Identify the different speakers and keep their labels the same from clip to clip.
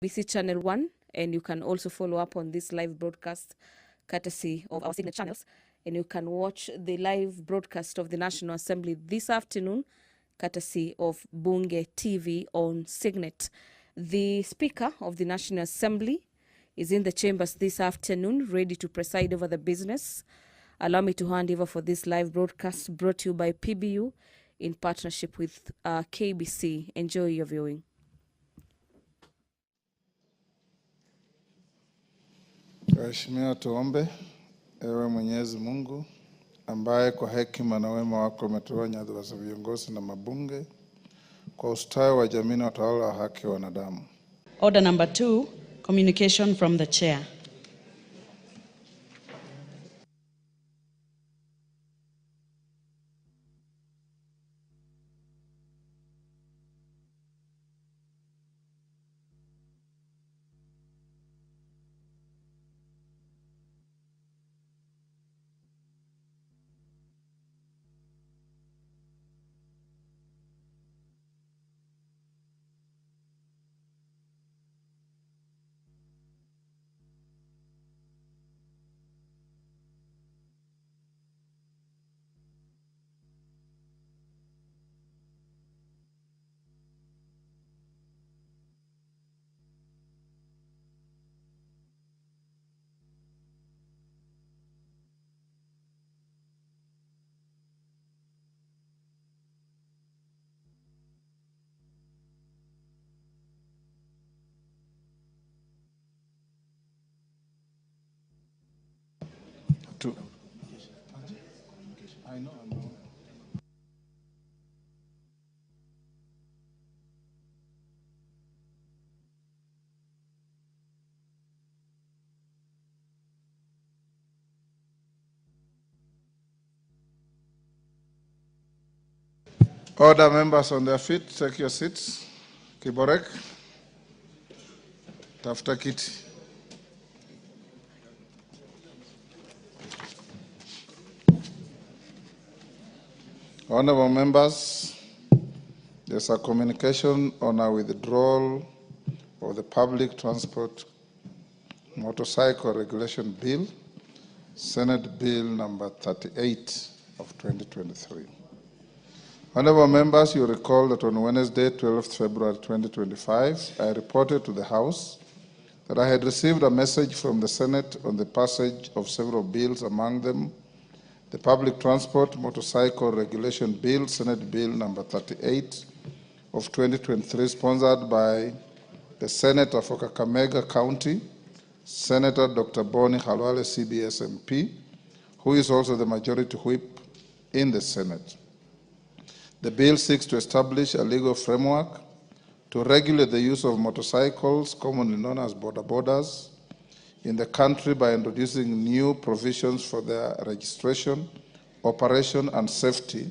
Speaker 1: BBC Channel 1, and you can also follow up on this live broadcast courtesy of our signature channels. And you can watch the live broadcast of the National Assembly this afternoon courtesy of Bunge TV on Signet. The Speaker of the National Assembly is in the chambers this afternoon, ready to preside over the business. Allow me to hand over for this live broadcast brought to you by PBU in partnership with KBC. Enjoy your viewing.
Speaker 2: Waheshimiwa, tuombe. Ewe Mwenyezi Mungu ambaye kwa hekima na wema wako umetoa nyadhifa za viongozi na mabunge kwa ustawi wa jamii na utawala wa haki wa wanadamu.
Speaker 3: Order number 2, communication from the chair.
Speaker 2: I know. Order, members on their feet, take your seats. Kiborek, tafuta kiti. Honorable members, there's a communication on a withdrawal of the Public Transport Motorcycle Regulation Bill, Senate Bill number 38 of 2023. Honorable members, you recall that on Wednesday, 12th February 2025, I reported to the House that I had received a message from the Senate on the passage of several bills, among them the Public Transport Motorcycle Regulation Bill, Senate Bill number 38 of 2023, sponsored by the Senator for Kakamega County, Senator Dr. Boni Khalwale, CBS MP, who is also the majority whip in the Senate. The bill seeks to establish a legal framework to regulate the use of motorcycles, commonly known as boda-bodas, in the country by introducing new provisions for their registration, operation, and safety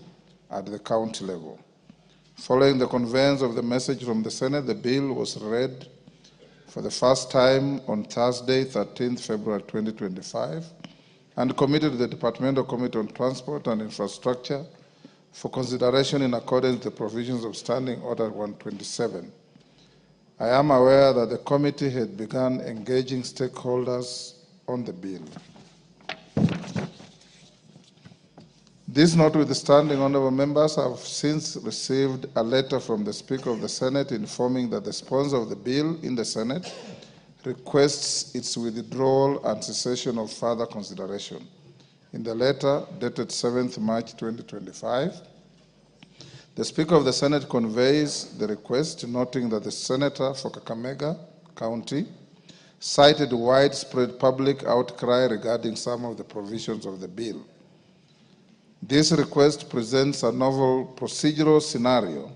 Speaker 2: at the county level. Following the conveyance of the message from the Senate, the bill was read for the first time on Thursday, 13th February 2025, and committed to the Departmental Committee on Transport and Infrastructure for consideration in accordance with the provisions of Standing Order 127. I am aware that the committee had begun engaging stakeholders on the bill. This notwithstanding, honorable members, I have since received a letter from the Speaker of the Senate informing that the sponsor of the bill in the Senate requests its withdrawal and cessation of further consideration. In the letter dated 7th March 2025, the Speaker of the Senate conveys the request, noting that the Senator for Kakamega County cited widespread public outcry regarding some of the provisions of the bill. This request presents a novel procedural scenario,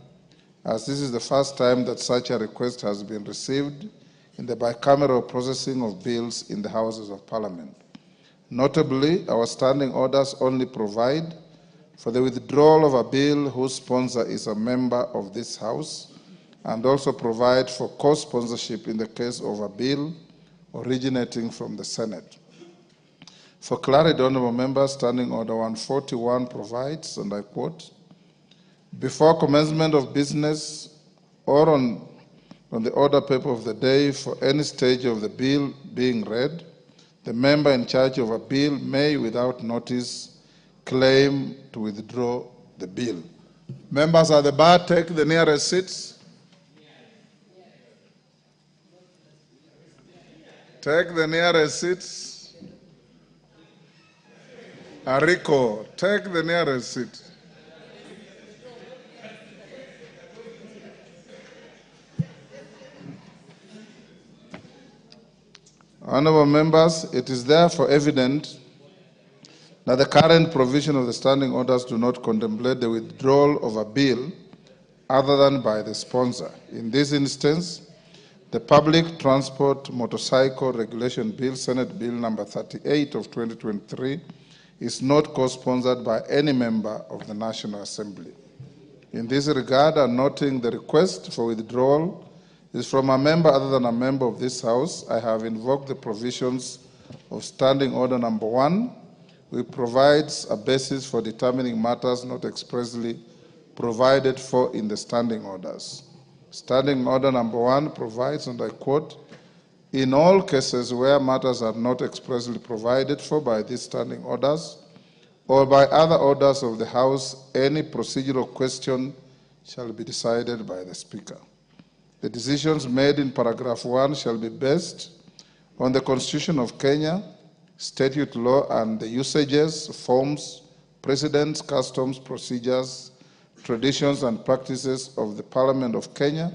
Speaker 2: as this is the first time that such a request has been received in the bicameral processing of bills in the Houses of Parliament. Notably, our standing orders only provide for the withdrawal of a bill whose sponsor is a member of this House, and also provide for co-sponsorship in the case of a bill originating from the Senate. For clarity, honorable members, Standing Order 141 provides, and I quote, before commencement of business or on on the order paper of the day for any stage of the bill being read, the member in charge of a bill may, without notice, claim to withdraw the bill. Members at the bar, take the nearest seats. Take the nearest seats. Ariko, take the nearest seat. Honorable members, it is therefore evident that the current provision of the standing orders do not contemplate the withdrawal of a bill other than by the sponsor. In this instance, the Public Transport Motorcycle Regulation Bill, Senate Bill number 38 of 2023, is not co-sponsored by any member of the National Assembly. In this regard, and noting the request for withdrawal is from a member other than a member of this House, I have invoked the provisions of Standing Order number 1, which provides a basis for determining matters not expressly provided for in the standing orders. Standing Order number 1 provides, and I quote, "In all cases where matters are not expressly provided for by these standing orders or by other orders of the House, any procedural question shall be decided by the Speaker. The decisions made in paragraph 1 shall be based on the Constitution of Kenya, statute law, and the usages, forms, precedents, customs, procedures, traditions, and practices of the Parliament of Kenya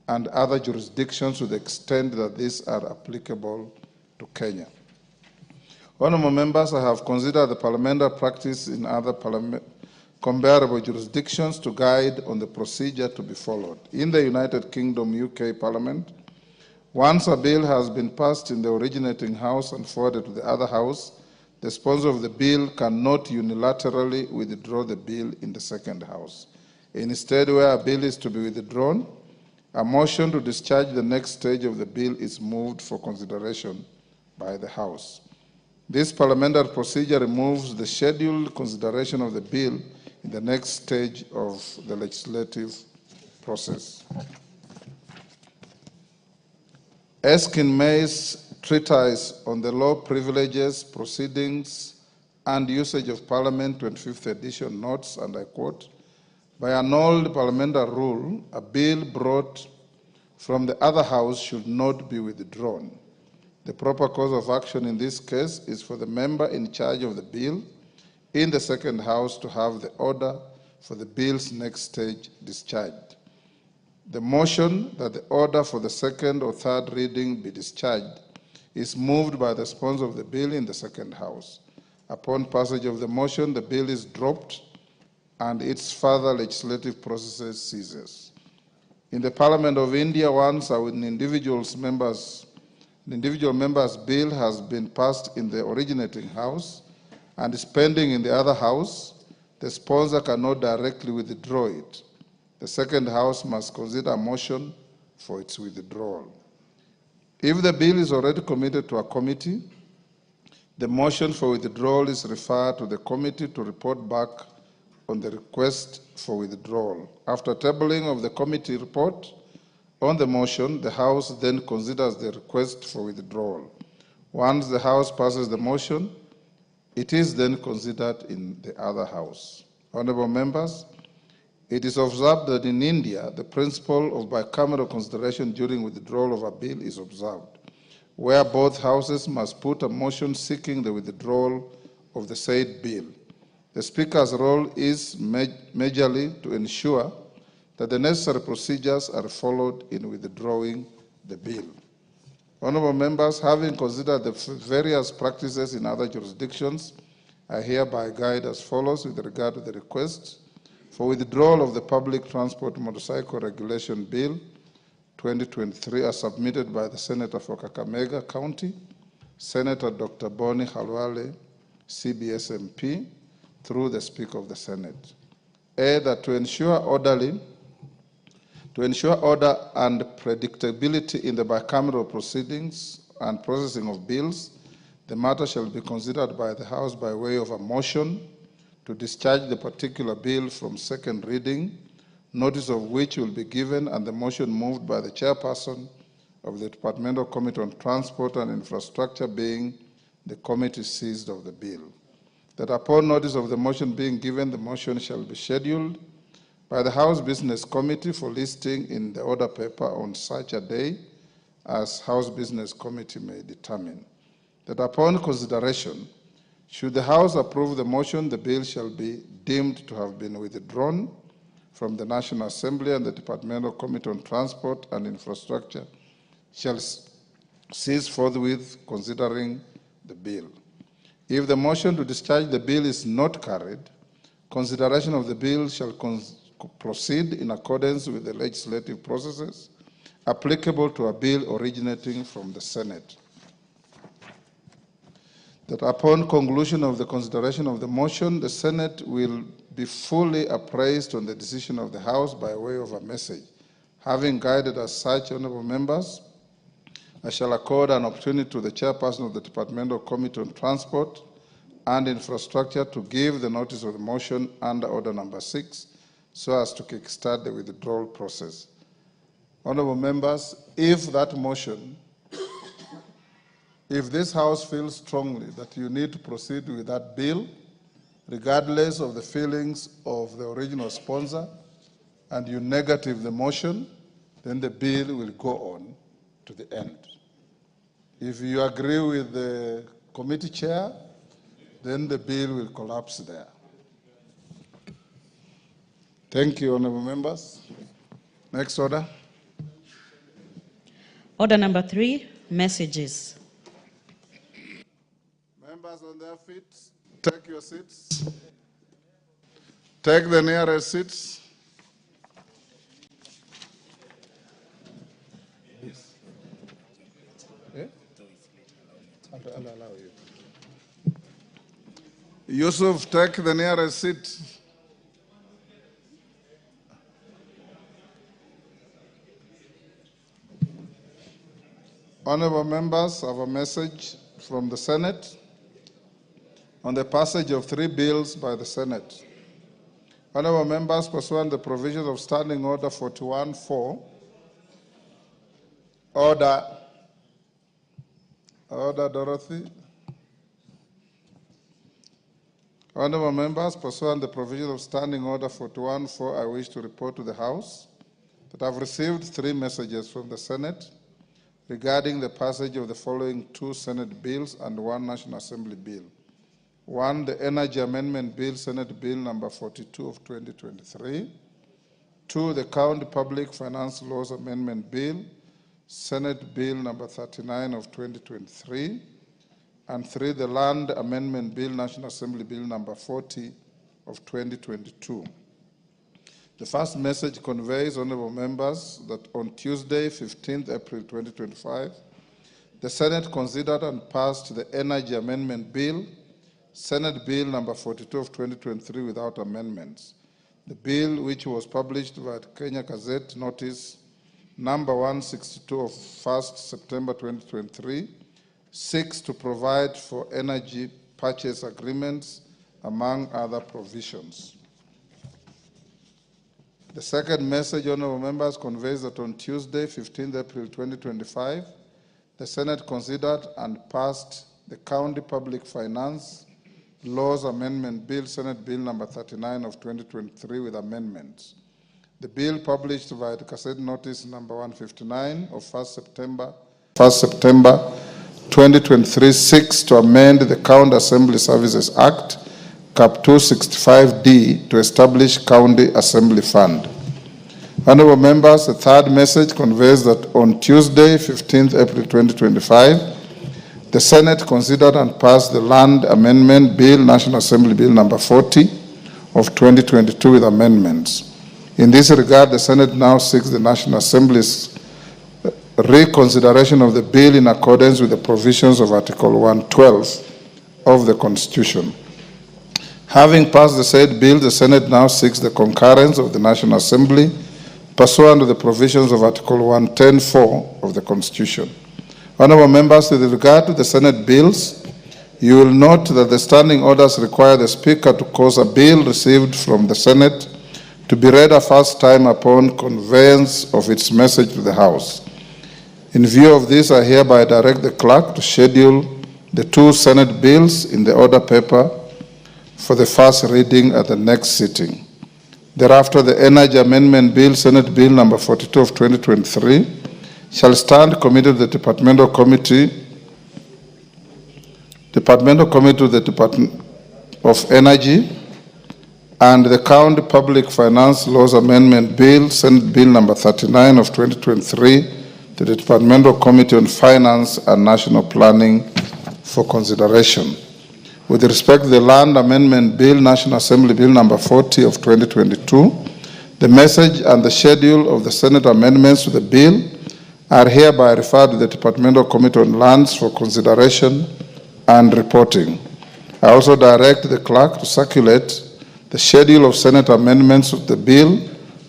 Speaker 2: and other jurisdictions to the extent that these are applicable to Kenya." Honourable members, I have considered the parliamentary practice in other comparable jurisdictions to guide on the procedure to be followed. In the United Kingdom, UK Parliament, once a bill has been passed in the originating House and forwarded to the other House, the sponsor of the bill cannot unilaterally withdraw the bill in the second House. Instead, where a bill is to be withdrawn, a motion to discharge the next stage of the bill is moved for consideration by the House. This parliamentary procedure removes the scheduled consideration of the bill in the next stage of the legislative process. Erskine May's treatise on the law, privileges, proceedings, and usage of Parliament, 25th edition, notes, and I quote, "By an old parliamentary rule, a bill brought from the other House should not be withdrawn. The proper course of action in this case is for the member in charge of the bill in the second House to have the order for the bill's next stage discharged. The motion that the order for the second or third reading be discharged is moved by the sponsor of the bill in the second House. Upon passage of the motion, the bill is dropped and its further legislative process ceases. In the Parliament of India, once an individual member's bill has been passed in the originating House and is pending in the other House, the sponsor cannot directly withdraw it. The second House must consider a motion for its withdrawal. If the bill is already committed to a committee, the motion for withdrawal is referred to the committee to report back on the request for withdrawal. After tabling of the committee report on the motion, the House then considers the request for withdrawal. Once the House passes the motion, it is then considered in the other House. Honourable members, it is observed that in India, the principle of bicameral consideration during withdrawal of a bill is observed, where both Houses must put a motion seeking the withdrawal of the said bill. The Speaker's role is majorly to ensure that the necessary procedures are followed in withdrawing the bill. Honourable members, having considered the various practices in other jurisdictions, I hereby guide as follows with regard to the request for withdrawal of the Public Transport Motorcycle Regulation Bill 2023 as submitted by the Senator for Kakamega County, Senator Dr. Boni Khalwale, CBS MP, through the Speaker of the Senate. A, that to ensure order and predictability in the bicameral proceedings and processing of bills, the matter shall be considered by the House by way of a motion to discharge the particular bill from second reading notice of which will be given, and the motion moved by the chairperson of the Departmental Committee on Transport and Infrastructure, being the committee seized of the bill. That upon notice of the motion being given, the motion shall be scheduled by the House Business Committee for listing in the order paper on such a day as House Business Committee may determine. That upon consideration, should the House approve the motion, the bill shall be deemed to have been withdrawn from the National Assembly, and the Departmental Committee on Transport and Infrastructure shall cease forthwith considering the bill. If the motion to discharge the bill is not carried, consideration of the bill shall proceed in accordance with the legislative processes applicable to a bill originating from the Senate. That upon conclusion of the consideration of the motion, the Senate will be fully appraised on the decision of the House by way of a message. Having guided as such, honorable members, I shall accord an opportunity to the chairperson of the Departmental Committee on Transport and Infrastructure to give the notice of the motion under Order Number 6 so as to kickstart the withdrawal process. Honorable members, if that motion, if this House feels strongly that you need to proceed with that bill, regardless of the feelings of the original sponsor, and you negative the motion, then the bill will go on to the end. If you agree with the committee chair, then the bill will collapse there. Thank you, honorable members. Next order.
Speaker 3: Order number 3, messages.
Speaker 2: Members on their feet, take your seats. Take the nearest seats. I'll allow you. Yusuf, take the nearest seat. Honorable members, I have a message from the Senate on the passage of 3 bills by the Senate. Honorable members, pursuant to the provisions of Standing Order 41-4, Order, Dorothy. Honorable members, pursuant to the provisions of Standing Order 41-4, I wish to report to the House that I've received 3 messages from the Senate regarding the passage of the following 2 Senate bills and 1 National Assembly bill. 1, the Energy Amendment Bill, Senate Bill number 42 of 2023. 2, the County Public Finance Laws Amendment Bill, Senate Bill number 39 of 2023. And 3, the Land Amendment Bill, National Assembly Bill number 40 of 2022. The first message conveys, honorable members, that on Tuesday, 15th April 2025, the Senate considered and passed the Energy Amendment Bill, Senate Bill number 42 of 2023 without amendments. The bill, which was published by Kenya Gazette Notice number 162 of 1st September 2023, seeks to provide for energy purchase agreements, among other provisions. The second message, honorable members, conveys that on Tuesday, 15th April 2025, the Senate considered and passed the County Public Finance Laws Amendment Bill, Senate Bill number 39 of 2023 with amendments. The bill published by the Gazette Notice number 159 of 1st September 2023 seeks to amend the County Assembly Services Act, Cap 265D, to establish County Assembly Fund. Honorable members, the third message conveys that on Tuesday, 15th April 2025, the Senate considered and passed the Land Amendment Bill, National Assembly Bill number 40 of 2022 with amendments. In this regard, the Senate now seeks the National Assembly's reconsideration of the bill in accordance with the provisions of Article 112 of the Constitution. Having passed the said bill, the Senate now seeks the concurrence of the National Assembly pursuant to the provisions of Article 110(4) of the Constitution. Honorable members, with regard to the Senate bills, you will note that the standing orders require the Speaker to cause a bill received from the Senate to be read a first time upon conveyance of its message to the House. In view of this, I hereby direct the clerk to schedule the 2 Senate bills in the order paper for the first reading at the next sitting. Thereafter, the Energy Amendment Bill, Senate Bill number 42 of 2023, shall stand committed to the Departmental Committee to the Department of Energy, and the County Public Finance Laws Amendment Bill, Senate Bill number 39 of 2023, to the Departmental Committee on Finance and National Planning for consideration. With respect to the Land Amendment Bill, National Assembly Bill number 40 of 2022, the message and the schedule of the Senate amendments to the bill are hereby referred to the Departmental Committee on Lands for consideration and reporting. I also direct the clerk to circulate the schedule of Senate amendments of the bill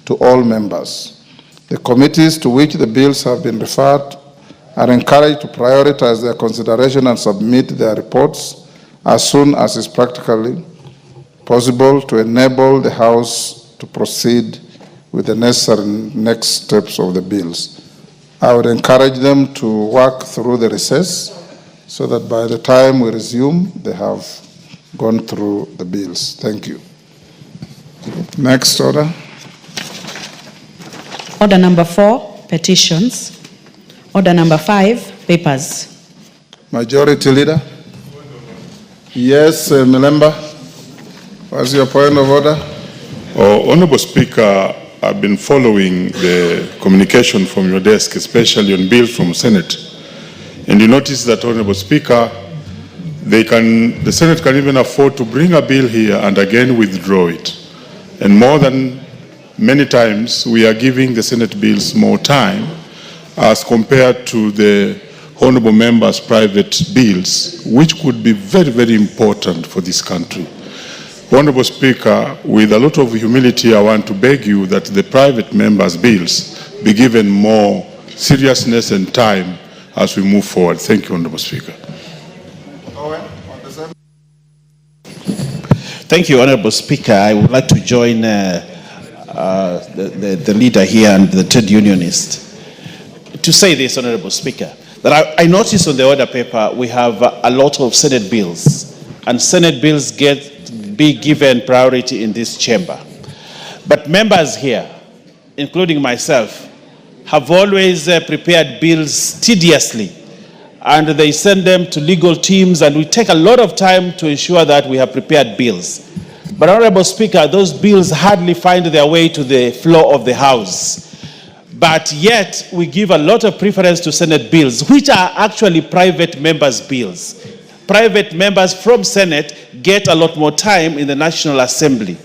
Speaker 2: to all members. The committees to which the bills have been referred are encouraged to prioritize their consideration and submit their reports as soon as is practically possible to enable the House to proceed with the necessary next steps of the bills. I would encourage them to work through the recess so that by the time we resume, they have gone through the bills. Thank you. Next order.
Speaker 3: Order number 4, petitions. Order number 5, papers.
Speaker 2: Majority Leader. Yes, Milemba. What's your point of order?
Speaker 4: Honorable Speaker, I've been following the communication from your desk, especially on bills from Senate. And you notice that, Honorable Speaker, the Senate can even afford to bring a bill here and again withdraw it. And more than many times, we are giving the Senate bills more time as compared to the honorable members' private bills, which could be very, very important for this country. Honorable Speaker, with a lot of humility, I want to beg you that the private members' bills be given more seriousness and time as we move forward. Thank you, Honorable Speaker.
Speaker 5: Thank you, Honorable Speaker. I would like to join the leader here and the trade unionist to say this, Honorable Speaker, that I noticed on the order paper we have a lot of Senate bills, and Senate bills be given priority in this chamber. But members here, including myself, have always prepared bills tediously, and they send them to legal teams, and we take a lot of time to ensure that we have prepared bills. But, Honorable Speaker, those bills hardly find their way to the floor of the House. But yet, we give a lot of preference to Senate bills, which are actually private members' bills. Private members from Senate get a lot more time in the National Assembly.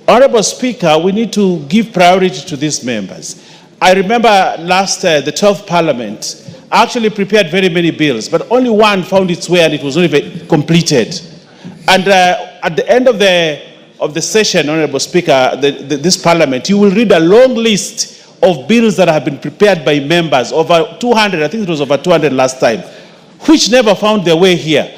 Speaker 5: Honorable Speaker, we need to give priority to these members. I remember the 12th Parliament actually prepared very many bills, but only one found its way and it was not even completed. And at the end of the session, Honorable Speaker, this Parliament, you will read a long list of bills that have been prepared by members, over 200, I think it was over 200 last time, which never found their way here.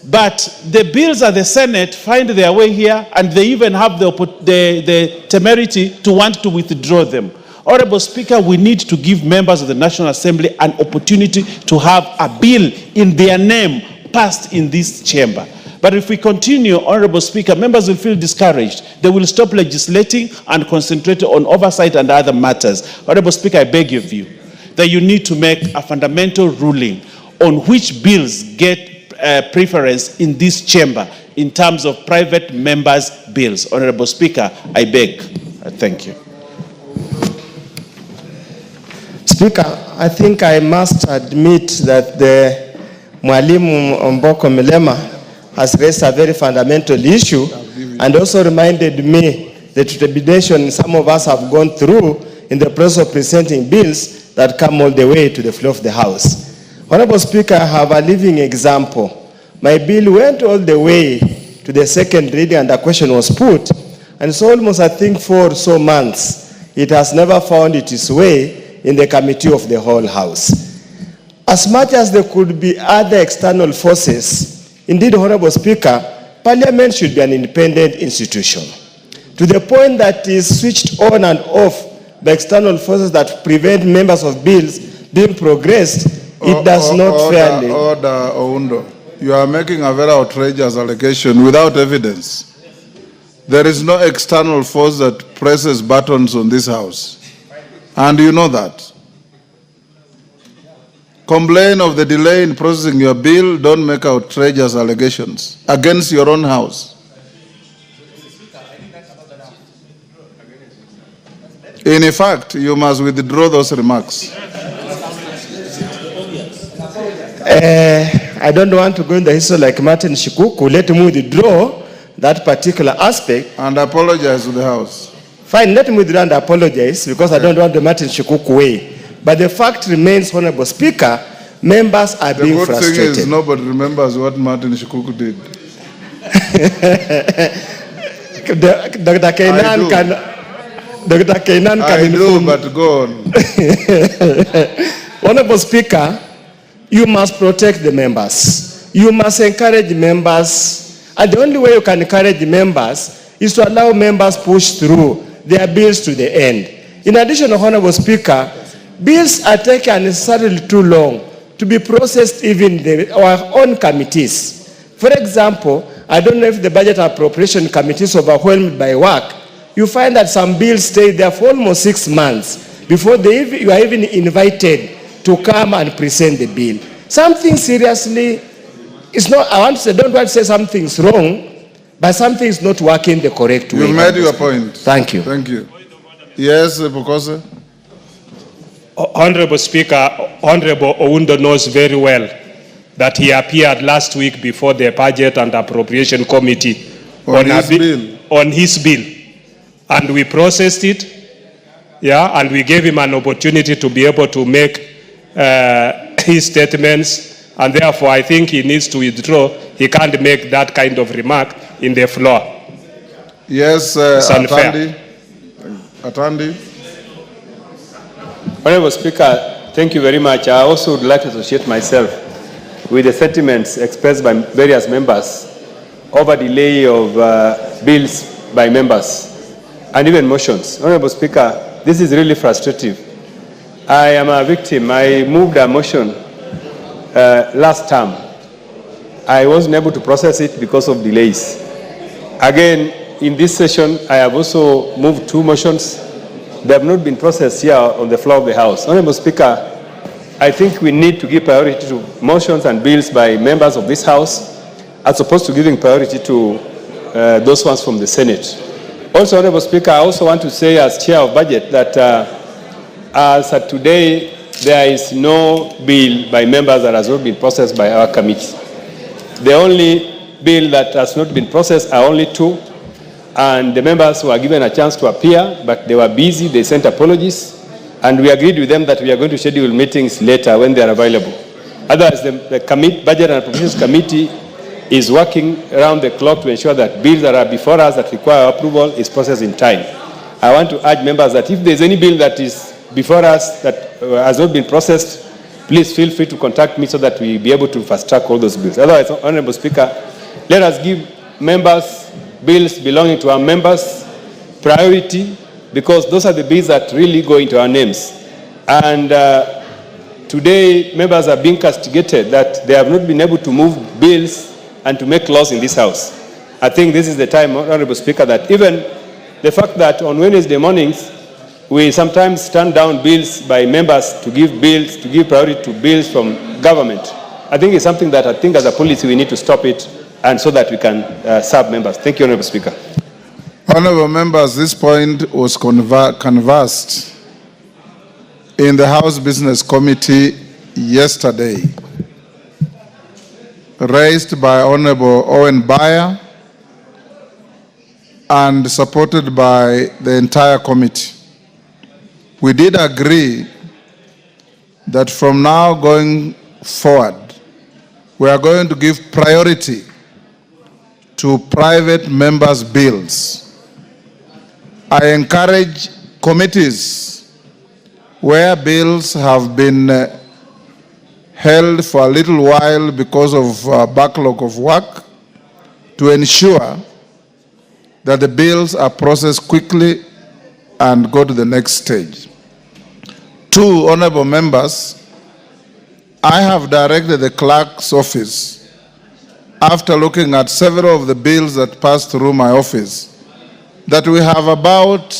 Speaker 5: But the bills at the Senate find their way here, and they even have the temerity to want to withdraw them. Honorable Speaker, we need to give members of the National Assembly an opportunity to have a bill in their name passed in this chamber. But if we continue, Honorable Speaker, members will feel discouraged. They will stop legislating and concentrate on oversight and other matters. Honorable Speaker, I beg of you that you need to make a fundamental ruling on which bills get preference in this chamber in terms of private members' bills. Honorable Speaker, I beg. Thank you.
Speaker 6: Speaker, I think I must admit that the Mwalimu Omboko Milema has raised a very fundamental issue and also reminded me the trepidation some of us have gone through in the process of presenting bills that come all the way to the floor of the House. Honorable Speaker, I have a living example. My bill went all the way to the second reading and a question was put, and so almost I think 4 or so months, it has never found its way in the committee of the whole House. As much as there could be other external forces, indeed, Honorable Speaker, Parliament should be an independent institution. to the point that is switched on and off by external forces that prevent members of bills being progressed, it does not fairly.
Speaker 2: Order, Oundo. You are making a very outrageous allegation without evidence. There is no external force that presses buttons on this house. And you know that. Complain of the delay in processing your bill, don't make outrageous allegations against your own house. In fact, you must withdraw those remarks.
Speaker 6: I don't want to go in the history like Martin Shikuku. Let me withdraw that particular aspect.
Speaker 2: And apologize to the House.
Speaker 6: Fine, let me withdraw and apologize because I don't want the Martin Shikuku way. But the fact remains, Honorable Speaker, members are being frustrated.
Speaker 2: The good thing is nobody remembers what Martin Shikuku did.
Speaker 6: Dr. Kainan can... Dr. Kainan can...
Speaker 2: I do, but go on.
Speaker 6: Honorable Speaker, you must protect the members. You must encourage members. And the only way you can encourage members is to allow members push through their bills to the end. In addition, Honorable Speaker, bills are taken unnecessarily too long to be processed even in our own committees. For example, I don't know if the Budget Appropriation Committee is overwhelmed by work. You find that some bills stay there for almost 6 months before you are even invited to come and present the bill. Something seriously is not, I don't want to say something's wrong, but something is not working the correct way.
Speaker 2: You made your point.
Speaker 6: Thank you.
Speaker 2: Thank you. Yes, Bukose?
Speaker 7: Honorable Speaker, Honorable Oundo knows very well that he appeared last week before the Budget and Appropriation Committee
Speaker 2: on his
Speaker 7: bill. And we processed it, and we gave him an opportunity to be able to make his statements, and therefore I think he needs to withdraw. He can't make that kind of remark in the floor.
Speaker 2: Yes, Atandi.
Speaker 8: Honorable Speaker, thank you very much. I also would like to associate myself with the sentiments expressed by various members over delay of bills by members and even motions. Honorable Speaker, this is really frustrating. I am a victim. I moved a motion last term. I wasn't able to process it because of delays. Again, in this session, I have also moved 2 motions. They have not been processed here on the floor of the House. Honorable Speaker, I think we need to give priority to motions and bills by members of this House as opposed to giving priority to those ones from the Senate. Also, Honorable Speaker, I also want to say as Chair of Budget that as of today, there is no bill by members that has not been processed by our committee. The only bill that has not been processed are only 2, and the members were given a chance to appear, but they were busy, they sent apologies, and we agreed with them that we are going to schedule meetings later when they are available. Otherwise, the Budget and Appropriations Committee is working around the clock to ensure that bills that are before us that require approval is processed in time. I want to urge members that if there's any bill that is before us that has not been processed, please feel free to contact me so that we be able to fast track all those bills. Otherwise, Honorable Speaker, let us give members bills belonging to our members priority, because those are the bills that really go into our names. And today, members are being castigated that they have not been able to move bills and to make laws in this House. I think this is the time, Honorable Speaker, that even the fact that on Wednesday mornings, we sometimes stand down bills by members to give priority to bills from government. I think it's something that I think as a policy we need to stop it, and so that we can serve members. Thank you, Honorable Speaker.
Speaker 2: Honorable members, this point was canvassed in the House Business Committee yesterday, raised by Honorable Owen Bayer and supported by the entire committee. We did agree that from now going forward, we are going to give priority to private members' bills. I encourage committees where bills have been held for a little while because of backlog of work to ensure that the bills are processed quickly and go to the next stage. 2, honorable members, I have directed the clerk's office, after looking at several of the bills that passed through my office, that we have about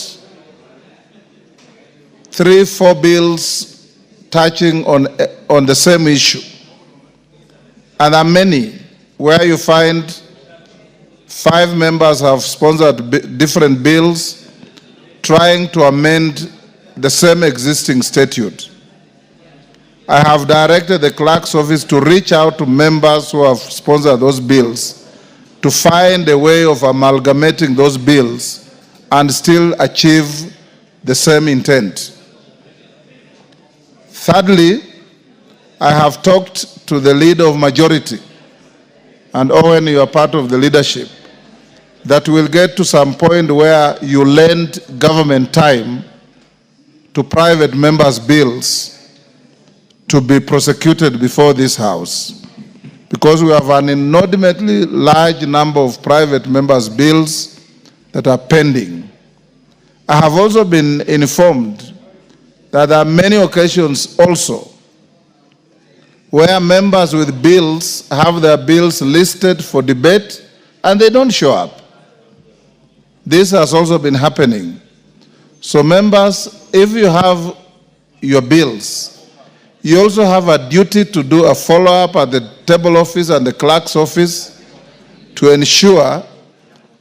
Speaker 2: 3-4 bills touching on the same issue. And there are many where you find 5 members have sponsored different bills trying to amend the same existing statute. I have directed the clerk's office to reach out to members who have sponsored those bills to find a way of amalgamating those bills and still achieve the same intent. Thirdly, I have talked to the leader of majority, and Owen, you are part of the leadership, that we'll get to some point where you lend government time to private members' bills to be prosecuted before this House, because we have an inordinately large number of private members' bills that are pending. I have also been informed that there are many occasions also where members with bills have their bills listed for debate and they don't show up. This has also been happening. So members, if you have your bills, you also have a duty to do a follow-up at the table office and the clerk's office to ensure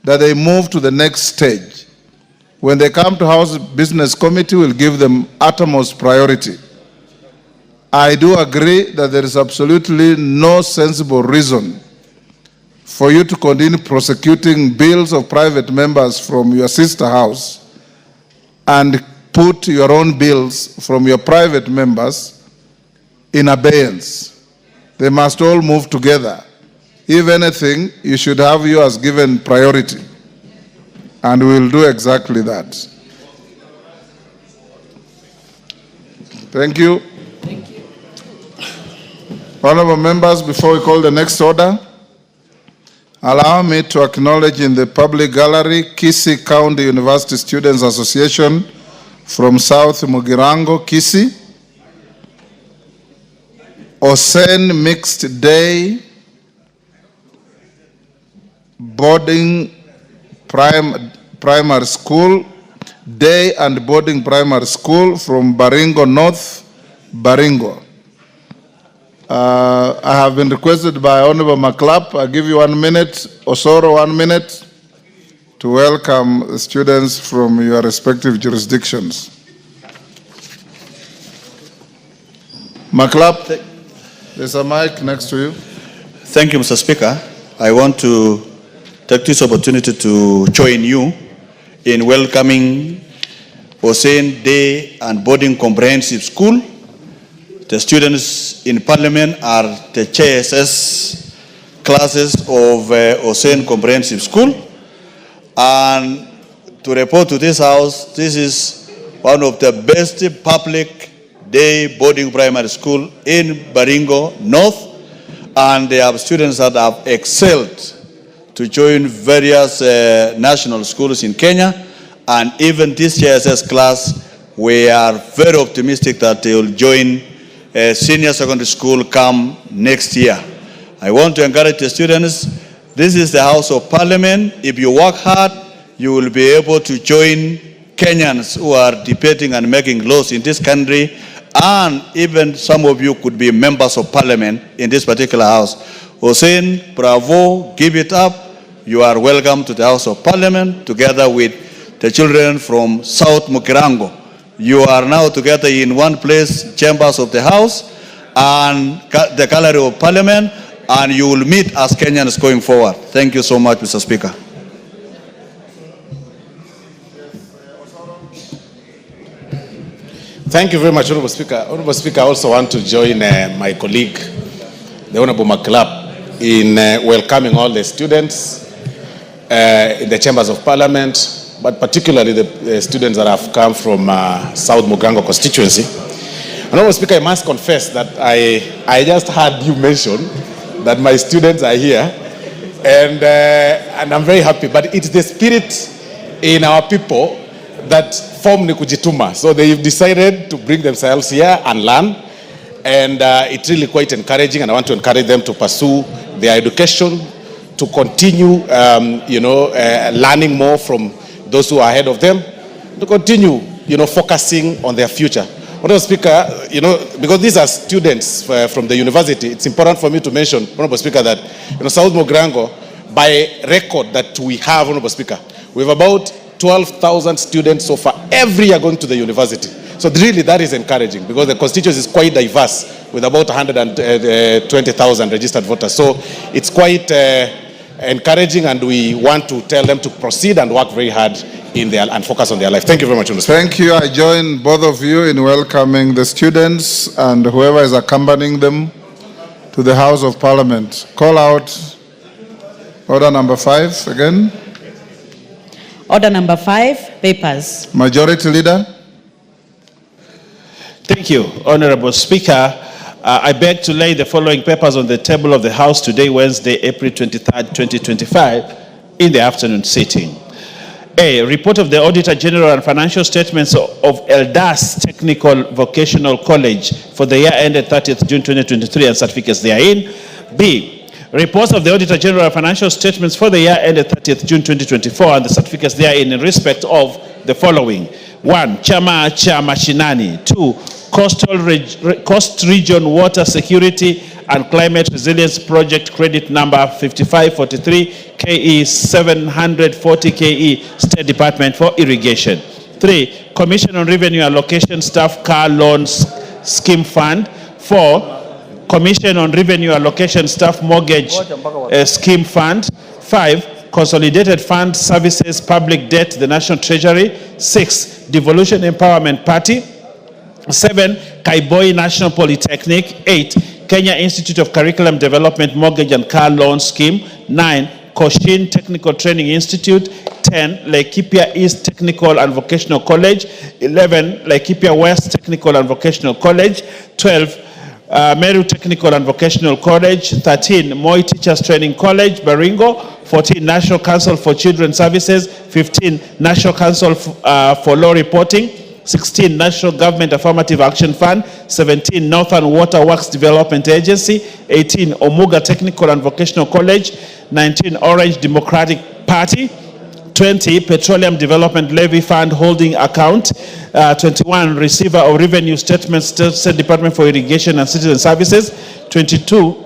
Speaker 2: that they move to the next stage. When they come to House Business Committee, we'll give them utmost priority. I do agree that there is absolutely no sensible reason for you to continue prosecuting bills of private members from your sister house and put your own bills from your private members in abeyance. They must all move together. If anything, you should have yours given priority. And we will do exactly that. Thank you.
Speaker 1: Thank you.
Speaker 2: Honorable members, before we call the next order, allow me to acknowledge in the public gallery Kisii County University Students Association from South Mugirango, Kisii, Osen Mixed Day Boarding Primary School, Day and Boarding Primary School from Baringo North, Baringo. I have been requested by Honorable Maclap. I give you 1 minute, Osoro 1 minute, to welcome the students from your respective jurisdictions. Maclap, there's a mic next to you.
Speaker 9: Thank you, Mr. Speaker. I want to take this opportunity to join you in welcoming Osen Day and Boarding Comprehensive School. The students in Parliament are the JSS classes of Osen Comprehensive School. And to report to this House, this is one of the best public day boarding primary school in Baringo North. And they have students that have excelled to join various national schools in Kenya. And even this JSS class, we are very optimistic that they will join senior secondary school come next year. I want to encourage the students, this is the House of Parliament. If you work hard, you will be able to join Kenyans who are debating and making laws in this country, and even some of you could be members of Parliament in this particular House. Hussein, bravo, give it up. You are welcome to the House of Parliament together with the children from South Mukirango. You are now together in one place, chambers of the House and the gallery of Parliament, and you will meet as Kenyans going forward. Thank you so much, Mr. Speaker.
Speaker 10: Thank you very much, Honorable Speaker. Honorable Speaker, I also want to join my colleague, the Honorable Maclap, in welcoming all the students in the chambers of Parliament, but particularly the students that have come from South Mugirango constituency. Honorable Speaker, I must confess that I just heard you mention that my students are here, And I'm very happy. But it's the spirit in our people that form ni kujituma. So they've decided to bring themselves here and learn. And it's really quite encouraging, and I want to encourage them to pursue their education, to continue, learning more from those who are ahead of them, to continue, focusing on their future. Honorable Speaker, because these are students from the university, it's important for me to mention, Honorable Speaker, that South Mogrango, by record that we have, Honorable Speaker, we have about 12,000 students so far every year going to the university. So really that is encouraging because the constituency is quite diverse with about 120,000 registered voters. So it's quite encouraging, and we want to tell them to proceed and work very hard in their and focus on their life. Thank you very much.
Speaker 2: Thank you. I join both of you in welcoming the students and whoever is accompanying them to the House of Parliament. Call out order number 5 again.
Speaker 3: Order number 5, papers.
Speaker 2: Majority Leader.
Speaker 5: Thank you, Honorable Speaker. I beg to lay the following papers on the table of the House today, Wednesday, April 23rd, 2025, in the afternoon sitting. A, report of the Auditor General and financial statements of Eldas Technical Vocational College for the year ended 30th June 2023 and certificates therein. B, reports of the Auditor General and financial statements for the year ended 30th June 2024 and the certificates therein in respect of the following. 1. Chama cha Mashinani. 2. Coast Region Water Security and Climate Resilience Project Credit Number 5543 KE 740 KE State Department for Irrigation. 3. Commission on Revenue Allocation Staff Car Loans Scheme Fund. 4. Commission on Revenue Allocation Staff Mortgage Scheme Fund. 5. Consolidated Fund Services Public Debt, the National Treasury. 6. Devolution Empowerment Party. 7. Kaiboi National Polytechnic. 8. Kenya Institute of Curriculum Development Mortgage and Car Loan Scheme. 9. Cochin Technical Training Institute. 10. Laikipia East Technical and Vocational College. 11. Laikipia West Technical and Vocational College. 12. Meru Technical and Vocational College. 13. Moi Teachers Training College, Baringo. 14. National Council for Children Services. 15. National Council for Law Reporting. 16. National Government Affirmative Action Fund. 17. Northern Water Works Development Agency. 18. Omuga Technical and Vocational College. 19. Orange Democratic Party. 20. Petroleum Development Levy Fund Holding Account. 21. Receiver of Revenue Statements, State Department for Irrigation and Citizen Services. 22.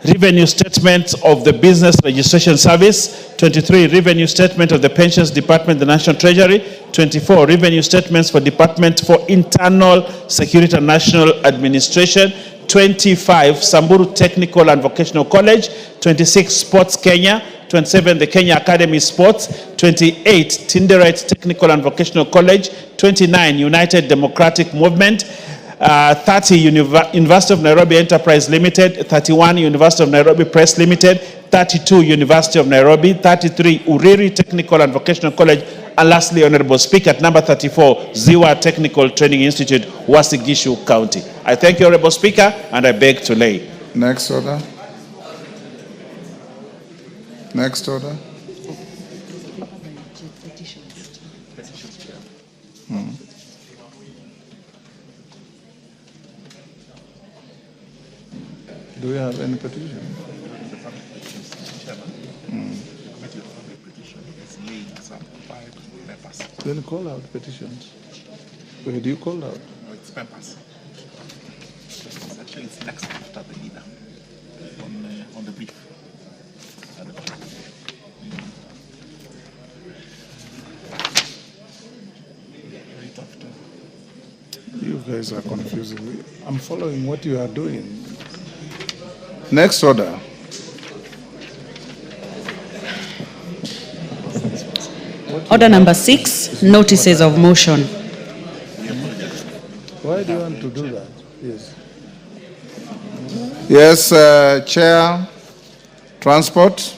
Speaker 5: Revenue Statement of the Business Registration Service. 23. Revenue Statement of the Pensions Department, the National Treasury. 24. Revenue Statements for Department for Internal Security and National Administration. 25. Samburu Technical and Vocational College. 26. Sports Kenya. 27. The Kenya Academy Sports. 28. Tinderite Technical and Vocational College. 29. United Democratic Movement. 30. University of Nairobi Enterprise Limited. 31. University of Nairobi Press Limited. 32. University of Nairobi. 33. Uriri Technical and Vocational College. And lastly, Honorable Speaker, at number 34, Ziwa Technical Training Institute, Wasigishu County. I thank you, Honorable Speaker, and I beg to lay.
Speaker 2: Next order. Next order. Do we have any petition? Then call out petitions. Where do you call out?
Speaker 11: No, it's papers. Actually, it's next after the leader on the brief. Right after.
Speaker 2: You guys are confusing me. I'm following what you are doing. Next order.
Speaker 3: Order number 6, notices of motion.
Speaker 2: Why do you want to do that? Yes. Yes, Chair, Transport.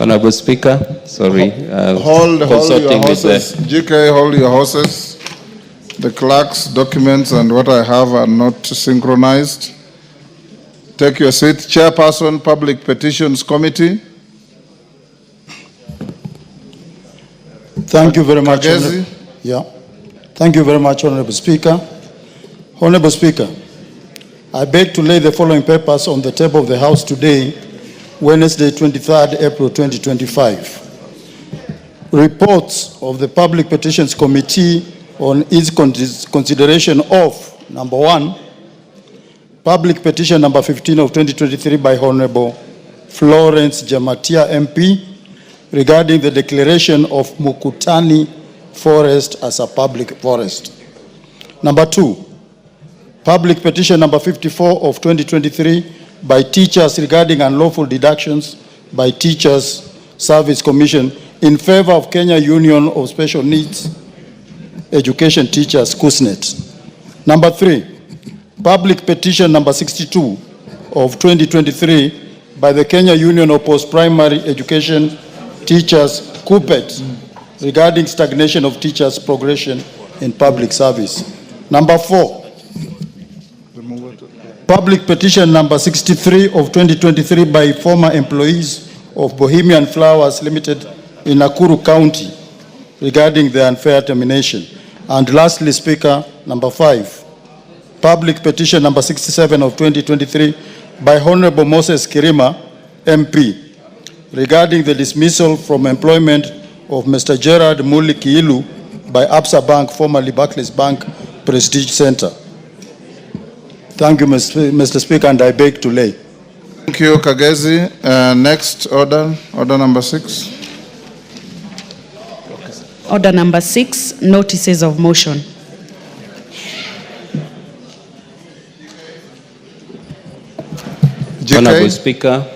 Speaker 12: Honorable Speaker, sorry.
Speaker 2: Hold your
Speaker 12: consulting with
Speaker 2: horses. GK, hold your horses. The clerk's documents and what I have are not synchronized. Take your seat. Chairperson, Public Petitions Committee.
Speaker 13: Thank you very much.
Speaker 2: Kagezi.
Speaker 13: Yeah. Thank you very much, Honorable Speaker. Honorable Speaker, I beg to lay the following papers on the table of the House today, Wednesday, 23rd April 2025. Reports of the Public Petitions Committee on its consideration of, number 1, Public Petition number 15 of 2023 by Honorable Florence Jamatia MP regarding the declaration of Mukutani Forest as a public forest. Number 2, Public Petition number 54 of 2023 by teachers regarding unlawful deductions by Teachers Service Commission in favor of Kenya Union of Special Needs Education Teachers, KUSNET. Number 3, Public Petition number 62 of 2023 by the Kenya Union of Post-Primary Education Teachers, KUPET, regarding stagnation of teachers' progression in public service. Number 4, Public Petition number 63 of 2023 by former employees of Bohemian Flowers Limited in Nakuru County regarding the unfair termination. And lastly, Speaker, number 5, Public Petition number 67 of 2023 by Honorable Moses Kirima, MP, regarding the dismissal from employment of Mr. Gerard Muli Kiilu by Absa Bank, formerly Barclays Bank Prestige Center. Thank you, Mr. Speaker, and I beg to lay.
Speaker 2: Thank you, Kagezi. Next order number 6.
Speaker 3: Order number 6, notices of motion.
Speaker 12: Honorable Speaker,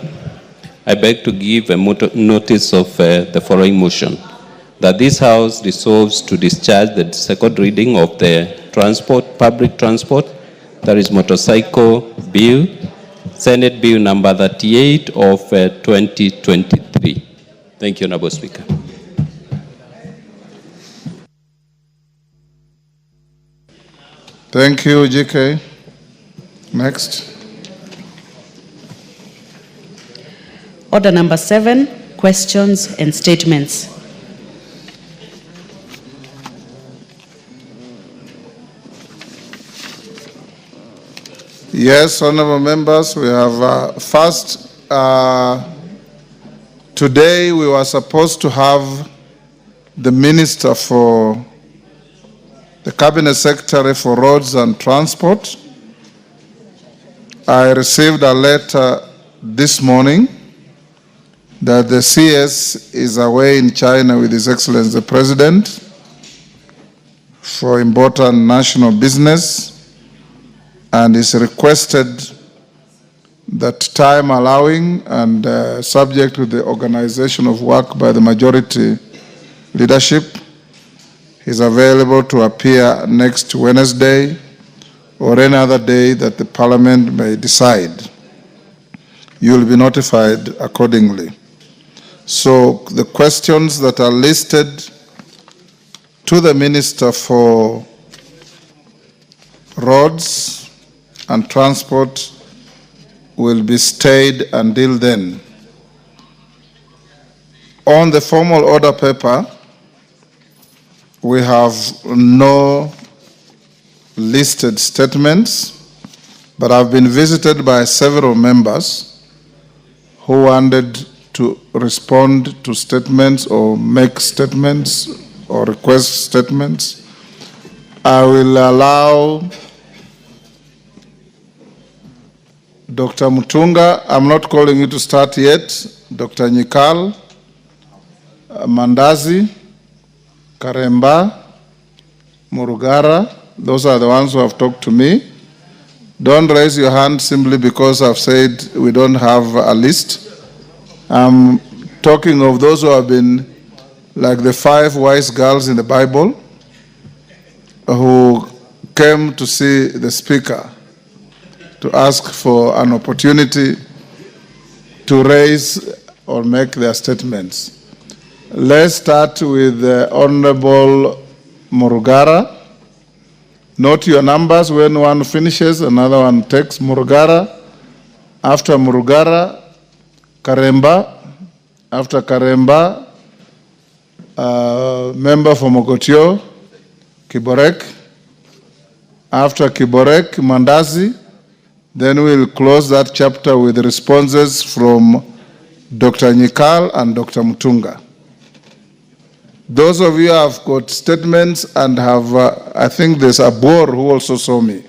Speaker 12: I beg to give a notice of the following motion, that this House resolves to discharge the second reading of the public transport, that is motorcycle bill, Senate Bill number 38 of 2023. Thank you, Honorable Speaker.
Speaker 2: Thank you, GK. Next.
Speaker 3: Order number 7, questions and statements.
Speaker 2: Yes, honorable members, we have first, today we were supposed to have the Minister for the Cabinet Secretary for Roads and Transport. I received a letter this morning that the CS is away in China with His Excellency the President for important national business, and is requested that time allowing and subject to the organization of work by the majority leadership, is available to appear next Wednesday or any other day that the Parliament may decide. You will be notified accordingly. So the questions that are listed to the Minister for Roads and Transport will be stayed until then. On the formal order paper, we have no listed statements, but I've been visited by several members who wanted to respond to statements or make statements or request statements. I will allow Dr. Mutunga, I'm not calling you to start yet, Dr. Nyikal, Mandazi, Karemba, Murugara, those are the ones who have talked to me. Don't raise your hand simply because I've said we don't have a list. I'm talking of those who have been like the 5 wise girls in the Bible who came to see the speaker to ask for an opportunity to raise or make their statements. Let's start with the Honorable Murugara. Note your numbers. When one finishes, another one takes. Murugara. After Murugara, Karemba. After Karemba, member for Mogotio, Kiborek. After Kiborek, Mandazi. Then we'll close that chapter with responses from Dr. Nyikal and Dr. Mutunga. Those of you who have got statements and have, I think there's a Boer who also saw me,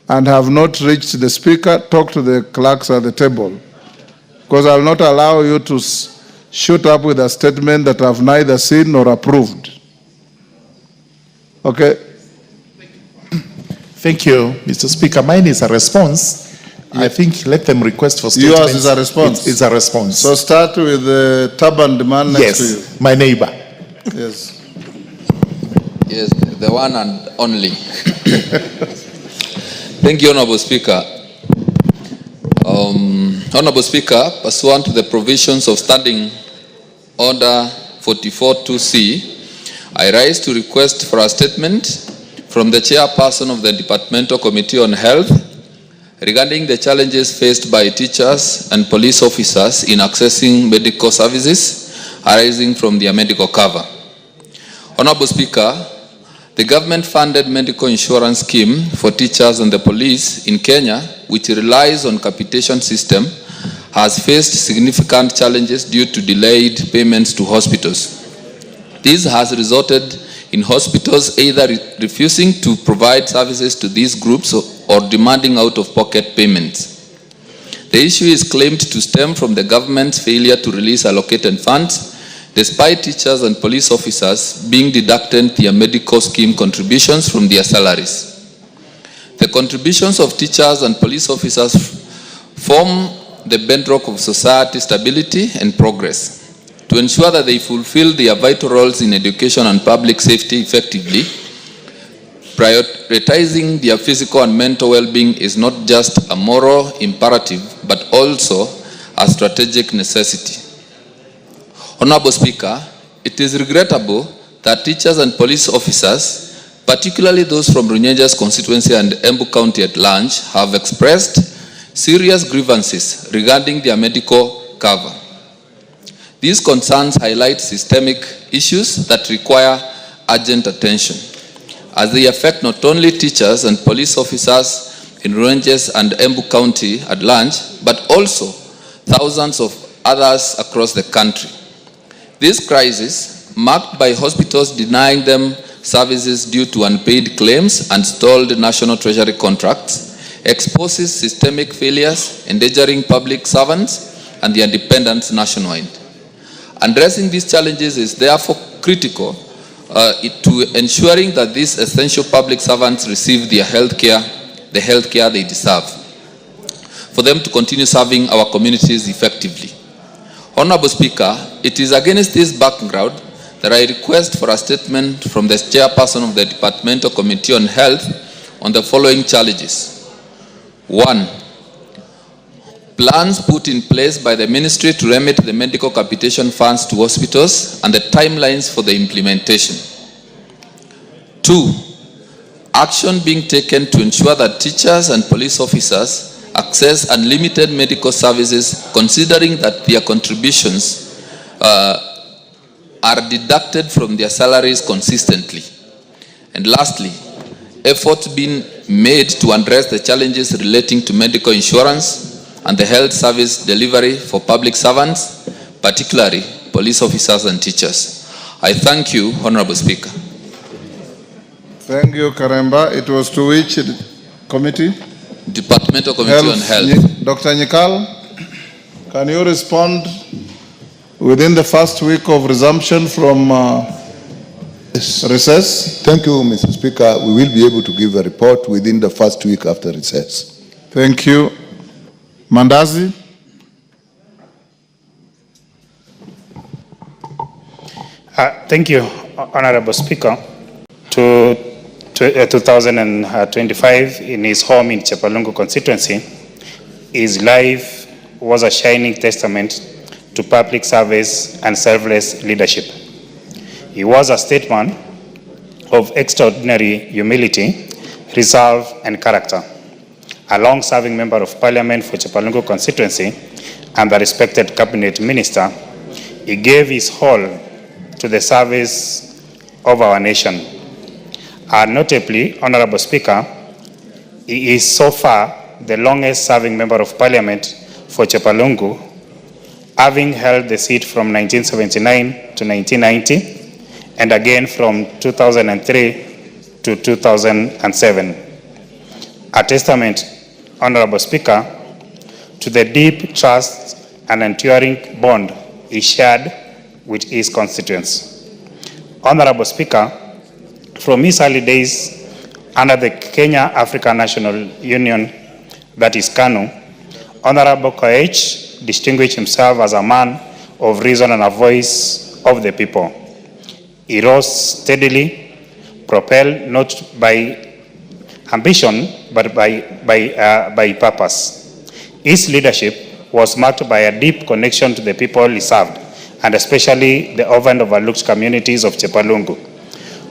Speaker 2: and have not reached the speaker, talk to the clerks at the table. Because I'll not allow you to shoot up with a statement that I've neither seen nor approved. Okay?
Speaker 11: Thank you, Mr. Speaker. Mine is a response. I think let them request for statements.
Speaker 2: Yours is a response?
Speaker 11: It's a response.
Speaker 2: So start with the turbaned man next to you.
Speaker 11: Yes, my neighbor.
Speaker 2: Yes.
Speaker 14: Yes, the one and only. Thank you, Honorable Speaker. Honorable Speaker, pursuant to the provisions of Standing Order 44-2C, I rise to request for a statement from the chairperson of the Departmental Committee on Health regarding the challenges faced by teachers and police officers in accessing medical services arising from their medical cover. Honorable Speaker, the government-funded medical insurance scheme for teachers and the police in Kenya, which relies on capitation system, has faced significant challenges due to delayed payments to hospitals. This has resulted in hospitals either refusing to provide services to these groups or demanding out-of-pocket payments. The issue is claimed to stem from the government's failure to release allocated funds, despite teachers and police officers being deducted their medical scheme contributions from their salaries. The contributions of teachers and police officers form the bedrock of society stability and progress. To ensure that they fulfill their vital roles in education and public safety effectively, prioritizing their physical and mental well-being is not just a moral imperative, but also a strategic necessity. Honorable Speaker, it is regrettable that teachers and police officers, particularly those from Runyenja's constituency and Embu County at large, have expressed serious grievances regarding their medical cover. These concerns highlight systemic issues that require urgent attention, as they affect not only teachers and police officers in Runyenja's and Embu County at large, but also thousands of others across the country. This crisis, marked by hospitals denying them services due to unpaid claims and stalled National Treasury contracts, exposes systemic failures endangering public servants and their dependents nationwide. Addressing these challenges is therefore critical to ensuring that these essential public servants receive the health care they deserve, for them to continue serving our communities effectively. Honorable Speaker, it is against this background that I request for a statement from the chairperson of the Departmental Committee on Health on the following challenges. 1. Plans put in place by the Ministry to remit the medical capitation funds to hospitals and the timelines for the implementation. 2. Action being taken to ensure that teachers and police officers access unlimited medical services, considering that their contributions are deducted from their salaries consistently. And lastly, efforts being made to address the challenges relating to medical insurance and the health service delivery for public servants, particularly police officers and teachers. I thank you, Honorable Speaker.
Speaker 2: Thank you, Karemba. It was to which committee?
Speaker 14: Departmental Committee on Health.
Speaker 2: Dr. Nyikal, can you respond within the first week of resumption from recess?
Speaker 15: Thank you, Mr. Speaker. We will be able to give a report within the first week after recess.
Speaker 2: Thank you. Mandazi?
Speaker 16: Thank you, Honorable Speaker. 2025, in his home in Chepalungu constituency, his life was a shining testament to public service and selfless leadership. He was a statesman of extraordinary humility, reserve, and character. A long-serving member of parliament for Chepalungu constituency and a respected cabinet minister, he gave his all to the service of our nation. Notably, Honorable Speaker, he is so far the longest-serving member of parliament for Chepalungu, having held the seat from 1979 to 1990, and again from 2003 to 2007. A testament, Honorable Speaker, to the deep trust and enduring bond he shared with his constituents. Honorable Speaker, from his early days under the Kenya African National Union, that is KANU, Honorable Koech distinguished himself as a man of reason and a voice of the people. He rose steadily, propelled not by ambition, but by purpose. His leadership was marked by a deep connection to the people he served, and especially the often overlooked communities of Chepalungu,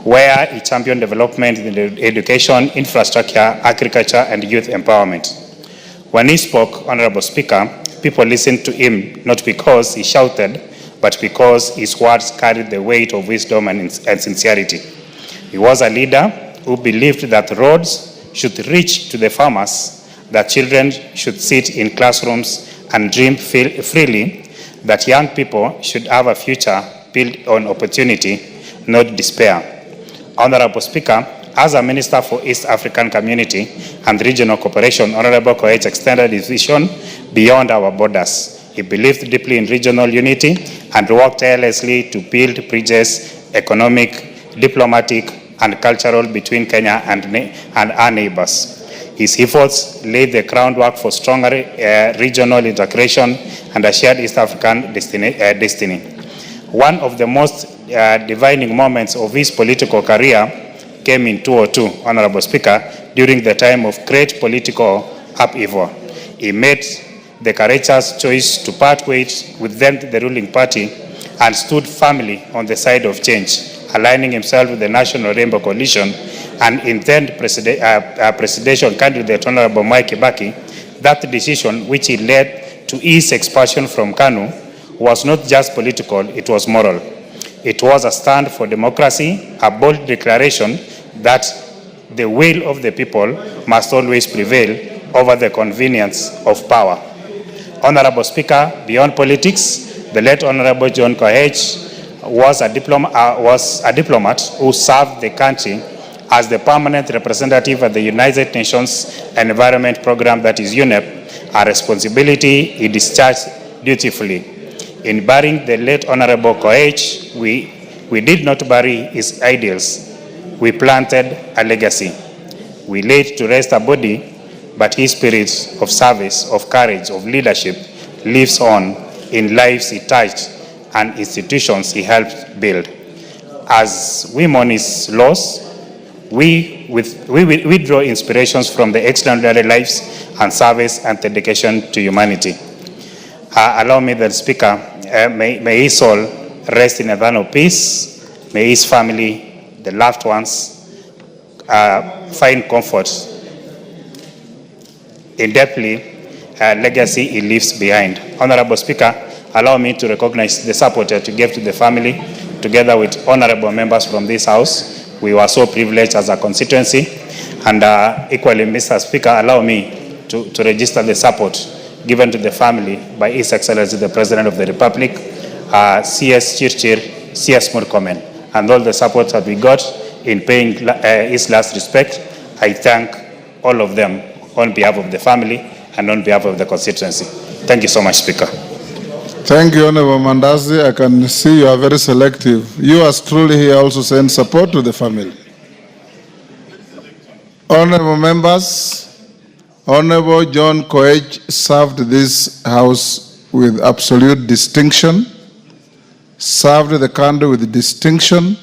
Speaker 16: where he championed development in education, infrastructure, agriculture, and youth empowerment. When he spoke, Honorable Speaker, people listened to him not because he shouted, but because his words carried the weight of wisdom and sincerity. He was a leader who believed that roads should reach to the farmers, that children should sit in classrooms and dream freely, that young people should have a future built on opportunity, not despair. Honorable Speaker, as a Minister for East African Community and Regional Cooperation, Honorable Koech extended his vision beyond our borders. He believed deeply in regional unity and worked tirelessly to build bridges, economic, diplomatic, and cultural between Kenya and our neighbors. His efforts laid the groundwork for stronger regional integration and a shared East African destiny. One of the most defining moments of his political career came in 2002, Honorable Speaker, during the time of great political upheaval. He made the courageous choice to part ways with them to the ruling party and stood firmly on the side of change, aligning himself with the National Rainbow Coalition and then presidential candidate Honorable Mwai Kibaki. That decision, which he led to his expulsion from KANU, was not just political, it was moral. It was a stand for democracy, a bold declaration that the will of the people must always prevail over the convenience of power. Honorable Speaker, beyond politics, the late Honorable John Koech was a diplomat who served the country as the permanent representative at the United Nations Environment Program, that is UNEP, a responsibility he discharged dutifully. In burying the late Honorable Koech, we did not bury his ideals. We planted a legacy. We laid to rest a body, but his spirit of service, of courage, of leadership lives on in lives he touched and institutions he helped build. As we mourn his loss, we draw inspirations from the extraordinary lives and service and dedication to humanity. Allow me, the Speaker, may his soul rest in eternal peace. May his family, the loved ones, find comfort in deeply legacy he leaves behind. Honorable Speaker, allow me to recognize the support that you gave to the family, together with honorable members from this House. We were so privileged as a constituency. And equally, Mr. Speaker, allow me to register the support given to the family by His Excellency the President of the Republic, CS Chirchir, CS Murkomen, and all the support that we got in paying his last respect. I thank all of them on behalf of the family and on behalf of the constituency. Thank you so much, Speaker.
Speaker 2: Thank you, Honorable Mandazi. I can see you are very selective. You as truly here also send support to the family. Honorable members, Honorable John Koech served this House with absolute distinction, served the country with distinction,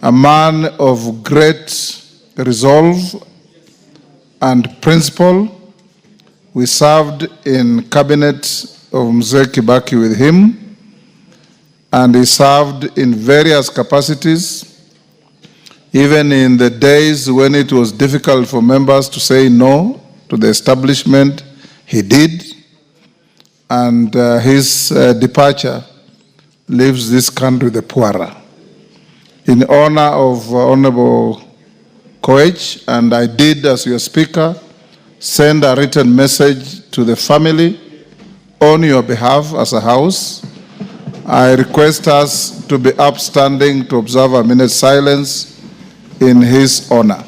Speaker 2: a man of great resolve and principle. We served in cabinet of Mzee Kibaki with him, and he served in various capacities, even in the days when it was difficult for members to say no to the establishment. He did, and his departure leaves this country the poorer. In honor of Honorable Koech, and I did, as your speaker, send a written message to the family on your behalf as a house. I request us to be upstanding to observe a minute's silence in his honor.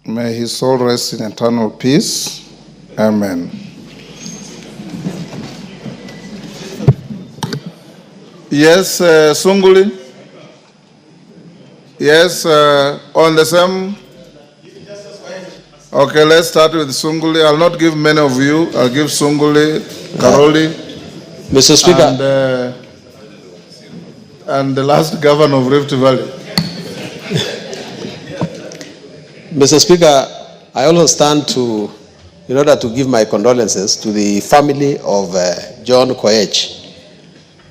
Speaker 2: May his soul rest in eternal peace. Amen. Yes, Sunguli? Yes, on the same? Okay, let's start with Sunguli. I'll not give many of you. I'll give Sunguli, Karoli.
Speaker 17: Mr. Speaker.
Speaker 2: And the last governor of Rift Valley.
Speaker 17: Mr. Speaker, I also stand in order to give my condolences to the family of John Koech.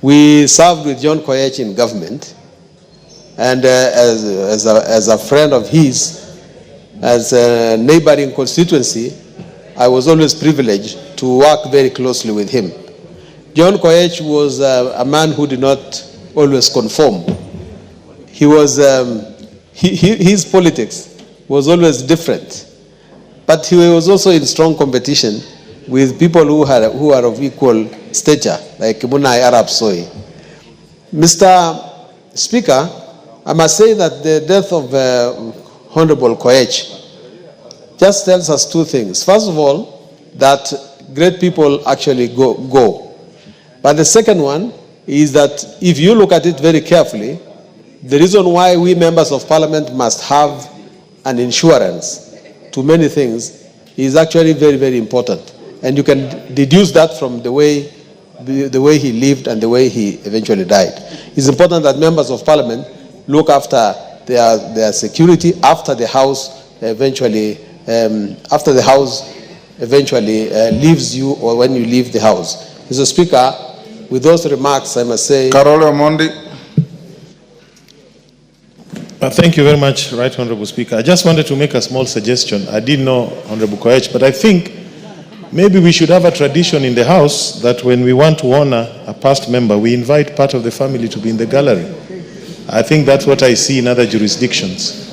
Speaker 17: We served with John Koech in government, and as a friend of his, as a neighboring constituency, I was always privileged to work very closely with him. John Koech was a man who did not always conform. He was, his politics was always different, but he was also in strong competition with people who are of equal stature, like Munai Arab Soy. Mr. Speaker, I must say that the death of Honorable Koech just tells us two things. First of all, that great people actually go. But the second one is that if you look at it very carefully, the reason why we members of parliament must have an insurance to many things is actually very, very important. And you can deduce that from the way he lived and the way he eventually died. It's important that members of parliament look after their security after the house eventually leaves you, or when you leave the house. Mr. Speaker, with those remarks, I must say...
Speaker 2: Carolo Mondi.
Speaker 18: Thank you very much, Right Honorable Speaker. I just wanted to make a small suggestion. I didn't know Honorable Koech, but I think maybe we should have a tradition in the House that when we want to honor a past member, we invite part of the family to be in the gallery. I think that's what I see in other jurisdictions,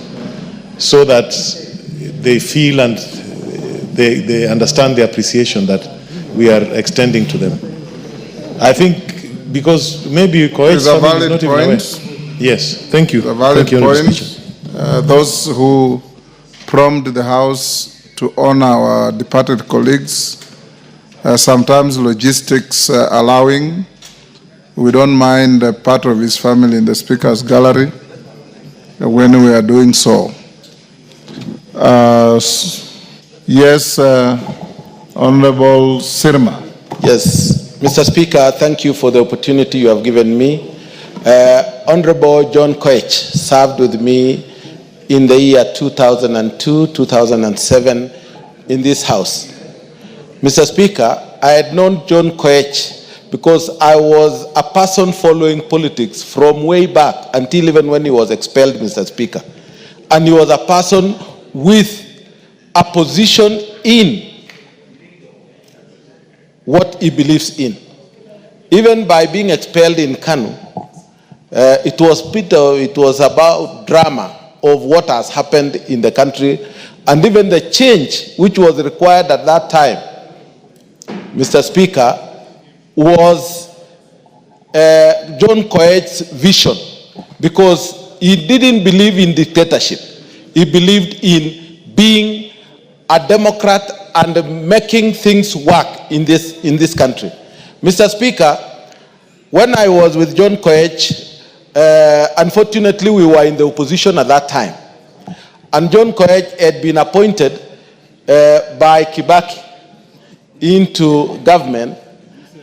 Speaker 18: so that they feel and they understand the appreciation that we are extending to them. I think because maybe Koech's family is not even aware. Yes, thank you.
Speaker 2: A valid
Speaker 18: thank you,
Speaker 2: point. Those who prompt the House to honor our departed colleagues, sometimes logistics allowing, we don't mind part of his family in the Speaker's gallery when we are doing so. Yes, Honorable Sirma.
Speaker 19: Yes, Mr. Speaker, thank you for the opportunity you have given me. Honorable John Koech served with me in the year 2002, 2007 in this House. Mr. Speaker, I had known John Koech because I was a person following politics from way back until even when he was expelled, Mr. Speaker. And he was a person with a position in what he believes in. Even by being expelled in Kanu, it was about drama of what has happened in the country, and even the change which was required at that time, Mr. Speaker, was John Koech's vision, because he didn't believe in dictatorship. He believed in being a Democrat and making things work in this country. Mr. Speaker, when I was with John Koech, unfortunately we were in the opposition at that time. and John Koech had been appointed by Kibaki into government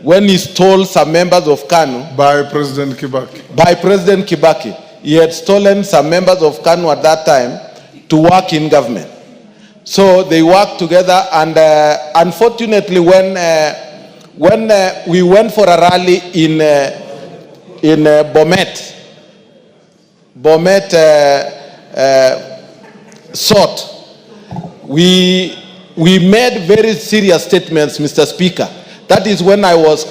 Speaker 19: when he stole some members of KANU.
Speaker 2: By President Kibaki.
Speaker 19: By President Kibaki. He had stolen some members of KANU at that time to work in government. So they worked together, and unfortunately when we went for a rally in Bomet Sort, we made very serious statements, Mr. Speaker. That is when I was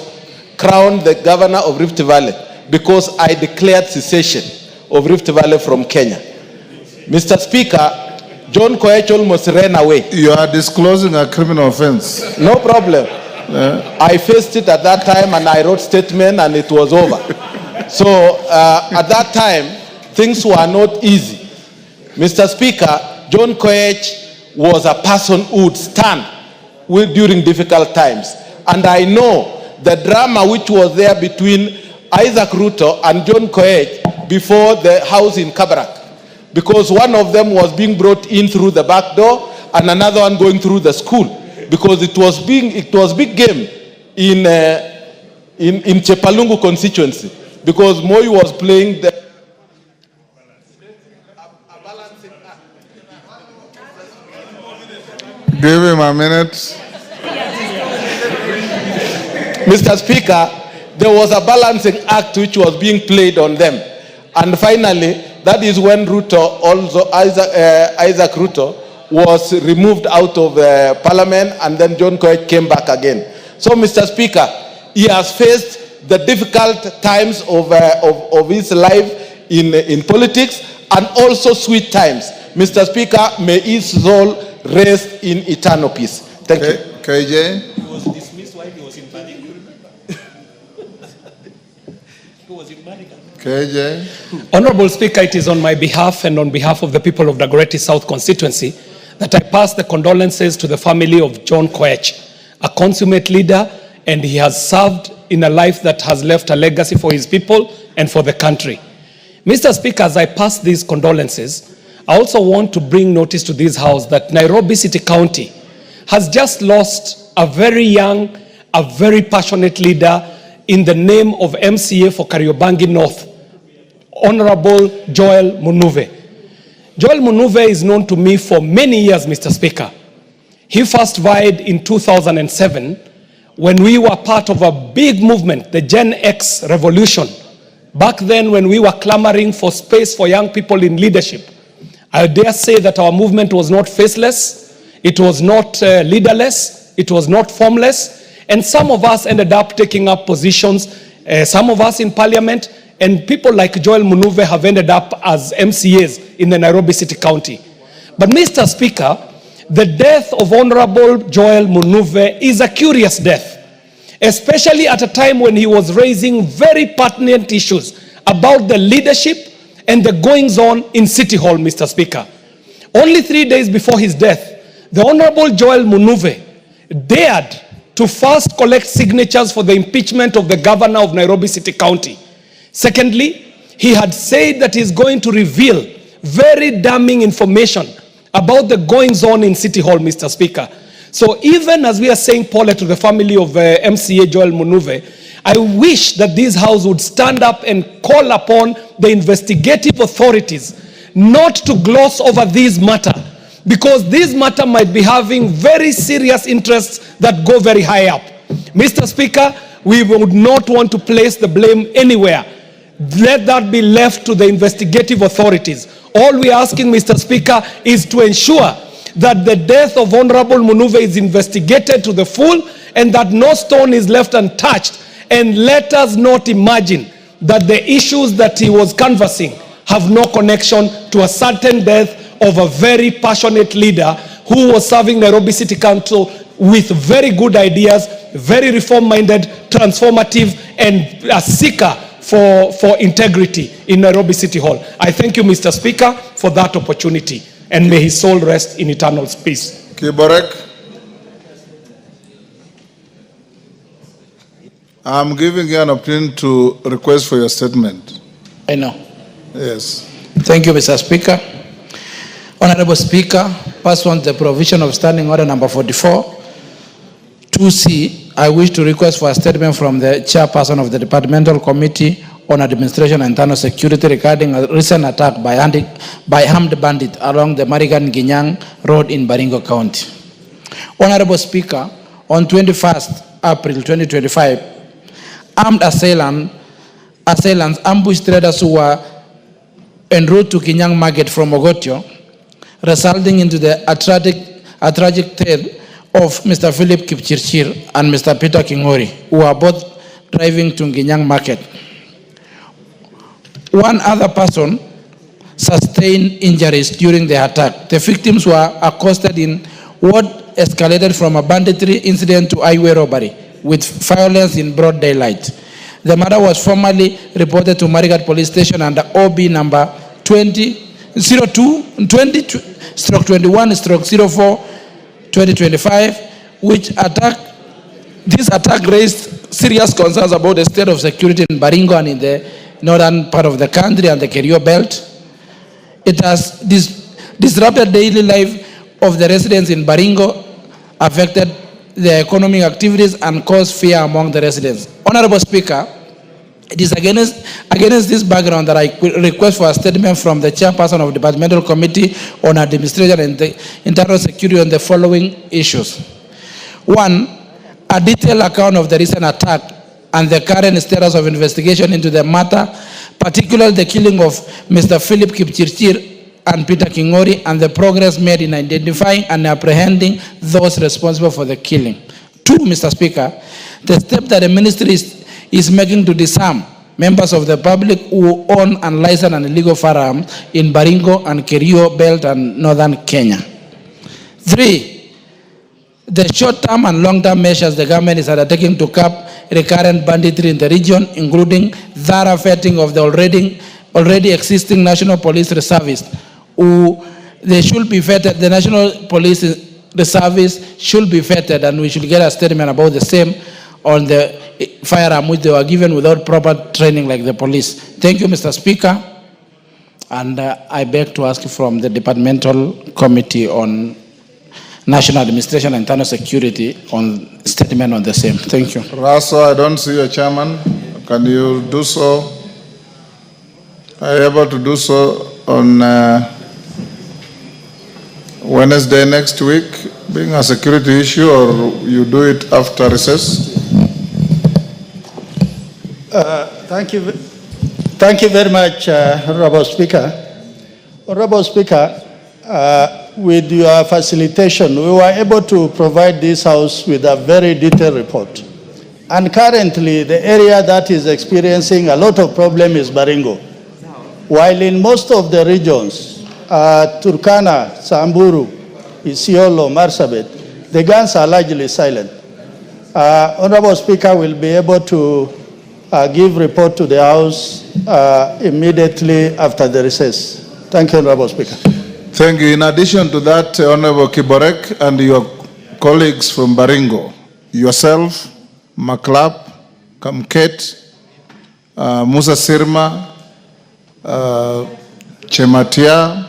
Speaker 19: crowned the governor of Rift Valley, because I declared secession of Rift Valley from Kenya. Mr. Speaker, John Koech almost ran away.
Speaker 2: You are disclosing a criminal offense.
Speaker 19: No problem. I faced it at that time, and I wrote statement, and it was over. So at that time, things were not easy. Mr. Speaker, John Koech was a person who would stand during difficult times. And I know the drama which was there between Isaac Ruto and John Koech before the house in Kabarak. Because one of them was being brought in through the back door, and another one going through the school. Because it was big game in Chepalungu constituency. Because Moi was playing the
Speaker 2: Give him a minute.
Speaker 19: Mr. Speaker, there was a balancing act which was being played on them. And finally, that is when Isaac Ruto was removed out of parliament, and then John Koech came back again. So, Mr. Speaker, he has faced the difficult times of his life in politics, and also sweet times. Mr. Speaker, may his soul rest in eternal peace. Thank you.
Speaker 2: KJ?
Speaker 11: He was dismissed while he was in Badi. He was in Badi.
Speaker 2: KJ?
Speaker 20: Honorable Speaker, it is on my behalf and on behalf of the people of Dagoretti South constituency that I pass the condolences to the family of John Koech, a consummate leader, and he has served in a life that has left a legacy for his people and for the country. Mr. Speaker, as I pass these condolences, I also want to bring notice to this House that Nairobi City County has just lost a very young, a very passionate leader in the name of MCA for Kariobangi North, Honorable Joel Munuve. Joel Munuve is known to me for many years, Mr. Speaker. He first vied in 2007 when we were part of a big movement, the Gen X revolution. Back then, when we were clamoring for space for young people in leadership, I dare say that our movement was not faceless, it was not leaderless, it was not formless, and some of us ended up taking up positions, some of us in parliament, and people like Joel Munuve have ended up as MCAs in the Nairobi City County. But Mr. Speaker, the death of Honorable Joel Munuve is a curious death, especially at a time when he was raising very pertinent issues about the leadership and the goings-on in City Hall, Mr. Speaker. Only 3 days before his death, the Honorable Joel Munuve dared to first collect signatures for the impeachment of the governor of Nairobi City County. Secondly, he had said that he's going to reveal very damning information about the goings-on in City Hall, Mr. Speaker. So even as we are saying Paul to the family of MCA Joel Munuve, I wish that this House would stand up and call upon the investigative authorities not to gloss over this matter, because this matter might be having very serious interests that go very high up. Mr. Speaker, we would not want to place the blame anywhere. Let that be left to the investigative authorities. All we are asking, Mr. Speaker, is to ensure that the death of Honorable Munuve is investigated to the full and that no stone is left untouched. And let us not imagine that the issues that he was canvassing have no connection to a certain death of a very passionate leader who was serving Nairobi City Council with very good ideas, very reform-minded, transformative, and a seeker for integrity in Nairobi City Hall. I thank you, Mr. Speaker, for that opportunity, and may his soul rest in eternal peace.
Speaker 2: Kiborek. I'm giving you an opportunity to request for your statement.
Speaker 21: I know.
Speaker 2: Yes.
Speaker 21: Thank you, Mr. Speaker. Honorable Speaker, pursuant to the provision of Standing Order number 44, 2C, I wish to request for a statement from the chairperson of the Departmental Committee on Administration and Internal Security regarding a recent attack by armed bandits along the Marigan-Ginyang Road in Baringo County. Honorable Speaker, on 21st April 2025, armed assailants ambushed traders who were en route to Ginyang Market from Mogotio, resulting into a tragic tale of Mr. Philip Kipchirchir and Mr. Peter Kingori, who are both driving to Ginyang Market. One other person sustained injuries during the attack. The victims were accosted in what escalated from a banditry incident to highway robbery with violence in broad daylight. The matter was formally reported to Marigat Police Station under OB number 20-21-04-2025, this attack raised serious concerns about the state of security in Baringo and in the northern part of the country and the Kerio belt. It has disrupted daily life of the residents in Baringo, affected their economic activities and caused fear among the residents. Honorable Speaker, it is against this background that I request for a statement from the chairperson of the Departmental Committee on Administration and Internal Security on the following issues. 1, a detailed account of the recent attack and the current status of investigation into the matter, particularly the killing of Mr. Philip Kipchirchir and Peter Kingori and the progress made in identifying and apprehending those responsible for the killing. 2, Mr. Speaker, the step that the ministry is making to disarm members of the public who own unlicensed and illegal firearms in Baringo and Kerio Belt and northern Kenya. 3, the short-term and long-term measures the government is undertaking to curb recurrent banditry in the region, including thorough vetting of the already existing National Police Reservists, they should be vetted. The National Police Reservists should be vetted, and we should get a statement about the same on the firearm which they were given without proper training like the police. Thank you, Mr. Speaker. And I beg to ask from the Departmental Committee on National Administration and Internal Security on statement on the same. Thank you.
Speaker 2: Raso, I don't see your chairman. Can you do so? Are you able to do so on Wednesday next week, being a security issue, or you do it after recess?
Speaker 13: Thank you very much, Honorable Speaker. Honorable Speaker, with your facilitation, we were able to provide this House with a very detailed report. And currently, the area that is experiencing a lot of problem is Baringo. While in most of the regions, Turkana, Samburu, Isiolo, Marsabit, the guns are largely silent. Honorable Speaker will be able to give report to the House immediately after the recess. Thank you, Honorable Speaker.
Speaker 2: Thank you. In addition to that, Honorable Kiborek and your colleagues from Baringo, yourself, Maklap, Kamket, Musa Sirma, Chematia,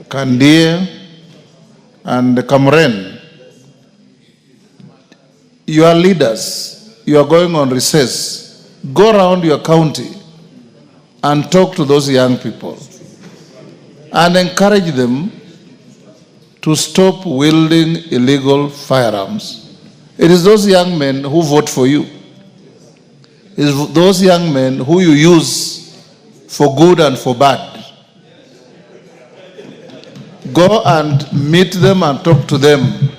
Speaker 2: Kandie, and Kamren, you are leaders. You are going on recess. Go around your county and talk to those young people and encourage them to stop wielding illegal firearms. It is those young men who vote for you. It is those young men who you use for good and for bad. Go and meet them and talk to them,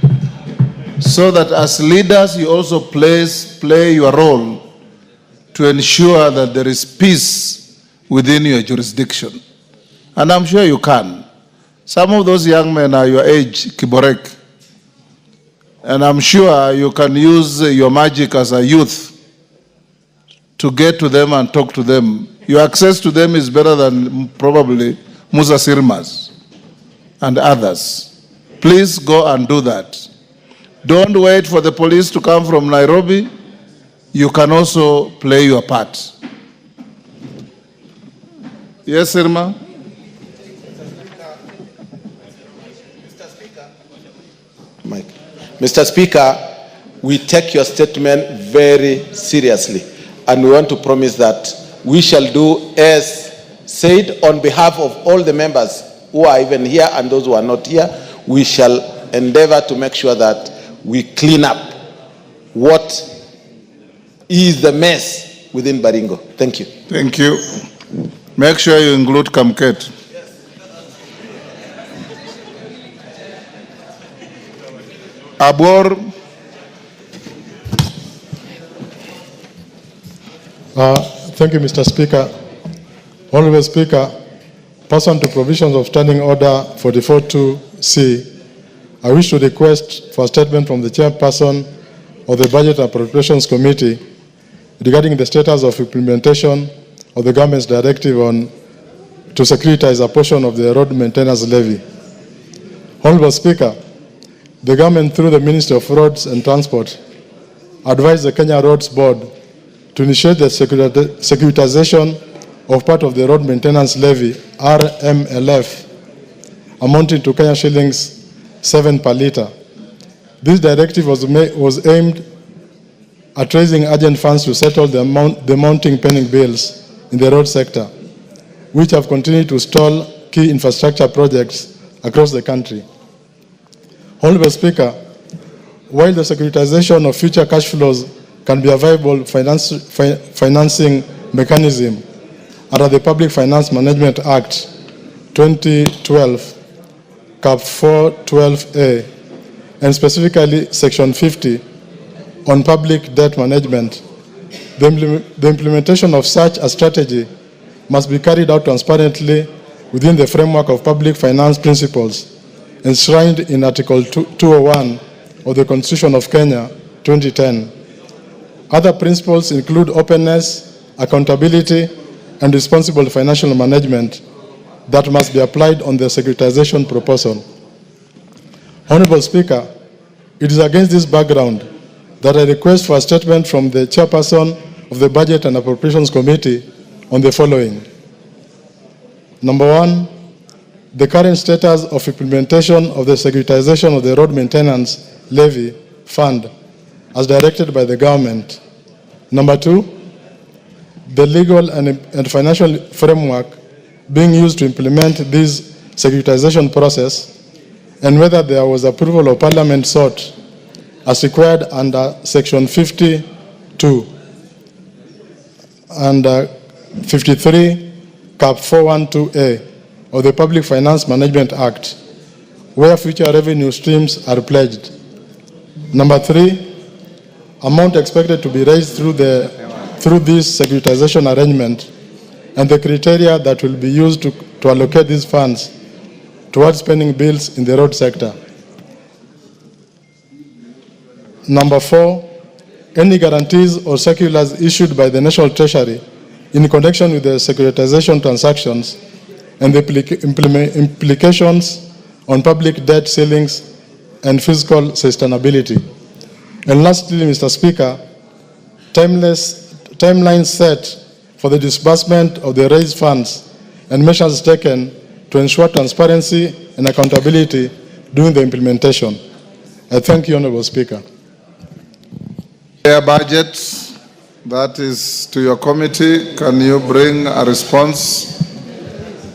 Speaker 2: so that as leaders you also play your role to ensure that there is peace within your jurisdiction. And I'm sure you can. Some of those young men are your age, Kiborek. And I'm sure you can use your magic as a youth to get to them and talk to them. Your access to them is better than probably Musa Sirmas and others. Please go and do that. Don't wait for the police to come from Nairobi. You can also play your part. Yes, Sirma?
Speaker 19: Mike. Mr. Speaker, we take your statement very seriously, and we want to promise that we shall do as said on behalf of all the members who are even here and those who are not here. We shall endeavor to make sure that we clean up what is the mess within Baringo. Thank you.
Speaker 2: Thank you. Make sure you include Kamket. Abor.
Speaker 18: Thank you, Mr. Speaker. Honorable Speaker, pursuant to provisions of Standing Order 44.2c, I wish to request for a statement from the chairperson of the Budget and Appropriations Committee regarding the status of implementation of the government's directive to securitize a portion of the road maintenance levy. Honorable Speaker, the government through the Ministry of Roads and Transport advised the Kenya Roads Board to initiate the securitization of part of the road maintenance levy, RMLF, amounting to Kenya shillings 7 per litre. This directive was aimed at raising urgent funds to settle the mounting pending bills in the road sector, which have continued to stall key infrastructure projects across the country. Honorable Speaker, while the securitization of future cash flows can be a viable financing mechanism under the Public Finance Management Act 2012, Cap 412A, and specifically Section 50 on public debt management, the implementation of such a strategy must be carried out transparently within the framework of public finance principles enshrined in Article 201 of the Constitution of Kenya, 2010. Other principles include openness, accountability, and responsible financial management that must be applied on the securitization proposal. Honorable Speaker, it is against this background that I request for a statement from the chairperson of the Budget and Appropriations Committee on the following. Number one, the current status of implementation of the securitization of the road maintenance levy fund as directed by the government. Number two, the legal and financial framework being used to implement this securitization process, and whether there was approval of Parliament sought as required under Section 52 and 53, Cap 412A of the Public Finance Management Act, where future revenue streams are pledged. Number three, amount expected to be raised through this securitization arrangement and the criteria that will be used to allocate these funds towards spending bills in the road sector. Number four, any guarantees or circulars issued by the National Treasury in connection with the securitization transactions and the implications on public debt ceilings and fiscal sustainability. And lastly, Mr. Speaker, timelines set for the disbursement of the raised funds and measures taken to ensure transparency and accountability during the implementation. I thank you, Honorable Speaker.
Speaker 2: Budget, that is to your committee. Can you bring a response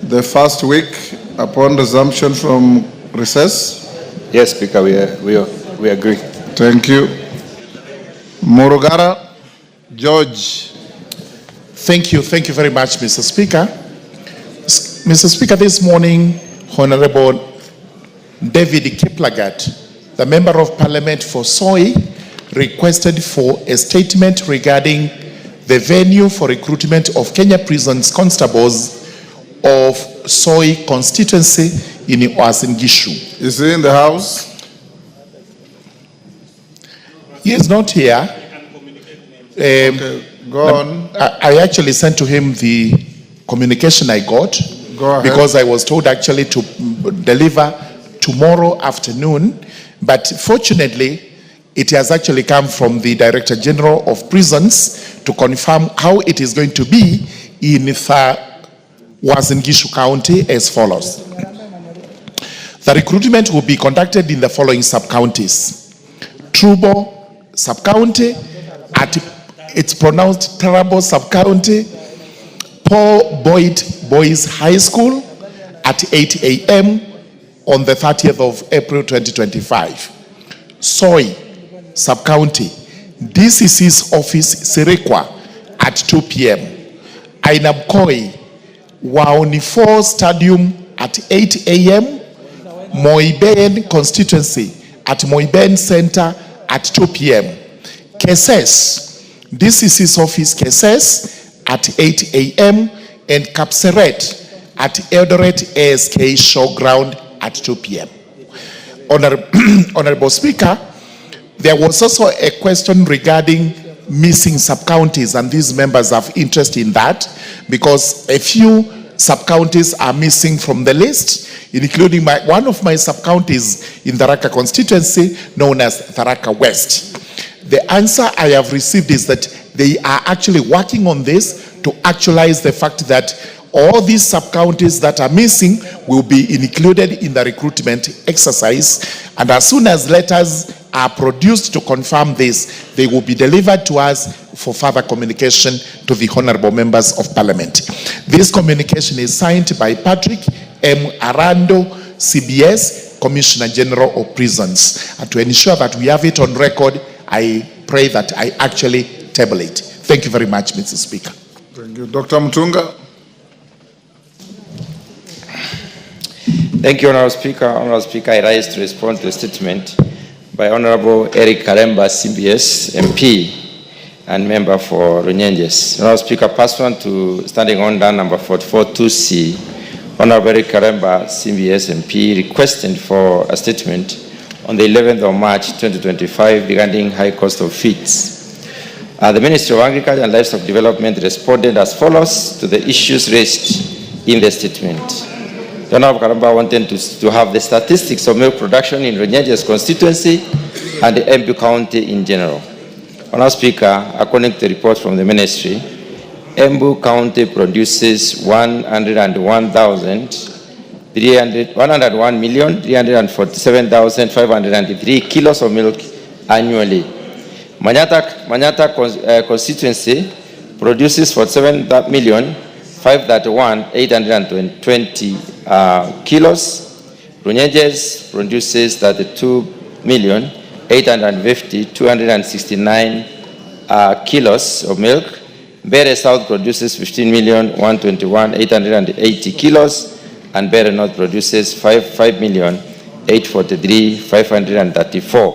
Speaker 2: the first week upon resumption from recess?
Speaker 8: Yes, Speaker, we agree.
Speaker 2: Thank you. Murugara George.
Speaker 4: Thank you very much, Mr. Speaker. Mr. Speaker, this morning, Honorable David Kiplagat, the Member of Parliament for Soy, requested for a statement regarding the venue for recruitment of Kenya Prisons constables of Soy constituency in Uasin Gishu.
Speaker 2: Is he in the house?
Speaker 4: He is not here.
Speaker 2: Okay, go on.
Speaker 4: I actually sent to him the communication I got.
Speaker 2: Go ahead.
Speaker 4: Because I was told actually to deliver tomorrow afternoon. But fortunately, it has actually come from the Director General of Prisons to confirm how it is going to be in Uasin Gishu County as follows. The recruitment will be conducted in the following sub-counties. Trubo sub-county, it's pronounced Tarabo sub-county, Paul Boyd Boys High School at 8 a.m. on the 30th of April 2025. Soy sub-county, DCC's office Sirikwa at 2 p.m. Ainabkoi Waoni 4 Stadium at 8 a.m. Moiben constituency at Moiben Center at 2 p.m. Keses, DCC's office Keses at 8 a.m. and Kapseret at Eldoret ASK Showground at 2 p.m. Honorable Speaker, there was also a question regarding missing sub-counties, and these members have interest in that because a few sub-counties are missing from the list, including one of my sub-counties in the Tharaka constituency known as Tharaka West. The answer I have received is that they are actually working on this to actualize the fact that all these sub-counties that are missing will be included in the recruitment exercise, and as soon as letters are produced to confirm this, they will be delivered to us for further communication to the honorable members of parliament. This communication is signed by Patrick M. Arando, CBS, Commissioner General of Prisons. And to ensure that we have it on record, I pray that I actually table it. Thank you very much, Mr. Speaker.
Speaker 2: Thank you. Dr. Mutunga.
Speaker 6: Thank you, Honorable Speaker. Honorable Speaker, I rise to respond to a statement by Honorable Eric Karemba, CBS MP and member for Runyenjes. Honorable Speaker, pursuant to Standing Order number 44-2C, Honorable Eric Karemba, CBS MP, requested for a statement on the 11th of March 2025 regarding high cost of feeds. The Ministry of Agriculture and Livestock Development responded as follows to the issues raised in the statement. Honorable Karemba wanted to have the statistics of milk production in Runyenjes constituency and the Embu County in general. Honorable Speaker, according to the report from the Ministry, Embu County produces 101,347,503 kilos of milk annually. Manyata constituency produces 47,531,820 kilos. Runyenjes produces 32,850,269 kilos of milk. Bere South produces 15,121,880 kilos, and Bere North produces 5,843,534.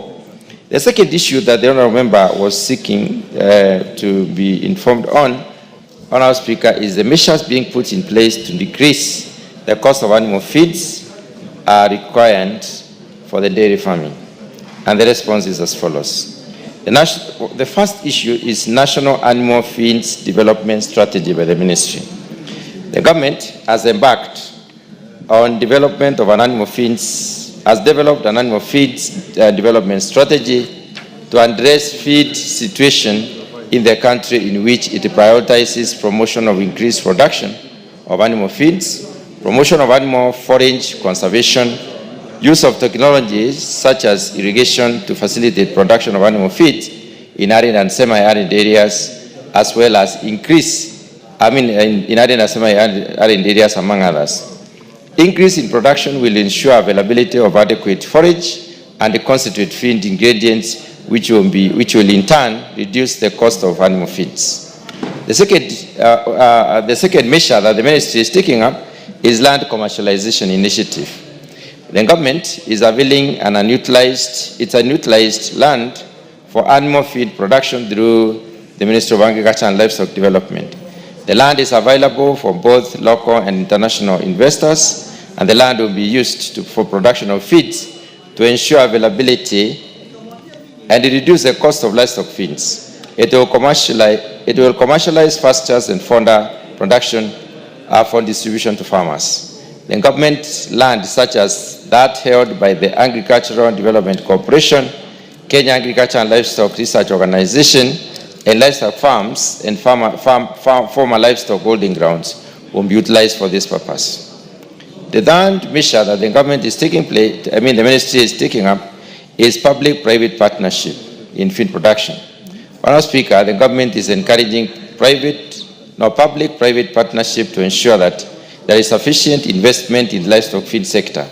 Speaker 6: The second issue that the honorable member was seeking to be informed on, Honorable Speaker, is the measures being put in place to decrease the cost of animal feeds required for the dairy farming. And the response is as follows. The first issue is National Animal Feeds Development Strategy by the Ministry. The government has embarked on development of an animal feeds, has developed an animal feeds development strategy to address feed situation in the country, in which it prioritizes promotion of increased production of animal feeds, promotion of animal forage conservation, use of technologies such as irrigation to facilitate production of animal feeds in arid and semi-arid areas, as well as in arid and semi-arid areas, among others. Increase in production will ensure availability of adequate forage and the constituent feed ingredients, which will in turn reduce the cost of animal feeds. The second measure that the ministry is taking up is land commercialization initiative. The government is availing an unutilized land for animal feed production through the Ministry of Agriculture and Livestock Development. The land is available for both local and international investors, and the land will be used for production of feeds to ensure availability and reduce the cost of livestock feeds. It will commercialize pastures and fodder production for distribution to farmers. The government land, such as that held by the Agricultural Development Corporation, Kenya Agriculture and Livestock Research Organization, and livestock farms and former livestock holding grounds, will be utilized for this purpose. The third measure that the government is taking place, the ministry is taking up, is public-private partnership in feed production. Madam Speaker, the government is encouraging public-private partnership to ensure that there is sufficient investment in the livestock feed sector.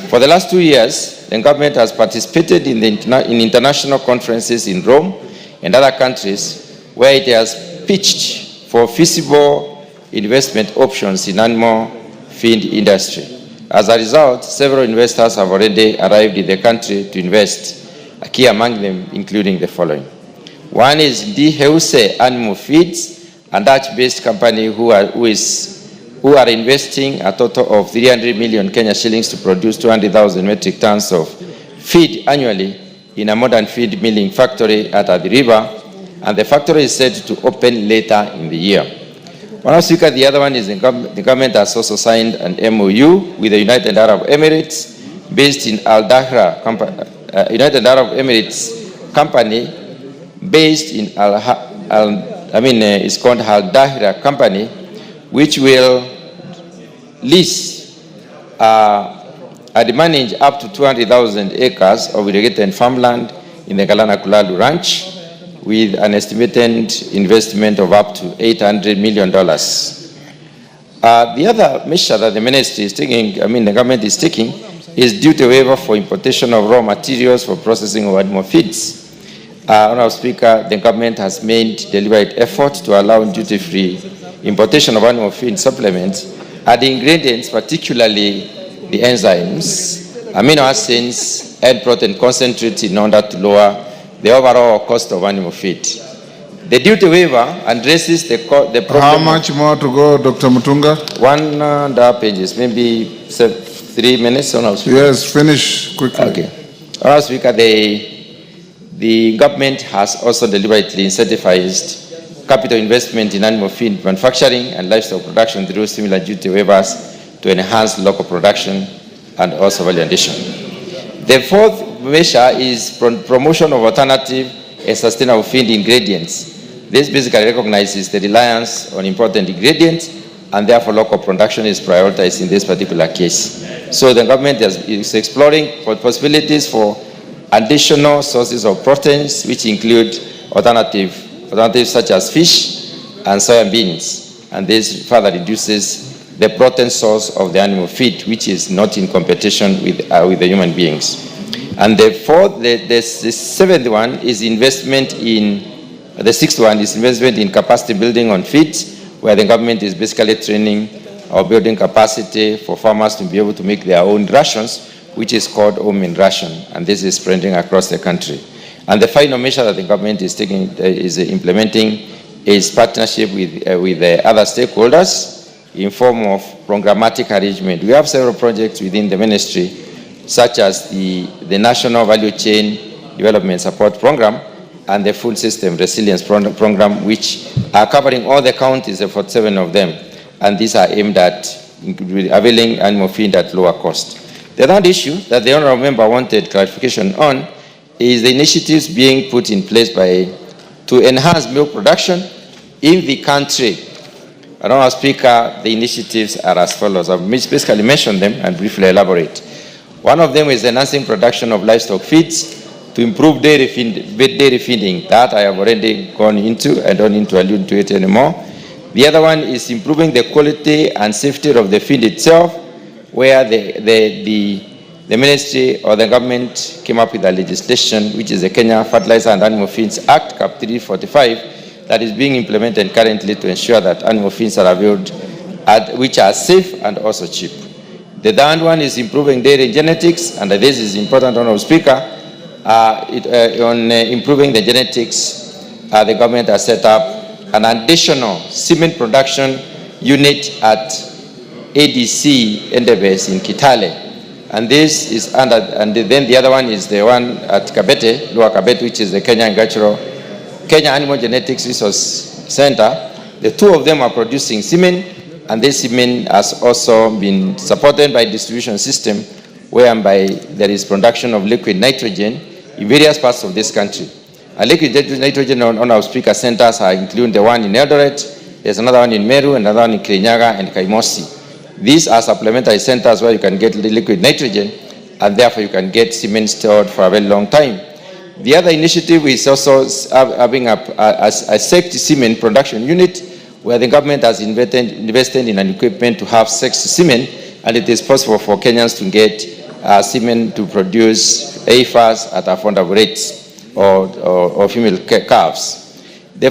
Speaker 6: For the last 2 years, the government has participated in international conferences in Rome and other countries where it has pitched for feasible investment options in animal feed industry. As a result, several investors have already arrived in the country to invest, a key among them including the following. One is Devolution Animal Feeds, a Dutch-based company who are investing a total of 300 million Kenya shillings to produce 200,000 metric tons of feed annually in a modern feed milling factory at the river, and the factory is set to open later in the year. Madam Speaker, the other one is the government has also signed an MOU with the United Arab Emirates based in Al Dahra, United Arab Emirates company based in it's called Al Dahra company, which will lease and manage up to 200,000 acres of irrigated farmland in the Galana Kulalu Ranch, with an estimated investment of up to $800 million. The other measure that the ministry is taking, the government is taking, is duty waiver for importation of raw materials for processing of animal feeds. Honourable Speaker, the government has made deliberate efforts to allow duty-free importation of animal feed supplements and the ingredients, particularly the enzymes, amino acids, and protein concentrates in order to lower the overall cost of animal feed. The duty waiver addresses the problem.
Speaker 2: How much more to go, Dr. Mutunga?
Speaker 6: 1 pages, maybe 3 minutes.
Speaker 2: Yes, finish quickly.
Speaker 6: Okay. Honourable Speaker, the government has also deliberately incentivized capital investment in animal feed manufacturing and livestock production through similar duty waivers to enhance local production and also value addition. The fourth measure is promotion of alternative and sustainable feed ingredients. This basically recognizes the reliance on important ingredients, and therefore local production is prioritized in this particular case. So the government is exploring possibilities for additional sources of proteins, which include alternatives such as fish and soya beans, and this further reduces the protein source of the animal feed, which is not in competition with the human beings. And the seventh one is investment in, the sixth one is investment in capacity building on feeds, where the government is basically training or building capacity for farmers to be able to make their own rations, which is called home in ration, and this is spreading across the country. And the final measure that the government is taking, is implementing, is partnership with other stakeholders in form of programmatic arrangement. We have several projects within the ministry, such as the National Value Chain Development Support Program and the Food System Resilience Program, which are covering all the counties, 47 of them, and these are aimed at availing animal feed at lower cost. The third issue that the honourable member wanted clarification on is the initiatives being put in place to enhance milk production in the country. Honourable Speaker, the initiatives are as follows. I've basically mentioned them and briefly elaborate. One of them is enhancing production of livestock feeds to improve dairy feeding. That I have already gone into. I don't need to allude to it anymore. The other one is improving the quality and safety of the feed itself, where the ministry or the government came up with a legislation, which is the Kenya Fertilizer and Animal Feeds Act, Cap 345, that is being implemented currently to ensure that animal feeds are available, which are safe and also cheap. The third one is improving dairy genetics, and this is important, Honourable Speaker. On improving the genetics, the government has set up an additional semen production unit at ADC Endebes in Kitale. And this is under, and then the other one is the one at Kabete, Lower Kabete, which is the Kenya Animal Genetics Resource Center. The two of them are producing semen, and this semen has also been supported by distribution system, whereby there is production of liquid nitrogen in various parts of this country. And liquid nitrogen on our speaker centers are including the one in Eldoret, there's another one in Meru, another one in Kirinyaga and Kaimosi. These are supplementary centers where you can get liquid nitrogen, and therefore you can get cement stored for a very long time. The other initiative is also having a safety cement production unit, where the government has invested in an equipment to have safety cement, and it is possible for Kenyans to get cement to produce AFAS at affordable rates or female calves. The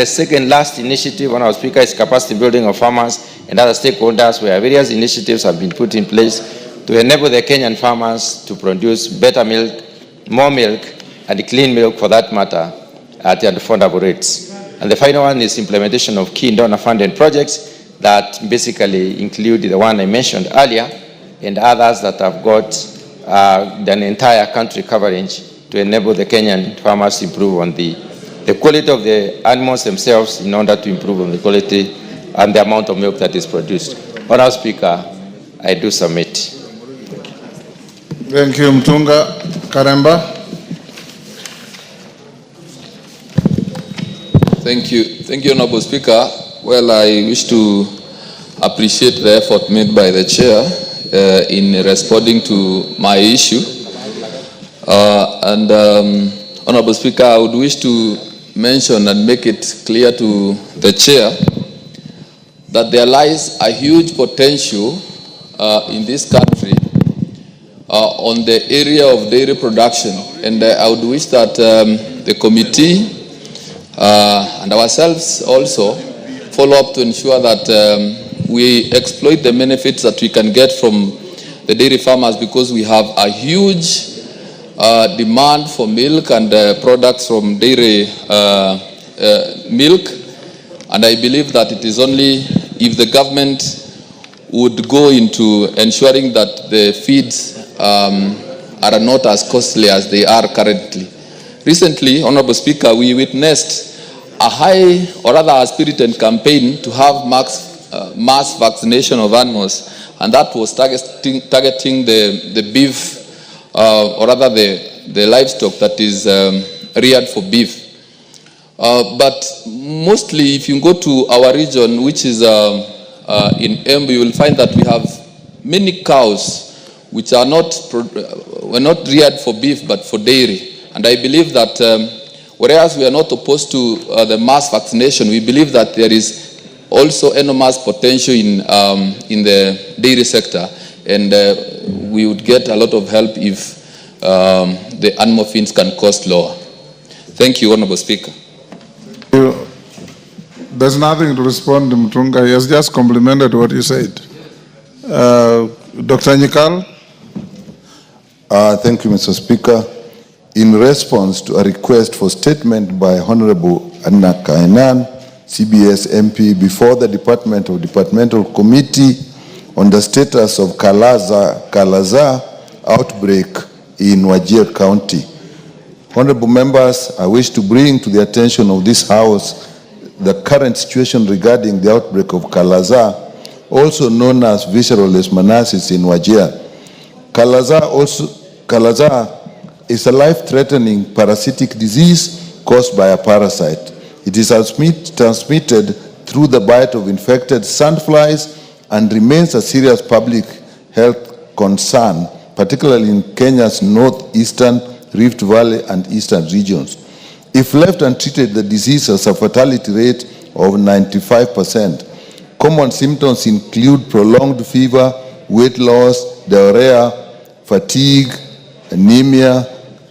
Speaker 6: second last initiative, Honorable Speaker, is capacity building of farmers and other stakeholders, where various initiatives have been put in place to enable the Kenyan farmers to produce better milk, more milk, and clean milk for that matter at affordable rates. And the final one is implementation of key donor-funded projects that basically include the one I mentioned earlier and others that have got an entire country coverage to enable the Kenyan farmers to improve on the quality of the animals themselves in order to improve on the quality and the amount of milk that is produced. Honourable Speaker, I do submit.
Speaker 2: Thank you, Mtunga. Karemba.
Speaker 14: Thank you, Honourable Speaker. Well, I wish to appreciate the effort made by the Chair in responding to my issue. Honourable Speaker, I would wish to mention and make it clear to the Chair that there lies a huge potential in this country on the area of dairy production, and I would wish that the committee and ourselves also follow up to ensure that we exploit the benefits that we can get from the dairy farmers, because we have a huge demand for milk and products from dairy milk, and I believe that it is only if the government would go into ensuring that the feeds are not as costly as they are currently. Recently, Honourable Speaker, we witnessed a high, or rather a spirited campaign to have mass vaccination of animals, and that was targeting the beef, or rather the livestock that is reared for beef. But mostly, if you go to our region, which is in Embu, you will find that we have many cows which are were not reared for beef but for dairy. And I believe that whereas we are not opposed to the mass vaccination, we believe that there is also enormous potential in the dairy sector, and we would get a lot of help if the animal feeds can cost lower. Thank you, Honourable Speaker.
Speaker 2: There's nothing to respond to Mtunga. He has just complimented what you said. Dr. Nyikal.
Speaker 15: Thank you, Mr. Speaker. In response to a request for statement by Honorable Anna Kainan, CBS MP, before the Departmental Committee on the status of Kalaza outbreak in Wajir County. Honorable members, I wish to bring to the attention of this House the current situation regarding the outbreak of Kalaza, also known as visceral leishmaniasis in Wajir. Kalaza is a life-threatening parasitic disease caused by a parasite. It is transmitted through the bite of infected sandflies and remains a serious public health concern, particularly in Kenya's northeastern, Rift Valley, and eastern regions. If left untreated, the disease has a fatality rate of 95%. Common symptoms include prolonged fever, weight loss, diarrhea, fatigue, anemia,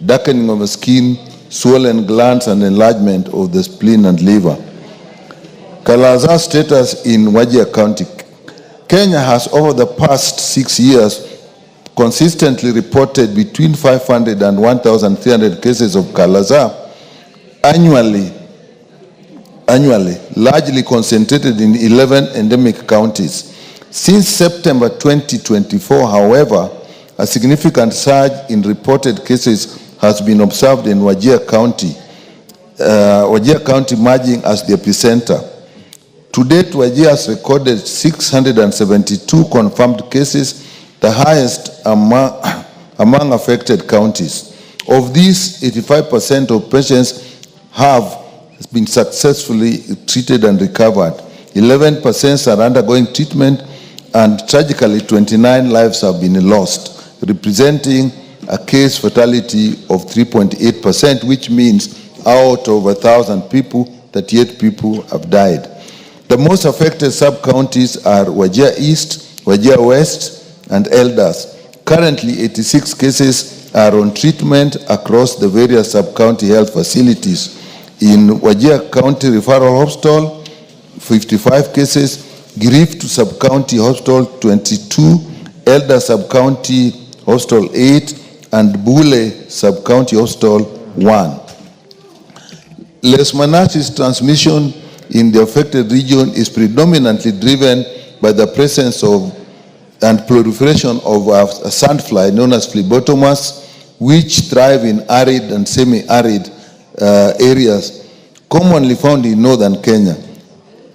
Speaker 15: darkening of the skin, swollen glands, and enlargement of the spleen and liver. Kalaza status in Wajir County. Kenya has, over the past 6 years, consistently reported between 500 and 1,300 cases of Kalaza annually, largely concentrated in 11 endemic counties. Since September 2024, however, a significant surge in reported cases has been observed in Wajir County, emerging as the epicenter. To date, Wajir has recorded 672 confirmed cases, the highest among affected counties. Of these, 85% of patients have been successfully treated and recovered. 11% are undergoing treatment, and tragically 29 lives have been lost, representing a case fatality of 3.8%, which means out of 1,000 people, 38 people have died. The most affected sub-counties are Wajir East, Wajir West, and Elders. Currently, 86 cases are on treatment across the various sub-county health facilities. In Wajir County Referral Hospital, 55 cases, Girif to Sub-County Hospital, 22, Elder Sub-County Hospital, 8, and Bule Sub-County Hospital, 1. Leishmaniasis transmission in the affected region is predominantly driven by the presence of and proliferation of a sandfly known as phlebotomas, which thrive in arid and semi-arid areas commonly found in northern Kenya.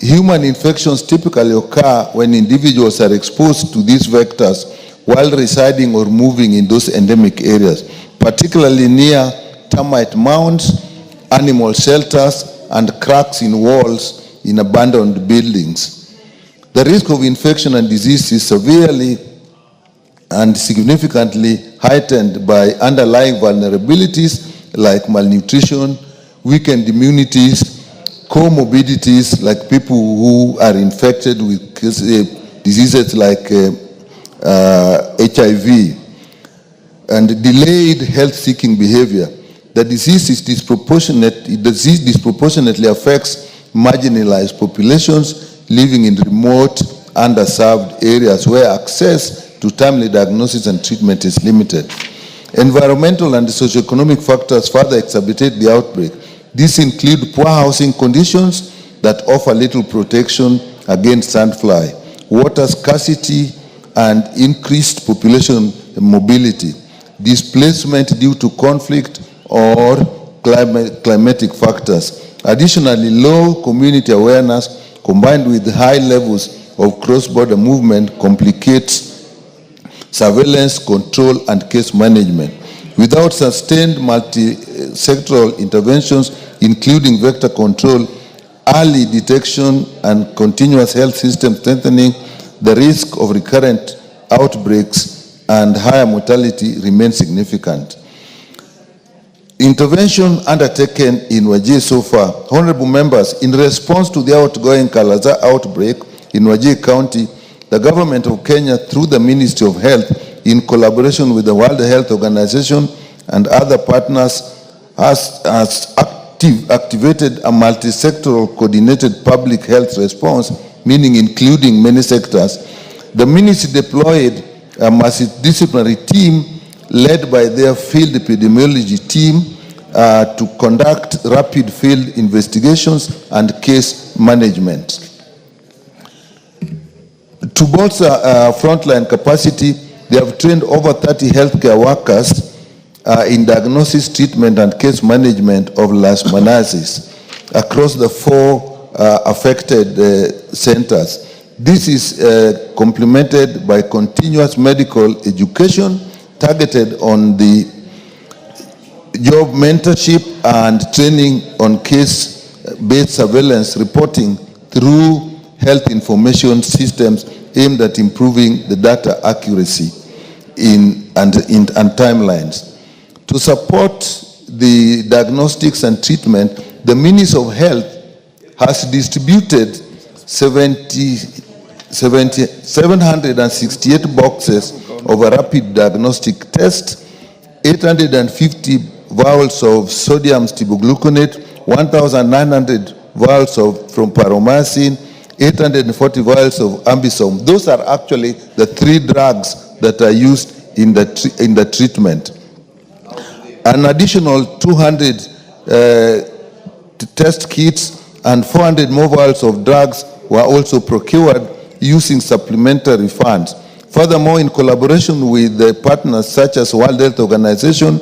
Speaker 15: Human infections typically occur when individuals are exposed to these vectors while residing or moving in those endemic areas, particularly near termite mounds, animal shelters, and cracks in walls in abandoned buildings. The risk of infection and disease is severely and significantly heightened by underlying vulnerabilities like malnutrition, weakened immunities, comorbidities like people who are infected with diseases like HIV, and delayed health-seeking behavior. The disease disproportionately affects marginalized populations living in remote, underserved areas where access to timely diagnosis and treatment is limited. Environmental and socioeconomic factors further exacerbate the outbreak. These include poor housing conditions that offer little protection against sandfly, water scarcity, and increased population mobility, displacement due to conflict or climatic factors. Additionally, low community awareness combined with high levels of cross-border movement complicates surveillance, control, and case management. Without sustained multi-sectoral interventions, including vector control, early detection, and continuous health system strengthening, the risk of recurrent outbreaks and higher mortality remains significant. Intervention undertaken in Wajir so far. Honorable members, in response to the outgoing Kalaza outbreak in Wajir County, the government of Kenya, through the Ministry of Health, in collaboration with the World Health Organization and other partners, has activated a multi-sectoral coordinated public health response, meaning including many sectors. The ministry deployed a multidisciplinary team led by their field epidemiology team to conduct rapid field investigations and case management. To bolster frontline capacity, they have trained over 30 healthcare workers in diagnosis, treatment, and case management of leishmaniasis across the 4 affected centers. This is complemented by continuous medical education targeted on the job mentorship and training on case-based surveillance reporting through health information systems aimed at improving the data accuracy and timelines. To support the diagnostics and treatment, the Ministry of Health has distributed 768 boxes of a rapid diagnostic test, 850 vials of sodium stibogluconate, 1,900 vials from paromycin, 840 vials of ambisome. Those are actually the 3 drugs that are used in the treatment. An additional 200 test kits and 400 more vials of drugs were also procured using supplementary funds. Furthermore, in collaboration with the partners such as World Health Organization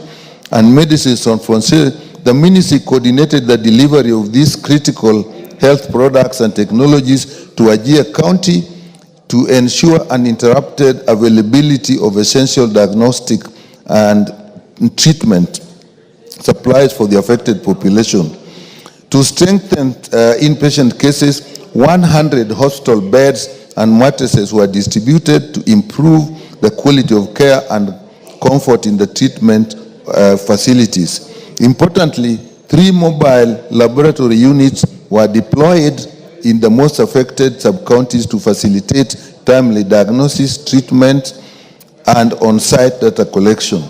Speaker 15: and Medicines Sans Frontières, the ministry coordinated the delivery of these critical health products and technologies to Wajir County to ensure uninterrupted availability of essential diagnostic and treatment supplies for the affected population. To strengthen inpatient cases, 100 hospital beds and mattresses were distributed to improve the quality of care and comfort in the treatment facilities. Importantly, 3 mobile laboratory units were deployed in the most affected sub-counties to facilitate timely diagnosis, treatment, and on-site data collection.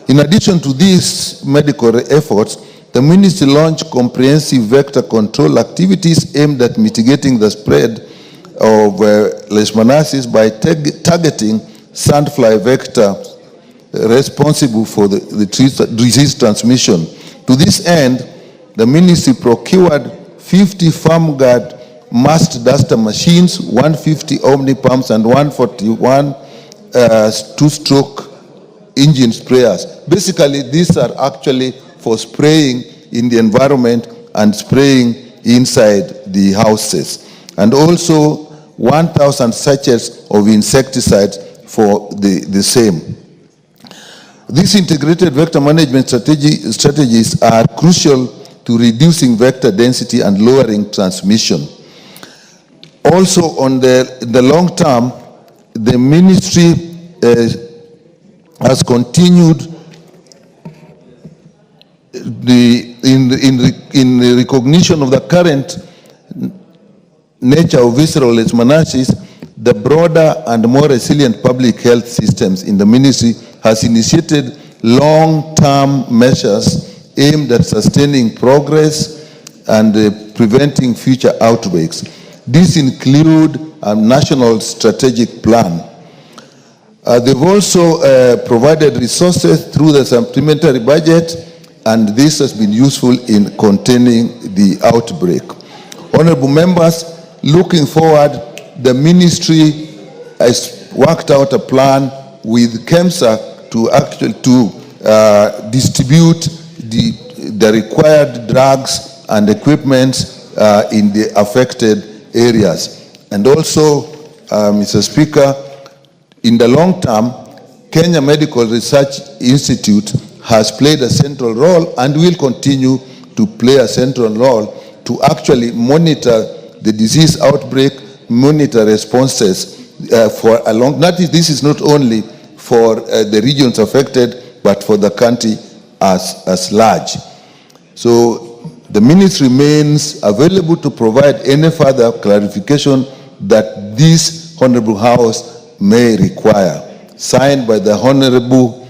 Speaker 15: In addition to these medical efforts, the ministry launched comprehensive vector control activities aimed at mitigating the spread of leishmaniasis by targeting sandfly vector responsible for the disease transmission. To this end, the ministry procured 50 farm guard mast duster machines, 150 omni pumps, and 141 two-stroke engine sprayers. Basically, these are actually for spraying in the environment and spraying inside the houses. And also 1,000 sachets of insecticides for the same. These integrated vector management strategies are crucial to reducing vector density and lowering transmission. Also, on the long term, the ministry has continued in the recognition of the current nature of visceral leishmaniasis. The broader and more resilient public health systems in the ministry has initiated long-term measures aimed at sustaining progress and preventing future outbreaks. These include a national strategic plan. They've also provided resources through the supplementary budget, and this has been useful in containing the outbreak. Honorable members, looking forward, the ministry has worked out a plan with KEMSA to distribute the required drugs and equipment in the affected areas. And also, Mr. Speaker, in the long term, Kenya Medical Research Institute has played a central role and will continue to play a central role to actually monitor the disease outbreak, monitor responses for a long, this is not only for the regions affected, but for the country as large. So the ministry remains available to provide any further clarification that this Honorable House may require. Signed by the Honorable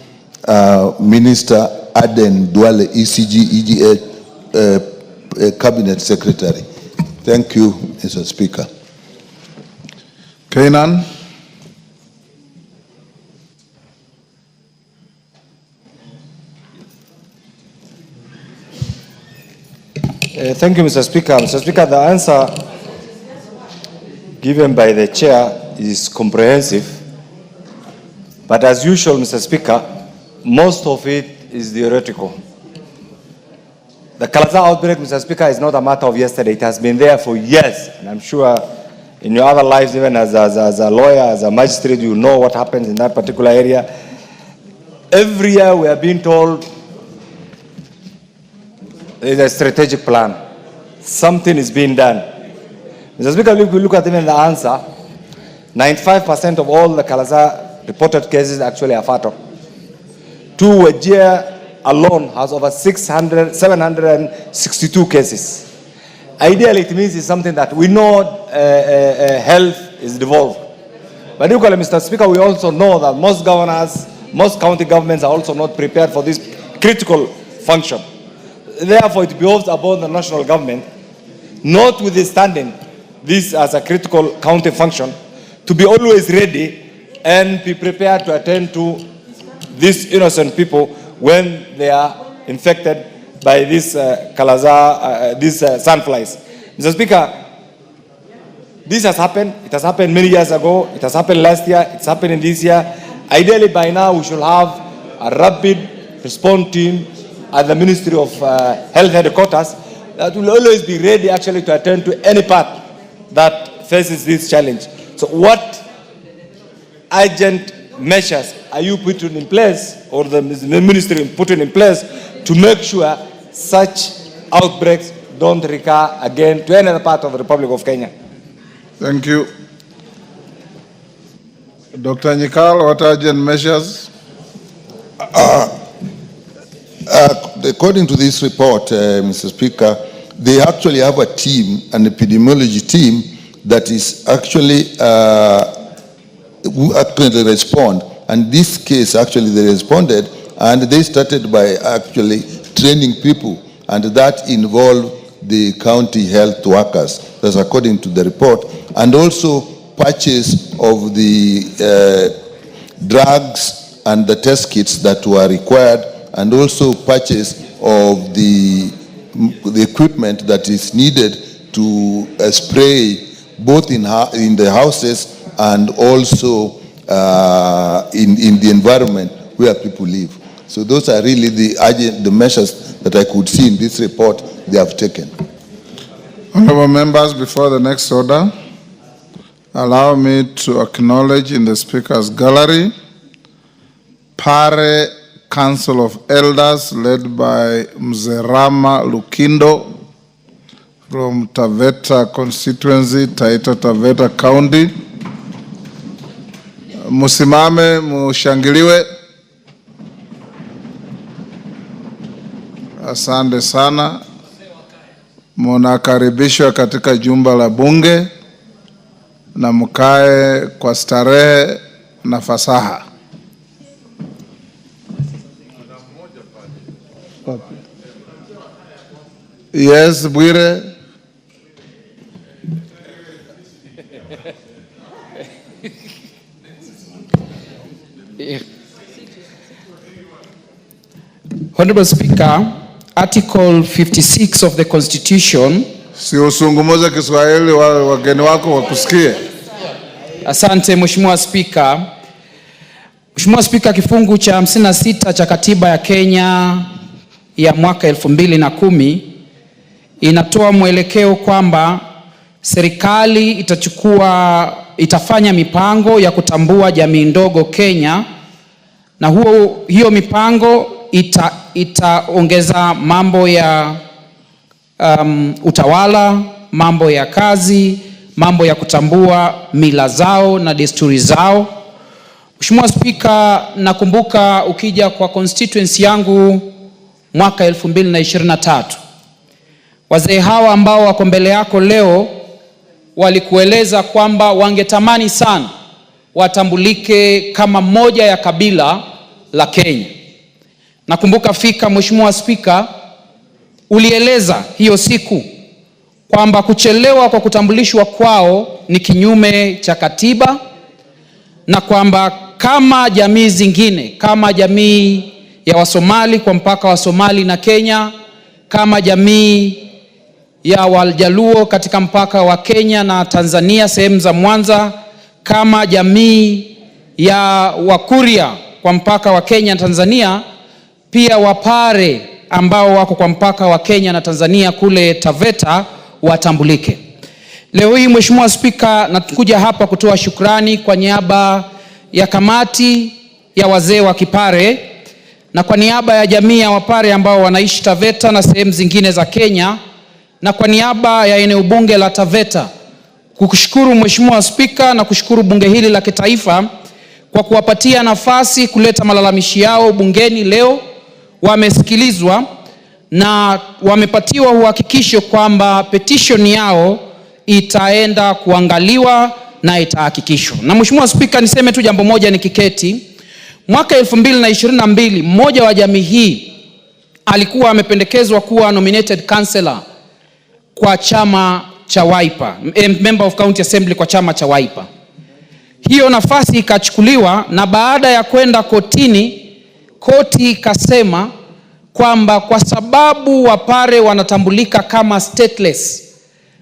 Speaker 15: Minister Aden Duale, ECG, EGA Cabinet Secretary. Thank you, Mr. Speaker.
Speaker 2: Kainan.
Speaker 7: Thank you, Mr. Speaker. Mr. Speaker, the answer given by the chair is comprehensive, but as usual, Mr. Speaker, most of it is theoretical. The Kalaza outbreak, Mr. Speaker, is not a matter of yesterday. It has been there for years, and I'm sure in your other lives, even as a lawyer, as a magistrate, you know what happens in that particular area. Every year we are being told there is a strategic plan. Something is being done. Mr. Speaker, if we look at even the answer, 95% of all the Kalaza reported cases actually are fatal. 2 Wajir alone has over 762 cases. Ideally, it means it's something that we know health is devolved. But equally, Mr. Speaker, we also know that most governors, most county governments are also not prepared for this critical function. Therefore, it behoves upon the national government, notwithstanding this as a critical county function, to be always ready and be prepared to attend to these innocent people when they are infected by these these sandflies. Mr. Speaker, this has happened. It has happened many years ago. It has happened last year. It's happening this year. Ideally, by now, we should have a rapid response team at the Ministry of Health headquarters that will always be ready actually to attend to any part that faces this challenge. So what urgent measures are you putting in place, or the ministry putting in place, to make sure such outbreaks don't recur again to any other part of the Republic of Kenya?
Speaker 2: Thank you. Dr. Nyikal, what urgent measures?
Speaker 15: According to this report, Mr. Speaker, they actually have a team, an epidemiology team, that is actually who actually respond. And this case, actually, they responded, and they started by actually training people, and that involved the county health workers. That's according to the report, and also purchase of the drugs and the test kits that were required, and also purchase of the equipment that is needed to spray both in the houses and also in the environment where people live. So those are really the measures that I could see in this report they have taken.
Speaker 2: Honorable members, before the next order, allow me to acknowledge in the Speaker's gallery Pare Council of Elders led by Mzerama Lukindo from Taveta constituency, Taita Taveta County. Musimame, mushangiliwe. Asante sana. Munakaribishwa katika jumba la bunge na mkae kwa starehe na fasaha. Yes, Bwire.
Speaker 21: Honorable Speaker, Article 56 of the Constitution.
Speaker 2: Si usungumuze Kiswahili wageni wako wakusikie.
Speaker 21: Asante Mheshimiwa Speaker. Mheshimiwa Speaker, kifungu cha 56 cha katiba ya Kenya ya mwaka 2010 inatoa mwelekeo kwamba serikali itafanya mipango ya kutambua jamii ndogo Kenya, na hiyo mipango itaongeza mambo ya utawala, mambo ya kazi, mambo ya kutambua mila zao na desturi zao. Mheshimiwa Speaker, nakumbuka ukija kwa constituency yangu mwaka 2023, wazee hawa ambao wako mbele yako leo walikueleza kwamba wangetamani sana watambulike kama moja ya kabila la Kenya. Nakumbuka fika Mheshimiwa Speaker, ulieleza hiyo siku kwamba kuchelewa kwa kutambulishwa kwao ni kinyume cha katiba, na kwamba kama jamii zingine, kama jamii ya Wasomali kwa mpaka wa Somali na Kenya, kama jamii ya Waljaluo katika mpaka wa Kenya na Tanzania sehemu za Mwanza, kama jamii ya Wakuria kwa mpaka wa Kenya na Tanzania, pia Wapare ambao wako kwa mpaka wa Kenya na Tanzania kule Taveta watambulike. Leo hii Mheshimiwa Speaker, nakuja hapa kutoa shukrani kwa niaba ya kamati ya wazee wa Kipare na kwa niaba ya jamii ya Wapare ambao wanaishi Taveta na sehemu zingine za Kenya, na kwa niaba ya eneo bunge la Taveta kukushukuru Mheshimiwa Speaker na kushukuru bunge hili la kitaifa kwa kuwapatia nafasi kuleta malalamishi yao bungeni leo. Wamesikilizwa na wamepatiwa uhakikisho kwamba petition yao itaenda kuangaliwa na itahakikishwa. Na Mheshimiwa Speaker, niseme tu jambo moja nikiketi. Mwaka 2022 mmoja wa jamii hii alikuwa amependekezwa kuwa nominated councillor kwa chama cha Wiper, member of county assembly kwa chama cha Wiper. Hiyo nafasi ikachukuliwa, na baada ya kwenda kotini, koti ikasema kwamba kwa sababu Wapare wanatambulika kama stateless,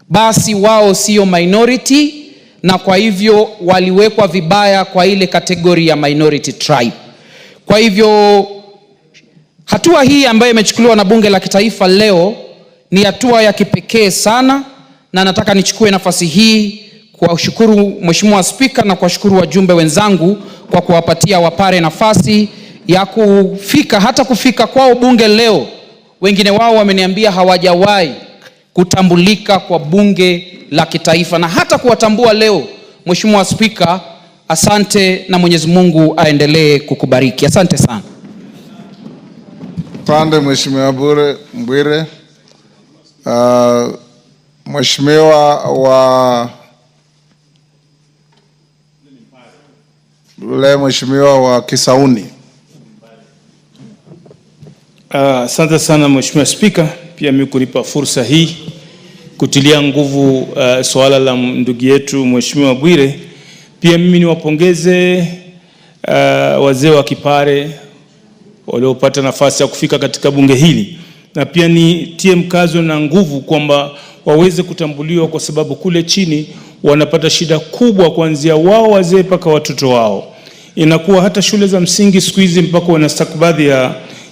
Speaker 21: basi wao sio minority, na kwa hivyo waliwekwa vibaya kwa ile kategori ya minority tribe. Kwa hivyo hatua hii ambayo imechukuliwa na bunge la kitaifa leo ni hatua ya kipekee sana, na nataka nichukue nafasi hii kuwashukuru Mheshimiwa Speaker na kuwashukuru wajumbe wenzangu kwa kuwapatia Wapare nafasi ya kufika kwao bunge leo. Wengine wao wameniambia hawajawahi kutambulika kwa bunge la kitaifa, na hata kuwatambua leo Mheshimiwa Speaker
Speaker 1: Asante na Mwenyezi Mungu aendelee kukubariki. Asante sana.
Speaker 2: Asante Mheshimiwa Bwire. Mheshimiwa wa Kisauni.
Speaker 22: Asante sana Mheshimiwa Spika, pia mimi kunipa fursa hii kutilia nguvu swala la ndugu yetu Mheshimiwa Bwire. Pia mimi niwapongeze wazee wa Kipare waliopata nafasi ya kufika katika bunge hili, na pia nitie mkazo na nguvu kwamba waweze kutambuliwa, kwa sababu kule chini wanapata shida kubwa, kuanzia wao wazee mpaka watoto wao. Inakuwa hata shule za msingi siku hizi mpaka wana stakabadhi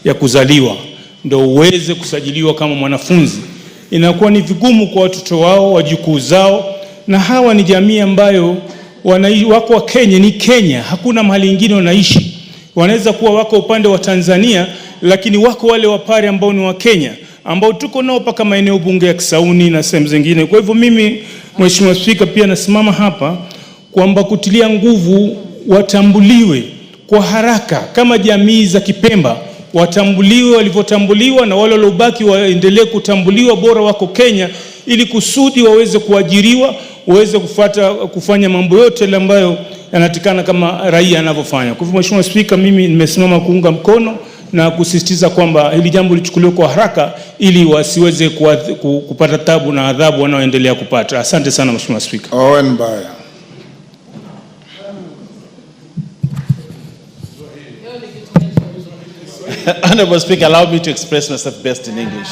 Speaker 22: ya kuzaliwa ndio uweze kusajiliwa kama mwanafunzi. Inakuwa ni vigumu kwa watoto wao, wajukuu zao, na hawa ni jamii ambayo wako wa Kenya, ni Kenya, hakuna mahali ingine wanaishi. Wanaweza kuwa wako upande wa Tanzania, lakini wako wale Wapare ambao ni wa Kenya, ambao tuko nao paka maeneo bunge ya Kisauni na sehemu zingine. Kwa hivyo mimi Mheshimiwa Spika pia nasimama hapa kwamba kutilia nguvu watambuliwe kwa haraka kama jamii za Kipemba, watambuliwe walivyotambuliwa, na wale waliobaki waendelee kutambuliwa, bora wako Kenya, ili kusudi waweze kuajiriwa, waweze kufanya mambo yote ambayo yanatikana kama raia anavyofanya. Kwa hivyo Mheshimiwa Spika, mimi nimesimama kuunga mkono na kusisitiza kwamba hili jambo lichukuliwe kwa haraka ili wasiweze kupata tabu na adhabu wanaoendelea kupata. Asante sana Mheshimiwa Spika.
Speaker 2: Owen Baya.
Speaker 5: Honorable Speaker, allow me to express myself best in English.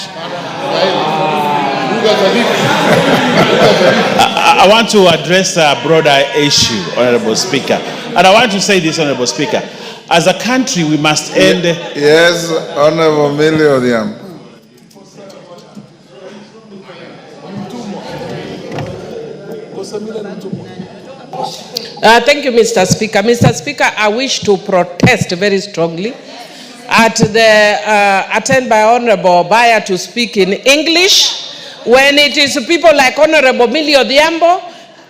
Speaker 5: I want to address a broader issue, Honorable Speaker. And I want to say this, Honorable Speaker. As a country, we must end...
Speaker 2: Yes, Honorable Millie Odhiambo.
Speaker 23: Thank you, Mr. Speaker. Mr. Speaker, I wish to protest very strongly at the attempt by Honorable Baya to speak in English when it is people like Honorable Millie Odhiambo,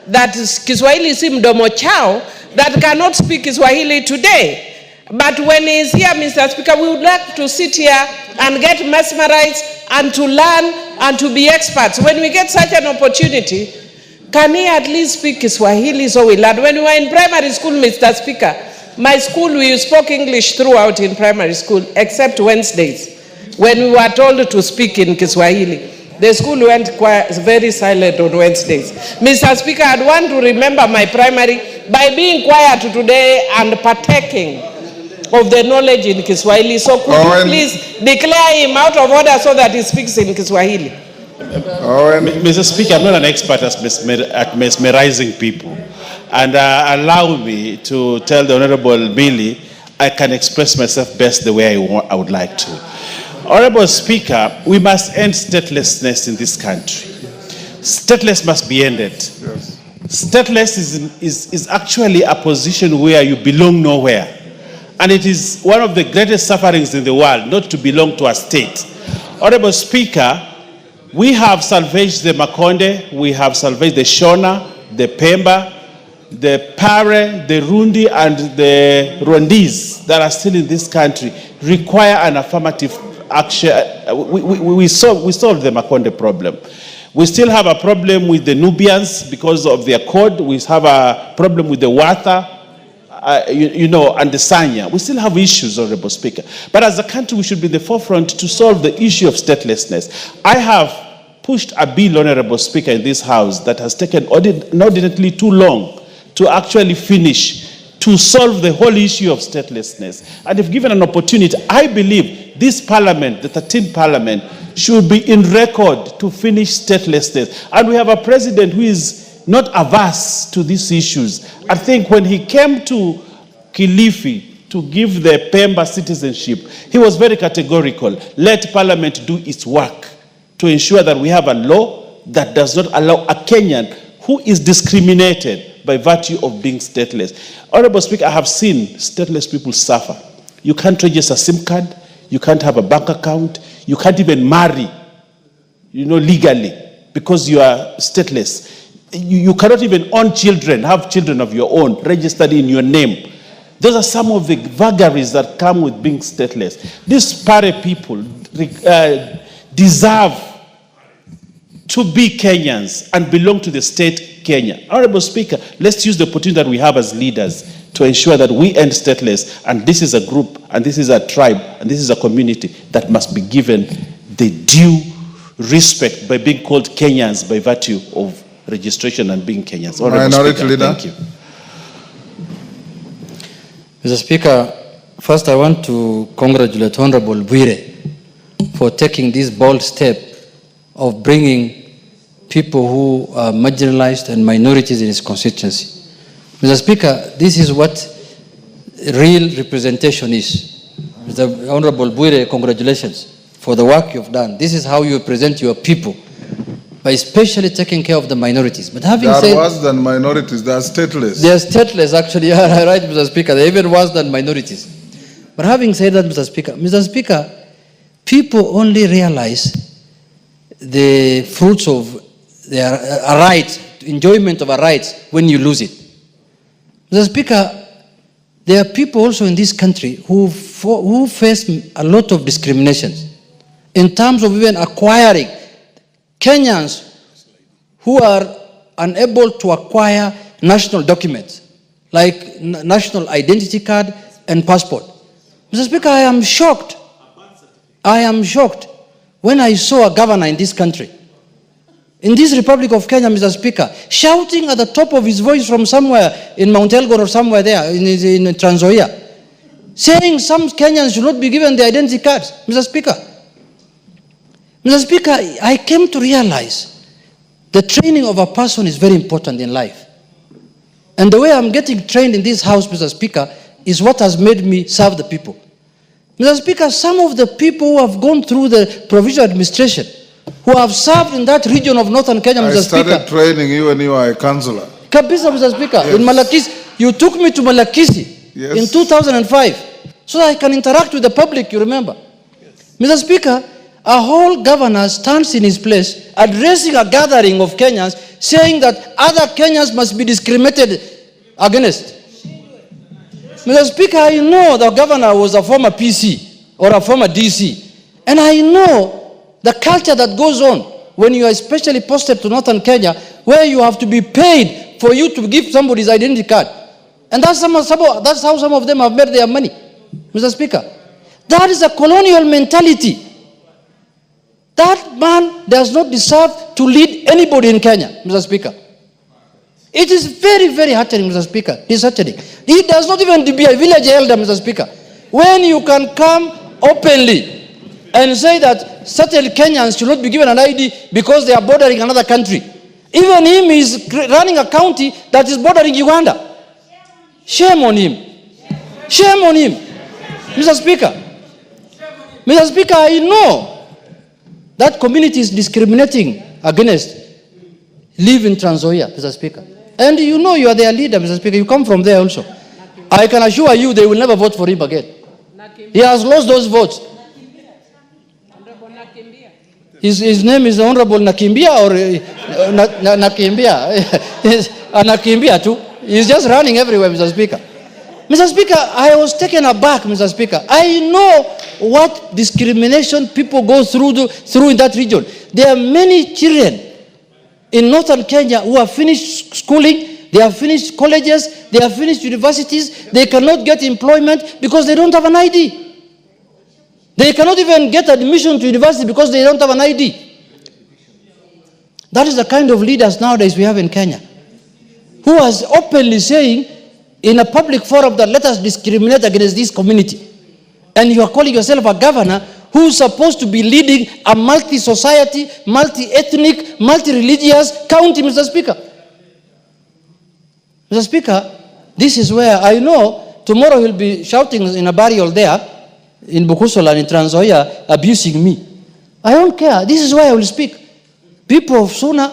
Speaker 23: that Kiswahili si mdomo chao, that cannot speak Kiswahili today. But when he is here, Mr. Speaker, we would like to sit here and get mesmerized and to learn and to be experts. When we get such an opportunity, can he at least speak Kiswahili so we learn? When we were in primary school, Mr. Speaker, my school, we spoke English throughout in primary school, except Wednesdays, when we were told to speak in Kiswahili. The school went very silent on Wednesdays. Mr. Speaker, I'd want to remember my primary by being quiet today and partaking of the knowledge in Kiswahili. So could you please declare him out of order so that he speaks in Kiswahili?
Speaker 5: Mr. Speaker, I'm not an expert at mesmerizing people. And allow me to tell the Honorable Millie, I can express myself best the way I would like to. Honorable Speaker, we must end statelessness in this country. Stateless must be ended. Yes. Stateless is actually a position where you belong nowhere. And it is one of the greatest sufferings in the world, not to belong to a state. Honorable Speaker, we have salvaged the Makonde, we have salvaged the Shona, the Pemba, the Pare, the Rundi, and the Rwandese that are still in this country require an affirmative action. We solved the Makonde problem. We still have a problem with the Nubians because of their code. We have a problem with the Watha, and the Sanya. We still have issues, Honorable Speaker. But as a country, we should be in the forefront to solve the issue of statelessness. I have pushed a bill, Honorable Speaker, in this House that has taken inordinately too long to actually finish, to solve the whole issue of statelessness. And if given an opportunity, I believe this Parliament, the 13th Parliament, should be in record to finish statelessness. And we have a president who is not averse to these issues. I think when he came to Kilifi to give the Pemba citizenship, he was very categorical. Let Parliament do its work to ensure that we have a law that does not allow a Kenyan who is discriminated by virtue of being stateless. Honorable Speaker, I have seen stateless people suffer. You can't register a SIM card, you can't have a bank account, you can't even marry, legally, because you are stateless. You cannot even own children, have children of your own registered in your name. Those are some of the vagaries that come with being stateless. These Pare people deserve to be Kenyans and belong to the state Kenya. Honorable Speaker, let's use the opportunity that we have as leaders to ensure that we end stateless, and this is a group, and this is a tribe, and this is a community that must be given the due respect by being called Kenyans by virtue of registration and being Kenyans.
Speaker 2: Minority Leader.
Speaker 9: Thank you. Mr. Speaker, first I want to congratulate Honorable Bwire for taking this bold step of bringing people who are marginalized and minorities in his constituency. Mr. Speaker, this is what real representation is. Mr. Honorable Bwire, congratulations for the work you've done. This is how you represent your people, by especially taking care of the minorities. But having
Speaker 2: They
Speaker 9: said,
Speaker 2: are worse than minorities, they are stateless.
Speaker 9: they are stateless, actually. You are right, Mr. Speaker. They're even worse than minorities. But having said that, Mr. Speaker, people only realize the fruits of their rights, enjoyment of a rights, when you lose it. Mr. Speaker, there are people also in this country who face a lot of discriminations in terms of even acquiring. Kenyans who are unable to acquire national documents like national identity card and passport. Mr. Speaker, I am shocked. I am shocked when I saw a governor in this country, in this Republic of Kenya, Mr. Speaker, shouting at the top of his voice from somewhere in Mount Elgon or somewhere there in Trans Nzoia, saying some Kenyans should not be given the identity cards. Mr. Speaker, I came to realize the training of a person is very important in life. And the way I'm getting trained in this house, Mr. Speaker, is what has made me serve the people. Mr. Speaker, some of the people who have gone through the provincial administration, who have served in that region of northern Kenya, Mr. Speaker.
Speaker 2: I started training you when you were a councillor.
Speaker 9: Kabisa, Mr. Speaker,
Speaker 2: Yes.
Speaker 9: in Malakisi. You took me to Malakisi in 2005 so that I can interact with the public, you remember. Mr. Speaker, a whole governor stands in his place addressing a gathering of Kenyans saying that other Kenyans must be discriminated against. Mr. Speaker, I know the governor was a former PC or a former DC, and I know the culture that goes on when you are especially posted to northern Kenya, where you have to be paid for you to give somebody's identity card. And that's how some of them have made their money, Mr. Speaker. That is a colonial mentality. That man does not deserve to lead anybody in Kenya, Mr. Speaker. It is very, very heartening, Mr. Speaker. Disheartening. He does not even be a village elder, Mr. Speaker. When you can come openly and say that certain Kenyans should not be given an ID because they are bordering another country. Even him is running a county that is bordering Uganda. Shame on him. Shame on him. Mr. Speaker. Mr. Speaker, I know that community is discriminating against live in Trans Nzoia, Mr. Speaker. And you know you are their leader, Mr. Speaker. You come from there also. I can assure you they will never vote for him again. He has lost those votes. His name is Honorable Nakimbia or Nakimbia. Nakimbia too. He's just running everywhere, Mr. Speaker. Mr. Speaker, I was taken aback, Mr. Speaker. I know what discrimination people go through in that region. There are many children in northern Kenya who have finished schooling, they have finished colleges, they have finished universities, they cannot get employment because they don't have an ID. They cannot even get admission to university because they don't have an ID. That is the kind of leaders nowadays we have in Kenya, who is openly saying in a public forum that let us discriminate against this community. And you are calling yourself a governor who is supposed to be leading a multi-society, multi-ethnic, multi-religious county, Mr. Speaker. Mr. Speaker, this is where I know tomorrow he'll be shouting in a burial there in Bukusola and in Trans Nzoia, abusing me. I don't care. This is why I will speak. People of Suna,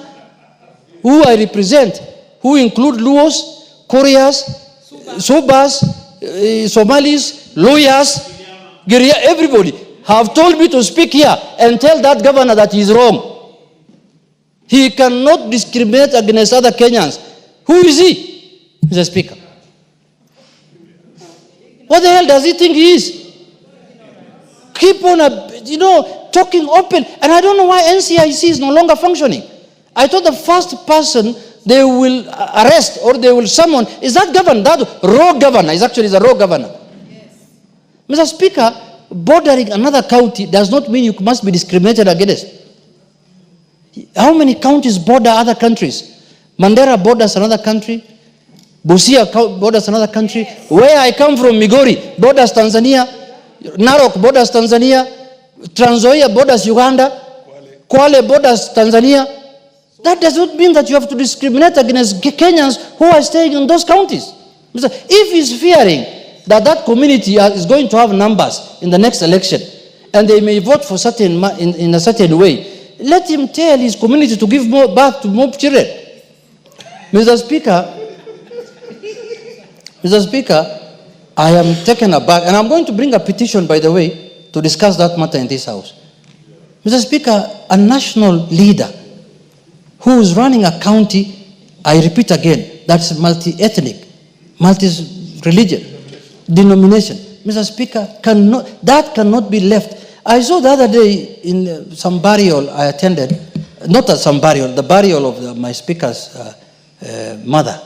Speaker 9: who I represent, who include Luos, Koreas, Subas, Somalis, lawyers, Guerilla, everybody have told me to speak here and tell that governor that he's wrong. He cannot discriminate against other Kenyans. Who is he, Mr. Speaker? What the hell does he think he is? Keep on, talking open. And I don't know why NCIC is no longer functioning. I thought the first person they will arrest or they will summon is that governor, that raw governor, is actually the raw governor. Yes. Mr. Speaker, bordering another county does not mean you must be discriminated against. How many counties border other countries? Mandera borders another country. Busia borders another country. Where I come from, Migori, borders Tanzania. Narok borders Tanzania. Trans Nzoia borders Uganda. Kwale borders Tanzania. That does not mean that you have to discriminate against Kenyans who are staying in those counties. If he's fearing that that community is going to have numbers in the next election and they may vote for in a certain way, let him tell his community to give more birth to more children. Mr. Speaker, I am taken aback, and I'm going to bring a petition, by the way, to discuss that matter in this House. Mr. Speaker, a national leader who is running a county, I repeat again, that's multi-ethnic, multi-religion, denomination. Mr. Speaker, that cannot be left. I saw the other day in some burial I attended, not at some burial, the burial of my speaker's mother,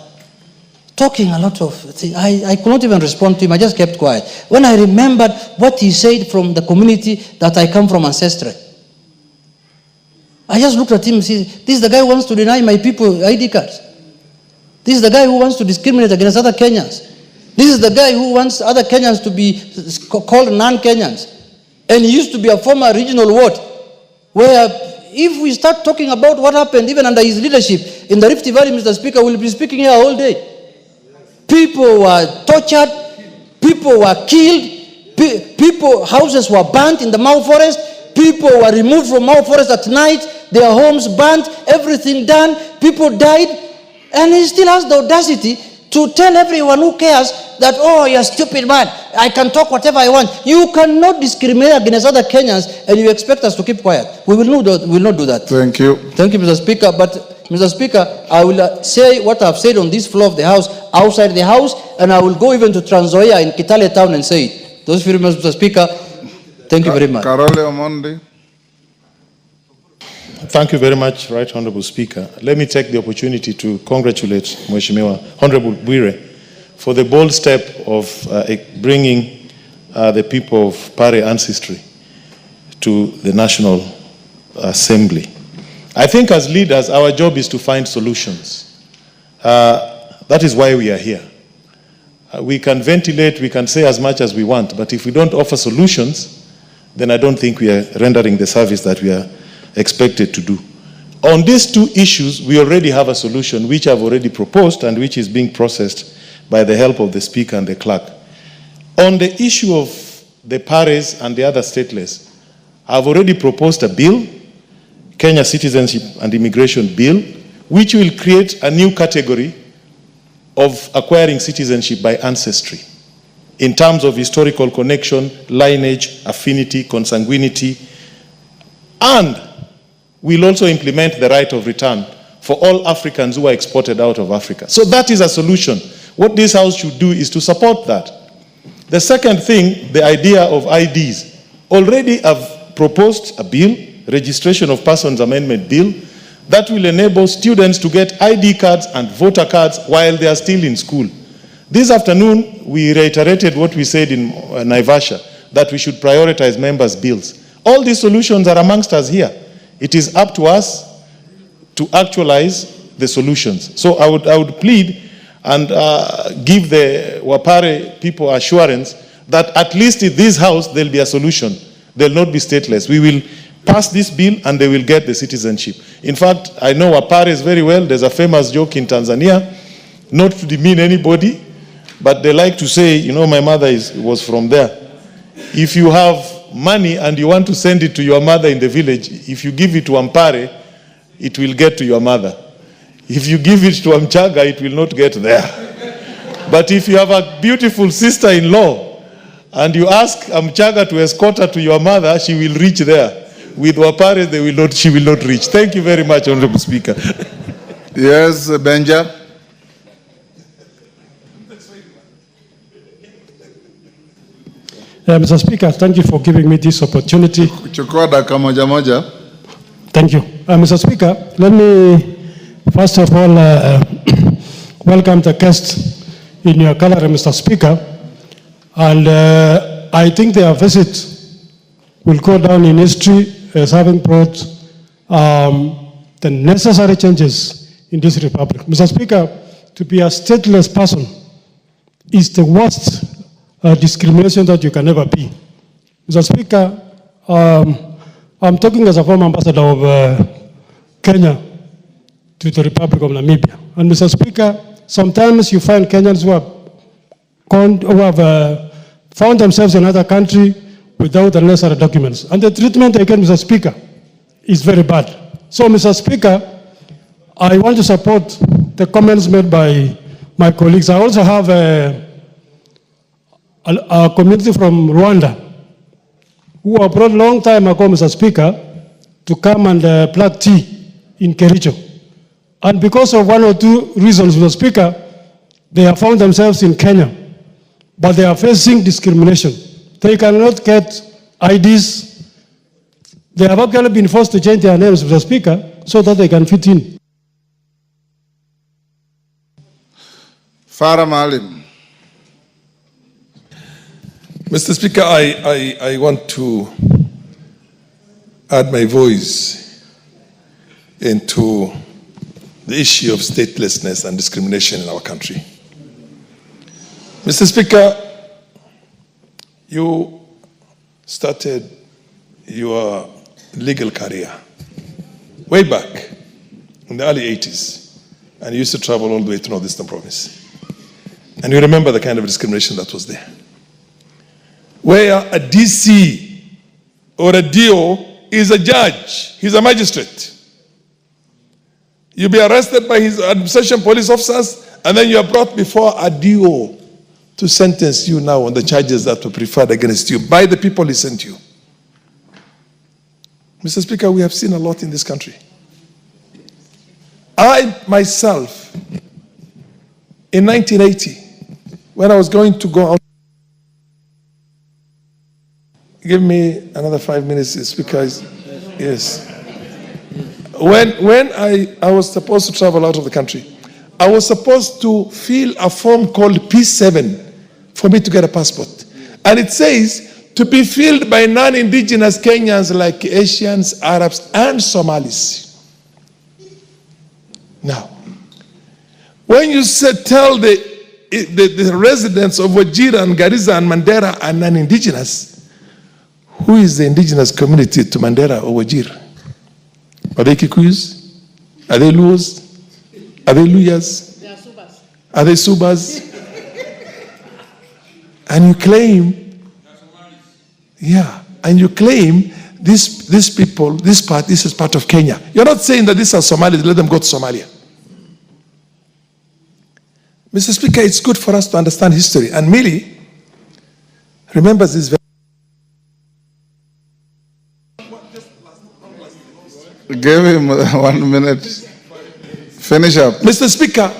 Speaker 9: talking a lot of things. I could not even respond to him. I just kept quiet. When I remembered what he said from the community that I come from ancestry, I just looked at him and said, this is the guy who wants to deny my people ID cards. This is the guy who wants to discriminate against other Kenyans. This is the guy who wants other Kenyans to be called non-Kenyans. And he used to be a former regional ward, where if we start talking about what happened even under his leadership in the Rift Valley, Mr. Speaker, we'll be speaking here all day. People were tortured, people were killed, houses were burnt in the Mau Forest, people were removed from Mau Forest at night, their homes burnt, everything done, people died, and he still has the audacity to tell everyone who cares that, oh, you're a stupid man, I can talk whatever I want. You cannot discriminate against other Kenyans and you expect us to keep quiet. We will not do that.
Speaker 2: Thank you.
Speaker 9: Thank you, Mr. Speaker. But, Mr. Speaker, I will say what I've said on this floor of the House, outside the House, and I will go even to Trans Nzoia in Kitale Town and say it. Those few minutes, Mr. Speaker. Thank you very much.
Speaker 2: Karole Omondi.
Speaker 18: Thank you very much, Right Honorable Speaker. Let me take the opportunity to congratulate Mheshimiwa Honorable Bwire for the bold step of bringing the people of Pare ancestry to the National Assembly. I think as leaders, our job is to find solutions. That is why we are here. We can ventilate, we can say as much as we want, but if we don't offer solutions, then I don't think we are rendering the service that we are expected to do. On these two issues, we already have a solution which I've already proposed and which is being processed by the help of the Speaker and the Clerk. On the issue of the Pares and the other stateless, I've already proposed a bill, Kenya Citizenship and Immigration Bill, which will create a new category of acquiring citizenship by ancestry in terms of historical connection, lineage, affinity, consanguinity, and we'll also implement the right of return for all Africans who are exported out of Africa. So that is a solution. What this House should do is to support that. The second thing, the idea of IDs. Already I've proposed a bill, Registration of Persons Amendment Bill, that will enable students to get ID cards and voter cards while they are still in school. This afternoon, we reiterated what we said in Naivasha, that we should prioritize members' bills. All these solutions are amongst us here. It is up to us to actualize the solutions. So I would plead and give the Wapare people assurance that at least in this House, there'll be a solution. They'll not be stateless. We will pass this bill and they will get the citizenship. In fact, I know Wapares very well. There's a famous joke in Tanzania, not to demean anybody, but they like to say, you know, my mother was from there. If you have money and you want to send it to your mother in the village, if you give it to Ampare, it will get to your mother. If you give it to Amchaga, it will not get there. But if you have a beautiful sister-in-law and you ask Amchaga to escort her to your mother, she will reach there. with Wapare, she will not reach. Thank you very much, Honorable Speaker.
Speaker 2: Yes, Benja.
Speaker 3: Mr. Speaker, thank you for giving me this opportunity.
Speaker 2: Chukua dakika moja moja.
Speaker 3: Thank you. Mr. Speaker, let me first of all welcome the guests in your gallery, Mr. Speaker. And I think their visit will go down in history as having brought the necessary changes in this republic. Mr. Speaker, to be a stateless person is the worst discrimination that you can ever be. Mr. Speaker, I'm talking as a former ambassador of Kenya to the Republic of Namibia. And Mr. Speaker, sometimes you find Kenyans who have found themselves in another country without the necessary documents. And the treatment they get, Mr. Speaker, is very bad. So, Mr. Speaker, I want to support the comments made by my colleagues. I also have a community from Rwanda who were brought a long time ago, Mr. Speaker, to come and plant tea in Kericho. And because of one or two reasons, Mr. Speaker, they have found themselves in Kenya, but they are facing discrimination. They cannot get IDs. They have actually been forced to change their names, Mr. Speaker, so that they can fit in.
Speaker 2: Farah Maalim.
Speaker 10: Mr. Speaker, I want to add my voice into the issue of statelessness and discrimination in our country. Mr. Speaker, you started your legal career way back in the early 80s, and you used to travel all the way to Northeastern Province. And you remember the kind of discrimination that was there, where a DC or a DO is a judge, he's a magistrate. You'll be arrested by his administration police officers, and then you are brought before a DO to sentence you now on the charges that were preferred against you by the people he sent you. Mr. Speaker, we have seen a lot in this country. I myself, in 1980, when I was going to go out, give me another 5 minutes, Speaker. Yes. When I was supposed to travel out of the country, I was supposed to fill a form called P7 for me to get a passport. And it says to be filled by non-indigenous Kenyans like Asians, Arabs, and Somalis. Now, when you tell the residents of Wajir and Garissa and Mandera are non-indigenous, who is the indigenous community to Mandera or Wajir? Are they Kikuyus? Are they Luos? Are they Luyas? They are Subas. Are they Subas? And you claim, and you claim these people, this is part of Kenya. You're not saying that these are Somalis, let them go to Somalia. Mr. Speaker, it's good for us to understand history. And Millie remembers this very.
Speaker 2: Give him 1 minute. Finish up.
Speaker 10: Mr. Speaker,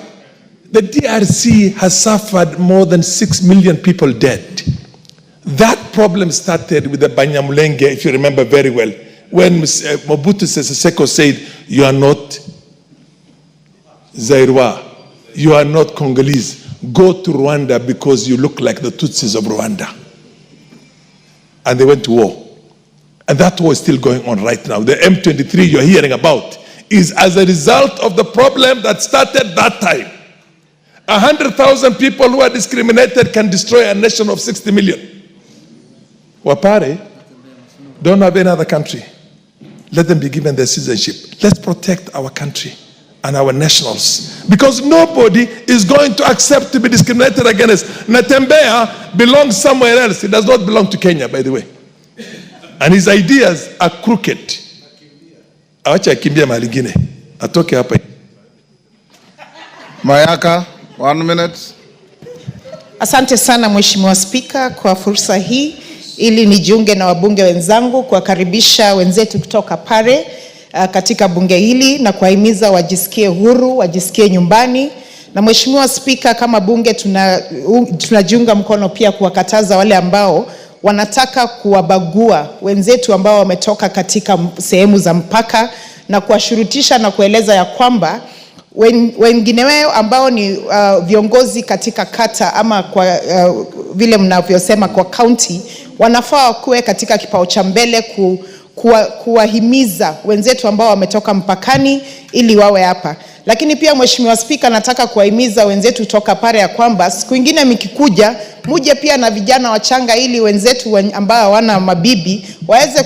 Speaker 10: the DRC has suffered more than 6 million people dead. That problem started with the Banyamulenge, if you remember very well, when Mobutu Sese Seko said, you are not Zairwa, you are not Congolese, go to Rwanda because you look like the Tutsis of Rwanda. And they went to war. And that war is still going on right now. The M23 you're hearing about is as a result of the problem that started that time. 100,000 people who are discriminated can destroy a nation of 60 million. Wapare don't have any other country. Let them be given their citizenship. Let's protect our country and our nationals. Because nobody is going to accept to be discriminated against. Natembeya belongs somewhere else. He does not belong to Kenya, by the way. And his ideas are crooked. Awacha akimbia mahali ingine. Atoke hapa.
Speaker 2: Mayaka, 1 minute.
Speaker 12: Asante sana Mheshimiwa Spika kwa fursa hii. ili nijiunge na wabunge wenzangu kuwakaribisha wenzetu kutoka pare katika bunge hili na kuwahimiza wajisikie huru, wajisikie nyumbani. Na Mheshimiwa Spika, kama bunge tunajiunga mkono pia kuwakataza wale ambao wanataka kuwabagua wenzetu ambao wametoka katika sehemu za mpaka na kuwashurutisha na kueleza ya kwamba wengine wao ambao ni viongozi katika kata ama kwa vile mnavyosema kwa county wanafaa kuwe katika kipao cha mbele kuwahimiza wenzetu ambao wametoka mpakani ili wawe hapa. Lakini pia Mheshimiwa Spika, nataka kuwahimiza wenzetu toka pare ya kwamba siku nyingine mkikuja muje pia na vijana wachanga ili wenzetu ambao hawana mabibi waweze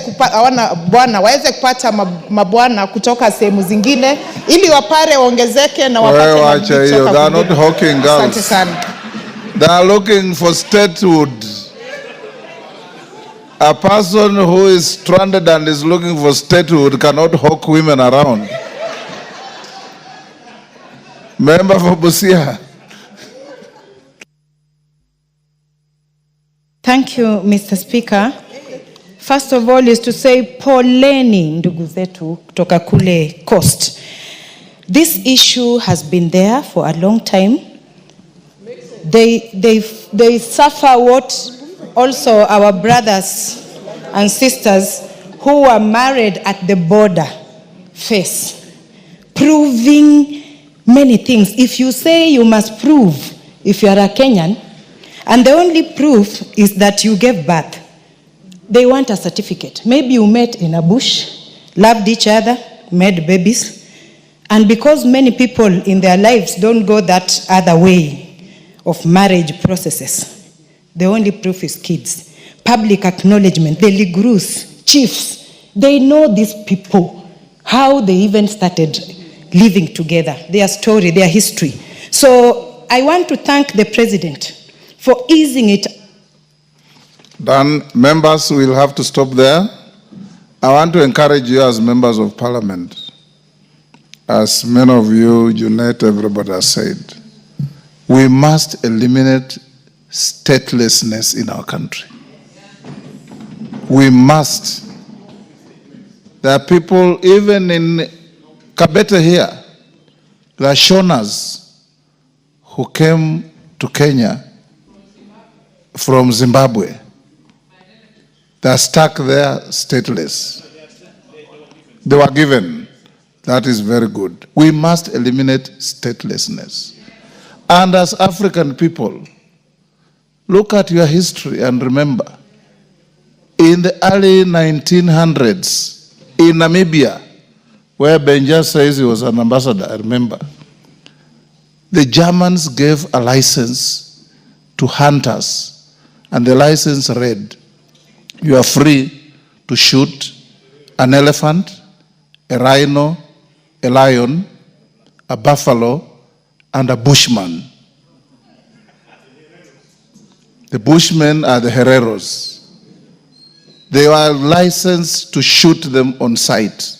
Speaker 12: kupata mabwana kutoka sehemu zingine ili wapare waongezeke na wapate mabibi.
Speaker 2: They are not hawking girls.
Speaker 12: Asante sana.
Speaker 2: They are looking for statehood. A person who is stranded and is looking for statehood cannot hawk women around. Member for Busia.
Speaker 12: Thank you, Mr. Speaker. First of all is to say poleni ndugu zetu kutoka kule coast. This issue has been there for a long time. They suffer what also our brothers and sisters who were married at the border face, proving many things. If you say you must prove if you are a Kenyan, and the only proof is that you gave birth, they want a certificate. Maybe you met in a bush, loved each other, made babies, and because many people in their lives don't go that other way of marriage processes, the only proof is kids. Public acknowledgement, the Ligrus, chiefs, they know these people, how they even started living together, their story, their history. So I want to thank the President for easing it.
Speaker 2: Then members will have to stop there. I want to encourage you as members of parliament, as many of you, Junet, everybody has said, we must eliminate statelessness in our country. We must. There are people even in Kabete here, there are Shonas who came to Kenya from Zimbabwe. They are stuck there stateless. They were given. That is very good. We must eliminate statelessness. And as African people, look at your history and remember, in the early 1900s, in Namibia, where Benja says he was an ambassador, I remember, the Germans gave a license to hunters, and the license read, you are free to shoot an elephant, a rhino, a lion, a buffalo, and a bushman. The bushmen are the hereros. They are licensed to shoot them on sight.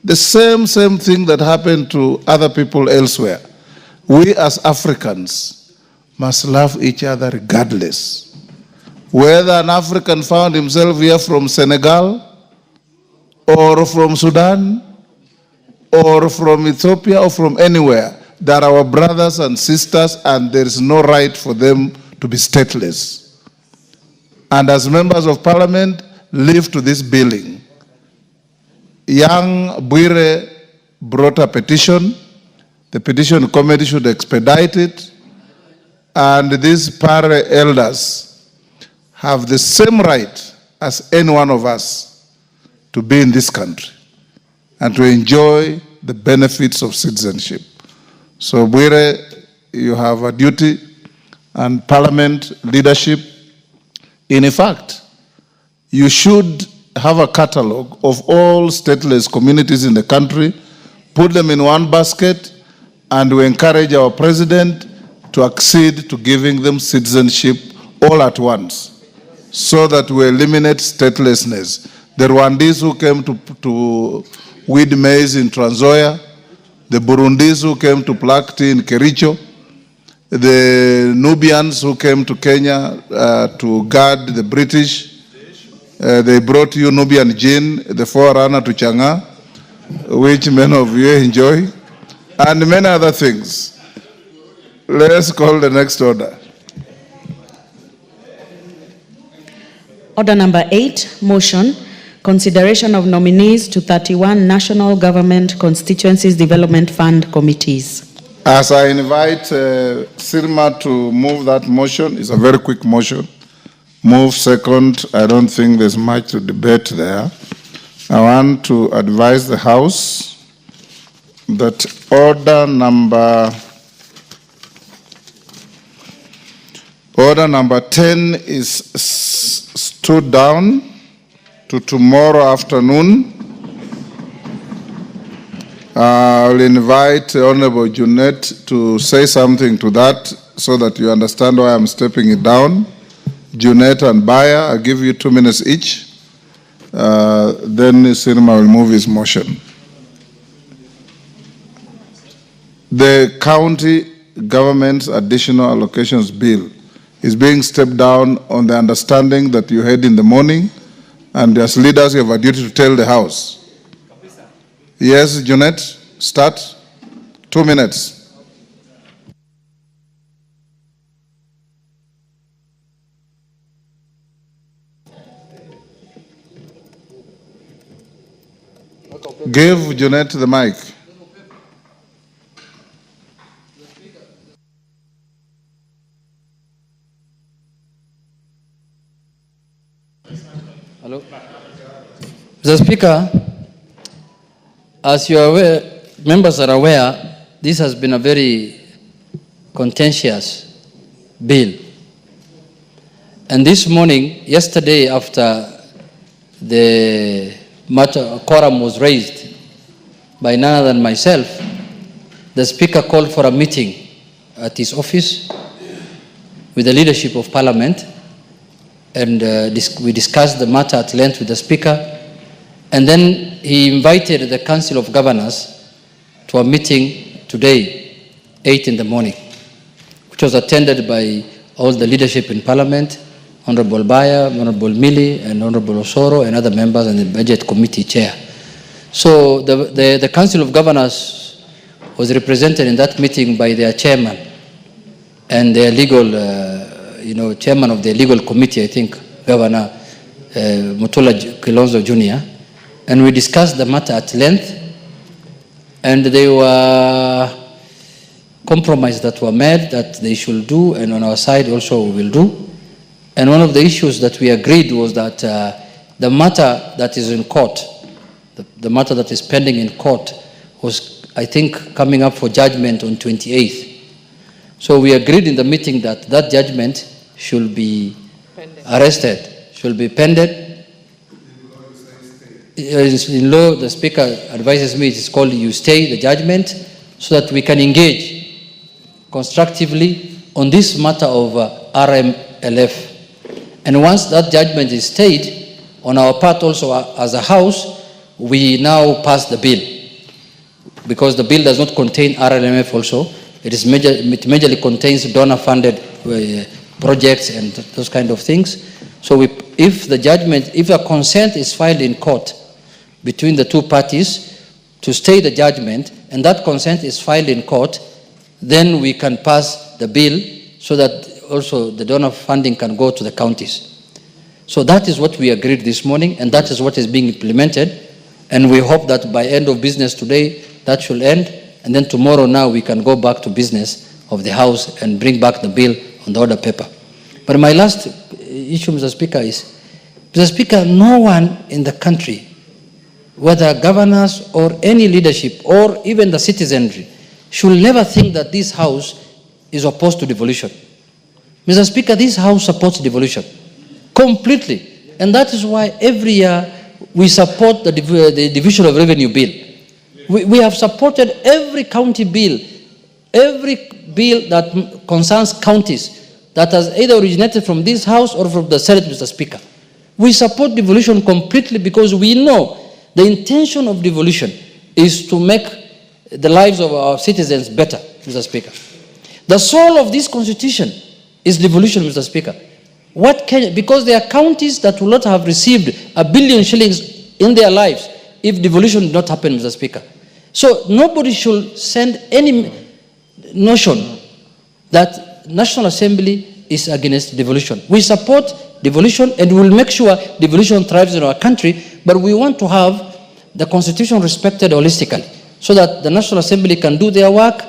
Speaker 2: The same thing that happened to other people elsewhere. We as Africans must love each other regardless. Whether an African found himself here from Senegal, or from Sudan, or from Ethiopia, or from anywhere, they are our brothers and sisters, and there is no right for them to be stateless. And as members of parliament, live to this billing. Young Bwire brought a petition. The petition committee should expedite it. And these Pare elders have the same right as any one of us to be in this country and to enjoy the benefits of citizenship. So Bwire, you have a duty, and parliament leadership. In fact, you should have a catalog of all stateless communities in the country, put them in one basket, and we encourage our president to accede to giving them citizenship all at once, so that we eliminate statelessness. The Rwandese who came to weed maize in Trans Nzoia, the Burundis who came to pluck tea in Kericho, the Nubians who came to Kenya to guard the British. They brought you Nubian gin, the forerunner to Chang'a, which many of you enjoy, and many other things. Let's call the next order.
Speaker 11: Order number 8, motion, consideration of nominees to 31 national government constituencies development fund committees.
Speaker 2: As I invite Sirma to move that motion, it's a very quick motion. Move second. I don't think there's much to debate there. I want to advise the House that order number 10 is stood down to tomorrow afternoon. I'll invite Honorable Junet to say something to that so that you understand why I'm stepping it down. Junet and Bayer, I'll give you 2 minutes each. Then Sirma will move his motion. The county government's additional allocations bill is being stepped down on the understanding that you had in the morning, and as leaders you have a duty to tell the House. Yes, Junet, start. 2 minutes. Give Junet the mic.
Speaker 9: Hello. Mr. Speaker, as you are aware, members are aware, this has been a very contentious bill. And this morning, yesterday, after the matter quorum was raised by none other than myself, the Speaker called for a meeting at his office with the leadership of Parliament, and we discussed the matter at length with the Speaker, and then he invited the Council of Governors to a meeting today, 8 in the morning, which was attended by all the leadership in Parliament, Honorable Bayer, Honorable Mili, and Honorable Osoro, and other members, and the Budget Committee Chair. So the Council of Governors was represented in that meeting by their chairman and their legal, chairman of the legal committee, I think, Governor Mutula Kilonzo Jr., and we discussed the matter at length, and they were compromises that were made that they should do, and on our side also we will do. And one of the issues that we agreed was that the matter that is in court, the matter that is pending in court was, I think, coming up for judgment on 28th. So we agreed in the meeting that that judgment should be arrested, should be pended. In law, the Speaker advises me, it is called you stay the judgment, so that we can engage constructively on this matter of RMLF. And once that judgment is stayed, on our part also as a House, we now pass the bill. Because the bill does not contain RLMF also, it majorly contains donor-funded projects and those kind of things. So if a consent is filed in court between the two parties to stay the judgment, and that consent is filed in court, then we can pass the bill so that also the donor funding can go to the counties. So that is what we agreed this morning, and that is what is being implemented, and we hope that by end of business today, that should end, and then tomorrow now we can go back to business of the House and bring back the bill on the order paper. But my last issue, Mr. Speaker, is, Mr. Speaker, no one in the country, whether governors or any leadership or even the citizenry, should never think that this House is opposed to devolution. Mr. Speaker, this House supports devolution completely. And that is why every year we support the division of revenue bill. We have supported every county bill, every bill that concerns counties that has either originated from this House or from the Senate, Mr. Speaker. We support devolution completely because we know the intention of devolution is to make the lives of our citizens better, Mr. Speaker. The soul of this constitution is devolution, Mr. Speaker. Because there are counties that will not have received $1 billion shillings in their lives if devolution did not happen, Mr. Speaker. So nobody should send any notion that National Assembly is against devolution. We support devolution and we will make sure devolution thrives in our country, but we want to have the Constitution respected holistically so that the National Assembly can do their work,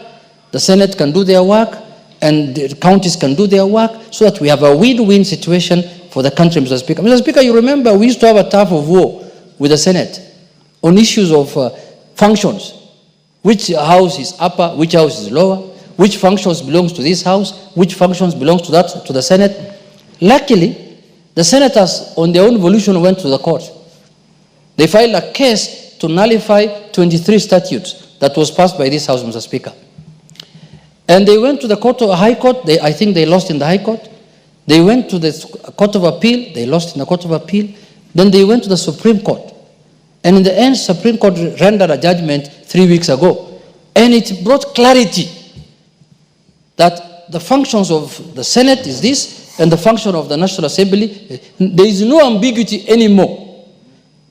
Speaker 9: the Senate can do their work, and the counties can do their work so that we have a win-win situation for the country, Mr. Speaker. Mr. Speaker, you remember we used to have a tug of war with the Senate on issues of functions. Which house is upper, which house is lower, which functions belongs to this house, which functions belongs to the Senate. Luckily, the senators on their own volition went to the court. They filed a case to nullify 23 statutes that was passed by this house, Mr. Speaker. And they went to the High Court. I think they lost in the High Court. They went to the Court of Appeal. They lost in the Court of Appeal. Then they went to the Supreme Court. And in the end, Supreme Court rendered a judgment 3 weeks ago. And it brought clarity that the functions of the Senate is this, and the function of the National Assembly, there is no ambiguity anymore.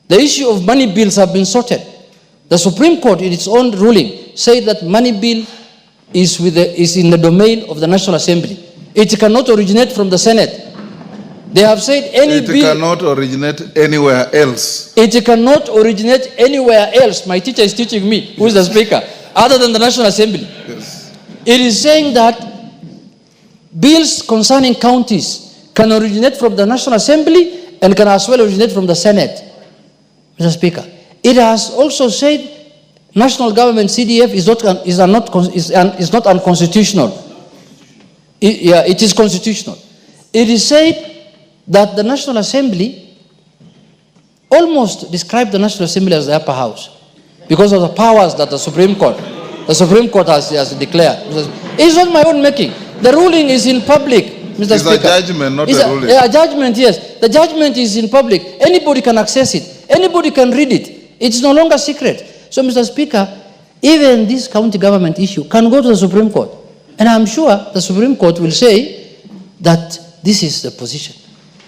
Speaker 9: The issue of money bills have been sorted. The Supreme Court, in its own ruling, said that money bill is in the domain of the National Assembly. It cannot originate from the Senate. They have said any bill... It
Speaker 2: cannot originate anywhere else.
Speaker 9: It cannot originate anywhere else. My teacher is teaching me, who is the Speaker, other than the National Assembly.
Speaker 2: Yes.
Speaker 9: It is saying that bills concerning counties can originate from the National Assembly and can as well originate from the Senate, Mr. Speaker. It has also said national government CDF is not unconstitutional. It is constitutional. It is said that the National Assembly almost described the National Assembly as the upper house because of the powers that the Supreme Court has declared. It's not my own making. The ruling is in public, Mr. Speaker.
Speaker 2: It's a judgment, not a ruling.
Speaker 9: A judgment, yes. The judgment is in public. Anybody can access it. Anybody can read it. It's no longer secret. So, Mr. Speaker, even this county government issue can go to the Supreme Court. And I'm sure the Supreme Court will say that this is the position.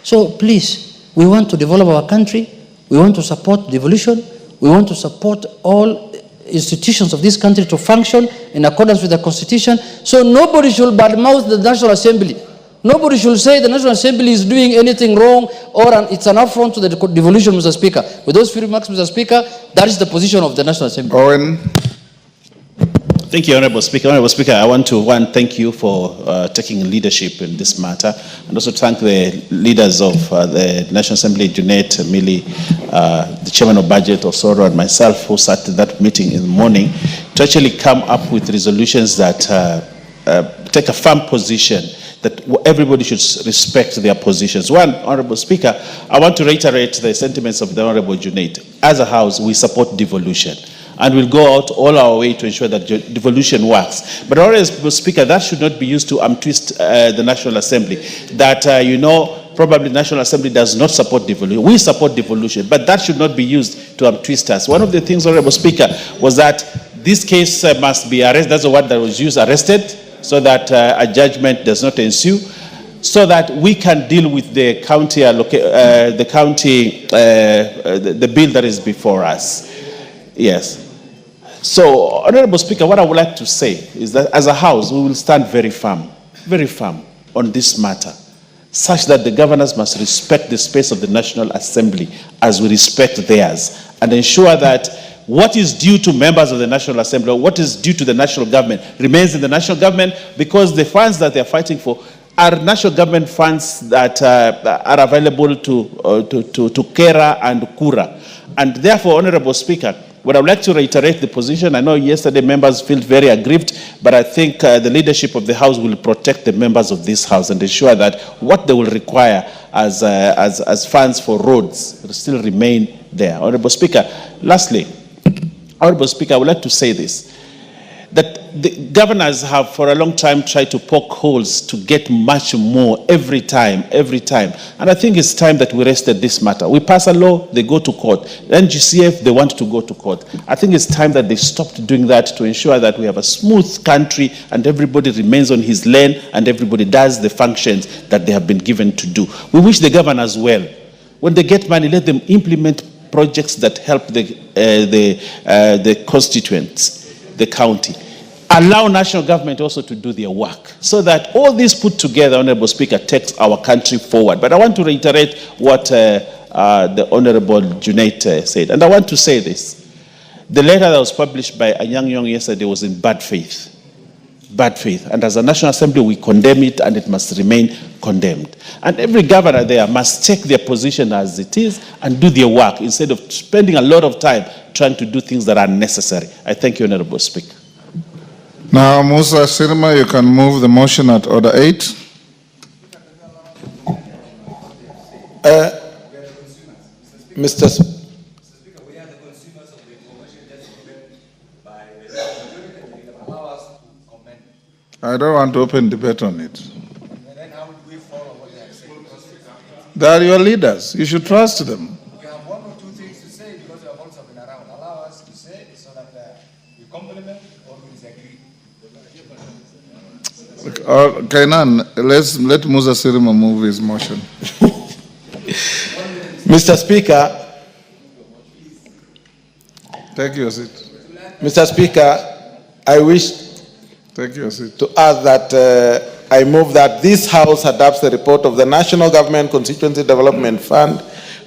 Speaker 9: So, please, we want to develop our country. We want to support devolution. We want to support all institutions of this country to function in accordance with the Constitution. So nobody should badmouth the National Assembly. Nobody should say the National Assembly is doing anything wrong or it's an affront to the devolution, Mr. Speaker. With those few remarks, Mr. Speaker, that is the position of the National Assembly.
Speaker 2: Owen.
Speaker 5: Thank you, Honorable Speaker. Honorable Speaker, I want to thank you for taking leadership in this matter, and also thank the leaders of the National Assembly, Junet, Mili, the Chairman of Budget, Osoro, and myself, who sat in that meeting in the morning, to actually come up with resolutions that take a firm position that everybody should respect their positions. One, Honorable Speaker, I want to reiterate the sentiments of the Honorable Junet. As a House, we support devolution. And we'll go out all our way to ensure that devolution works. But, Honorable Speaker, that should not be used to twist the National Assembly. That, probably the National Assembly does not support devolution. We support devolution, but that should not be used to twist us. One of the things, Honorable Speaker, was that this case must be arrested. That's the word that was used, arrested, so that a judgment does not ensue, so that we can deal with the county, the bill that is before us. Yes. So, Honorable Speaker, what I would like to say is that as a House, we will stand very firm on this matter, such that the governors must respect the space of the National Assembly as we respect theirs, and ensure that what is due to members of the National Assembly, or what is due to the national government, remains in the national government, because the funds that they're fighting for are national government funds that are available to Kera and Kura. And therefore, Honorable Speaker, what I would like to reiterate the position. I know yesterday members felt very aggrieved, but I think the leadership of the House will protect the members of this House and ensure that what they will require as funds for roads will still remain there. Honorable Speaker, lastly, Honorable Speaker, I would like to say this, that the governors have for a long time tried to poke holes to get much more every time. And I think it's time that we rested this matter. We pass a law, they go to court. NGCDF, they want to go to court. I think it's time that they stopped doing that to ensure that we have a smooth country and everybody remains on his lane and everybody does the functions that they have been given to do. We wish the governors well. When they get money, let them implement projects that help the constituents, the county. Allow national government also to do their work so that all this put together, Honorable Speaker, takes our country forward. But I want to reiterate what the Honorable Junaid said. And I want to say this. The letter that was published by Anyang Yong yesterday was in bad faith. Bad faith. And as a National Assembly, we condemn it and it must remain condemned. And every governor there must take their position as it is and do their work instead of spending a lot of time trying to do things that are necessary. I thank you, Honorable Speaker.
Speaker 2: Now, Musa Sirma, you can move the motion at Order 8.
Speaker 19: Mr.
Speaker 2: I don't want to open debate on it. They are your leaders. You should trust them.
Speaker 7: We have one or two things to say because we have also been around. Allow us to say so that we compliment or we disagree.
Speaker 2: Kainan, let Musa Sirima move his motion.
Speaker 19: Mr. Speaker.
Speaker 2: Take your seat.
Speaker 19: Mr. Speaker, I wish
Speaker 2: Take your seat.
Speaker 19: to ask that I move that this House adopts the report of the National Government Constituency Development Fund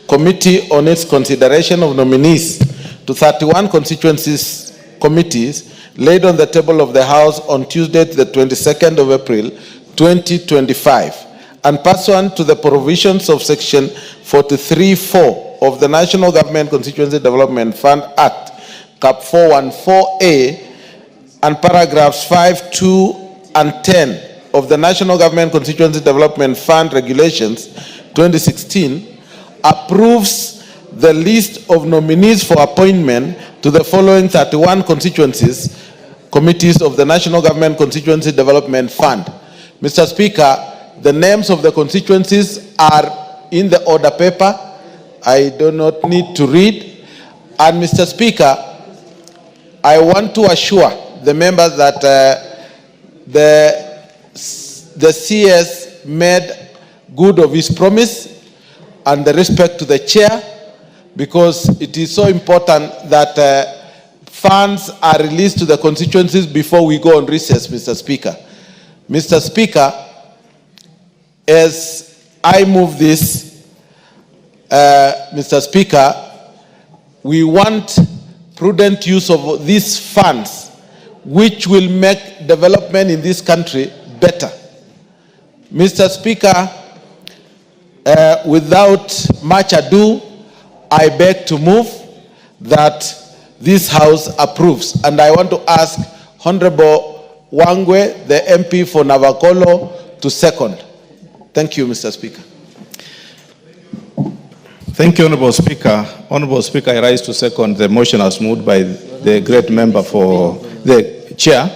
Speaker 19: Committee on its consideration of nominees to 31 constituencies committees laid on the table of the House on Tuesday, the 22nd of April, 2025, and pursuant to the provisions of Section 43(4) of the National Government Constituency Development Fund Act, Cap 414A, and paragraphs 5, 2, and 10 of the National Government Constituency Development Fund Regulations 2016, approves the list of nominees for appointment to the following 31 constituencies committees of the National Government Constituency Development Fund. Mr. Speaker, the names of the constituencies are in the order paper. I do not need to read. And Mr. Speaker, I want to assure the members that the CS made good of his promise and the respect to the chair, because it is so important that funds are released to the constituencies before we go on recess, Mr. Speaker. Mr. Speaker, as I move this, Mr. Speaker, we want prudent use of these funds, which will make development in this country better. Mr. Speaker, without much ado, I beg to move that this House approves. And I want to ask Honorable Wangwe, the MP for Navakolo, to second. Thank you, Mr. Speaker.
Speaker 18: Thank you, Honorable Speaker. Honorable Speaker, I rise to second the motion as moved by the great member for the chair.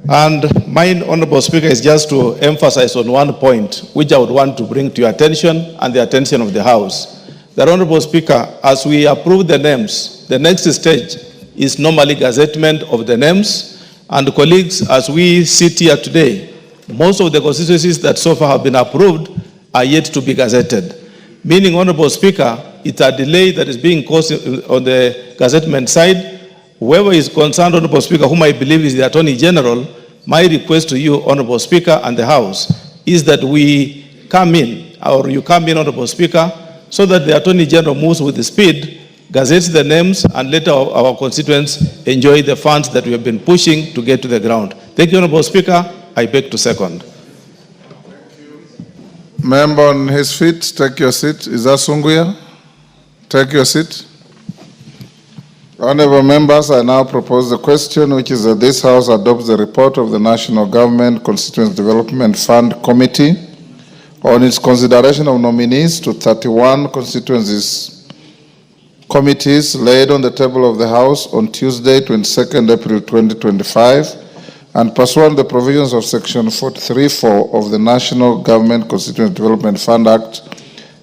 Speaker 18: And my Honorable Speaker is just to emphasize on one point, which I would want to bring to your attention and the attention of the House. That, Honorable Speaker, as we approve the names, the next stage is normally gazettement of the names. And colleagues, as we sit here today, most of the constituencies that so far have been approved are yet to be gazetted. Meaning, Honorable Speaker, it's a delay that is being caused on the gazettement side. Whoever is concerned, Honorable Speaker, whom I believe is the Attorney General, my request to you, Honorable Speaker, and the House, is that we come in, or you come in, Honorable Speaker, so that the Attorney General moves with the speed, gazettes the names, and let our constituents enjoy the funds that we have been pushing to get to the ground. Thank you, Honorable Speaker. I beg to second.
Speaker 2: Member on his feet, take your seat. Is that Sunguya? Take your seat. Honorable members, I now propose the question, which is that this House adopts the report of the National Government Constituency Development Fund Committee on its consideration of nominees to 31 constituencies committees laid on the table of the House on Tuesday, 22nd April 2025, and pursuant to the provisions of Section 43(4) of the National Government Constituency Development Fund Act,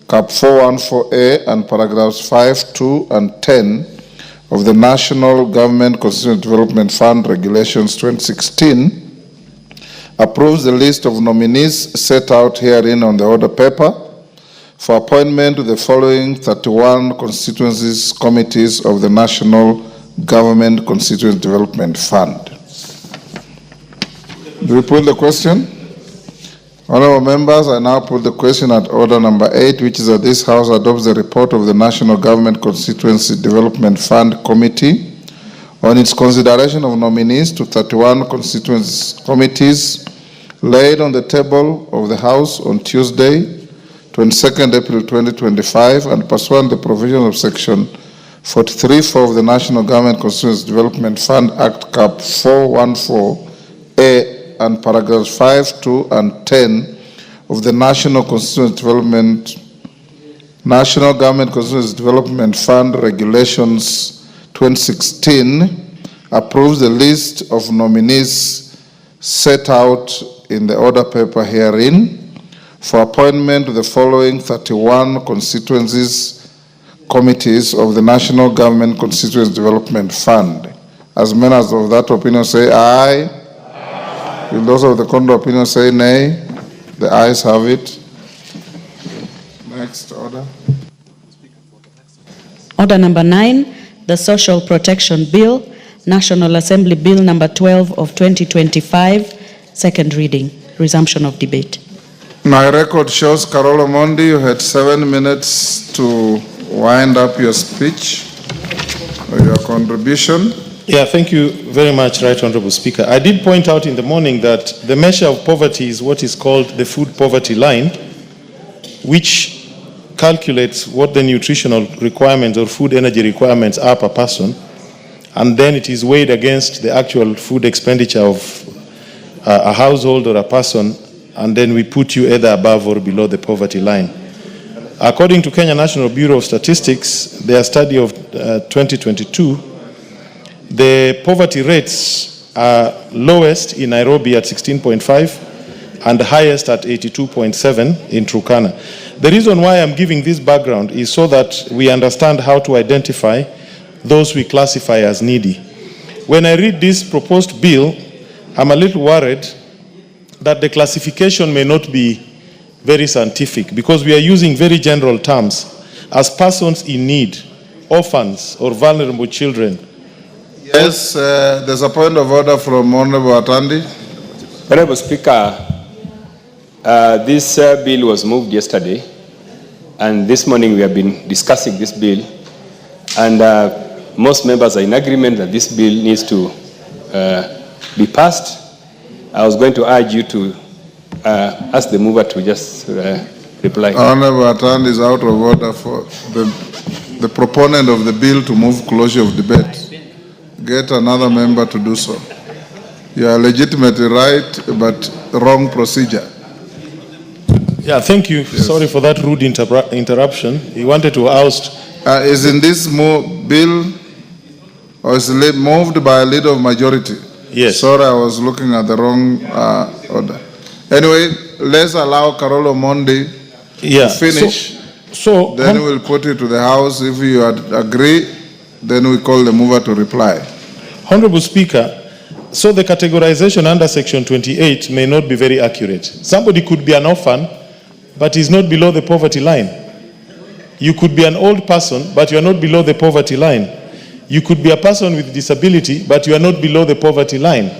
Speaker 2: Cap 414A, and paragraphs 5, 2, and 10 of the National Government Constituency Development Fund Regulations 2016, approves the list of nominees set out herein on the order paper for appointment to the following 31 constituencies committees of the National Government Constituency Development Fund. Do we put the question? Honorable members, I now put the question at order number 8, which is that this House adopts the report of the National Government Constituency Development Fund Committee on its consideration of nominees to 31 constituency committees laid on the table of the House on Tuesday, 22nd April 2025, and pursuant to the provision of Section 43(4) of the National Government Constituency Development Fund Act, Cap 414A, and paragraphs 5, 2, and 10 of the National Government Constituency Development Fund Regulations 2016, approves the list of nominees set out in the order paper herein for appointment to the following 31 constituencies committees of the National Government Constituency Development Fund. As members of that opinion say aye. Will those of the contrary opinion say nay? The ayes have it. Next order.
Speaker 11: Order number 9, the Social Protection Bill, National Assembly Bill number 12 of 2025, second reading. Resumption of debate.
Speaker 2: My record shows, Carol Omondi, you had 7 minutes to wind up your speech or your contribution.
Speaker 18: Yeah, thank you very much, Right Honorable Speaker. I did point out in the morning that the measure of poverty is what is called the food poverty line, which calculates what the nutritional requirements or food energy requirements are per person, and then it is weighed against the actual food expenditure of a household or a person, and then we put you either above or below the poverty line. According to Kenya National Bureau of Statistics, their study of 2022, the poverty rates are lowest in Nairobi at 16.5 and highest at 82.7 in Turkana. The reason why I'm giving this background is so that we understand how to identify those we classify as needy. When I read this proposed bill, I'm a little worried that the classification may not be very scientific because we are using very general terms as persons in need, orphans, or vulnerable children.
Speaker 2: Yes, there's a point of order from Honorable Atandi.
Speaker 8: Honorable Speaker, this bill was moved yesterday, and this morning we have been discussing this bill, and most members are in agreement that this bill needs to be passed. I was going to urge you to ask the mover to just reply.
Speaker 2: Honorable Atandi is out of order for the proponent of the bill to move closure of debate. Get another member to do so. You are legitimately right, but wrong procedure.
Speaker 18: Yeah, thank you. Yes. Sorry for that rude interruption. He wanted to oust.
Speaker 2: Is in this bill, or is it moved by a leader of majority?
Speaker 18: Yes.
Speaker 2: Sorry, I was looking at the wrong order. Anyway, let's allow Carol Omondi to finish.
Speaker 18: So
Speaker 2: then we'll put it to the House. If you agree, then we call the mover to reply.
Speaker 18: Honorable Speaker, so the categorization under Section 28 may not be very accurate. Somebody could be an orphan, but is not below the poverty line. You could be an old person, but you are not below the poverty line. You could be a person with disability, but you are not below the poverty line.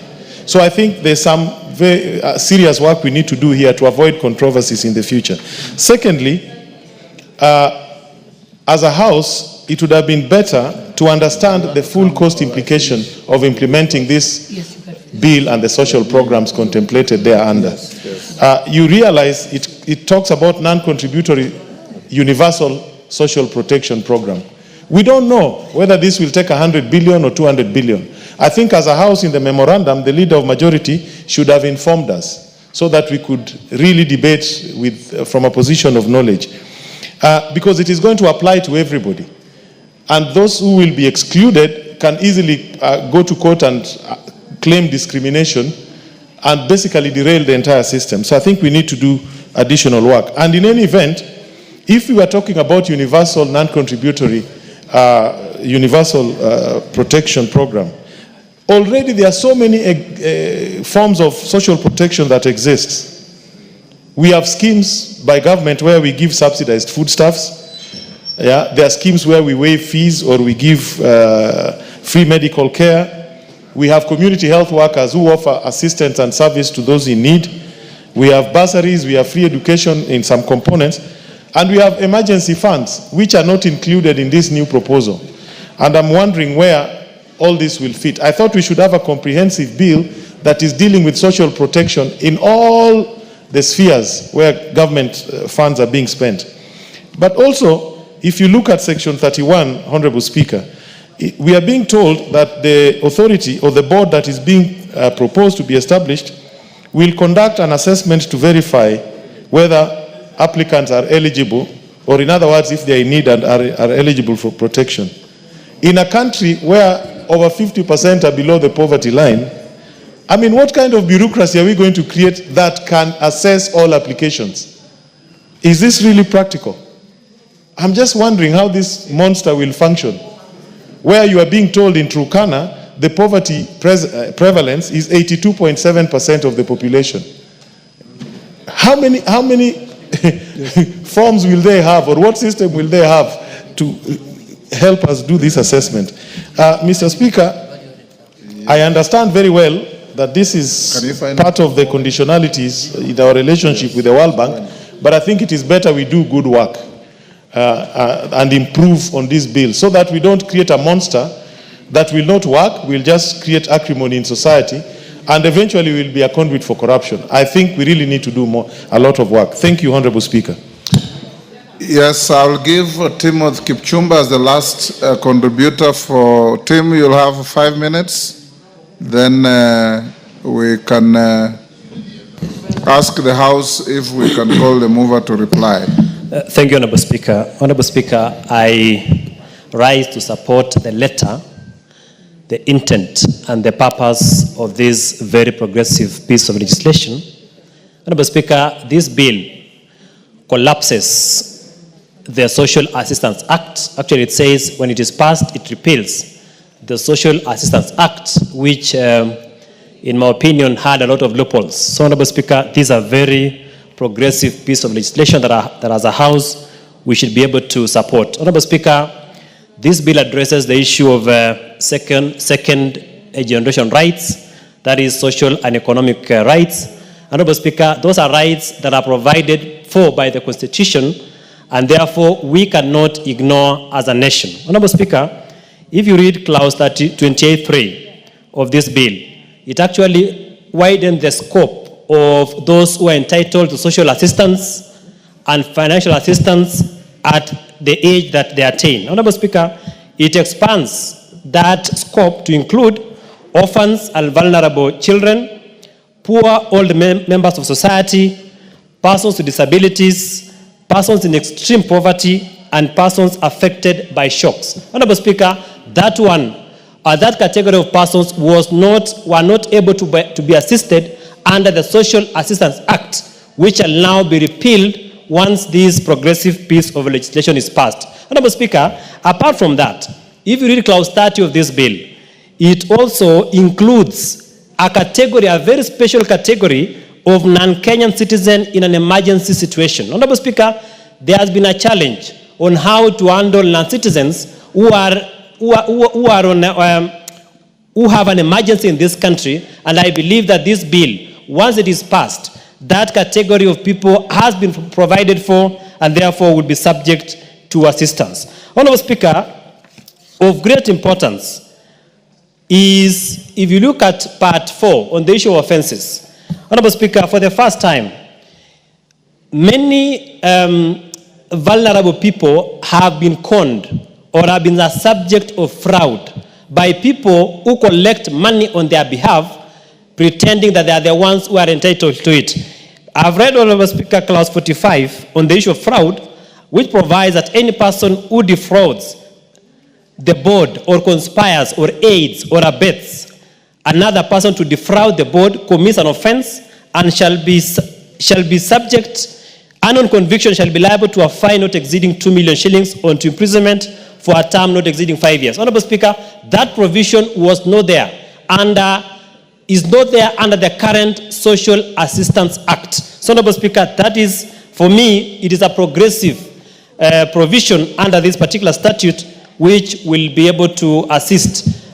Speaker 18: So I think there's some very serious work we need to do here to avoid controversies in the future. Secondly, as a House, it would have been better to understand the full cost implication of implementing this bill and the social programs contemplated thereunder. You realize it talks about non-contributory universal social protection program. We don't know whether this will take 100 billion or 200 billion. I think as a House in the memorandum, the leader of majority should have informed us so that we could really debate from a position of knowledge. Because it is going to apply to everybody. and those who will be excluded can easily go to court and claim discrimination and basically derail the entire system. So I think we need to do additional work. And in any event, if we were talking about universal non-contributory universal protection program, already there are so many forms of social protection that exist. We have schemes by government where we give subsidized foodstuffs. Yeah, there are schemes where we waive fees or we give free medical care. We have community health workers who offer assistance and service to those in need. We have bursaries, we have free education in some components, and we have emergency funds, which are not included in this new proposal. And I'm wondering where all this will fit. I thought we should have a comprehensive bill that is dealing with social protection in all the spheres where government funds are being spent. But also, if you look at Section 31, Honorable Speaker, we are being told that the authority or the board that is being proposed to be established will conduct an assessment to verify whether applicants are eligible, or in other words, if they are in need and are eligible for protection. In a country where over 50% are below the poverty line, I mean, what kind of bureaucracy are we going to create that can assess all applications? Is this really practical? I'm just wondering how this monster will function, where you are being told in Turkana the poverty prevalence is 82.7% of the population. How many forms will they have, or what system will they have to help us do this assessment? Mr. Speaker, I understand very well that this is part of the conditionalities in our relationship with the World Bank, but I think it is better we do good work and improve on this bill so that we don't create a monster that will not work, will just create acrimony in society, and eventually will be a conduit for corruption. I think we really need to do a lot of work. Thank you, Honorable Speaker.
Speaker 2: Yes, I'll give Timothy Kipchumba as the last contributor. For Tim, you'll have 5 minutes. Then we can ask the House if we can call the mover to reply.
Speaker 16: Thank you, Honorable Speaker. Honorable Speaker, I rise to support the letter, the intent, and the purpose of this very progressive piece of legislation. Honorable Speaker, this bill collapses the Social Assistance Act. Actually, it says when it is passed, it repeals the Social Assistance Act, which, in my opinion, had a lot of loopholes. So, Honorable Speaker, these are very progressive piece of legislation that as a House we should be able to support. Honorable Speaker, this bill addresses the issue of second generation rights, that is social and economic rights. Honorable Speaker, those are rights that are provided for by the Constitution, and therefore we cannot ignore as a nation. Honorable Speaker, if you read clause 28.3 of this bill, it actually widens the scope of those who are entitled to social assistance and financial assistance at the age that they attain. Honorable Speaker, it expands that scope to include orphans and vulnerable children, poor old members of society, persons with disabilities, persons in extreme poverty, and persons affected by shocks. Honorable Speaker, that category of persons were not able to be assisted under the Social Assistance Act, which will now be repealed once this progressive piece of legislation is passed. Honorable Speaker, apart from that, if you read clause 30 of this bill, it also includes a category, a very special category of non-Kenyan citizen in an emergency situation. Honorable Speaker, there has been a challenge on how to handle non-citizens who have an emergency in this country, and I believe that this bill, once it is passed, that category of people has been provided for and therefore will be subject to assistance. Honorable Speaker, of great importance is, if you look at part 4 on the issue of offenses, Honorable Speaker, for the first time, many vulnerable people have been conned or have been the subject of fraud by people who collect money on their behalf, pretending that they are the ones who are entitled to it. I've read, Honorable Speaker, clause 45 on the issue of fraud, which provides that any person who defrauds the board or conspires or aids or abets another person to defraud the board commits an offense and shall be subject, and on conviction shall be liable to a fine not exceeding 2 million shillings or to imprisonment for a term not exceeding 5 years. Honorable Speaker, that provision was not there is not there under the current Social Assistance Act. So, Honorable Speaker, that is, for me, it is a progressive provision under this particular statute which will be able to assist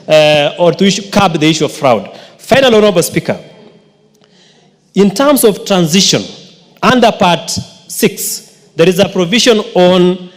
Speaker 16: or to curb the issue of fraud. Finally, Honorable Speaker, in terms of transition, under Part 6, there is a provision on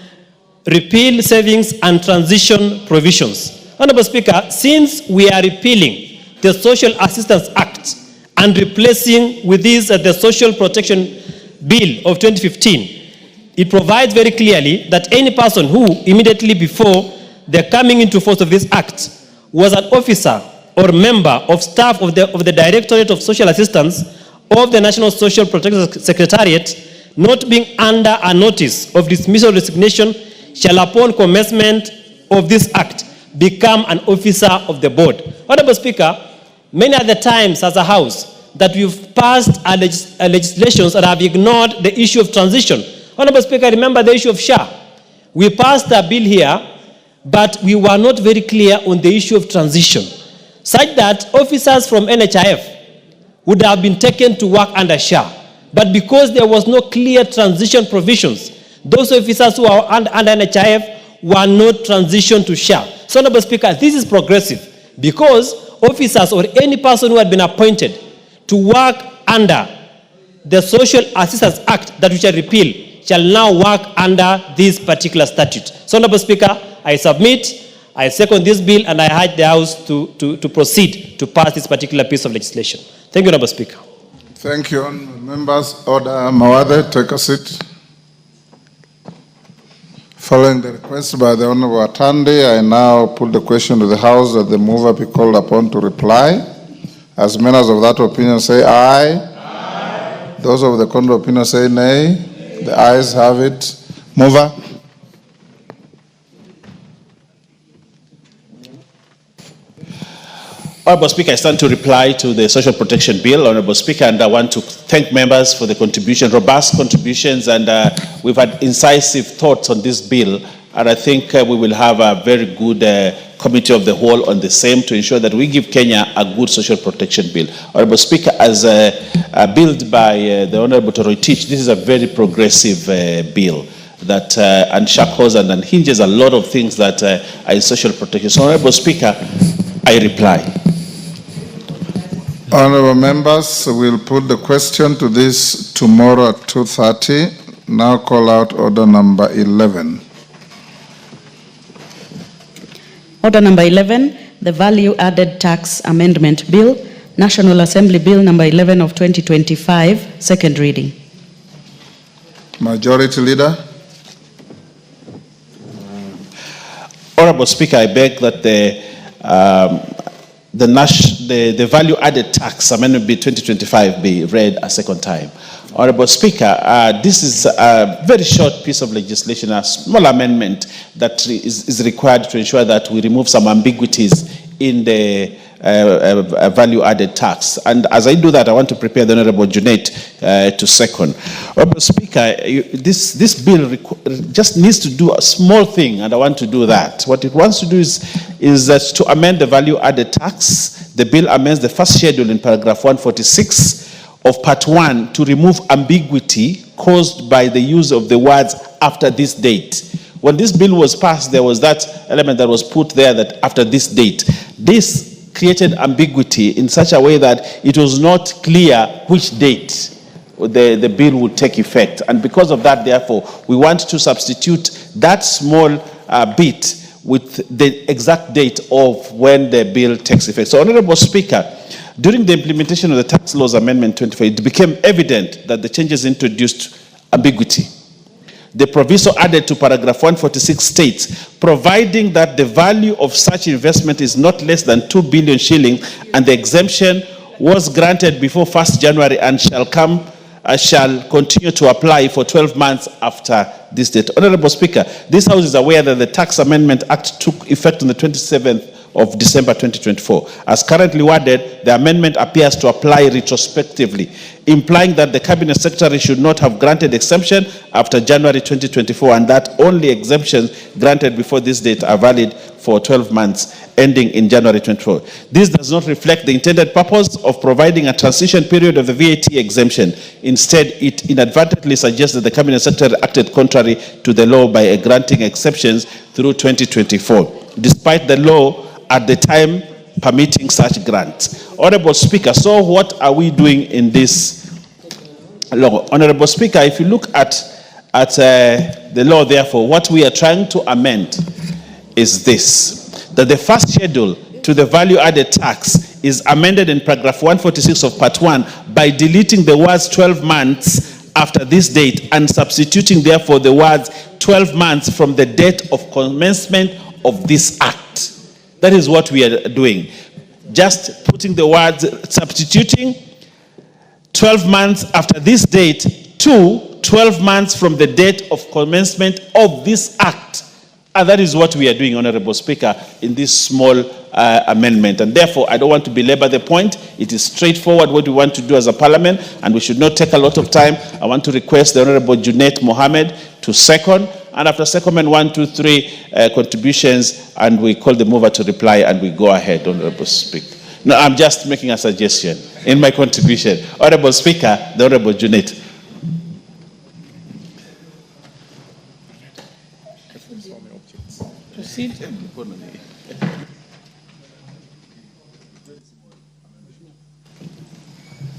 Speaker 16: repeal savings and transition provisions. Honorable Speaker, since we are repealing the Social Assistance Act and replacing with this the Social Protection Bill of 2015, it provides very clearly that any person who immediately before the coming into force of this act was an officer or member of staff of the Directorate of Social Assistance of the National Social Protection Secretariat, not being under a notice of dismissal or resignation, shall upon commencement of this act become an officer of the board. Honorable Speaker, many other times as a House that we've passed legislations and have ignored the issue of transition. Honorable Speaker, remember the issue of SHA. We passed a bill here, but we were not very clear on the issue of transition, such that officers from NHIF would have been taken to work under SHA. But because there was no clear transition provisions, those officers who are under NHIF were not transitioned to SHA. So, Honorable Speaker, this is progressive because officers or any person who had been appointed to work under the Social Assistance Act that we shall repeal shall now work under this particular statute. So, Honorable Speaker, I submit, I second this bill, and I urge the House to proceed to pass this particular piece of legislation. Thank you, Honorable Speaker.
Speaker 2: Thank you, members. Order Mawade, take a seat. Following the request by the Honorable Atande, I now put the question to the House that the mover be called upon to reply. As members of that opinion say aye. Aye. Those of the contrary opinion say nay. The ayes have it. Mover.
Speaker 5: Honorable Speaker, I stand to reply to the Social Protection Bill. Honorable Speaker, and I want to thank members for the contribution, robust contributions, and we've had incisive thoughts on this bill, and I think we will have a very good committee of the whole on the same to ensure that we give Kenya a good social protection bill. Honorable Speaker, as billed by the Honorable Toroitich, this is a very progressive bill that unshackles and unhinges a lot of things that are in social protection. So, Honorable Speaker, I reply.
Speaker 2: Honorable members, we'll put the question to this tomorrow at 2:30. Now call out order number 11.
Speaker 11: Order number 11, the Value Added Tax Amendment Bill, National Assembly Bill number 11 of 2025, second reading.
Speaker 2: Majority Leader.
Speaker 5: Honorable Speaker, I beg that the Value Added Tax Amendment Bill 2025 be read a second time. Honorable Speaker, this is a very short piece of legislation, a small amendment that is required to ensure that we remove some ambiguities in the value added tax. And as I do that, I want to prepare the Honorable Junaid to second. Honorable Speaker, this bill just needs to do a small thing, and I want to do that. What it wants to do is that to amend the value added tax. The bill amends the first schedule in paragraph 146 of part 1 to remove ambiguity caused by the use of the words after this date. When this bill was passed, there was that element that was put there that after this date. This created ambiguity in such a way that it was not clear which date the bill would take effect. And because of that, therefore, we want to substitute that small bit with the exact date of when the bill takes effect. So, Honorable Speaker, during the implementation of the Tax Laws Amendment 24, it became evident that the changes introduced ambiguity. The proviso added to paragraph 146 states, providing that the value of such investment is not less than 2 billion shillings, and the exemption was granted before 1st January and shall continue to apply for 12 months after this date. Honorable Speaker, this House is aware that the Tax Amendment Act took effect on the 27th of December 2024. As currently worded, the amendment appears to apply retrospectively, implying that the Cabinet Secretary should not have granted exemption after January 2024 and that only exemptions granted before this date are valid for 12 months ending in January 24. This does not reflect the intended purpose of providing a transition period of the VAT exemption. Instead, it inadvertently suggests that the Cabinet Secretary acted contrary to the law by granting exceptions through 2024, despite the law at the time permitting such grants. Honorable Speaker, so what are we doing in this law? Honorable Speaker, if you look at the law, therefore, what we are trying to amend is this, that the first schedule to the value-added tax is amended in paragraph 146 of part 1 by deleting the words 12 months after this date and substituting, therefore, the words 12 months from the date of commencement of this act. That is what we are doing. Just putting the words, substituting 12 months after this date to 12 months from the date of commencement of this act. And that is what we are doing, Honorable Speaker, in this small amendment. And therefore, I don't want to belabor the point. It is straightforward what we want to do as a parliament, and we should not take a lot of time. I want to request the Honorable Junet Mohammed to second. And after secondment, 1, 2, 3 contributions, and we call the mover to reply, and we go ahead, Honorable Speaker. No, I'm just making a suggestion in my contribution. Honorable Speaker, the Honorable Junet.
Speaker 23: Proceed.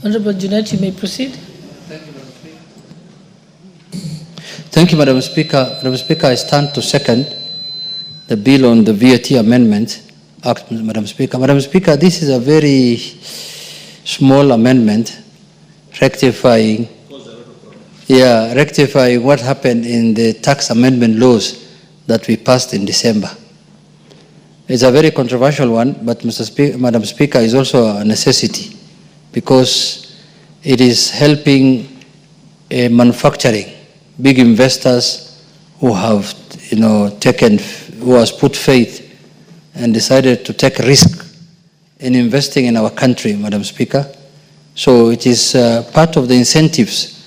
Speaker 23: Honorable Junet, you may proceed.
Speaker 9: Thank you, Madam Speaker. Madam Speaker, I stand to second the bill on the VAT Amendment Act, Madam Speaker. Madam Speaker, this is a very small amendment rectifying what happened in the tax amendment laws that we passed in December. It's a very controversial one, but Madam Speaker, is also a necessity because it is helping manufacturing, big investors who have, who has put faith and decided to take risk in investing in our country, Madam Speaker. So it is part of the incentives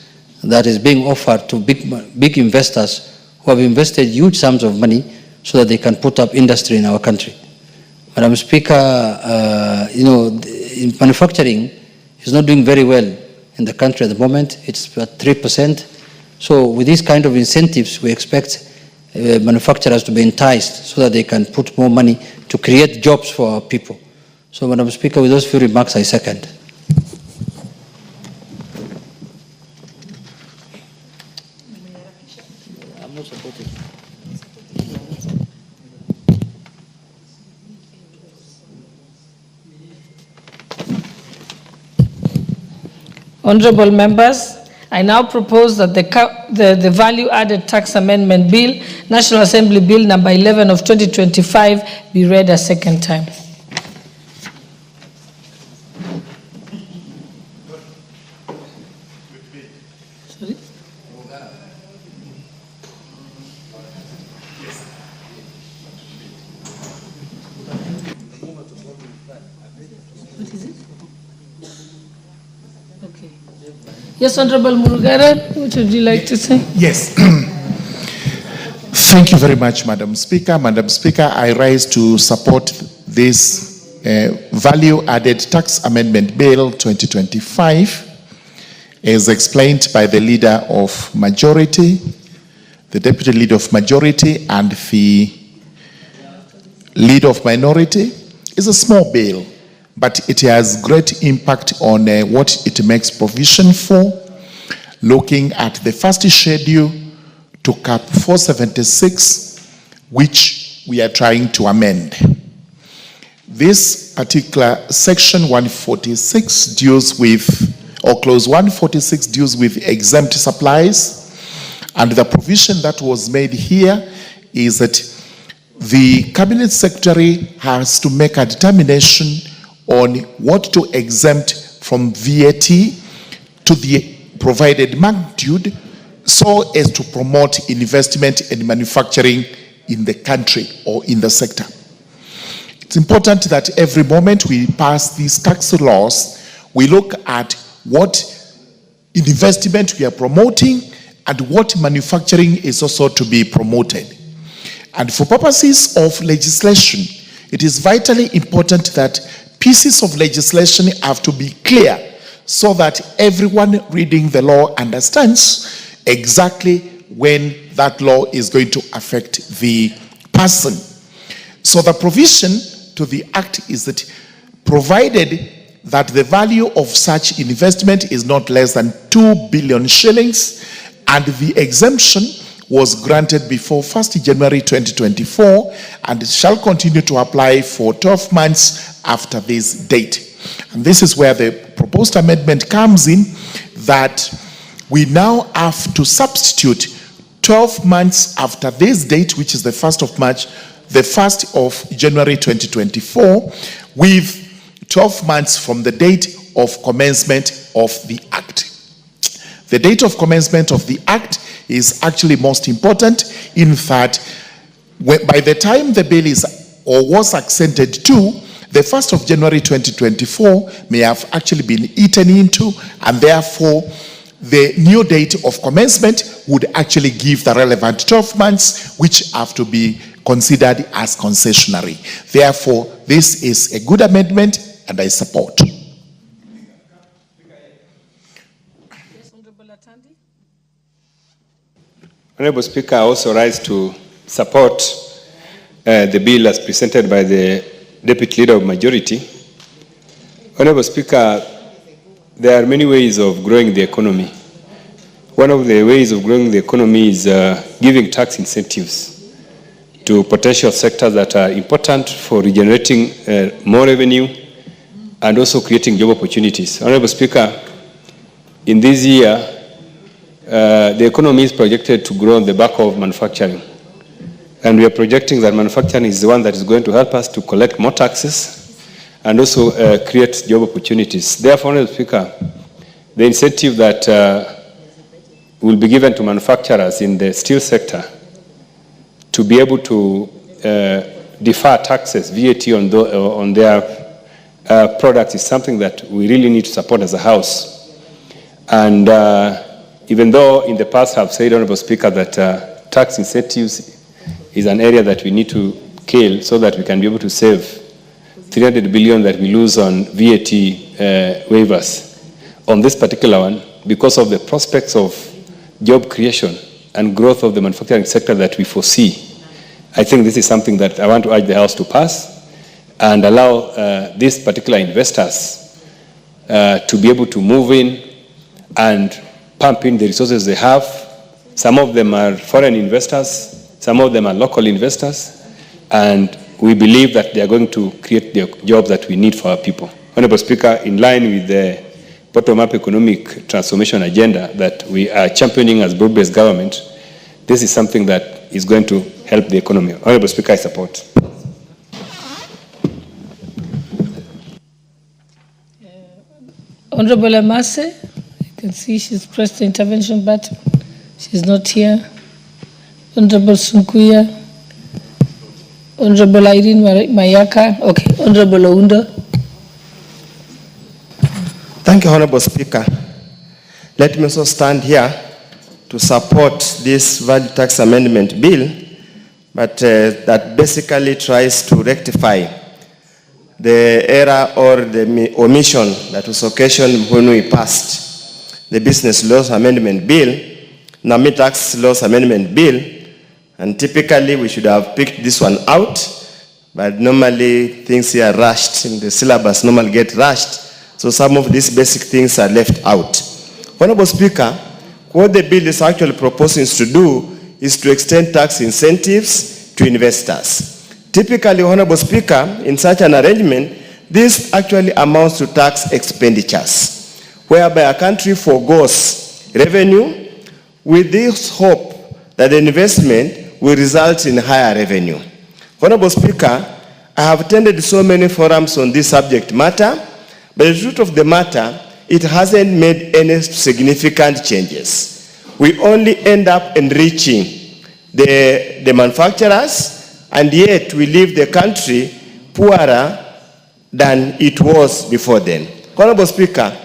Speaker 9: that is being offered to big investors who have invested huge sums of money so that they can put up industry in our country. Madam Speaker, manufacturing is not doing very well in the country at the moment. It's at 3%. So with these kind of incentives, we expect manufacturers to be enticed so that they can put more money to create jobs for our people. So, Madam Speaker, with those few remarks, I second.
Speaker 23: Honorable members, I now propose that the Value-Added Tax Amendment Bill, National Assembly Bill number 11 of 2025, be read a second time. Sorry? What is it? Okay. Yes, Honorable Murugara, what would you like to say?
Speaker 4: Yes. Thank you very much, Madam Speaker. Madam Speaker, I rise to support this Value-Added Tax Amendment Bill 2025 as explained by the Leader of Majority, the Deputy Leader of Majority, and the Leader of Minority. It's a small bill, but it has great impact on what it makes provision for, looking at the first schedule to Cap 476, which we are trying to amend. This particular section 146 deals with, or clause 146 deals with exempt supplies, and the provision that was made here is that the Cabinet Secretary has to make a determination on what to exempt from VAT to the provided magnitude, so as to promote investment and manufacturing in the country or in the sector. It's important that every moment we pass these tax laws, we look at what investment we are promoting and what manufacturing is also to be promoted. And for purposes of legislation, it is vitally important that pieces of legislation have to be clear so that everyone reading the law understands exactly when that law is going to affect the person. So the provision to the Act is that provided that the value of such investment is not less than 2 billion shillings and the exemption was granted before 1st January 2024 and it shall continue to apply for 12 months after this date. And this is where the proposed amendment comes in, that we now have to substitute 12 months after this date, which is the 1st of March, the 1st of January 2024, with 12 months from the date of commencement of the Act. The date of commencement of the Act is actually most important in that by the time the bill is or was accented to, the 1st of January 2024 may have actually been eaten into, and therefore the new date of commencement would actually give the relevant 12 months, which have to be considered as concessionary. Therefore, this is a good amendment and I support.
Speaker 8: Honorable Speaker, I also rise to support the bill as presented by the Deputy Leader of Majority. Honorable Speaker, there are many ways of growing the economy. One of the ways of growing the economy is giving tax incentives to potential sectors that are important for regenerating more revenue and also creating job opportunities. Honorable Speaker, in this year, the economy is projected to grow on the back of manufacturing. And we are projecting that manufacturing is the one that is going to help us to collect more taxes and also create job opportunities. Therefore, Honorable Speaker, the incentive that will be given to manufacturers in the steel sector to be able to defer taxes, VAT on their products is something that we really need to support as a House. And even though in the past I've said, Honorable Speaker, that tax incentives is an area that we need to kill so that we can be able to save 300 billion that we lose on VAT waivers. On this particular one, because of the prospects of job creation and growth of the manufacturing sector that we foresee, I think this is something that I want to urge the House to pass and allow these particular investors to be able to move in and pump in the resources they have. Some of them are foreign investors, some of them are local investors, and we believe that they are going to create the jobs that we need for our people. Honorable Speaker, in line with the bottom-up economic transformation agenda that we are championing as broad-based government, this is something that is going to help the economy. Honorable Speaker, I support.
Speaker 13: Honorable Amase, you can see she's pressed the intervention button. She's not here. Honorable Sunkuya. Honorable Irene Mayaka. Okay, Honorable Ounda.
Speaker 17: Thank you, Honorable Speaker. Let me also stand here to support this value tax amendment bill, but that basically tries to rectify the error or the omission that was occasioned when we passed the Business Laws Amendment Bill, NAMI Tax Laws Amendment Bill, and typically we should have picked this one out, but normally things here are rushed, in the syllabus normally get rushed, so some of these basic things are left out. Honorable Speaker, what the bill is actually proposing to do is to extend tax incentives to investors. Typically, Honorable Speaker, in such an arrangement, this actually amounts to tax expenditures, whereby a country forgoes revenue with this hope that the investment will result in higher revenue. Honorable Speaker, I have attended so many forums on this subject matter, but the truth of the matter, it hasn't made any significant changes. we only end up enriching the manufacturers, and yet we leave the country poorer than it was before then. Honorable Speaker,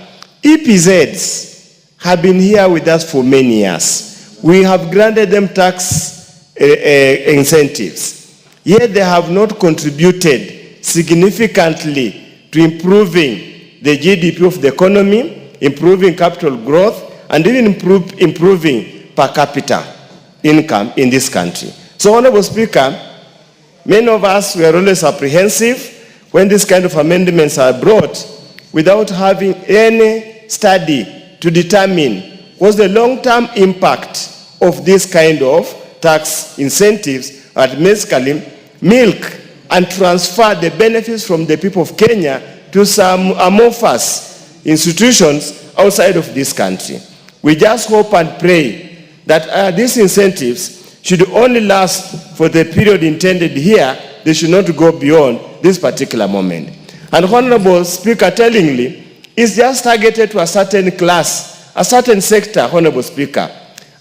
Speaker 17: EPZs have been here with us for many years. We have granted them tax incentives, yet they have not contributed significantly to improving the GDP of the economy, improving capital growth, and even improving per capita income in this country. So, Honorable Speaker, many of us were always apprehensive when these kind of amendments are brought without having any study to determine what's the long-term impact of this kind of tax incentives at basically milk and transfer the benefits from the people of Kenya to some amorphous institutions outside of this country. We just hope and pray that these incentives should only last for the period intended here. They should not go beyond this particular moment. And Honorable Speaker, tellingly, is just targeted to a certain class, a certain sector, Honorable Speaker.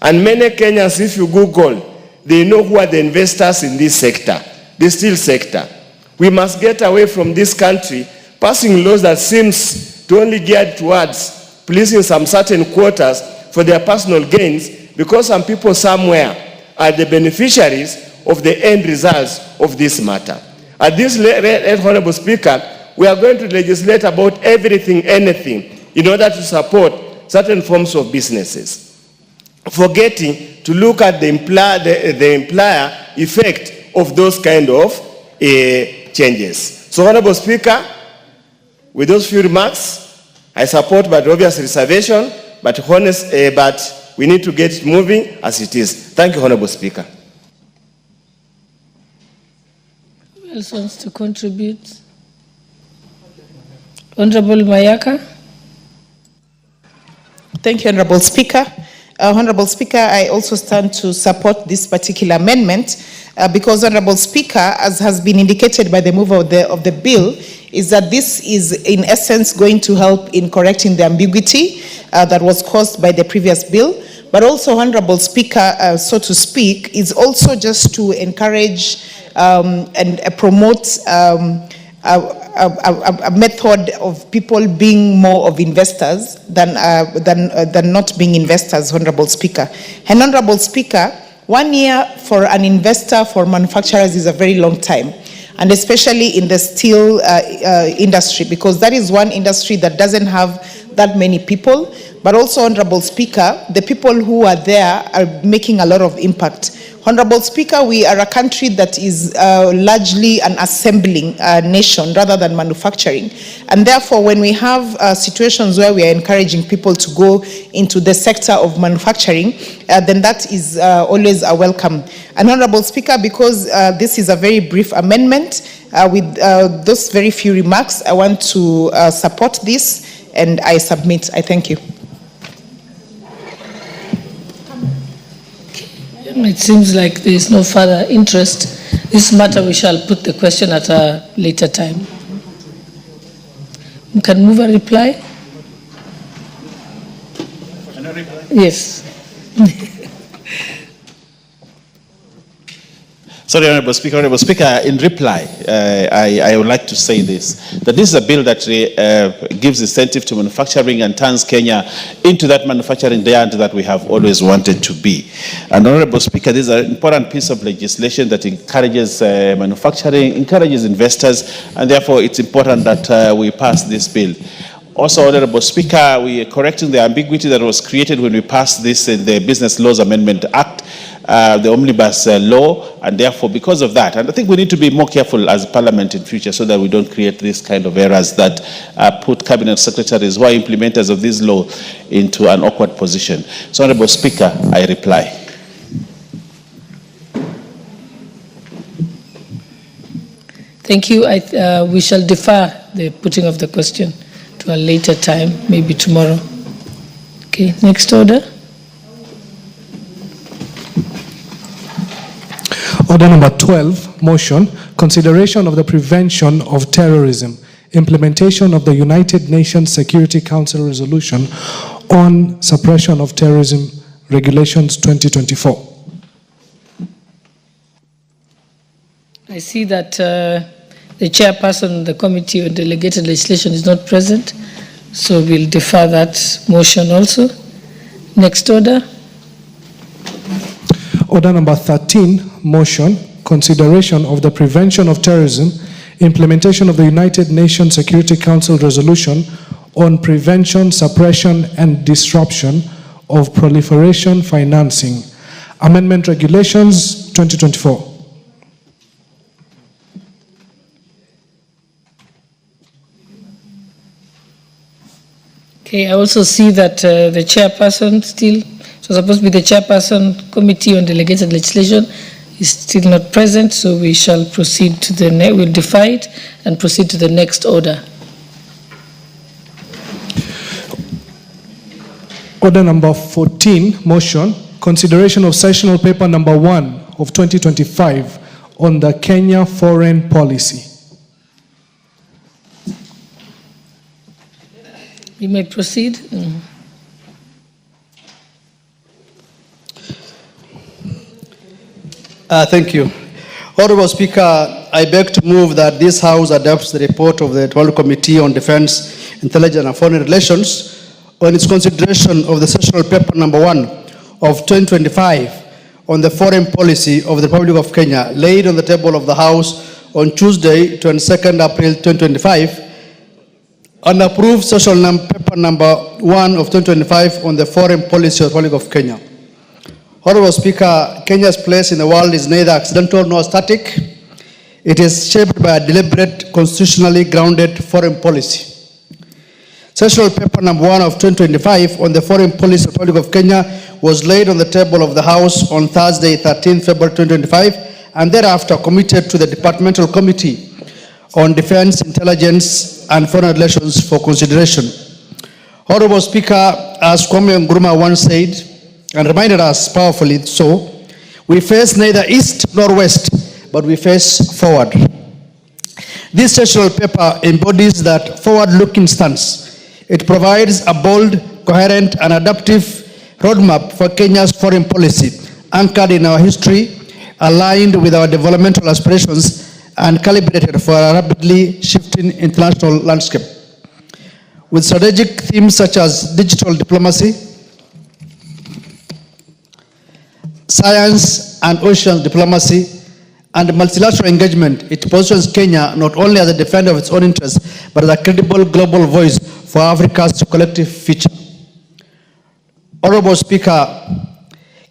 Speaker 17: And many Kenyans, if you Google, they know who are the investors in this sector, the steel sector. We must get away from this country, passing laws that seems to only geared towards pleasing some certain quotas for their personal gains, because some people somewhere are the beneficiaries of the end results of this matter. At this Honorable Speaker, we are going to legislate about everything, anything, in order to support certain forms of businesses, forgetting to look at the employer effect of those kind of changes. So, Honorable Speaker, with those few remarks, I support but obvious reservation, but we need to get moving as it is. Thank you, Honorable Speaker.
Speaker 13: Who else wants to contribute? Honorable Mayaka.
Speaker 12: Thank you, Honorable Speaker. Honorable Speaker, I also stand to support this particular amendment because, Honorable Speaker, as has been indicated by the mover of the bill, is that this is in essence going to help in correcting the ambiguity that was caused by the previous bill. But also, Honorable Speaker, so to speak, is also just to encourage and promote a method of people being more of investors than not being investors, Honorable Speaker. And Honorable Speaker, 1 year for an investor, for manufacturers, is a very long time, and especially in the steel industry, because that is one industry that doesn't have that many people. But also, Honorable Speaker, the people who are there are making a lot of impact. Honorable Speaker, we are a country that is largely an assembling nation rather than manufacturing. And therefore, when we have situations where we are encouraging people to go into the sector of manufacturing, then that is always a welcome. And Honorable Speaker, because this is a very brief amendment, with those very few remarks, I want to support this, and I submit. I thank you.
Speaker 13: It seems like there is no further interest. This matter, we shall put the question at a later time. You can move a reply? Yes.
Speaker 5: Sorry, Honorable Speaker, in reply, I would like to say this, that this is a bill that gives incentive to manufacturing and turns Kenya into that manufacturing giant that we have always wanted to be. And Honorable Speaker, this is an important piece of legislation that encourages manufacturing, encourages investors, and therefore it's important that we pass this bill. Also, Honorable Speaker, we are correcting the ambiguity that was created when we passed this in the Business Laws Amendment Act, the Omnibus Law, and therefore because of that, and I think we need to be more careful as Parliament in future so that we don't create this kind of errors that put Cabinet Secretaries who are implementers of this law into an awkward position. So, Honorable Speaker, I reply.
Speaker 13: Thank you. We shall defer the putting of the question to a later time, maybe tomorrow. Okay, next order.
Speaker 6: Order number 12, motion, consideration of the prevention of terrorism, implementation of the United Nations Security Council resolution on suppression of terrorism Regulations 2024.
Speaker 13: I see that the chairperson of the Committee on Delegated Legislation is not present, so we'll defer that motion also. Next order.
Speaker 6: Order number 13, motion, consideration of the prevention of terrorism, implementation of the United Nations Security Council resolution on prevention, suppression, and disruption of proliferation financing. Amendment Regulations 2024.
Speaker 13: Okay, I also see that the chairperson still, so supposed to be the chairperson, Committee on Delegated Legislation, is still not present, so we shall proceed to the next, we'll defer it and proceed to the next order.
Speaker 6: Order number 14, motion, consideration of sessional paper number 1 of 2025 on the Kenya foreign policy.
Speaker 13: You may proceed.
Speaker 14: Thank you. Honorable Speaker, I beg to move that this House adopts the report of the Devolution Committee on Defense, Intelligence and Foreign Relations on its consideration of the sessional paper number 1 of 2025 on the foreign policy of the Republic of Kenya, laid on the table of the House on Tuesday, 22nd April 2025, and approved sessional paper number 1 of 2025 on the foreign policy of the Republic of Kenya. Honorable Speaker, Kenya's place in the world is neither accidental nor static. It is shaped by a deliberate, constitutionally grounded foreign policy. Sessional paper number 1 of 2025 on the foreign policy of the Republic of Kenya was laid on the table of the House on Thursday, 13 February 2025, and thereafter committed to the Departmental Committee on Defense, Intelligence and Foreign Relations for consideration. Honorable Speaker, as Kwame Nkrumah once said, and reminded us powerfully so, we face neither east nor west, but we face forward. This sessional paper embodies that forward-looking stance. It provides a bold, coherent, and adaptive roadmap for Kenya's foreign policy, anchored in our history, aligned with our developmental aspirations, and calibrated for a rapidly shifting international landscape. With strategic themes such as digital diplomacy, science and ocean diplomacy, and multilateral engagement, it positions Kenya not only as a defender of its own interests, but as a credible global voice for Africa's collective future. Honorable Speaker,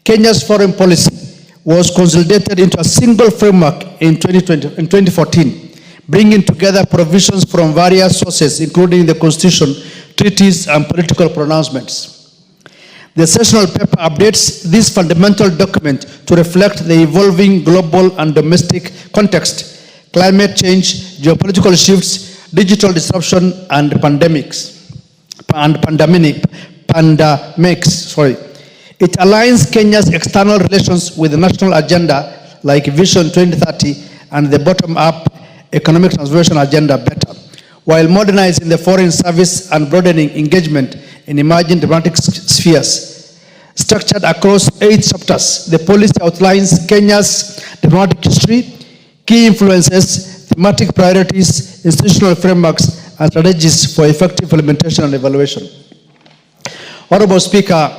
Speaker 14: Kenya's foreign policy was consolidated into a single framework in 2014, bringing together provisions from various sources, including the Constitution, treaties, and political pronouncements. The sessional paper updates this fundamental document to reflect the evolving global and domestic context, climate change, geopolitical shifts, digital disruption, and pandemics. It aligns Kenya's external relations with the national agenda like Vision 2030 and the bottom-up economic transformation agenda better, while modernizing the foreign service and broadening engagement in emerging diplomatic spheres. Structured across 8 chapters, the policy outlines Kenya's diplomatic history, key influences, thematic priorities, institutional frameworks, and strategies for effective implementation and evaluation. Honorable Speaker,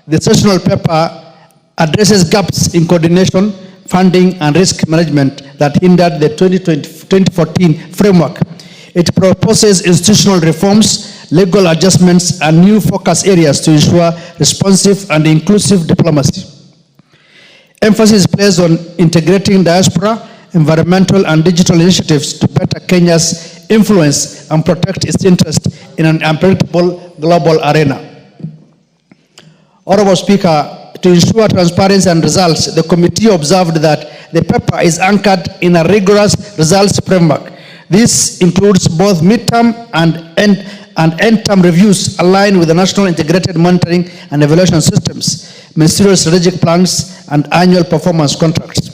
Speaker 14: the sessional paper addresses gaps in coordination, funding, and risk management that hindered the 2014 framework. It proposes institutional reforms, legal adjustments, and new focus areas to ensure responsive and inclusive diplomacy. Emphasis is placed on integrating diaspora, environmental, and digital initiatives to better Kenya's influence and protect its interest in an unpredictable global arena. Honorable Speaker, to ensure transparency and results, the committee observed that the paper is anchored in a rigorous results framework. This includes both midterm and end-term reviews aligned with the National Integrated Monitoring and Evaluation Systems, ministerial strategic plans, and annual performance contracts.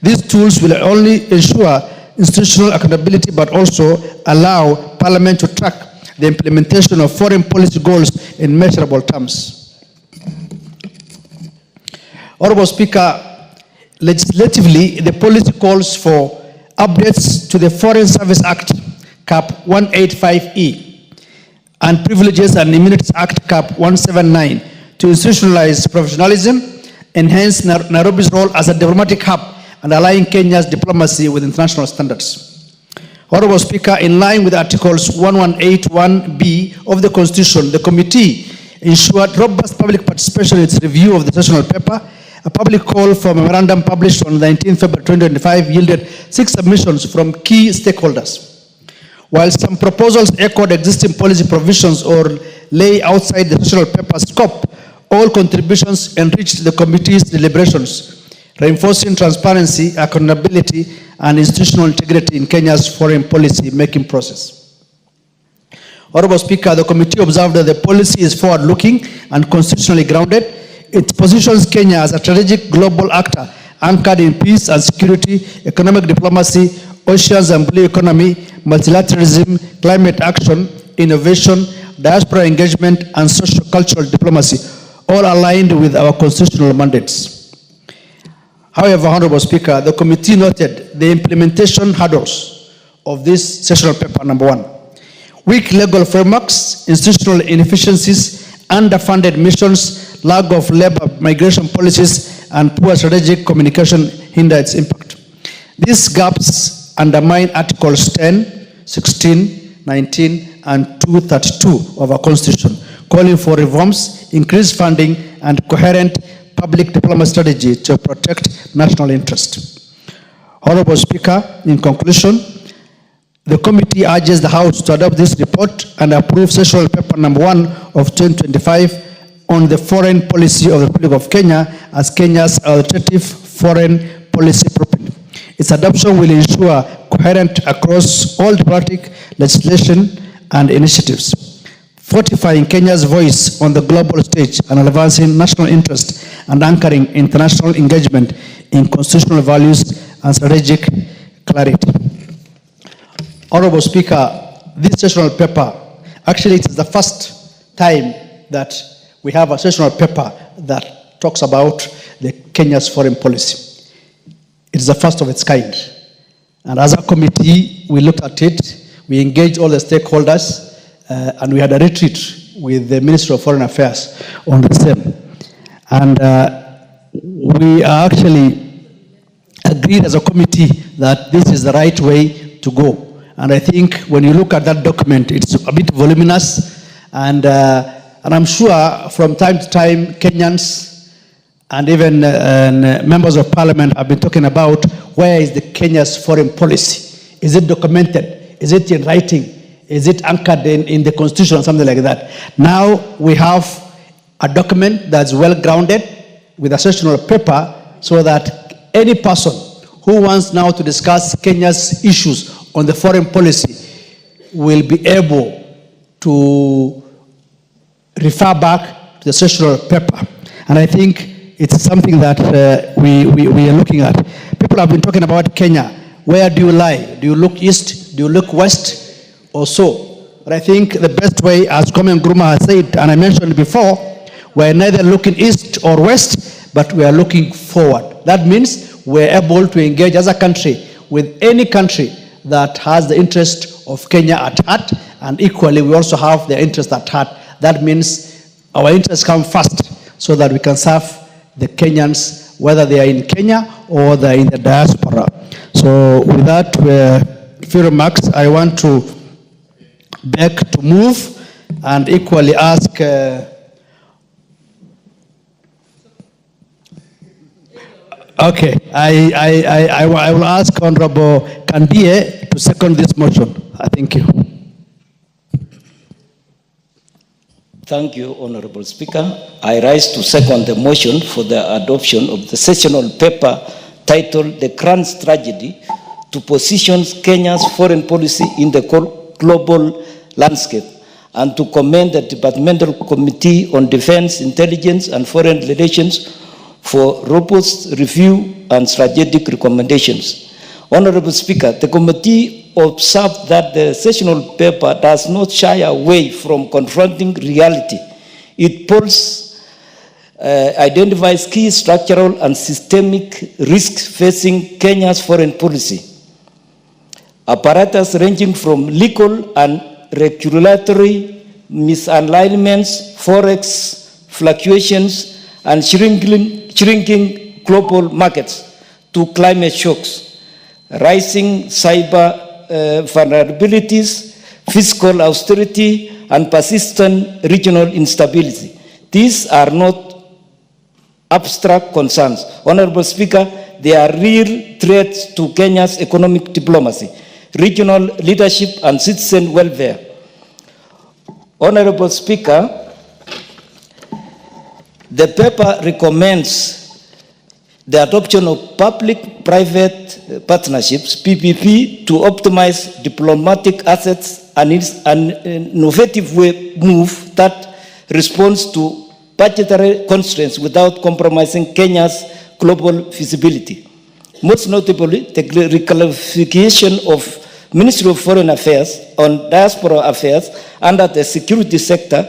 Speaker 14: These tools will not only ensure institutional accountability but also allow Parliament to track the implementation of foreign policy goals in measurable terms. Honorable Speaker, legislatively, the policy calls for updates to the Foreign Service Act, Cap 185E, and Privileges and Immunities Act, Cap 179, to institutionalize professionalism, enhance Nairobi's role as a diplomatic hub, and align Kenya's diplomacy with international standards. Honorable Speaker, in line with Articles 1181B of the Constitution, the committee ensured robust public participation in its review of the sessional paper. A public call for a memorandum published on 19 February 2025 yielded 6 submissions from key stakeholders. While some proposals echoed existing policy provisions or lay outside the sessional paper's scope, all contributions enriched the committee's deliberations, reinforcing transparency, accountability, and institutional integrity in Kenya's foreign policy making process. Honorable Speaker, the committee observed that the policy is forward-looking and constitutionally grounded. It positions Kenya as a strategic global actor anchored in peace and security, economic diplomacy, oceans and blue economy, multilateralism, climate action, innovation, diaspora engagement, and socio-cultural diplomacy, all aligned with our constitutional mandates. However, Honorable Speaker, the committee noted the implementation hurdles of this sessional paper, number 1. Weak legal frameworks, institutional inefficiencies, underfunded missions, lack of labor migration policies, and poor strategic communication hinder its impact. These gaps undermine Articles 10, 16, 19, and 232 of our Constitution, calling for reforms, increased funding, and coherent public diplomacy strategy to protect national interest. Honorable Speaker, in conclusion, the committee urges the House to adopt this report and approve sessional paper number 1 of 2025 on the foreign policy of the Republic of Kenya as Kenya's authoritative foreign policy blueprint. Its adoption will ensure coherence across all diplomatic legislation and initiatives, fortifying Kenya's voice on the global stage and advancing national interest and anchoring international engagement in constitutional values and strategic clarity. Honorable Speaker, this sessional paper, actually it is the first time that we have a sessional paper that talks about the Kenya's foreign policy. It is the first of its kind. And as a committee, we looked at it, we engaged all the stakeholders, and we had a retreat with the Ministry of Foreign Affairs on the same. And we actually agreed as a committee that this is the right way to go. And I think when you look at that document, it's a bit voluminous, and I'm sure from time to time, Kenyans and even members of parliament have been talking about where is the Kenya's foreign policy? Is it documented? Is it in writing? Is it anchored in the constitution or something like that? Now we have a document that's well grounded with a sessional paper so that any person who wants now to discuss Kenya's issues on the foreign policy will be able to refer back to the sessional paper. And I think it's something that we are looking at. People have been talking about Kenya. Where do you lie? Do you look east? Do you look west? Or so? But I think the best way, as Komen Nkrumah has said, and I mentioned before, we're neither looking east or west, but we are looking forward. That means we're able to engage as a country with any country that has the interest of Kenya at heart, and equally we also have the interest at heart. That means our interests come first so that we can serve the Kenyans, whether they are in Kenya or they are in the diaspora. So with that few remarks, I want to beg to move and equally ask okay, I will ask Honorable Kandie to second this motion. Thank you.
Speaker 15: Thank you, Honorable Speaker. I rise to second the motion for the adoption of the sessional paper titled The Current Strategy to Position Kenya's Foreign Policy in the Global Landscape, and to commend the Departmental Committee on Defense, Intelligence and Foreign Relations for robust review and strategic recommendations. Honorable Speaker, the committee observed that the sessional paper does not shy away from confronting reality. It pulls identifies key structural and systemic risks facing Kenya's foreign policy. Apparatus ranging from legal and regulatory misalignments, forex fluctuations, and shrinking global markets to climate shocks, rising cyber vulnerabilities, fiscal austerity, and persistent regional instability. These are not abstract concerns. Honorable Speaker, they are real threats to Kenya's economic diplomacy, regional leadership, and citizen welfare. Honorable Speaker, the paper recommends the adoption of public-private partnerships, PPP, to optimize diplomatic assets, and it's an innovative move that responds to budgetary constraints without compromising Kenya's global visibility. Most notably, the reclassification of Ministry of Foreign Affairs on diaspora affairs under the security sector,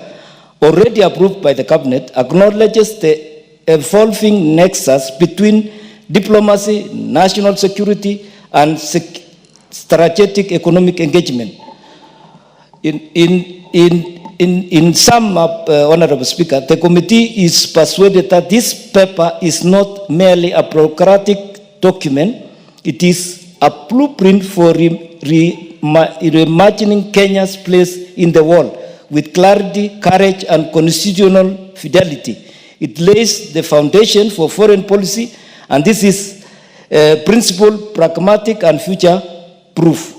Speaker 15: already approved by the Cabinet, acknowledges the evolving nexus between diplomacy, national security, and strategic economic engagement. In sum up, Honorable Speaker, the committee is persuaded that this paper is not merely a bureaucratic document, it is a blueprint for reimagining Kenya's place in the world with clarity, courage, and constitutional fidelity. It lays the foundation for foreign policy, and this is principled, pragmatic, and future-proof.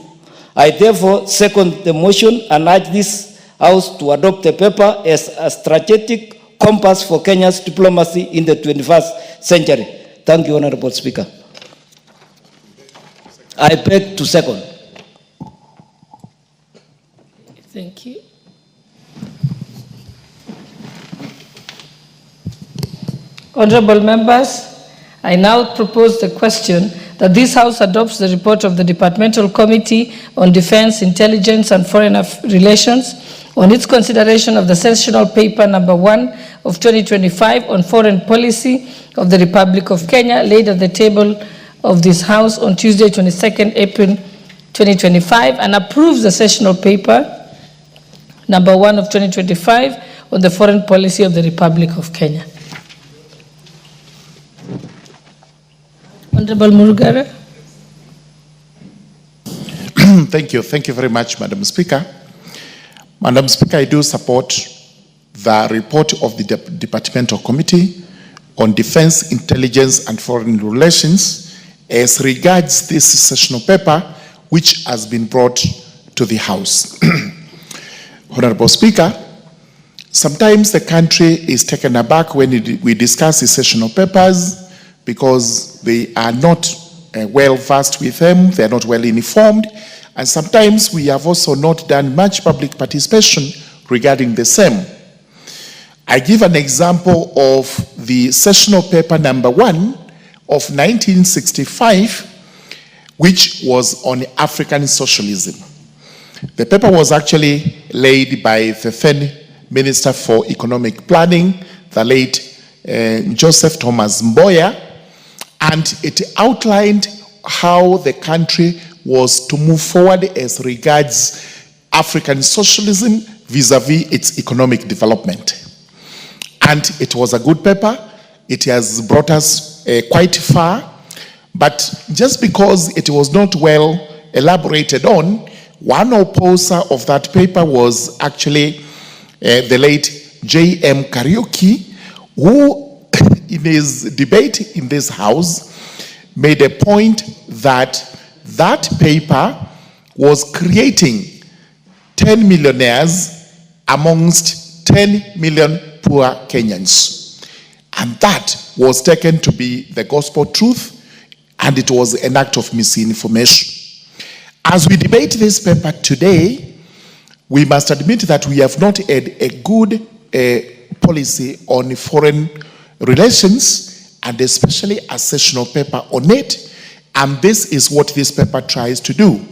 Speaker 15: I therefore second the motion and urge this House to adopt the paper as a strategic compass for Kenya's diplomacy in the 21st century. Thank you, Honorable Speaker. I beg to second.
Speaker 13: Thank you. Honorable members, I now propose the question that this House adopts the report of the Departmental Committee on Defense, Intelligence, and Foreign Relations on its consideration of the sessional paper number 1 of 2025 on foreign policy of the Republic of Kenya, laid at the table of this House on Tuesday, 22nd April 2025, and approves the sessional paper number 1 of 2025 on the foreign policy of the Republic of Kenya. Honorable Murugara.
Speaker 4: Thank you very much, Madam Speaker. Madam Speaker, I do support the report of the Departmental Committee on Defense, Intelligence, and Foreign Relations as regards this sessional paper which has been brought to the House. Honorable Speaker, sometimes the country is taken aback when we discuss the sessional papers because they are not well versed with them, they are not well informed, and sometimes we have also not done much public participation regarding the same. I give an example of the sessional paper number 1 of 1965, which was on African socialism. The paper was actually laid by the then Minister for Economic Planning, the late Joseph Thomas Mboya, and it outlined how the country was to move forward as regards African socialism vis-a-vis its economic development. And it was a good paper. It has brought us quite far. But just because it was not well elaborated on, one opposer of that paper was actually the late J.M. Kariuki, who in his debate in this House made a point that that paper was creating 10 millionaires amongst 10 million poor Kenyans. And that was taken to be the gospel truth, and it was an act of misinformation. As we debate this paper today, we must admit that we have not had a good policy on foreign relations, and especially a sessional paper on it. And this is what this paper tries to do,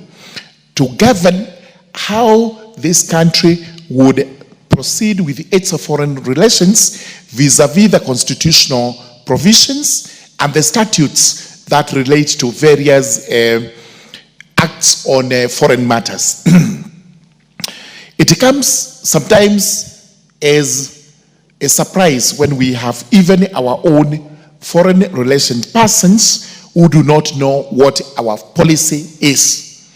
Speaker 4: to govern how this country would proceed with its foreign relations vis-à-vis the constitutional provisions and the statutes that relate to various acts on foreign matters. It comes sometimes as a surprise when we have even our own foreign relations persons who do not know what our policy is.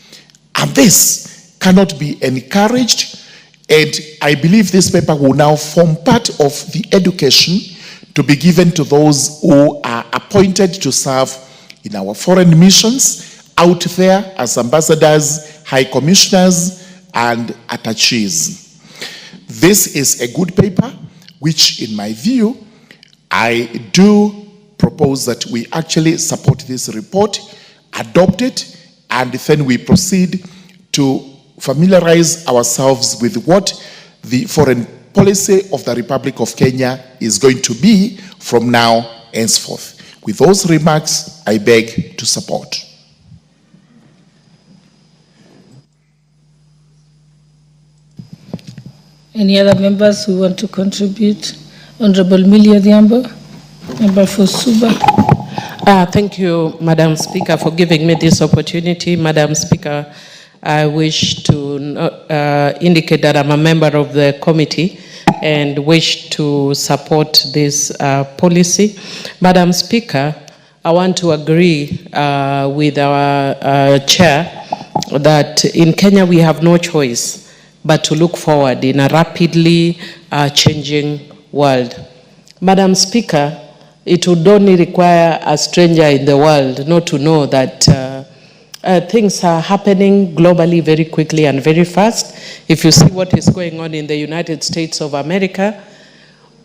Speaker 4: And this cannot be encouraged, and I believe this paper will now form part of the education to be given to those who are appointed to serve in our foreign missions out there as ambassadors, high commissioners, and attaches. This is a good paper, which in my view, I do propose that we actually support this report, adopt it, and then we proceed to familiarize ourselves with what the foreign policy of the Republic of Kenya is going to be from now henceforth. With those remarks, I beg to support.
Speaker 13: Any other members who want to contribute? Honorable Millie Odhiambo, member for Suba.
Speaker 23: Thank you, Madam Speaker, for giving me this opportunity. Madam Speaker, I wish to indicate that I'm a member of the committee and wish to support this policy. Madam Speaker, I want to agree with our chair that in Kenya we have no choice but to look forward in a rapidly changing world. Madam Speaker, it would only require a stranger in the world not to know that things are happening globally very quickly and very fast. If you see what is going on in the United States of America,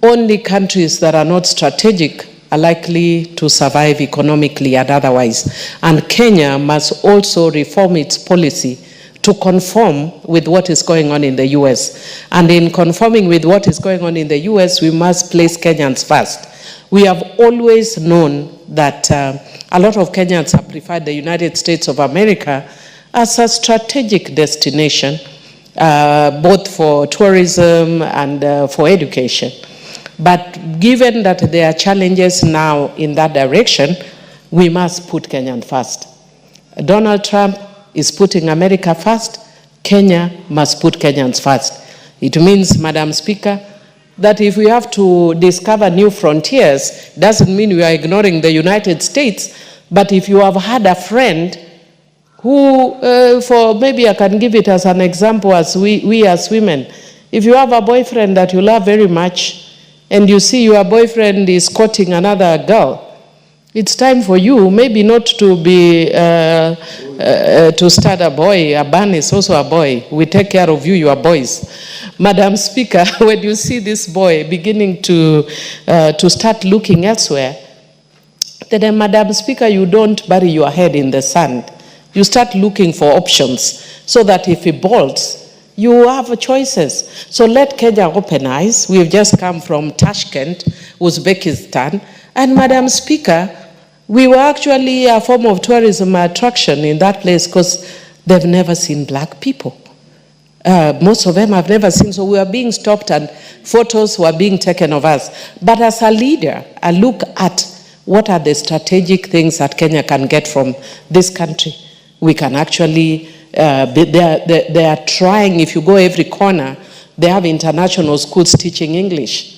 Speaker 23: only countries that are not strategic are likely to survive economically and otherwise. And Kenya must also reform its policy to conform with what is going on in the US. And in conforming with what is going on in the US, we must place Kenyans first. We have always known that a lot of Kenyans have preferred the United States of America as a strategic destination, both for tourism and for education. But given that there are challenges now in that direction, we must put Kenya first. Donald Trump is putting America first. Kenya must put Kenyans first. It means, Madam Speaker, that if we have to discover new frontiers, doesn't mean we are ignoring the United States, but if you have had a friend who, for maybe I can give it as an example as we as women, if you have a boyfriend that you love very much, and you see your boyfriend is courting another girl, it's time for you, maybe not to be, to start a boy. A man is also a boy. We take care of you, you are boys. Madam Speaker, when you see this boy beginning to start looking elsewhere, then, Madam Speaker, you don't bury your head in the sand. You start looking for options so that if he bolts, you have choices. So let Kenya open eyes. We've just come from Tashkent, Uzbekistan. And Madam Speaker, we were actually a form of tourism attraction in that place because they've never seen black people. Most of them have never seen, so we are being stopped and photos were being taken of us. But as a leader, I look at what are the strategic things that Kenya can get from this country. We can actually, they are trying, if you go every corner, they have international schools teaching English.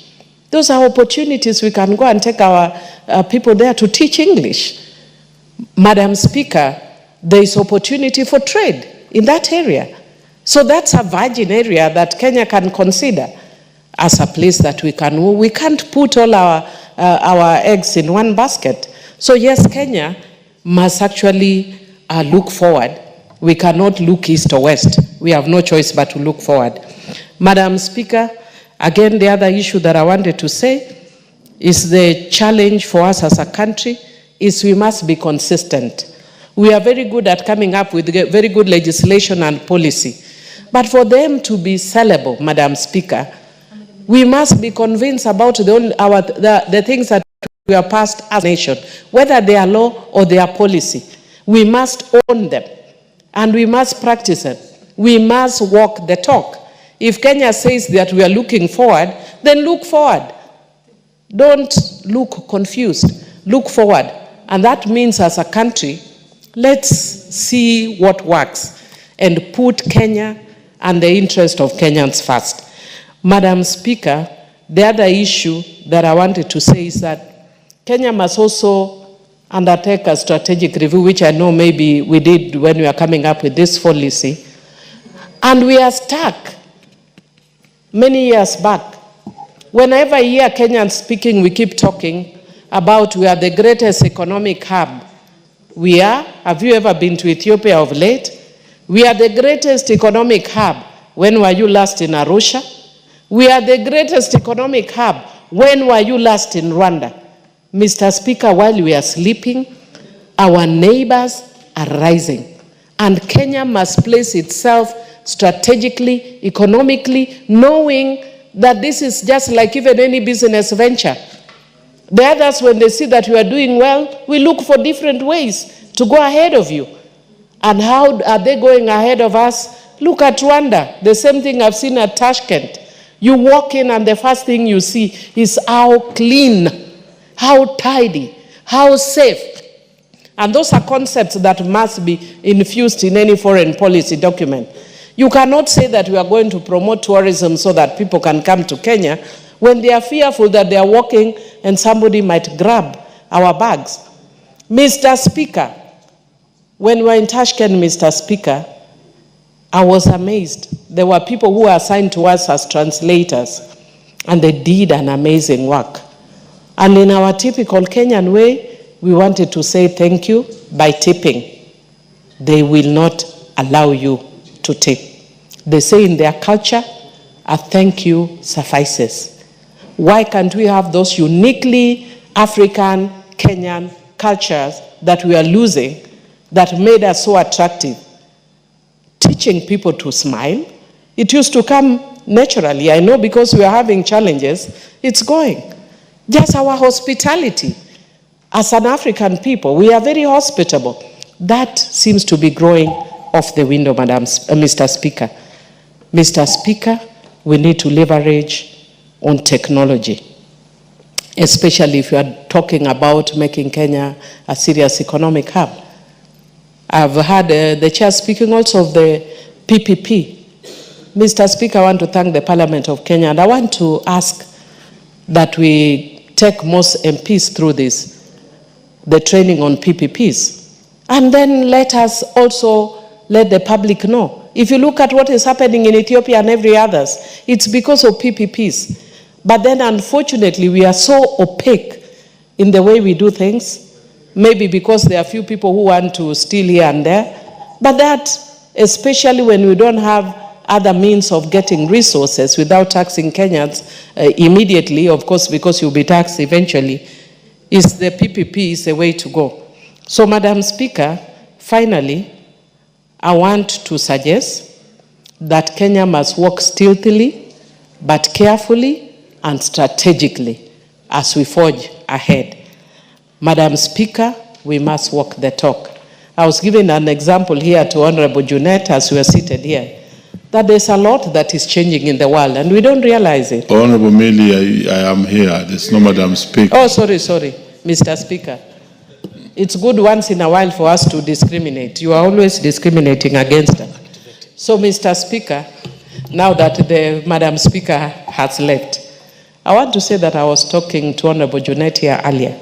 Speaker 23: Those are opportunities we can go and take our people there to teach English. Madam Speaker, there is opportunity for trade in that area. So that's a virgin area that Kenya can consider as a place that we can't put all our eggs in one basket. So yes, Kenya must actually look forward. We cannot look east or west. We have no choice but to look forward. Madam Speaker, again, the other issue that I wanted to say is the challenge for us as a country is we must be consistent. We are very good at coming up with very good legislation and policy. But for them to be sellable, Madam Speaker, we must be convinced about the things that we are passed as a nation, whether they are law or they are policy. We must own them and we must practice them. We must walk the talk. If Kenya says that we are looking forward, then look forward. Don't look confused. Look forward. And that means as a country, let's see what works and put Kenya and the interest of Kenyans first. Madam Speaker, the other issue that I wanted to say is that Kenya must also undertake a strategic review, which I know maybe we did when we are coming up with this policy. And we are stuck many years back. Whenever I hear Kenyans speaking, we keep talking about we are the greatest economic hub. We are. Have you ever been to Ethiopia of late? We are the greatest economic hub. When were you last in Arusha? We are the greatest economic hub. When were you last in Rwanda? Mr. Speaker, while we are sleeping, our neighbors are rising. And Kenya must place itself strategically, economically, knowing that this is just like even any business venture. The others, when they see that you are doing well, we look for different ways to go ahead of you. And how are they going ahead of us? Look at Rwanda. The same thing I've seen at Tashkent. You walk in and the first thing you see is how clean, how tidy, how safe. And those are concepts that must be infused in any foreign policy document. You cannot say that we are going to promote tourism so that people can come to Kenya when they are fearful that they are walking and somebody might grab our bags. Mr. Speaker, when we were in Tashkent, Mr. Speaker, I was amazed. There were people who were assigned to us as translators, and they did an amazing work. And in our typical Kenyan way, we wanted to say thank you by tipping. They will not allow you to tip. They say in their culture, a thank you suffices. Why can't we have those uniquely African, Kenyan cultures that we are losing that made us so attractive? Teaching people to smile. It used to come naturally. I know because we are having challenges, it's going. Just our hospitality. As an African people, we are very hospitable. That seems to be growing off the window, Mr. Speaker. Mr. Speaker, we need to leverage on technology, especially if you are talking about making Kenya a serious economic hub. I've heard the chair speaking also of the PPP. Mr. Speaker, I want to thank the Parliament of Kenya, and I want to ask that we take most MPs through this, the training on PPPs, and then let us also let the public know. If you look at what is happening in Ethiopia and every others, it's because of PPPs. But then unfortunately, we are so opaque in the way we do things, maybe because there are few people who want to steal here and there, but that, especially when we don't have other means of getting resources without taxing Kenyans immediately, of course, because you'll be taxed eventually, is the PPP is the way to go. So, Madam Speaker, finally, I want to suggest that Kenya must work stealthily, but carefully and strategically as we forge ahead. Madam Speaker, we must walk the talk. I was giving an example here to Honorable Junet as we are seated here, that there's a lot that is changing in the world and we don't realize it.
Speaker 1: Honorable Meli, I am here. There's no Madam Speaker.
Speaker 23: Oh, sorry, Mr. Speaker. It's good once in a while for us to discriminate. You are always discriminating against us. So, Mr. Speaker, now that the Madam Speaker has left, I want to say that I was talking to Honorable Junet here earlier.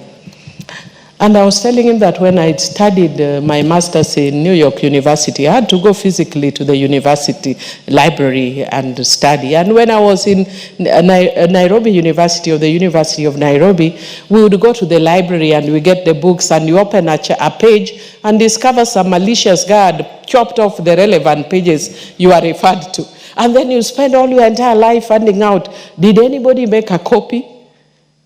Speaker 23: And I was telling him that when I studied my master's in New York University, I had to go physically to the university library and study. And when I was in Nairobi University, or the University of Nairobi, we would go to the library and we get the books and you open a page and discover some malicious guy had chopped off the relevant pages you are referred to. And then you spend all your entire life finding out, did anybody make a copy?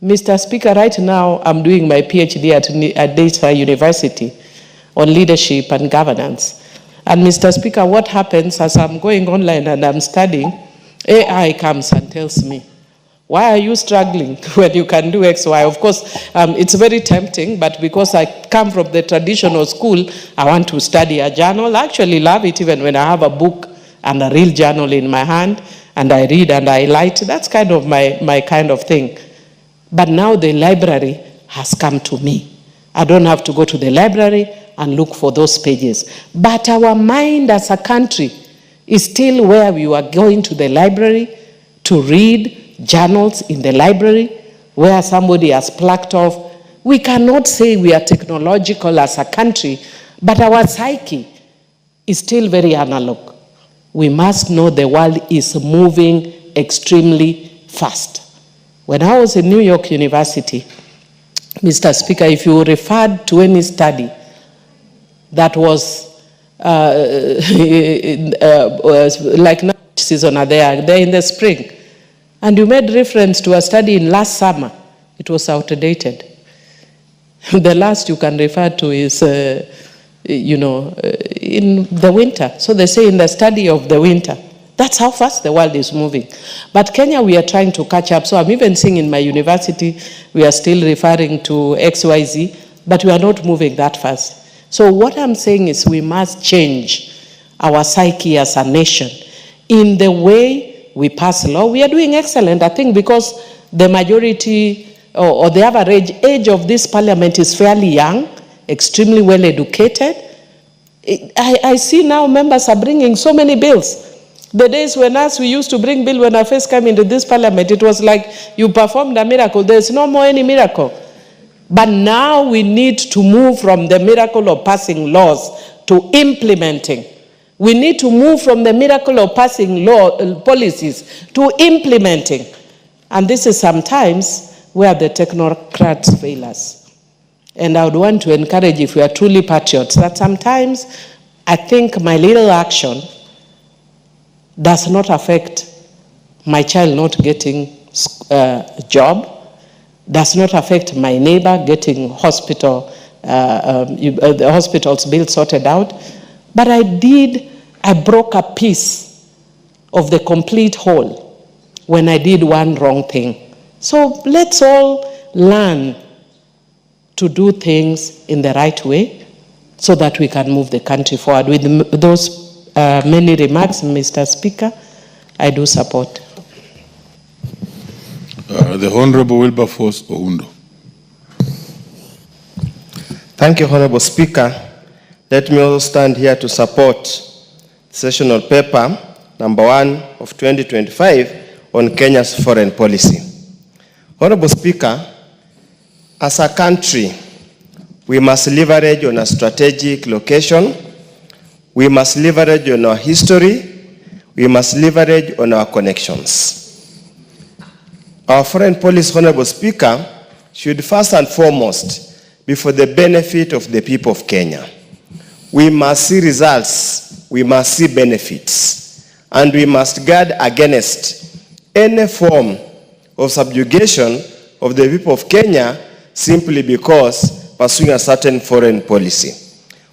Speaker 23: Mr. Speaker, right now I'm doing my PhD at Data University on leadership and governance. And Mr. Speaker, what happens as I'm going online and I'm studying, AI comes and tells me, why are you struggling when you can do X, Y? Of course, it's very tempting, but because I come from the traditional school, I want to study a journal. I actually love it even when I have a book and a real journal in my hand. and I read and I highlight. That's kind of my kind of thing. But now the library has come to me. I don't have to go to the library and look for those pages. But our mind as a country is still where we are going to the library to read journals in the library, where somebody has plucked off. We cannot say we are technological as a country, but our psyche is still very analog. We must know the world is moving extremely fast. When I was in New York University, Mr. Speaker, if you referred to any study that was like now season are they're in the spring, and you made reference to a study in last summer, it was outdated. The last you can refer to is, in the winter. So they say in the study of the winter. That's how fast the world is moving. But Kenya, we are trying to catch up. So I'm even seeing in my university, we are still referring to XYZ, but we are not moving that fast. So what I'm saying is we must change our psyche as a nation in the way we pass law. We are doing excellent, I think, because the majority or the average age of this parliament is fairly young, extremely well educated. I see now members are bringing so many bills. The days when we used to bring bill when I first came into this parliament, it was like you performed a miracle. There's no more any miracle. But now we need to move from the miracle of passing laws to implementing. We need to move from the miracle of passing policies to implementing. And this is sometimes where the technocrats fail us. And I would want to encourage, if we are truly patriots, that sometimes I think my little action does not affect my child not getting a job, does not affect my neighbor getting the hospital's bill sorted out, but I broke a piece of the complete whole when I did one wrong thing. So let's all learn to do things in the right way so that we can move the country forward. With those many remarks, Mr. Speaker, I do support.
Speaker 1: The Honorable Wilberforce Oundo.
Speaker 17: Thank you, Honorable Speaker. Let me also stand here to support sessional paper number 1 of 2025 on Kenya's foreign policy. Honorable Speaker, as a country, we must leverage on a strategic location. We must leverage on our history. We must leverage on our connections. Our foreign policy, Honorable Speaker, should first and foremost be for the benefit of the people of Kenya. We must see results. We must see benefits. And we must guard against any form of subjugation of the people of Kenya simply because pursuing a certain foreign policy.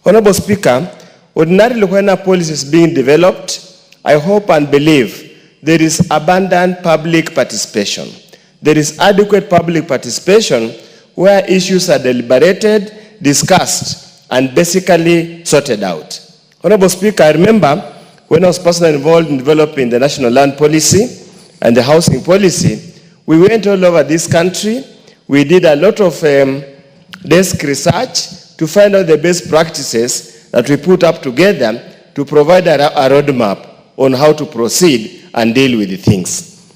Speaker 17: Honorable Speaker, ordinarily when a policy is being developed, I hope and believe there is abundant public participation. There is adequate public participation where issues are deliberated, discussed, and basically sorted out. Honorable Speaker, I remember when I was personally involved in developing the national land policy and the housing policy, we went all over this country. We did a lot of desk research to find out the best practices that we put up together to provide a roadmap on how to proceed and deal with the things.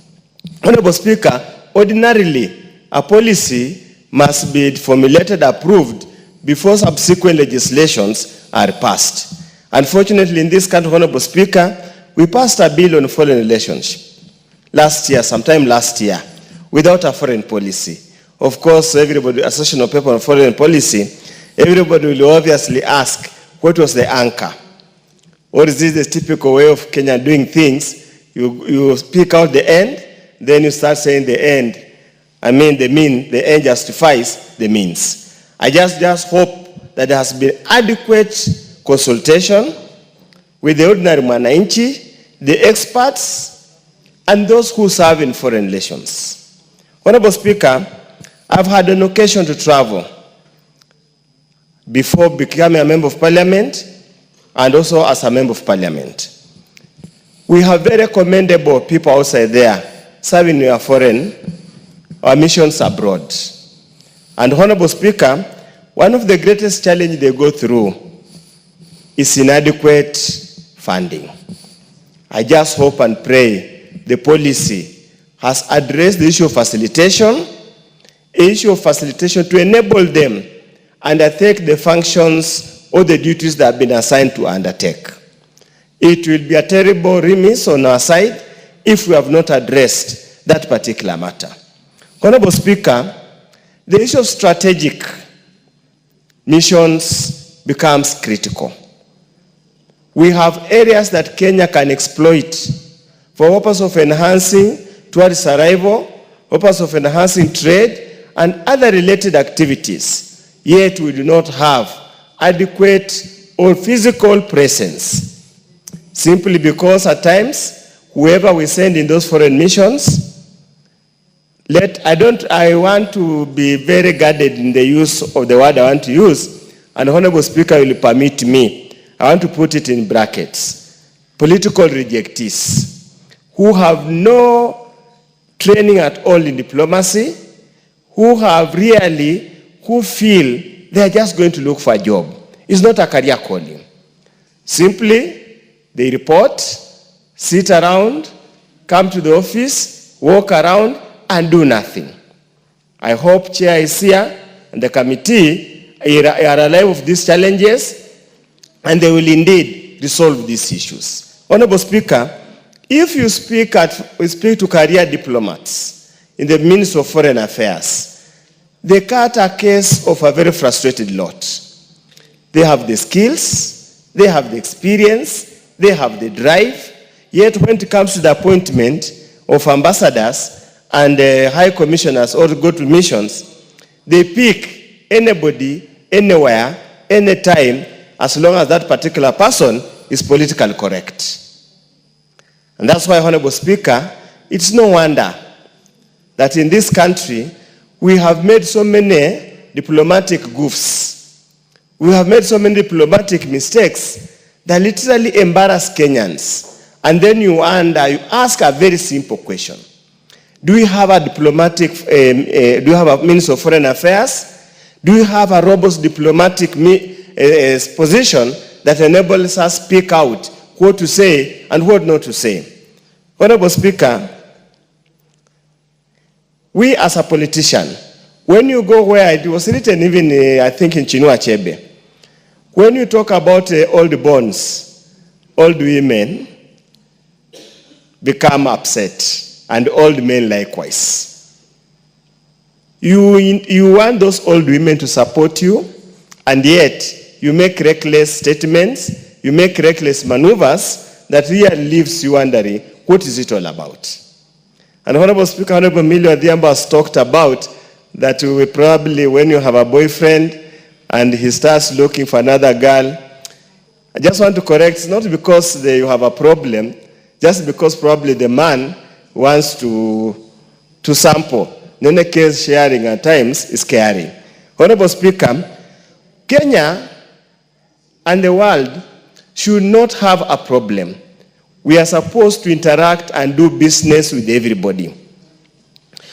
Speaker 17: Honorable Speaker, ordinarily, a policy must be formulated, approved, before subsequent legislations are passed. Unfortunately, in this country, Honorable Speaker, we passed a bill on foreign relations sometime last year, without a foreign policy. Of course, everybody, a sessional paper on foreign policy, everybody will obviously ask, what was the anchor? Or is this the typical way of Kenya doing things? You speak out the end, then you start saying the end. The end justifies the means. I just hope that there has been adequate consultation with the ordinary mwananchi, the experts, and those who serve in foreign relations. Honorable Speaker, I've had an occasion to travel before becoming a member of parliament and also as a member of parliament. We have very commendable people outside there serving your foreign or missions abroad. And Honorable Speaker, one of the greatest challenges they go through is inadequate funding. I just hope and pray the policy has addressed the issue of facilitation, to enable them undertake the functions or the duties that have been assigned to undertake. It will be a terrible remiss on our side if we have not addressed that particular matter. Honorable Speaker, the issue of strategic missions becomes critical. We have areas that Kenya can exploit for purpose of enhancing tourist arrival, purpose of enhancing trade, and other related activities, yet we do not have adequate or physical presence. Simply because at times, whoever we send in those foreign missions, I want to be very guarded in the use of the word I want to use, and Honorable Speaker will permit me. I want to put it in brackets. Political rejectees who have no training at all in diplomacy, who feel they are just going to look for a job. It's not a career calling. Simply, they report, sit around, come to the office, walk around, and do nothing. I hope Chair is here and the committee are alive of these challenges, and they will indeed resolve these issues. Honorable Speaker, if you speak to career diplomats in the Ministry of Foreign Affairs, they cut a case of a very frustrated lot. They have the skills, they have the experience, they have the drive, yet when it comes to the appointment of ambassadors and high commissioners or go to missions, they pick anybody, anywhere, anytime, as long as that particular person is politically correct. And that's why, Honorable Speaker, it's no wonder that in this country, we have made so many diplomatic goofs. We have made so many diplomatic mistakes that literally embarrass Kenyans. And then you ask a very simple question. Do we have a do you have a Minister of Foreign Affairs? Do you have a robust diplomatic position that enables us to speak out what to say and what not to say? Honorable Speaker, we as a politician, when you go where it was written even, I think in Chinua Achebe, when you talk about old bones, old women become upset, and old men likewise. You want those old women to support you, and yet you make reckless statements, you make reckless maneuvers that really leaves you wondering, what is it all about? And Honorable Speaker, Honorable Millie Odhiambo has talked about that we probably, when you have a boyfriend and he starts looking for another girl, I just want to correct, it's not because you have a problem, just because probably the man wants to sample. In any case, sharing at times is caring. Honorable Speaker, Kenya and the world should not have a problem. We are supposed to interact and do business with everybody.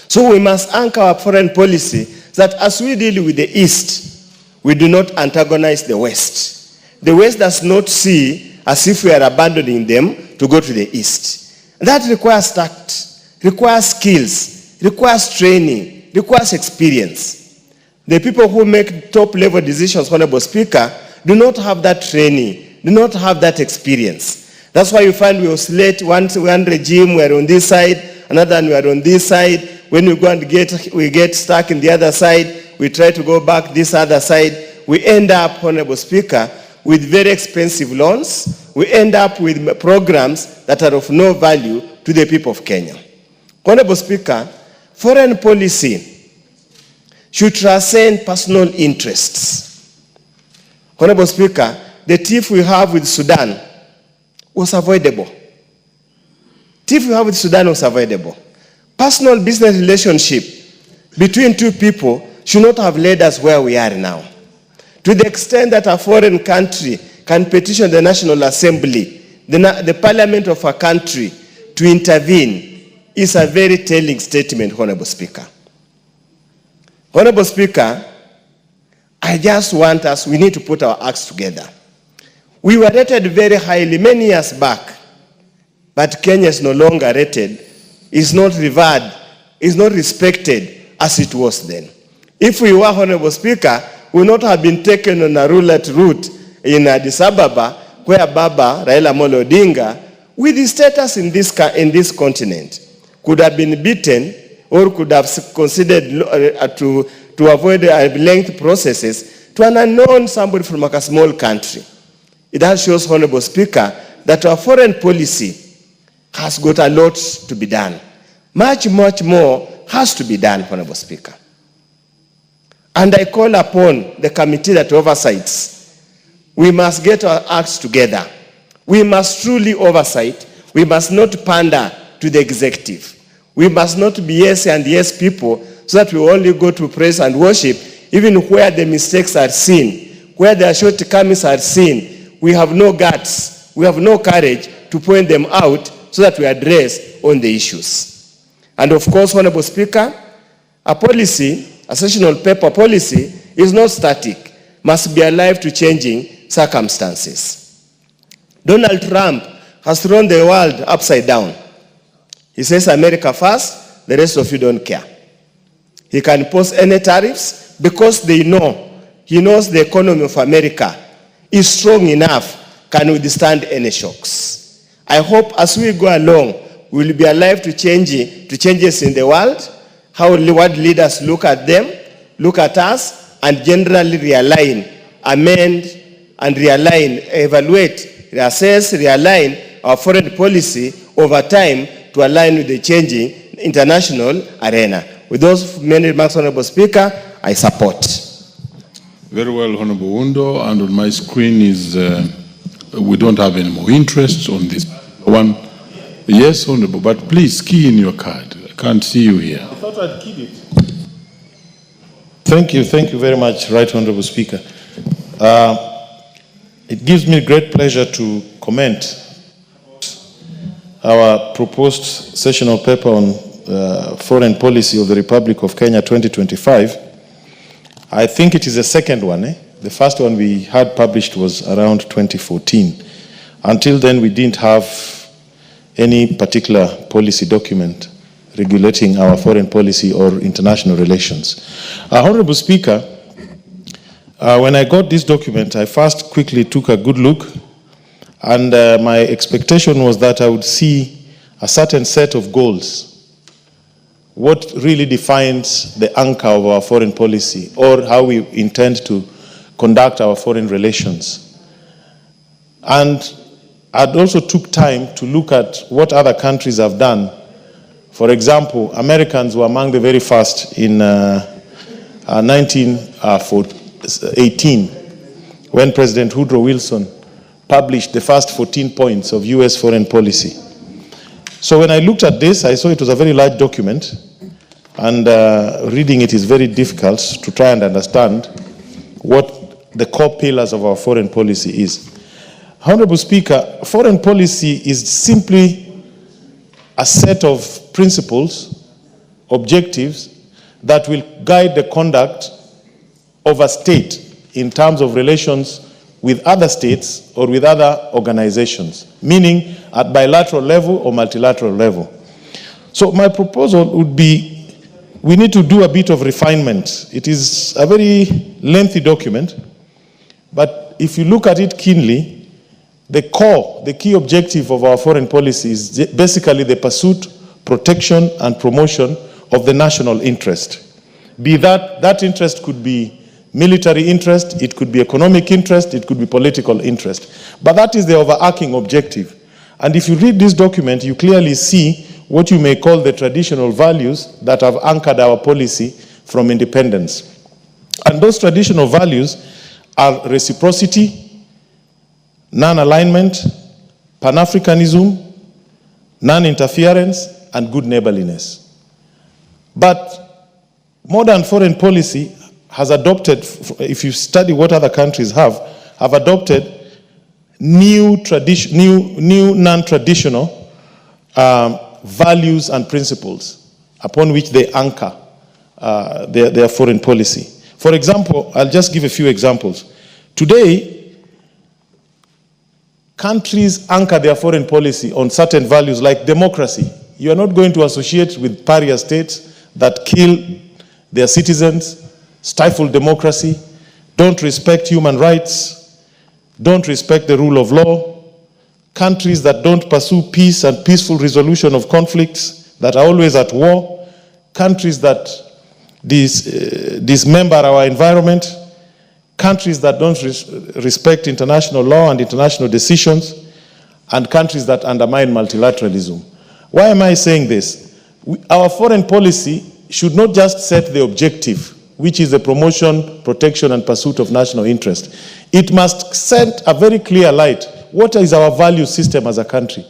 Speaker 17: So we must anchor our foreign policy that as we deal with the East, we do not antagonize the West. The West does not see as if we are abandoning them to go to the East. That requires tact, requires skills, requires training, requires experience. The people who make top-level decisions, Honorable Speaker, do not have that training, do not have that experience. That's why you find we oscillate one regime, we are on this side, another one we are on this side. When we go and we get stuck in the other side, we try to go back this other side. We end up, Honorable Speaker, with very expensive loans. We end up with programs that are of no value to the people of Kenya. Honorable Speaker, foreign policy should transcend personal interests. Honorable Speaker, the tiff we have with Sudan was avoidable. Tiff we have with Sudan was avoidable. Personal business relationship between two people should not have led us where we are now. To the extent that a foreign country can petition the National Assembly the parliament of a country to intervene is a very telling statement, Honorable Speaker. Honorable Speaker, I just want us, we need to put our acts together. We were rated very highly many years back, but Kenya is no longer rated, is not revered, is not respected as it was then. If we were, Honorable Speaker, we would not have been taken on a roulette route in Addis Ababa, where Baba Raila Amolo Odinga, with his status in this continent, could have been beaten or could have considered to avoid lengthy processes to an unknown somebody from a small country. It has shows, Honorable Speaker, that our foreign policy has got a lot to be done. Much, much more has to be done, Honorable Speaker. And I call upon the committee that oversees. We must get our acts together. We must truly oversight. We must not pander to the executive. We must not be yes and yes people so that we only go to praise and worship even where the mistakes are seen, where the shortcomings are seen. We have no guts, we have no courage to point them out so that we address on the issues. And of course, Honorable Speaker, a policy, a sessional paper policy is not static, must be alive to changing circumstances. Donald Trump has thrown the world upside down. He says America first, the rest of you don't care. He can impose any tariffs because he knows the economy of America is strong enough, can withstand any shocks. I hope as we go along, we will be alive to changes in the world, how world leaders look at them, look at us, and generally realign, amend, and realign, evaluate, reassess, realign our foreign policy over time to align with the changing international arena. With those many remarks, Honorable Speaker, I support.
Speaker 1: Very well, Honorable Wundo, and on my screen is, we don't have any more interest on this one. Yes, Honorable, but please key in your card. I can't see you here.
Speaker 18: I thought I'd keyed it. Thank you very much, Right Honorable Speaker. It gives me great pleasure to comment our proposed sessional paper on foreign policy of the Republic of Kenya 2025. I think it is the second one. The first one we had published was around 2014. Until then, we didn't have any particular policy document regulating our foreign policy or international relations. Honorable Speaker, when I got this document, I first quickly took a good look, and my expectation was that I would see a certain set of goals. What really defines the anchor of our foreign policy, or how we intend to conduct our foreign relations. And I also took time to look at what other countries have done. For example, Americans were among the very first in 1918, when President Woodrow Wilson published the first 14 points of US foreign policy. So when I looked at this, I saw it was a very large document, and reading it is very difficult to try and understand what the core pillars of our foreign policy is. Honorable Speaker, foreign policy is simply a set of principles, objectives, that will guide the conduct of a state in terms of relations with other states or with other organizations, meaning at bilateral level or multilateral level. So my proposal would be, we need to do a bit of refinement. It is a very lengthy document, but if you look at it keenly, the key objective of our foreign policy is basically the pursuit, protection, and promotion of the national interest. Be that interest could be military interest, it could be economic interest, it could be political interest. But that is the overarching objective. And if you read this document, you clearly see what you may call the traditional values that have anchored our policy from independence. And those traditional values are reciprocity, non-alignment, Pan-Africanism, non-interference, and good neighborliness. But modern foreign policy has adopted, if you study what other countries have adopted new non-traditional values and principles upon which they anchor their foreign policy. For example, I'll just give a few examples. Today, countries anchor their foreign policy on certain values like democracy. You are not going to associate with pariah states that kill their citizens, stifle democracy, don't respect human rights, don't respect the rule of law, countries that don't pursue peace and peaceful resolution of conflicts, that are always at war, countries that dismember our environment, countries that don't respect international law and international decisions, and countries that undermine multilateralism. Why am I saying this? Our foreign policy should not just set the objective, which is the promotion, protection, and pursuit of national interest. It must set a very clear light. What is our value system as a country?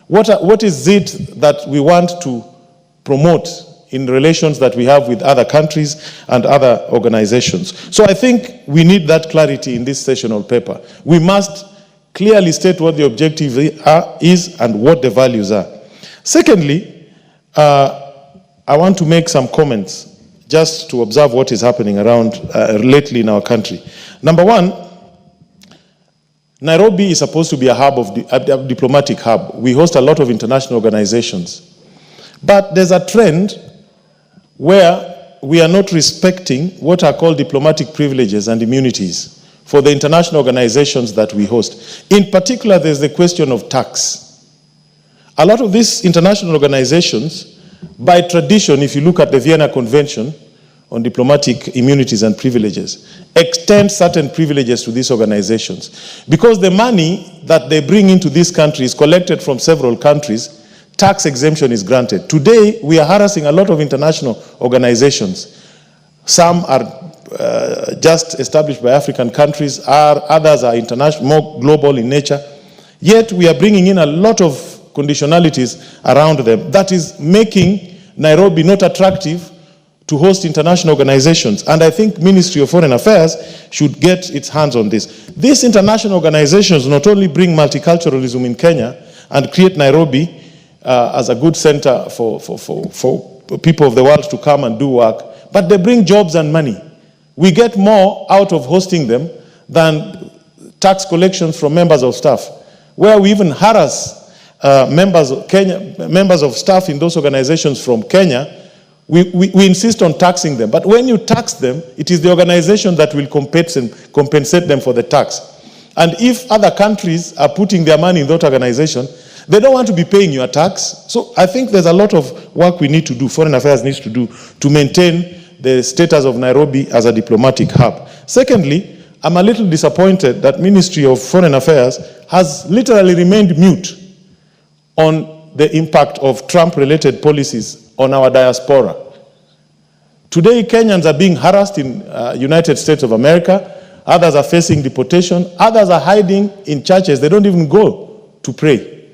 Speaker 18: What is it that we want to promote in relations that we have with other countries and other organizations? So I think we need that clarity in this sessional paper. We must clearly state what the objective is and what the values are. Secondly, I want to make some comments just to observe what is happening around lately in our country. Number one, Nairobi is supposed to be a diplomatic hub. We host a lot of international organizations. But there's a trend where we are not respecting what are called diplomatic privileges and immunities for the international organizations that we host. In particular, there's the question of tax. A lot of these international organizations, by tradition, if you look at the Vienna Convention on diplomatic immunities and privileges, extend certain privileges to these organizations. Because the money that they bring into this country is collected from several countries, tax exemption is granted. Today, we are harassing a lot of international organizations. Some are just established by African countries, others are international, more global in nature. Yet, we are bringing in a lot of conditionalities around them. That is making Nairobi not attractive to host international organizations. And I think Ministry of Foreign Affairs should get its hands on this. These international organizations not only bring multiculturalism in Kenya and create Nairobi as a good center for people of the world to come and do work, but they bring jobs and money. We get more out of hosting them than tax collections from members of staff, where we even harass members of staff in those organizations from Kenya. We insist on taxing them. But when you tax them, it is the organization that will compensate them for the tax. And if other countries are putting their money in that organization, they don't want to be paying your tax. So I think there's a lot of work we need to do, Foreign Affairs needs to do, to maintain the status of Nairobi as a diplomatic hub. Secondly, I'm a little disappointed that Ministry of Foreign Affairs has literally remained mute on the impact of Trump-related policies on our diaspora. Today, Kenyans are being harassed in United States of America. Others are facing deportation. Others are hiding in churches. They don't even go to pray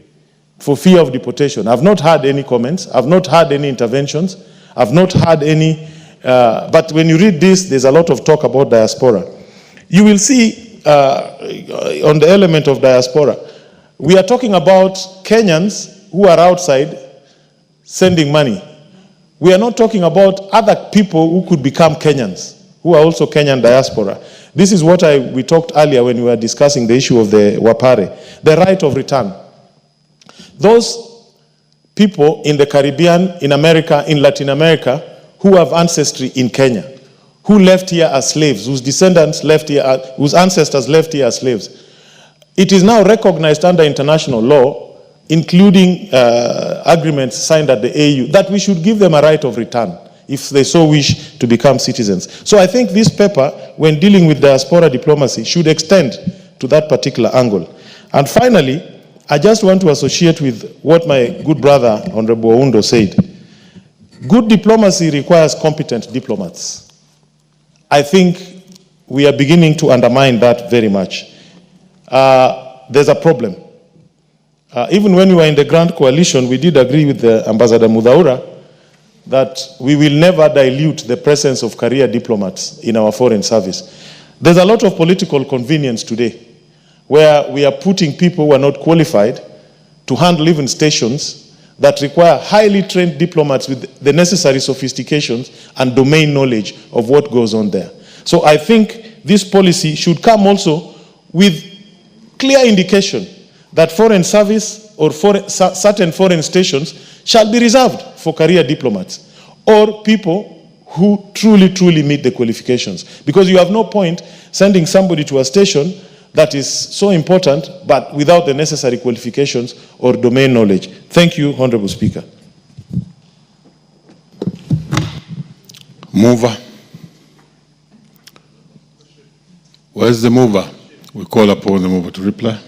Speaker 18: for fear of deportation. I've not had any comments. I've not had any interventions. I've not had any. But when you read this, there's a lot of talk about diaspora. You will see on the element of diaspora, we are talking about Kenyans who are outside sending money. We are not talking about other people who could become Kenyans, who are also Kenyan diaspora. This is what we talked earlier when we were discussing the issue of the Wapare, the right of return. Those people in the Caribbean, in America, in Latin America, who have ancestry in Kenya, who left here as slaves, whose descendants left here, whose ancestors left here as slaves. It is now recognized under international law, including agreements signed at the AU, that we should give them a right of return if they so wish to become citizens. So I think this paper, when dealing with diaspora diplomacy, should extend to that particular angle. And finally, I just want to associate with what my good brother, Honorable Oundo, said. Good diplomacy requires competent diplomats. I think we are beginning to undermine that very much. There's a problem. Even when we were in the Grand Coalition, we did agree with the Ambassador Mudhaura that we will never dilute the presence of career diplomats in our foreign service. There's a lot of political convenience today. where we are putting people who are not qualified to handle even stations that require highly trained diplomats with the necessary sophistications and domain knowledge of what goes on there. So I think this policy should come also with clear indication that foreign service or certain foreign stations shall be reserved for career diplomats or people who truly meet the qualifications. Because you have no point sending somebody to a station that is so important but without the necessary qualifications or domain knowledge. Thank you, Honorable Speaker.
Speaker 1: Mover. Where's the mover? We call upon the mover to reply.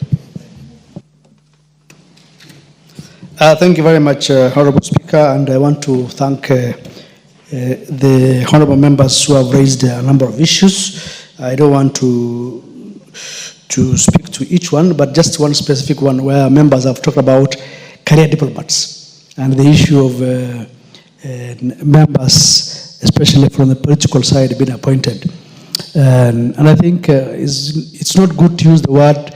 Speaker 14: Thank you very much, Honorable Speaker, and I want to thank the honorable members who have raised a number of issues. I don't want to speak to each one, but just one specific one where members have talked about career diplomats and the issue of members, especially from the political side, being appointed. And I think it's not good to use the word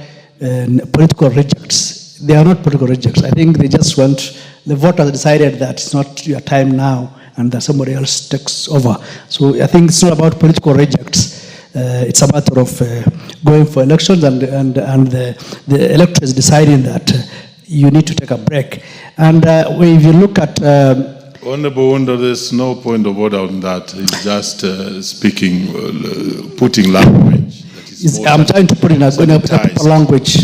Speaker 14: political rejects. They are not political rejects. I think they just want, the voters decided that it's not your time now and that somebody else takes over. So I think it's not about political rejects. It's a matter of going for elections and the electorate is deciding that you need to take a break. And if you look at...
Speaker 1: Honorable Wonder, there's no point of order on that. He's just speaking, putting language.
Speaker 14: I'm trying to put in a proper language.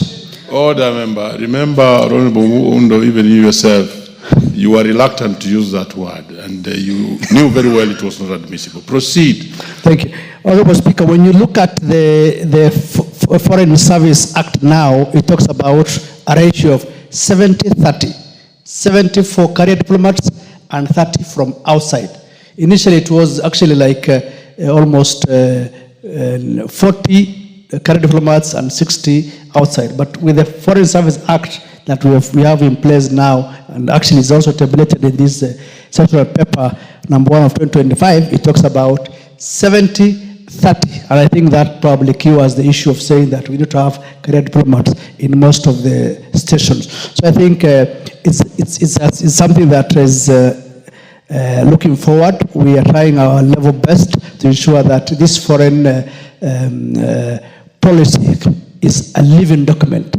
Speaker 1: Order, member. Remember, Honorable Undo, even you yourself, you were reluctant to use that word, and you knew very well it was not admissible. Proceed.
Speaker 14: Thank you. Honorable Speaker, when you look at the Foreign Service Act now, it talks about a ratio of 70-30. 70 for career diplomats and 30 from outside. Initially, it was actually like almost 40 career diplomats and 60 outside. But with the Foreign Service Act that we have in place now, and actually is also tabulated in this circular paper number 1 of 2025, it talks about 70-30. And I think that probably cures the issue of saying that we need to have career diplomats in most of the stations. So I think it's something that is looking forward. We are trying our level best to ensure that this foreign policy is a living document.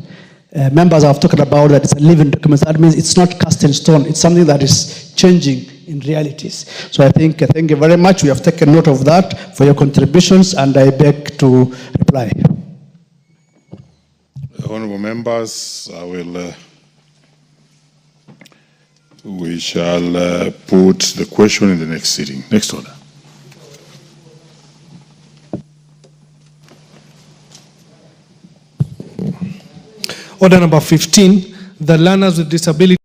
Speaker 14: Members have talked about that it's a living document. That means it's not cast in stone. It's something that is changing in realities. So I think, thank you very much. We have taken note of that for your contributions, and I beg to reply.
Speaker 1: Honorable members, we shall put the question in the next sitting. Next order.
Speaker 6: Order number 15, the Learners with Disabilities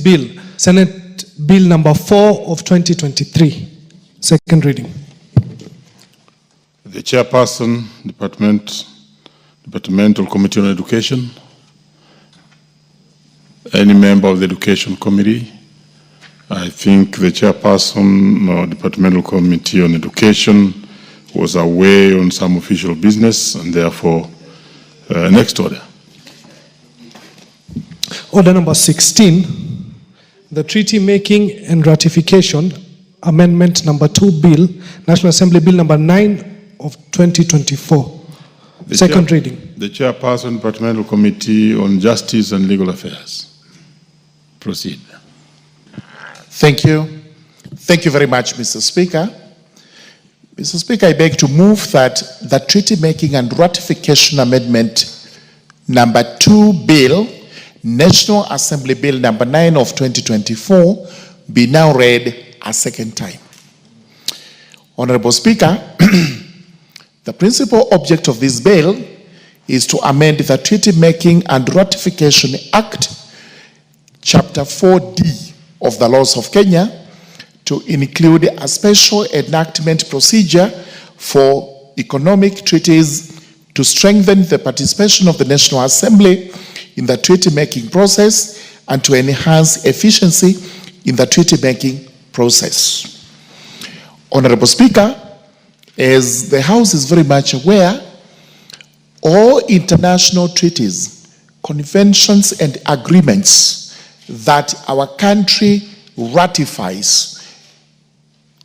Speaker 6: Bill, Senate Bill number 4 of 2023. Second reading.
Speaker 1: The chairperson, Departmental Committee on Education, any member of the Education Committee. I think the chairperson or Departmental Committee on Education was away on some official business, and therefore, next order.
Speaker 6: Order number 16, the Treaty Making and Ratification Amendment number 2 Bill, National Assembly Bill number 9 of 2024. Second reading.
Speaker 1: The chairperson, Departmental Committee on Justice and Legal Affairs. Proceed.
Speaker 4: Thank you. Thank you very much, Mr. Speaker. Mr. Speaker, I beg to move that the Treaty Making and Ratification Amendment number 2 Bill, National Assembly Bill number 9 of 2024, be now read a second time. Honorable Speaker, the principal object of this bill is to amend the Treaty Making and Ratification Act, Chapter 4D of the laws of Kenya, to include a special enactment procedure for economic treaties to strengthen the participation of the National Assembly in the treaty-making process and to enhance efficiency in the treaty-making process. Honorable Speaker, as the House is very much aware, all international treaties, conventions, and agreements that our country ratifies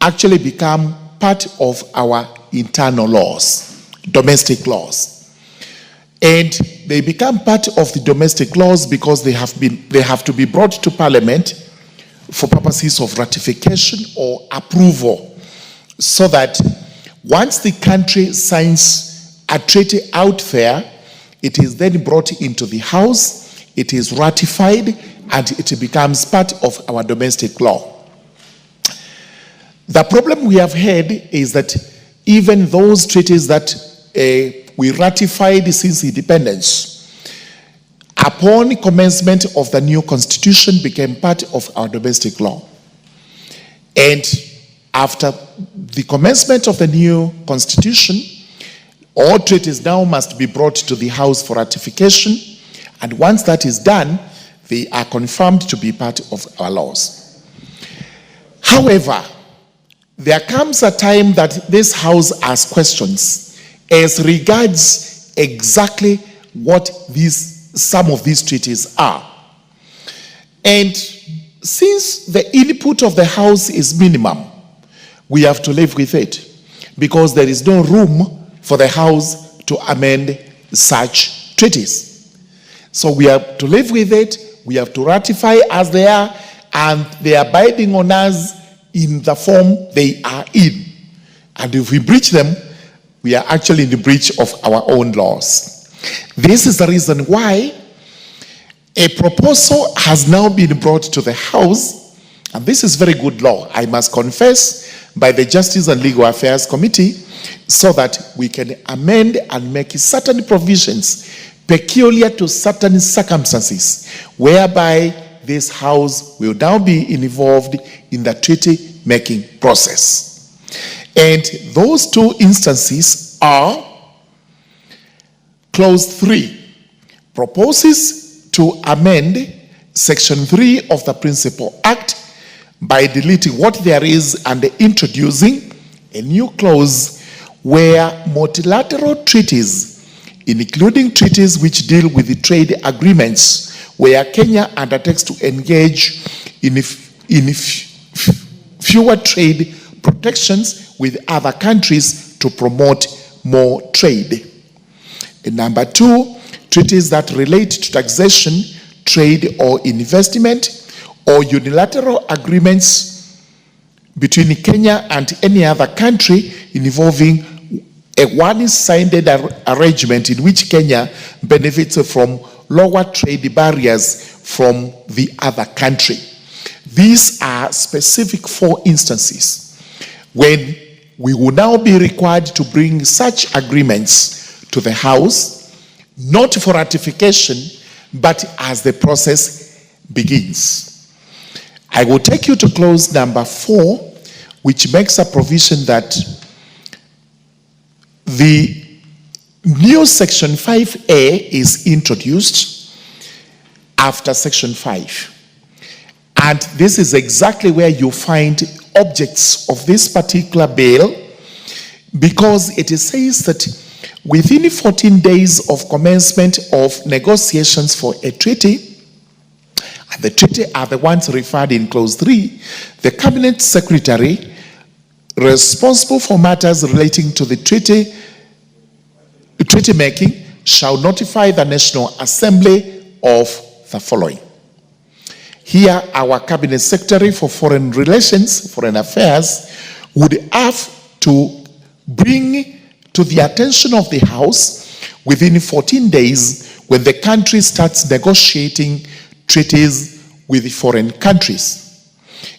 Speaker 4: actually become part of our internal laws, domestic laws. And they become part of the domestic laws because they have to be brought to Parliament for purposes of ratification or approval, so that once the country signs a treaty out there, it is then brought into the House, it is ratified, and it becomes part of our domestic law. The problem we have had is that even those treaties that we ratified since independence, upon commencement of the new constitution, became part of our domestic law. And after the commencement of the new constitution, all treaties now must be brought to the House for ratification, and once that is done, they are confirmed to be part of our laws. However, there comes a time that this House asks questions as regards exactly what some of these treaties are. And since the input of the House is minimum, we have to live with it, because there is no room for the House to amend such treaties. So we have to live with it, we have to ratify as they are, and they are binding on us in the form they are in. And if we breach them, we are actually in the breach of our own laws. This is the reason why a proposal has now been brought to the House, and this is very good law, I must confess, by the Justice and Legal Affairs Committee, so that we can amend and make certain provisions peculiar to certain circumstances, whereby this House will now be involved in the treaty-making process. And those two instances are: Clause 3 proposes to amend Section 3 of the Principal Act by deleting what there is and introducing a new clause where multilateral treaties, including treaties which deal with the trade agreements, where Kenya undertakes to engage in fewer trade protections with other countries to promote more trade. And number 2, treaties that relate to taxation, trade or investment, or unilateral agreements between Kenya and any other country involving a one-sided arrangement in which Kenya benefits from lower trade barriers from the other country. These are specific 4 instances when we will now be required to bring such agreements to the House, not for ratification, but as the process begins. I will take you to clause number 4, which makes a provision that the new Section 5A is introduced after Section 5. And this is exactly where you find objects of this particular bill, because it says that within 14 days of commencement of negotiations for a treaty, and the treaty are the ones referred in Clause 3, the Cabinet Secretary responsible for matters relating to the treaty making shall notify the National Assembly of the following. Here, our Cabinet Secretary for Foreign Relations, Foreign Affairs, would have to bring to the attention of the House within 14 days when the country starts negotiating treaties with foreign countries.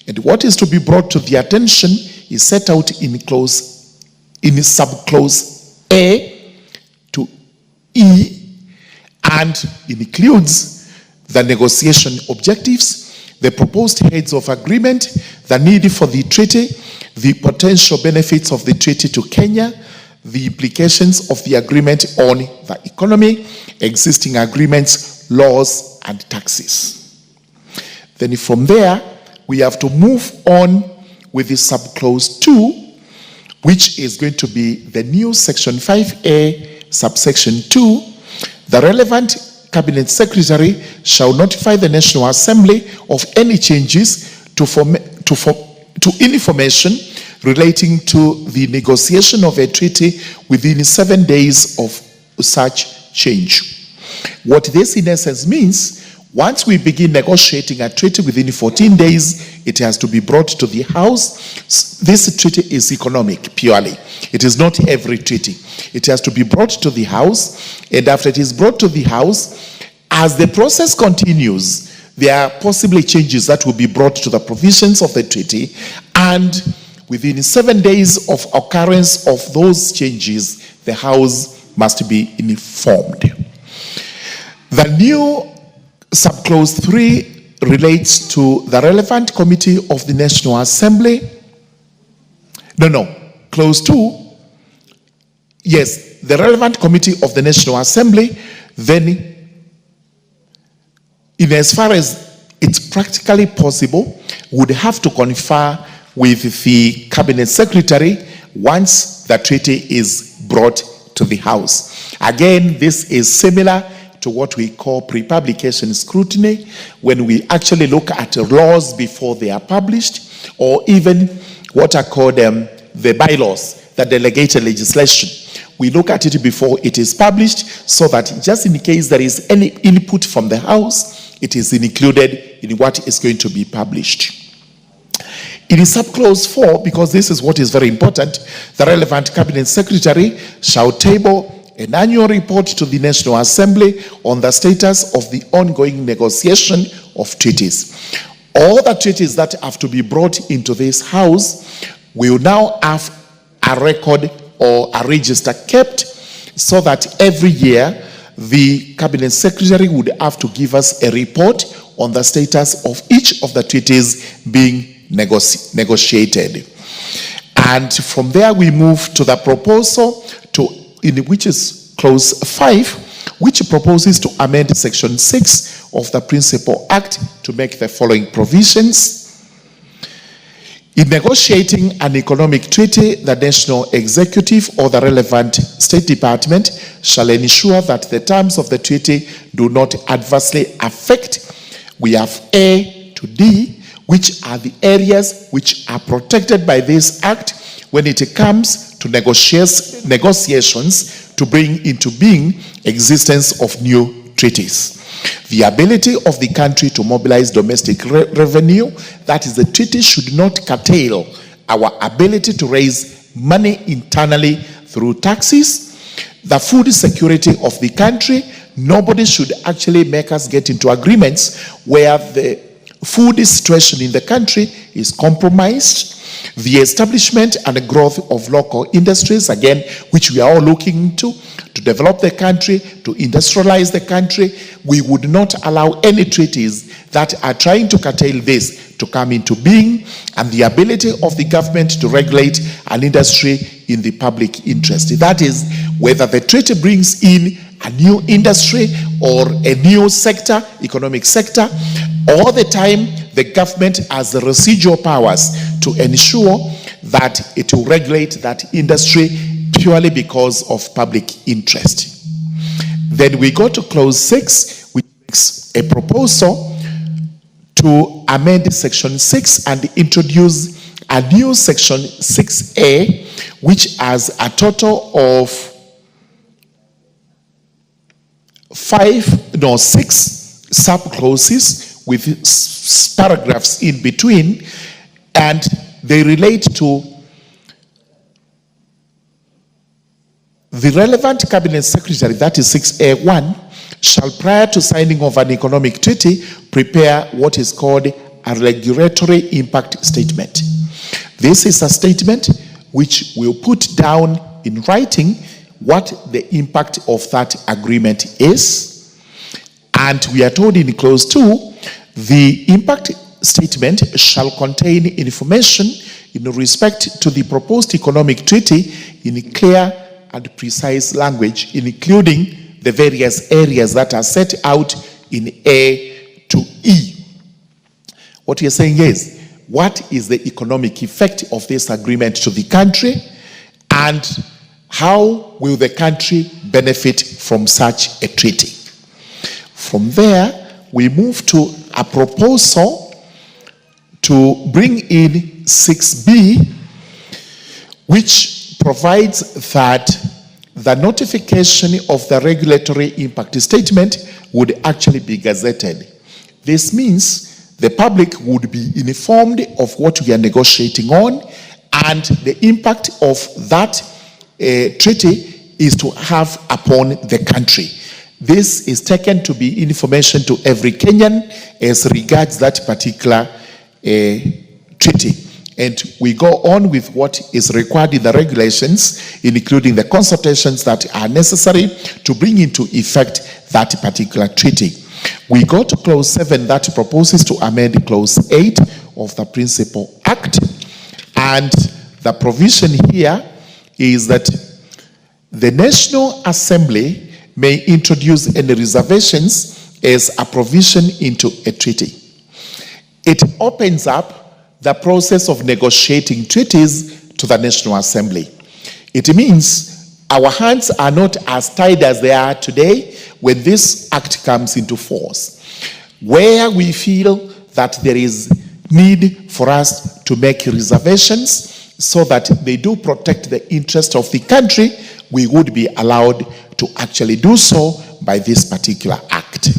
Speaker 4: And what is to be brought to the attention is set out in subclause A to E, and includes the negotiation objectives, the proposed heads of agreement, the need for the treaty, the potential benefits of the treaty to Kenya, the implications of the agreement on the economy, existing agreements, laws, and taxes. Then from there, we have to move on with the subclause 2, which is going to be the new Section 5A, subsection 2, the relevant Cabinet Secretary shall notify the National Assembly of any changes to information relating to the negotiation of a treaty within 7 days of such change. What this in essence means, once we begin negotiating a treaty within 14 days, it has to be brought to the House. This treaty is economic purely. It is not every treaty. It has to be brought to the House, and after it is brought to the House, as the process continues, there are possibly changes that will be brought to the provisions of the treaty, and within 7 days of occurrence of those changes, the House must be informed. The new subclause 3 relates to the relevant committee of the National Assembly. Clause 2, yes, the relevant committee of the National Assembly, then in as far as it's practically possible, would have to confer with the Cabinet Secretary once the treaty is brought to the House. Again, this is similar to what we call pre-publication scrutiny, when we actually look at laws before they are published, or even what are called the bylaws, the delegated legislation. We look at it before it is published, so that just in case there is any input from the House, it is included in what is going to be published. In subclause 4, because this is what is very important, the relevant Cabinet Secretary shall table an annual report to the National Assembly on the status of the ongoing negotiation of treaties. All the treaties that have to be brought into this House will now have a record or a register kept, so that every year the Cabinet Secretary would have to give us a report on the status of each of the treaties being negotiated. And from there we move to the proposal which is clause 5, which proposes to amend section 6 of the Principal Act to make the following provisions. In negotiating an economic treaty, the National Executive or the relevant State Department shall ensure that the terms of the treaty do not adversely affect. We have A to D, which are the areas which are protected by this Act when it comes to negotiations to bring into being existence of new treaties. The ability of the country to mobilize domestic revenue, that is, the treaty should not curtail our ability to raise money internally through taxes. The food security of the country, nobody should actually make us get into agreements where the food situation in the country is compromised. The establishment and the growth of local industries, again, which we are all looking into, to develop the country, to industrialize the country. We would not allow any treaties that are trying to curtail this to come into being, and the ability of the government to regulate an industry in the public interest. That is, whether the treaty brings in a new industry or a new sector, economic sector, all the time the government has the residual powers to ensure that it will regulate that industry purely because of public interest. Then we go to clause 6, which makes a proposal to amend section 6 and introduce a new section 6A, which has a total of 6 subclauses with paragraphs in between, and they relate to the relevant Cabinet Secretary, that is 6A1, shall, prior to signing of an economic treaty, prepare what is called a regulatory impact statement. This is a statement which will put down in writing what the impact of that agreement is. And we are told in clause 2, the impact statement shall contain information in respect to the proposed economic treaty in clear and precise language, including the various areas that are set out in A to E. What we are saying is, what is the economic effect of this agreement to the country, and How will the country benefit from such a treaty? From there, we move to a proposal to bring in 6B, which provides that the notification of the regulatory impact statement would actually be gazetted. This means the public would be informed of what we are negotiating on, and the impact of that treaty is to have upon the country. This is taken to be information to every Kenyan as regards that particular treaty. And we go on with what is required in the regulations, including the consultations that are necessary to bring into effect that particular treaty. We go to clause 7 that proposes to amend clause 8 of the Principal Act. And the provision here is that the National Assembly may introduce any reservations as a provision into a treaty. It opens up the process of negotiating treaties to the National Assembly. It means our hands are not as tied as they are today when this act comes into force. Where we feel that there is need for us to make reservations so that they do protect the interest of the country, we would be allowed to actually do so by this particular act.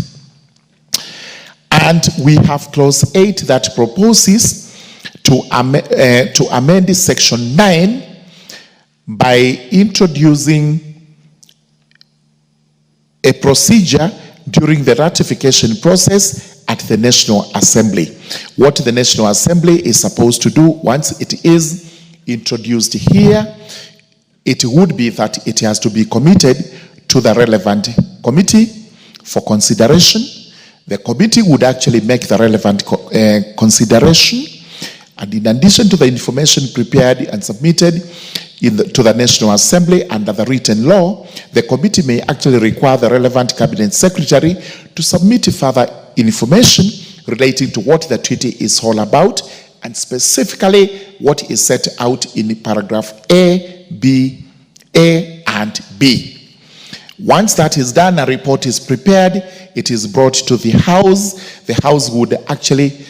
Speaker 4: And we have clause 8 that proposes to amend section 9 by introducing a procedure during the ratification process at the National Assembly. What the National Assembly is supposed to do once it is introduced here, it would be that it has to be committed to the relevant committee for consideration. The committee would actually make the relevant consideration, and in addition to the information prepared and submitted to the National Assembly under the written law, the committee may actually require the relevant cabinet secretary to submit further information relating to what the treaty is all about, and specifically what is set out in paragraph A, B, A, and B. Once that is done, a report is prepared, it is brought to the House. The House would actually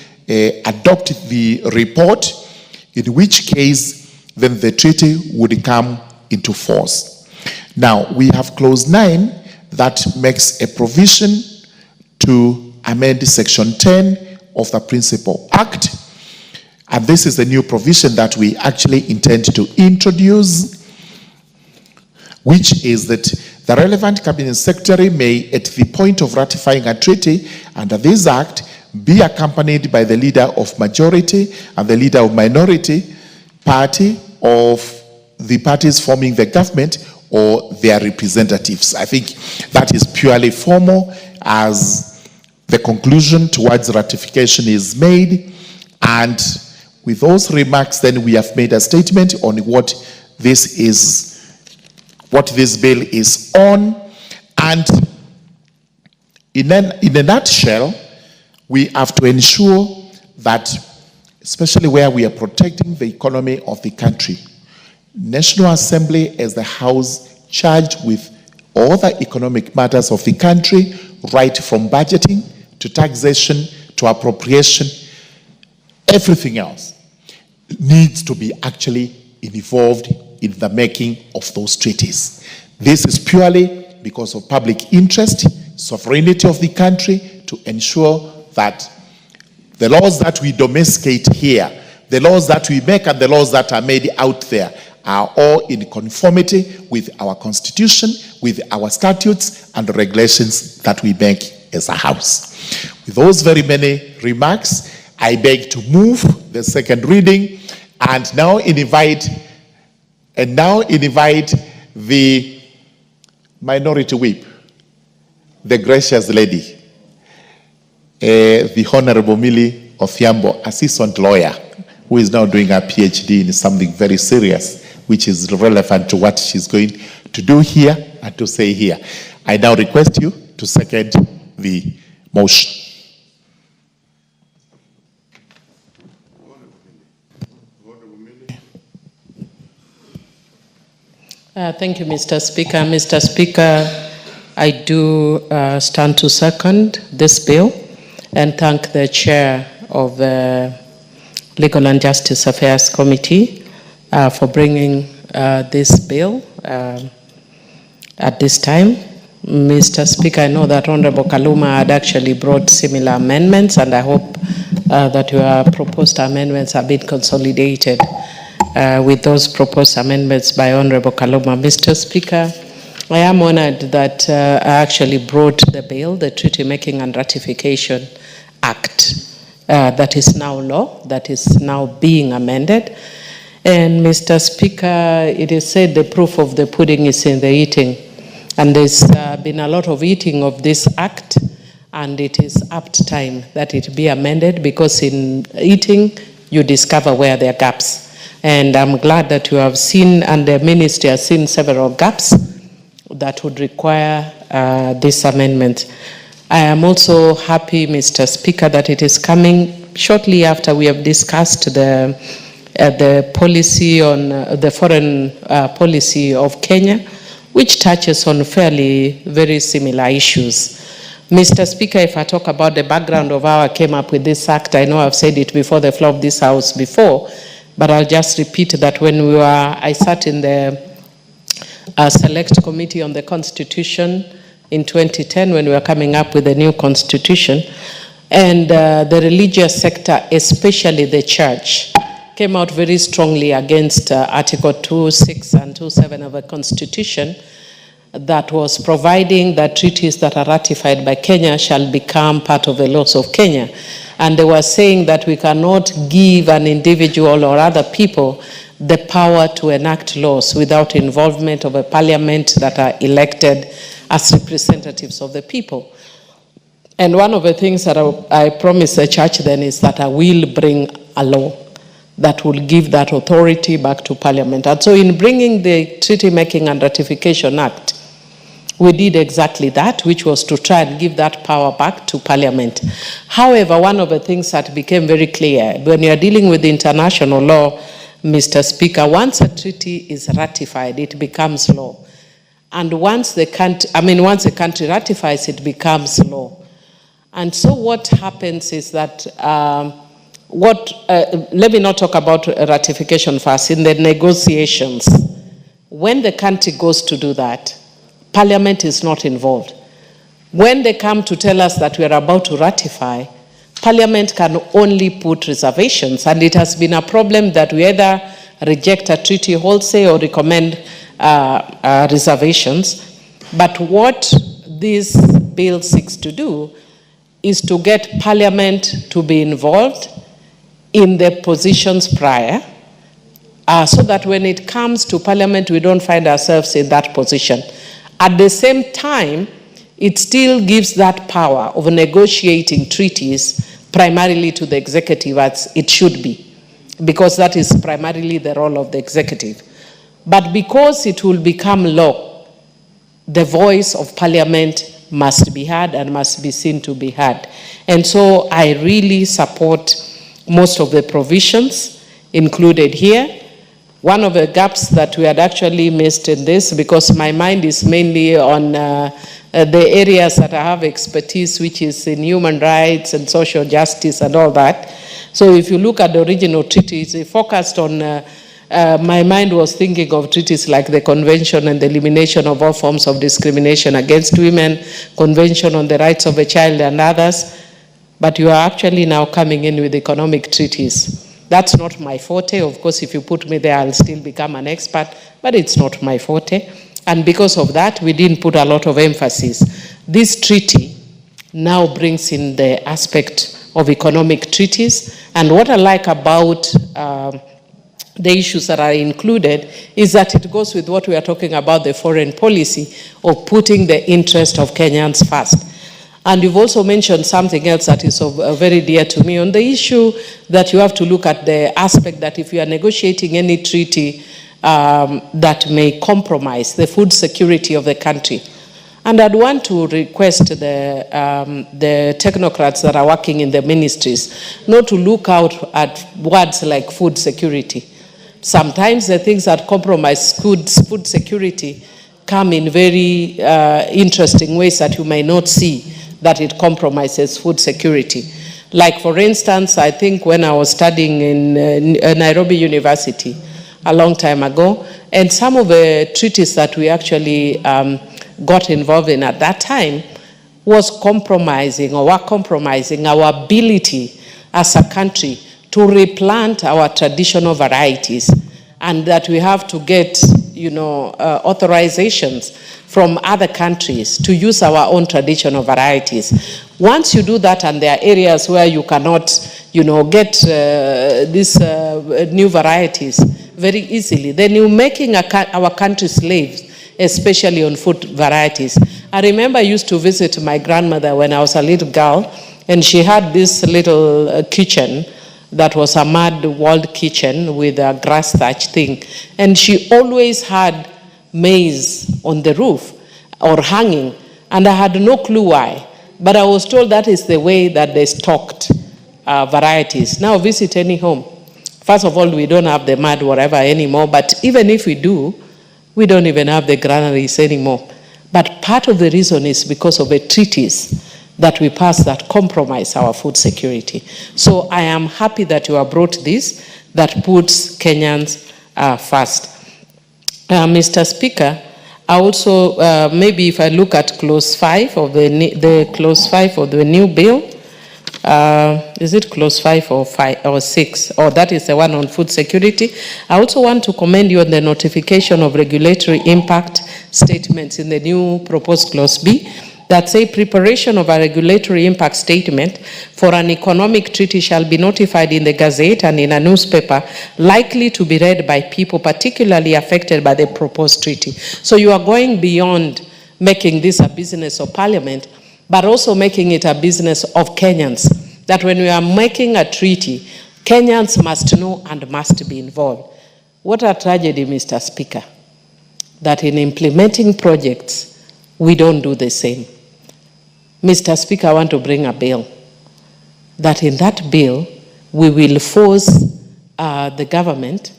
Speaker 4: adopt the report, in which case then the treaty would come into force. Now, we have clause 9 that makes a provision to amend section 10 of the Principal Act. And this is the new provision that we actually intend to introduce, which is that the relevant cabinet secretary may, at the point of ratifying a treaty under this act, be accompanied by the leader of majority and the leader of minority party of the parties forming the government or their representatives. I think that is purely formal as the conclusion towards ratification is made. And with those remarks, then we have made a statement on what this bill is on. And in a nutshell, we have to ensure that, especially where we are protecting the economy of the country, National Assembly as the House charged with all the economic matters of the country, right from budgeting to taxation to appropriation, everything else needs to be actually involved in the making of those treaties. This is purely because of public interest, sovereignty of the country, to ensure that the laws that we domesticate here, the laws that we make and the laws that are made out there are all in conformity with our constitution, with our statutes and the regulations that we make as a house. With those very many remarks, I beg to move the second reading and now invite the minority whip, the gracious lady, the Honorable Millie Othiambo, assistant lawyer, who is now doing a PhD in something very serious, which is relevant to what she's going to do here and to say here. I now request you to second the motion.
Speaker 23: Thank you, Mr. Speaker. Mr. Speaker, I do stand to second this bill and thank the chair of the Legal and Justice Affairs Committee for bringing this bill at this time. Mr. Speaker, I know that Honorable Kaluma had actually brought similar amendments, and I hope that your proposed amendments have been consolidated with those proposed amendments by Honorable Kaluma. Mr. Speaker, I am honored that I actually brought the bill, the Treaty Making and Ratification Act, that is now law, that is now being amended. And Mr. Speaker, it is said the proof of the pudding is in the eating. And there's been a lot of eating of this act, and it is up to time that it be amended, because in eating, you discover where there are gaps. And I'm glad that you have seen, and the ministry has seen several gaps that would require this amendment. I am also happy, Mr. Speaker, that it is coming shortly after we have discussed the policy on the foreign policy of Kenya, which touches on fairly very similar issues. Mr. Speaker, if I talk about the background of how I came up with this act, I know I've said it before the floor of this House before, but I'll just repeat that when I sat in the Select Committee on the Constitution in 2010 when we were coming up with the new Constitution, and the religious sector, especially the church, came out very strongly against Article 2.6 and 2.7 of the Constitution that was providing that treaties that are ratified by Kenya shall become part of the laws of Kenya. And they were saying that we cannot give an individual or other people the power to enact laws without involvement of a parliament that are elected as representatives of the people. And one of the things that I promised the church then is that I will bring a law that will give that authority back to Parliament. And so in bringing the Treaty Making and Ratification Act, we did exactly that, which was to try and give that power back to Parliament. However, one of the things that became very clear, when you are dealing with international law, Mr. Speaker, once a treaty is ratified, it becomes law. And once a country ratifies, it becomes law. And so what happens is that let me not talk about ratification first. In the negotiations, when the country goes to do that, Parliament is not involved. When they come to tell us that we are about to ratify, Parliament can only put reservations, and it has been a problem that we either reject a treaty wholesale or recommend reservations. But what this bill seeks to do is to get Parliament to be involved in the positions prior, so that when it comes to Parliament, we don't find ourselves in that position. At the same time, it still gives that power of negotiating treaties primarily to the executive, as it should be, because that is primarily the role of the executive. But because it will become law, the voice of Parliament must be heard and must be seen to be heard. And so I really support most of the provisions included here. One of the gaps that we had actually missed in this, because my mind is mainly on the areas that I have expertise, which is in human rights and social justice and all that. So if you look at the original treaties, they focused on, my mind was thinking of treaties like the Convention on the Elimination of All Forms of Discrimination Against Women, Convention on the Rights of the Child and others. But you are actually now coming in with economic treaties. That's not my forte. Of course, if you put me there, I'll still become an expert, but it's not my forte. And because of that, we didn't put a lot of emphasis. This treaty now brings in the aspect of economic treaties. And what I like about the issues that are included is that it goes with what we are talking about, the foreign policy of putting the interest of Kenyans first. And you've also mentioned something else that is very dear to me on the issue that you have to look at the aspect that if you are negotiating any treaty that may compromise the food security of the country. And I'd want to request the technocrats that are working in the ministries not to look out at words like food security. Sometimes the things that compromise food security come in very interesting ways that you may not see that it compromises food security. Like, for instance, I think when I was studying in Nairobi University a long time ago, and some of the treaties that we actually got involved in at that time was compromising, or were compromising, our ability as a country to replant our traditional varieties, and that we have to get, authorizations from other countries to use our own traditional varieties. Once you do that, and there are areas where you cannot, get these new varieties very easily, then you're making our country slaves, especially on food varieties. I remember I used to visit my grandmother when I was a little girl, and she had this little kitchen that was a mud walled kitchen with a grass thatch thing. And she always had maize on the roof or hanging, and I had no clue why. But I was told that is the way that they stocked varieties. Now visit any home. First of all, we don't have the mud whatever anymore, but even if we do, we don't even have the granaries anymore. But part of the reason is because of the treaties that we passed that compromise our food security. So I am happy that you have brought this, that puts Kenyans first. Mr. Speaker, I also, maybe if I look at clause 5 of the clause 5 of the new bill, is it clause 5 or 5 or 6? Or that is the one on food security. I also want to commend you on the notification of regulatory impact statements in the new proposed clause B, that say preparation of a regulatory impact statement for an economic treaty shall be notified in the Gazette and in a newspaper likely to be read by people particularly affected by the proposed treaty. So you are going beyond making this a business of Parliament, but also making it a business of Kenyans. That when we are making a treaty, Kenyans must know and must be involved. What a tragedy, Mr. Speaker, that in implementing projects, we don't do the same. Mr. Speaker, I want to bring a bill, that in that bill, we will force the government,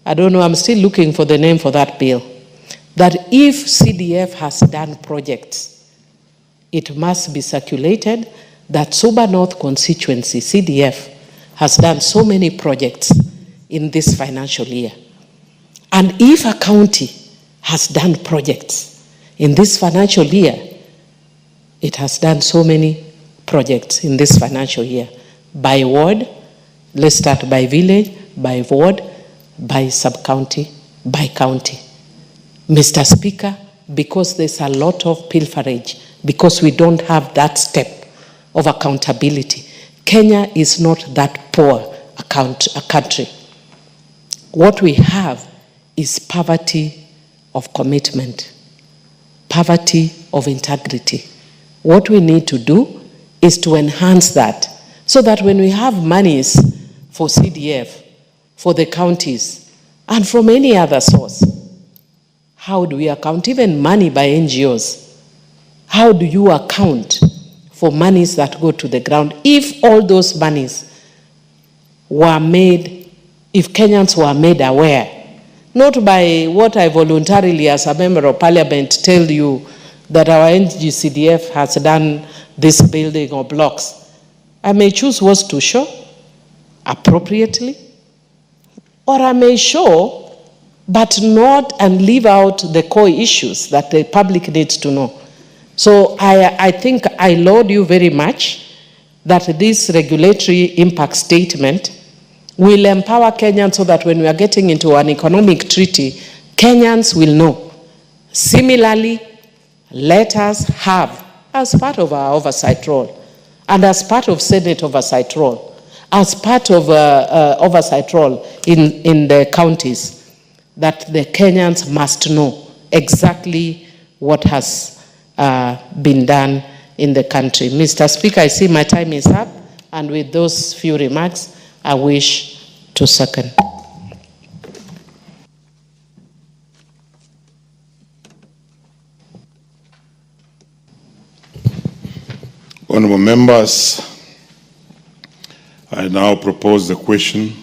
Speaker 23: I don't know, I'm still looking for the name for that bill, that if CDF has done projects, it must be circulated that Suba North constituency, CDF, has done so many projects in this financial year. And if a county has done projects in this financial year, it has done so many projects in this financial year. By ward, let's start by village, by ward, by sub-county, by county. Mr. Speaker, because there's a lot of pilferage, because we don't have that step of accountability, Kenya is not that poor a country. What we have is poverty of commitment, poverty of integrity. What we need to do is to enhance that, so that when we have monies for CDF, for the counties, and from any other source, how do we account? Even money by NGOs, how do you account for monies that go to the ground? If all those monies were made, if Kenyans were made aware, not by what I voluntarily as a member of Parliament tell you that our NGCDF has done this building or blocks, I may choose what to show appropriately, or I may show but not and leave out the core issues that the public needs to know. So I think I laud you very much that this regulatory impact statement will empower Kenyans, so that when we are getting into an economic treaty, Kenyans will know. Similarly, let us have, as part of our oversight role, and as part of Senate oversight role, as part of oversight role in the counties, that the Kenyans must know exactly what has been done in the country. Mr. Speaker, I see my time is up, and with those few remarks, I wish to second.
Speaker 1: Honourable members, I now propose the question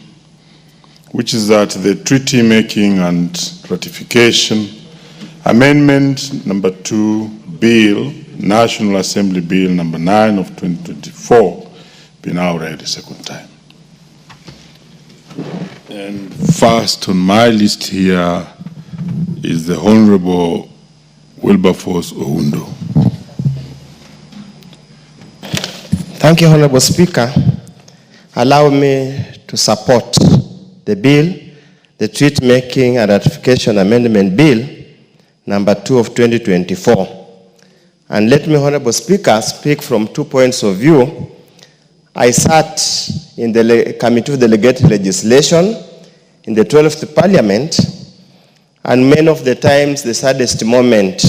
Speaker 1: which is that the treaty making and ratification amendment number 2 bill, National Assembly Bill number 9 of 2024, be now read a second time. And first on my list here is the Honorable Wilberforce Oundo.
Speaker 17: Thank you, Honorable Speaker. Allow me to support the bill, the Treaty Making and Ratification Amendment Bill, number 2 of 2024. And let me, Honorable Speaker, speak from 2 points of view. I sat in the Committee of Delegated Legislation in the 12th Parliament, and many of the times the saddest moment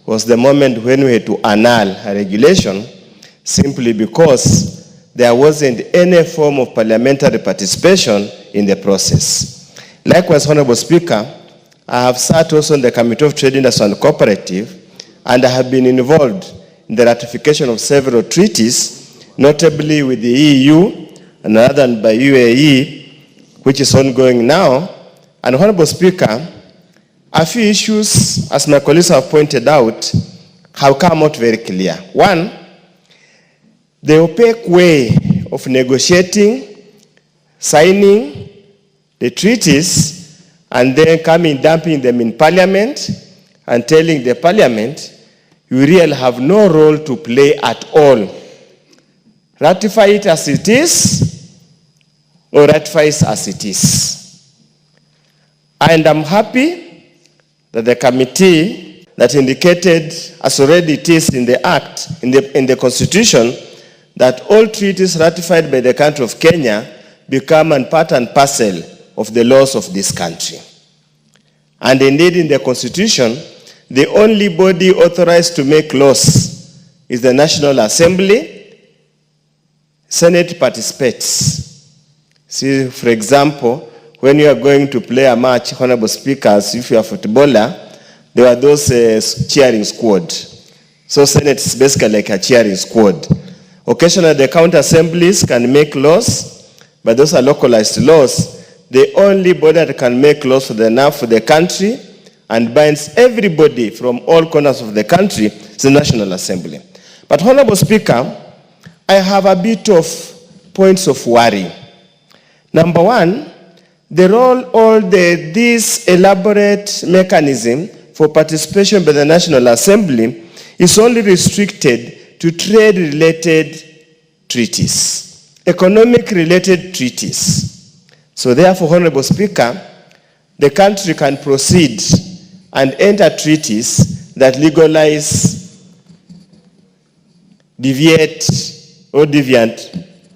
Speaker 17: was the moment when we had to annul a regulation simply because there wasn't any form of parliamentary participation in the process. Likewise, Honorable Speaker, I have sat also in the Committee of Trade, Industry and Cooperative, and I have been involved in the ratification of several treaties, notably with the EU and another by UAE, which is ongoing now. And Honorable Speaker, a few issues, as my colleagues have pointed out, have come out very clear. One, the opaque way of negotiating, signing the treaties, and then coming, dumping them in Parliament, and telling the Parliament, you really have no role to play at all. Ratify it as it is, or ratify it as it is. And I'm happy that the committee that indicated, as already it is in the Act, in the Constitution, that all treaties ratified by the country of Kenya become a part and parcel of the laws of this country. And indeed, in the Constitution, the only body authorized to make laws is the National Assembly. Senate participates. See, for example, when you are going to play a match, Honorable Speakers, if you are a footballer, there are those cheering squad. So Senate is basically like a cheering squad. Occasionally, the county assemblies can make laws, but those are localized laws. The only body that can make laws for the country and binds everybody from all corners of the country is the National Assembly. But Honorable Speaker, I have a bit of points of worry. Number one, this elaborate mechanism for participation by the National Assembly is only restricted to trade-related treaties, economic-related treaties. So therefore, Honorable Speaker, the country can proceed and enter treaties that legalize, deviant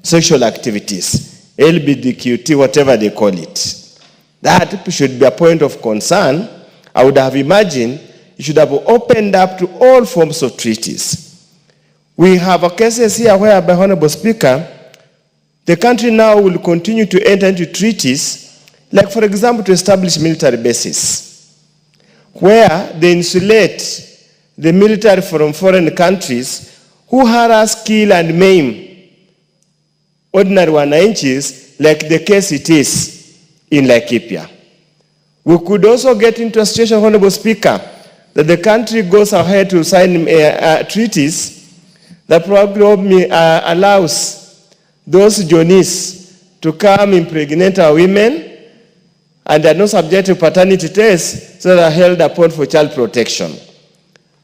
Speaker 17: sexual activities, LGBTQT, whatever they call it. That should be a point of concern. I would have imagined it should have opened up to all forms of treaties. We have cases here whereby, Honorable Speaker, the country now will continue to enter into treaties, like, for example, to establish military bases, where they insulate the military from foreign countries who harass, kill, and maim ordinary wananchis, like the case it is in Laikipia. We could also get into a situation, Honorable Speaker, that the country goes ahead to sign treaties that probably allows those Johnnies to come impregnate our women and are not subject to paternity tests, so they are held upon for child protection.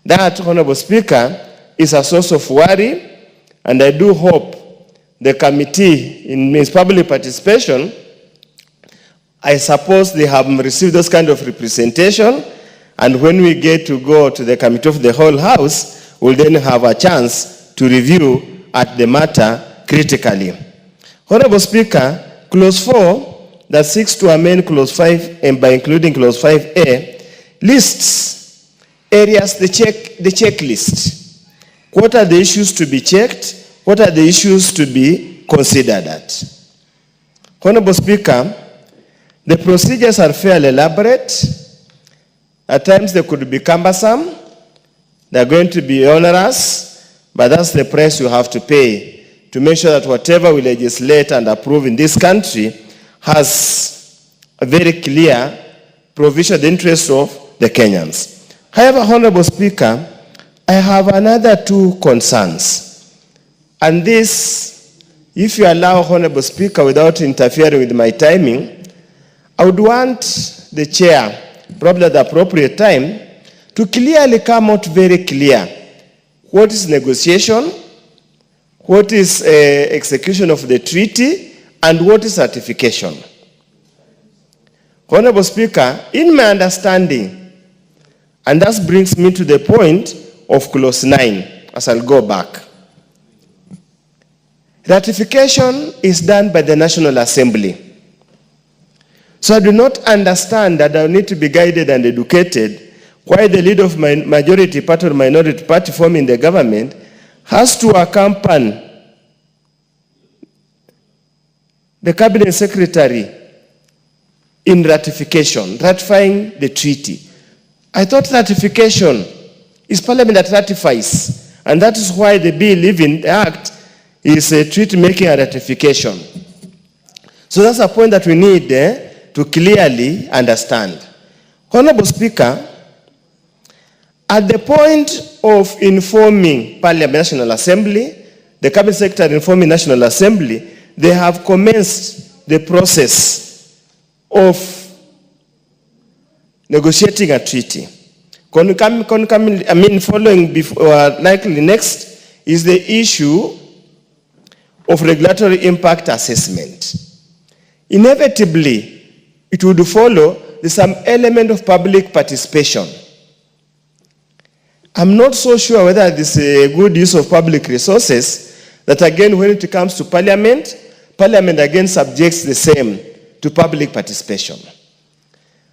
Speaker 17: That, Honorable Speaker, is a source of worry, and I do hope the committee in its public participation, I suppose they have received those kind of representation, and when we get to go to the committee of the whole House, we'll then have a chance to review at the matter critically. Honorable Speaker, Clause 4 that seeks to amend Clause 5, and by including Clause 5A, lists areas, the checklist. What are the issues to be checked? What are the issues to be considered at? Honorable Speaker, the procedures are fairly elaborate. At times they could be cumbersome. They're going to be onerous, but that's the price you have to pay to make sure that whatever we legislate and approve in this country has a very clear provision of the interests of the Kenyans. However, Honorable Speaker, I have another two concerns. And this, if you allow, Honorable Speaker, without interfering with my timing, I would want the chair, probably at the appropriate time, to clearly come out very clear what is negotiation, what is execution of the treaty, and what is ratification. Honorable Speaker, in my understanding, and that brings me to the point of clause 9, as I'll go back. Ratification is done by the National Assembly. So I do not understand that I need to be guided and educated why the leader of my majority party or minority party forming the government has to accompany the cabinet secretary in ratification, ratifying the treaty. I thought ratification is Parliament that ratifies, and that is why the bill, even the Act, is a treaty making a ratification. So that's a point that we need to clearly understand. Honorable Speaker, at the point of informing Parliament, National Assembly, the Cabinet Secretary informing National Assembly, they have commenced the process of negotiating a treaty. Following before, likely next is the issue of regulatory impact assessment. Inevitably, it would follow some element of public participation. I'm not so sure whether this is a good use of public resources, that again, when it comes to Parliament, Parliament again subjects the same to public participation.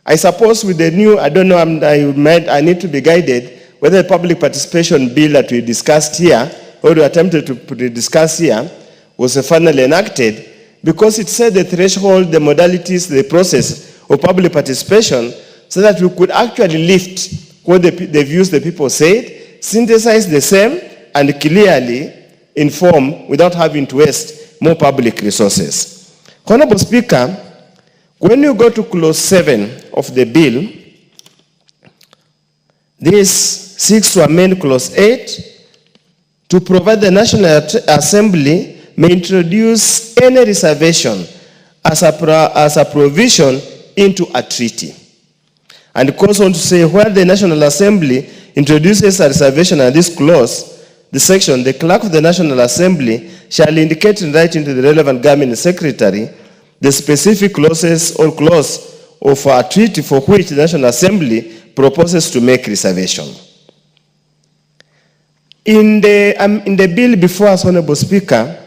Speaker 17: I suppose with the new, I don't know, I need to be guided whether the public participation bill that we discussed here, or we attempted to discuss here, was finally enacted, because it said the threshold, the modalities, the process of public participation, so that we could actually lift what the views the people said, synthesize the same, and clearly inform without having to waste more public resources. Honorable Speaker, when you go to clause 7 of the bill, this seeks to amend clause 8 to provide the National Assembly may introduce any reservation as a provision into a treaty. And it goes on to say, where the National Assembly introduces a reservation and this clause, the section, the clerk of the National Assembly shall indicate in writing to the relevant government secretary the specific clauses or clause of a treaty for which the National Assembly proposes to make reservation. In the bill before us, Honorable Speaker,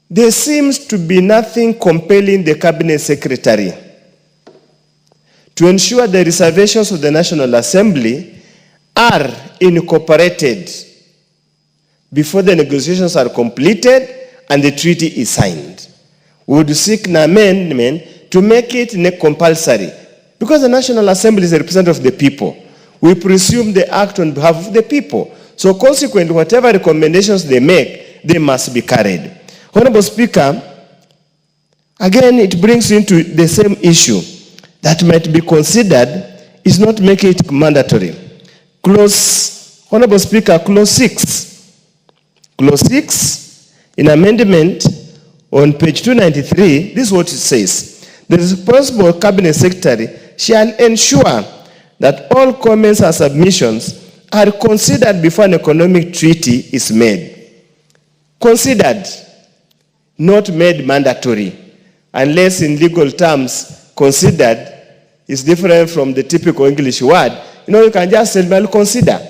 Speaker 17: there seems to be nothing compelling the Cabinet Secretary to ensure the reservations of the National Assembly are incorporated before the negotiations are completed and the treaty is signed. We would seek an amendment to make it compulsory, because the National Assembly is a representative of the people. We presume they act on behalf of the people. So consequently, whatever recommendations they make, they must be carried. Honorable Speaker, again, it brings into the same issue that might be considered is not making it mandatory. Honorable Speaker, clause 6. Clause 6, in amendment on page 293, this is what it says. The responsible Cabinet Secretary shall ensure that all comments and submissions are considered before an economic treaty is made. Considered, not made mandatory, unless in legal terms, considered is different from the typical English word. You can just say, well, consider.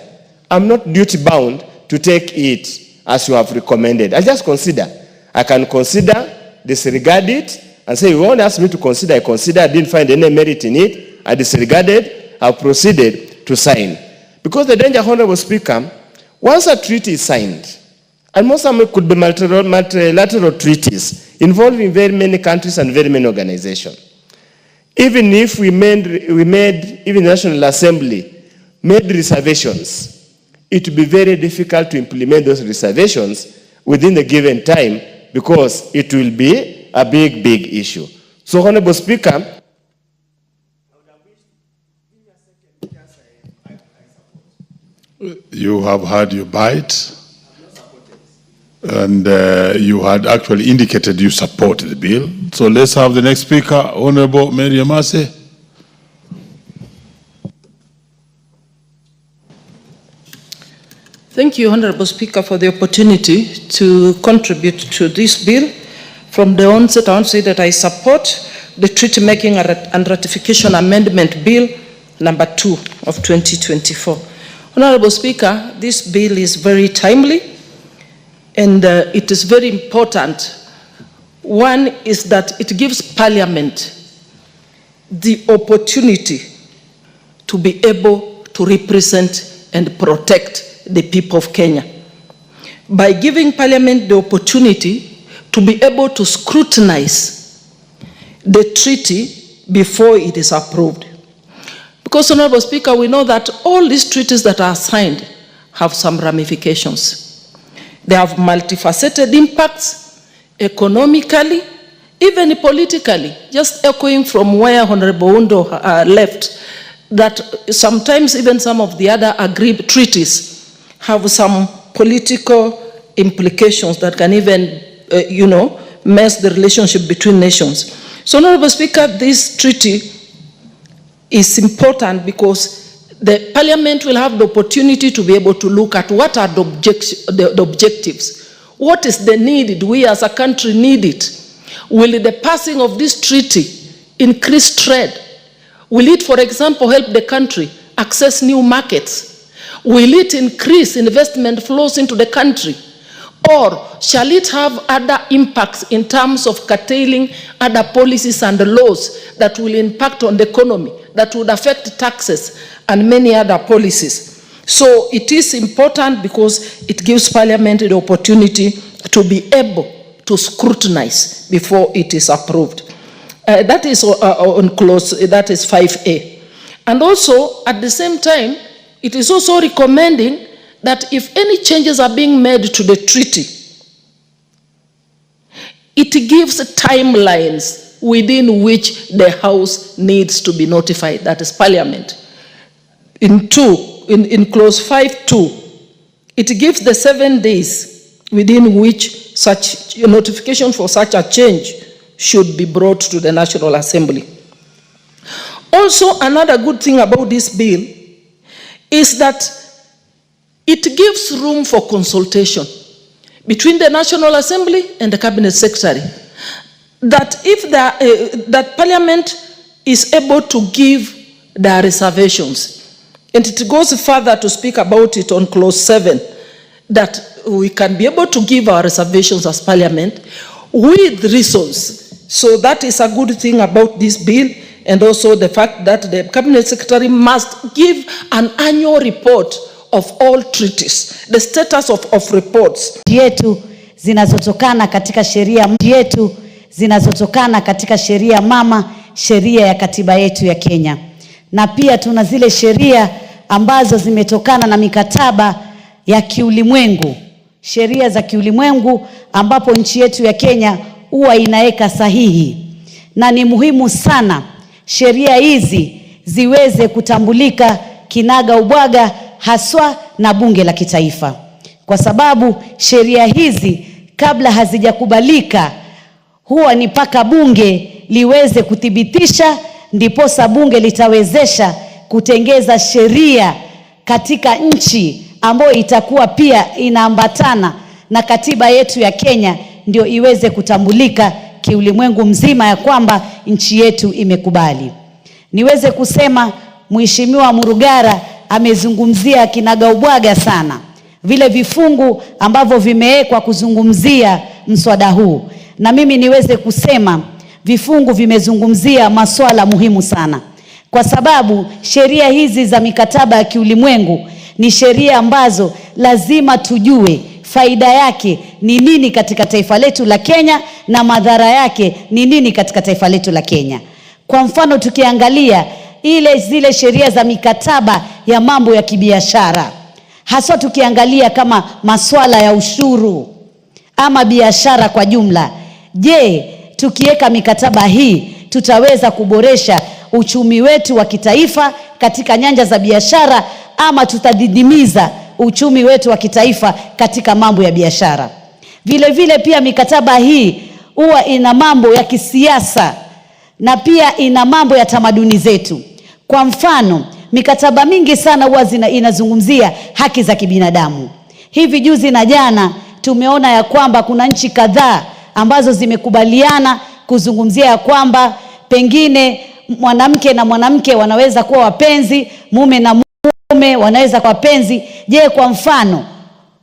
Speaker 17: I'm not duty bound to take it as you have recommended. I just consider. I can consider, disregard it, and say, you won't ask me to consider. I consider, I didn't find any merit in it. I disregarded, I proceeded to sign. Because the danger, Honorable Speaker, once a treaty is signed, and most of them could be multilateral treaties involving very many countries and very many organizations. Even if we made even the National Assembly made reservations, it would be very difficult to implement those reservations within the given time, because it will be a big, big issue. So, Honorable Speaker,
Speaker 1: You have had your bite, and you had actually indicated you support the bill. So let's have the next speaker, Honorable Mary Amase.
Speaker 9: Thank you, Honorable Speaker, for the opportunity to contribute to this bill. From the onset, I want to say that I support the Treaty Making and Ratification Amendment Bill number 2 of 2024. Honorable Speaker, this bill is very timely and it is very important. One is that it gives Parliament the opportunity to be able to represent and protect the people of Kenya. By giving Parliament the opportunity to be able to scrutinize the treaty before it is approved. Because, Honorable Speaker, we know that all these treaties that are signed have some ramifications. They have multifaceted impacts, economically, even politically. Just echoing from where Honorable Undo left, that sometimes even some of the other agreed treaties have some political implications that can even, mess the relationship between nations. So, Honorable Speaker, this treaty is important because the Parliament will have the opportunity to be able to look at what are the objectives. What is the need? Do we as a country need it? Will the passing of this treaty increase trade? Will it, for example, help the country access new markets? Will it increase investment flows into the country? Or shall it have other impacts in terms of curtailing other policies and laws that will impact on the economy, that would affect taxes and many other policies? So it is important because it gives Parliament the opportunity to be able to scrutinize before it is approved. That is on clause, that is 5A. And also, at the same time, it is also recommending that if any changes are being made to the treaty, it gives timelines within which the House needs to be notified, that is Parliament. In clause 5.2, it gives the 7 days within which such a notification for such a change should be brought to the National Assembly. Also, another good thing about this bill is that it gives room for consultation between the National Assembly and the Cabinet Secretary. That if that Parliament is able to give their reservations, and it goes further to speak about it on clause 7, that we can be able to give our reservations as Parliament with reasons. So that is a good thing about this bill, and also the fact that the Cabinet Secretary must give an annual report of all treaties, the status of reports.
Speaker 20: Yetu zinazotokana katika sheria mama, sheria ya katiba yetu ya Kenya. Na pia tuna zile sheria ambazo zimetokana na mikataba ya kiulimwengu. Sheria za kiulimwengu ambapo nchi yetu ya Kenya huwa inaweka sahihi. Na ni muhimu sana sheria hizi ziweze kutambulika kinaga ubwaga haswa na bunge la kitaifa. Kwa sababu sheria hizi kabla hazijakubalika huwa ni paka bunge liweze kuthibitisha, ndiposa bunge litawezesha kutengeza sheria katika nchi ambayo itakuwa pia inaambatana na katiba yetu ya Kenya, ndio iweze kutambulika kiulimwengu mzima ya kwamba nchi yetu imekubali. Niweze kusema Mheshimiwa Murugara amezungumzia kinagaubwaga sana vile vifungu ambavyo vimewekwa kuzungumzia mswada huu, na mimi niweze kusema vifungu vimezungumzia masuala muhimu sana, kwa sababu sheria hizi za mikataba ya kiulimwengu ni sheria ambazo lazima tujue faida yake ni nini katika taifa letu la Kenya na madhara yake ni nini katika taifa letu la Kenya. Kwa mfano tukiangalia zile sheria za mikataba ya mambo ya kibiashara, hasa tukiangalia kama masuala ya ushuru ama biashara kwa jumla. Je, tukiweka mikataba hii tutaweza kuboresha uchumi wetu wa kitaifa katika nyanja za biashara, ama tutadidimiza uchumi wetu wa kitaifa katika mambo ya biashara. Vile vile pia mikataba hii huwa ina mambo ya kisiasa na pia ina mambo ya tamaduni zetu. Kwa mfano, mikataba mingi sana huwa inazungumzia haki za kibinadamu. Hivi juzi na jana tumeona ya kwamba kuna nchi kadhaa ambazo zimekubaliana kuzungumzia ya kwamba pengine mwanamke na mwanamke wanaweza kuwa wapenzi, mume na mume wanaweza kuwa wapenzi. Je, kwa mfano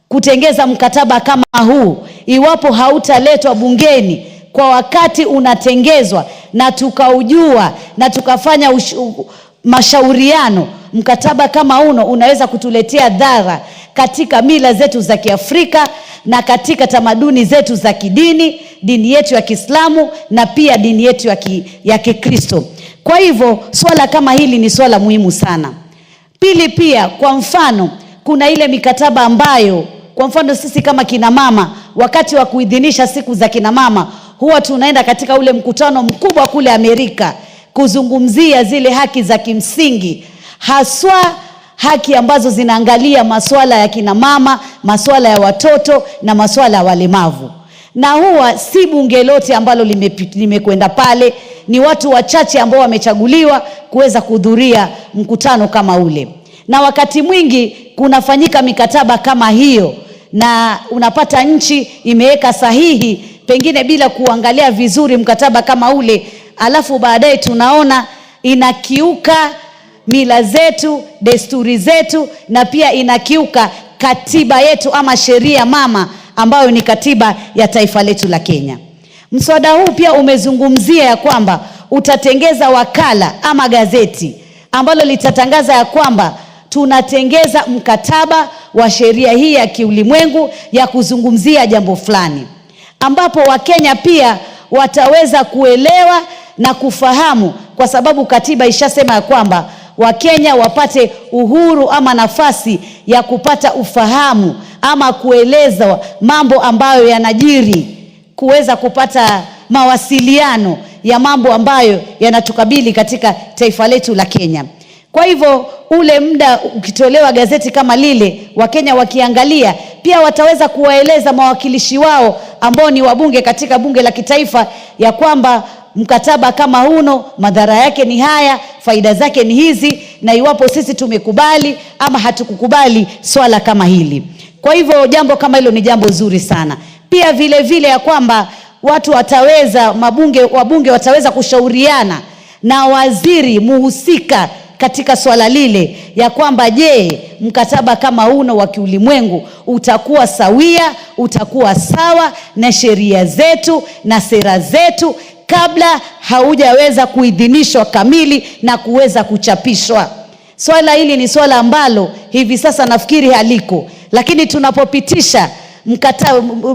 Speaker 20: kutengeza mkataba kama huu, iwapo hautaletwa bungeni kwa wakati unatengezwa na tukaujua na tukafanya mashauriano, mkataba kama uno unaweza kutuletea dhara katika mila zetu za Kiafrika na katika tamaduni zetu za kidini, dini yetu ya Kiislamu na pia dini yetu ya Kikristo. Kwa hivyo swala kama hili ni swala muhimu sana. Pili pia, kwa mfano kuna ile mikataba ambayo, kwa mfano sisi kama kina mama, wakati wa kuidhinisha siku za kina mama, huwa tunaenda katika ule mkutano mkubwa kule Amerika kuzungumzia zile haki za kimsingi, haswa haki ambazo zinaangalia masuala ya kina mama, masuala ya watoto na masuala ya walemavu. Na huwa si bunge lote ambalo limekwenda pale, ni watu wachache ambao wamechaguliwa kuweza kuhudhuria mkutano kama ule. Na wakati mwingi kunafanyika mikataba kama hiyo na unapata nchi imeweka sahihi pengine bila kuangalia vizuri mkataba kama ule, alafu baadaye tunaona inakiuka mila zetu, desturi zetu na pia inakiuka katiba yetu ama sheria mama ambayo ni katiba ya taifa letu la Kenya. Mswada huu pia umezungumzia ya kwamba utatengeza wakala ama gazeti ambalo litatangaza ya kwamba tunatengeza mkataba wa sheria hii ya kiulimwengu ya kuzungumzia jambo fulani, ambapo Wakenya pia wataweza kuelewa na kufahamu, kwa sababu katiba ishasema ya kwamba Wakenya wapate uhuru ama nafasi ya kupata ufahamu ama kueleza mambo ambayo yanajiri, kuweza kupata mawasiliano ya mambo ambayo yanatukabili katika taifa letu la Kenya. Kwa hivyo ule muda ukitolewa gazeti kama lile, Wakenya wakiangalia pia wataweza kuwaeleza mawakilishi wao ambao ni wabunge katika bunge la kitaifa ya kwamba mkataba kama huno madhara yake ni haya, faida zake ni hizi, na iwapo sisi tumekubali ama hatukukubali swala kama hili. Kwa hivyo jambo kama hilo ni jambo zuri sana. Pia vile vile ya kwamba watu wataweza, wabunge wataweza kushauriana na waziri muhusika katika swala lile ya kwamba je, mkataba kama uno wa kiulimwengu utakuwa sawia, utakuwa sawa na sheria zetu na sera zetu kabla haujaweza kuidhinishwa kamili na kuweza kuchapishwa. Swala hili ni swala ambalo hivi sasa nafikiri haliko, lakini tunapopitisha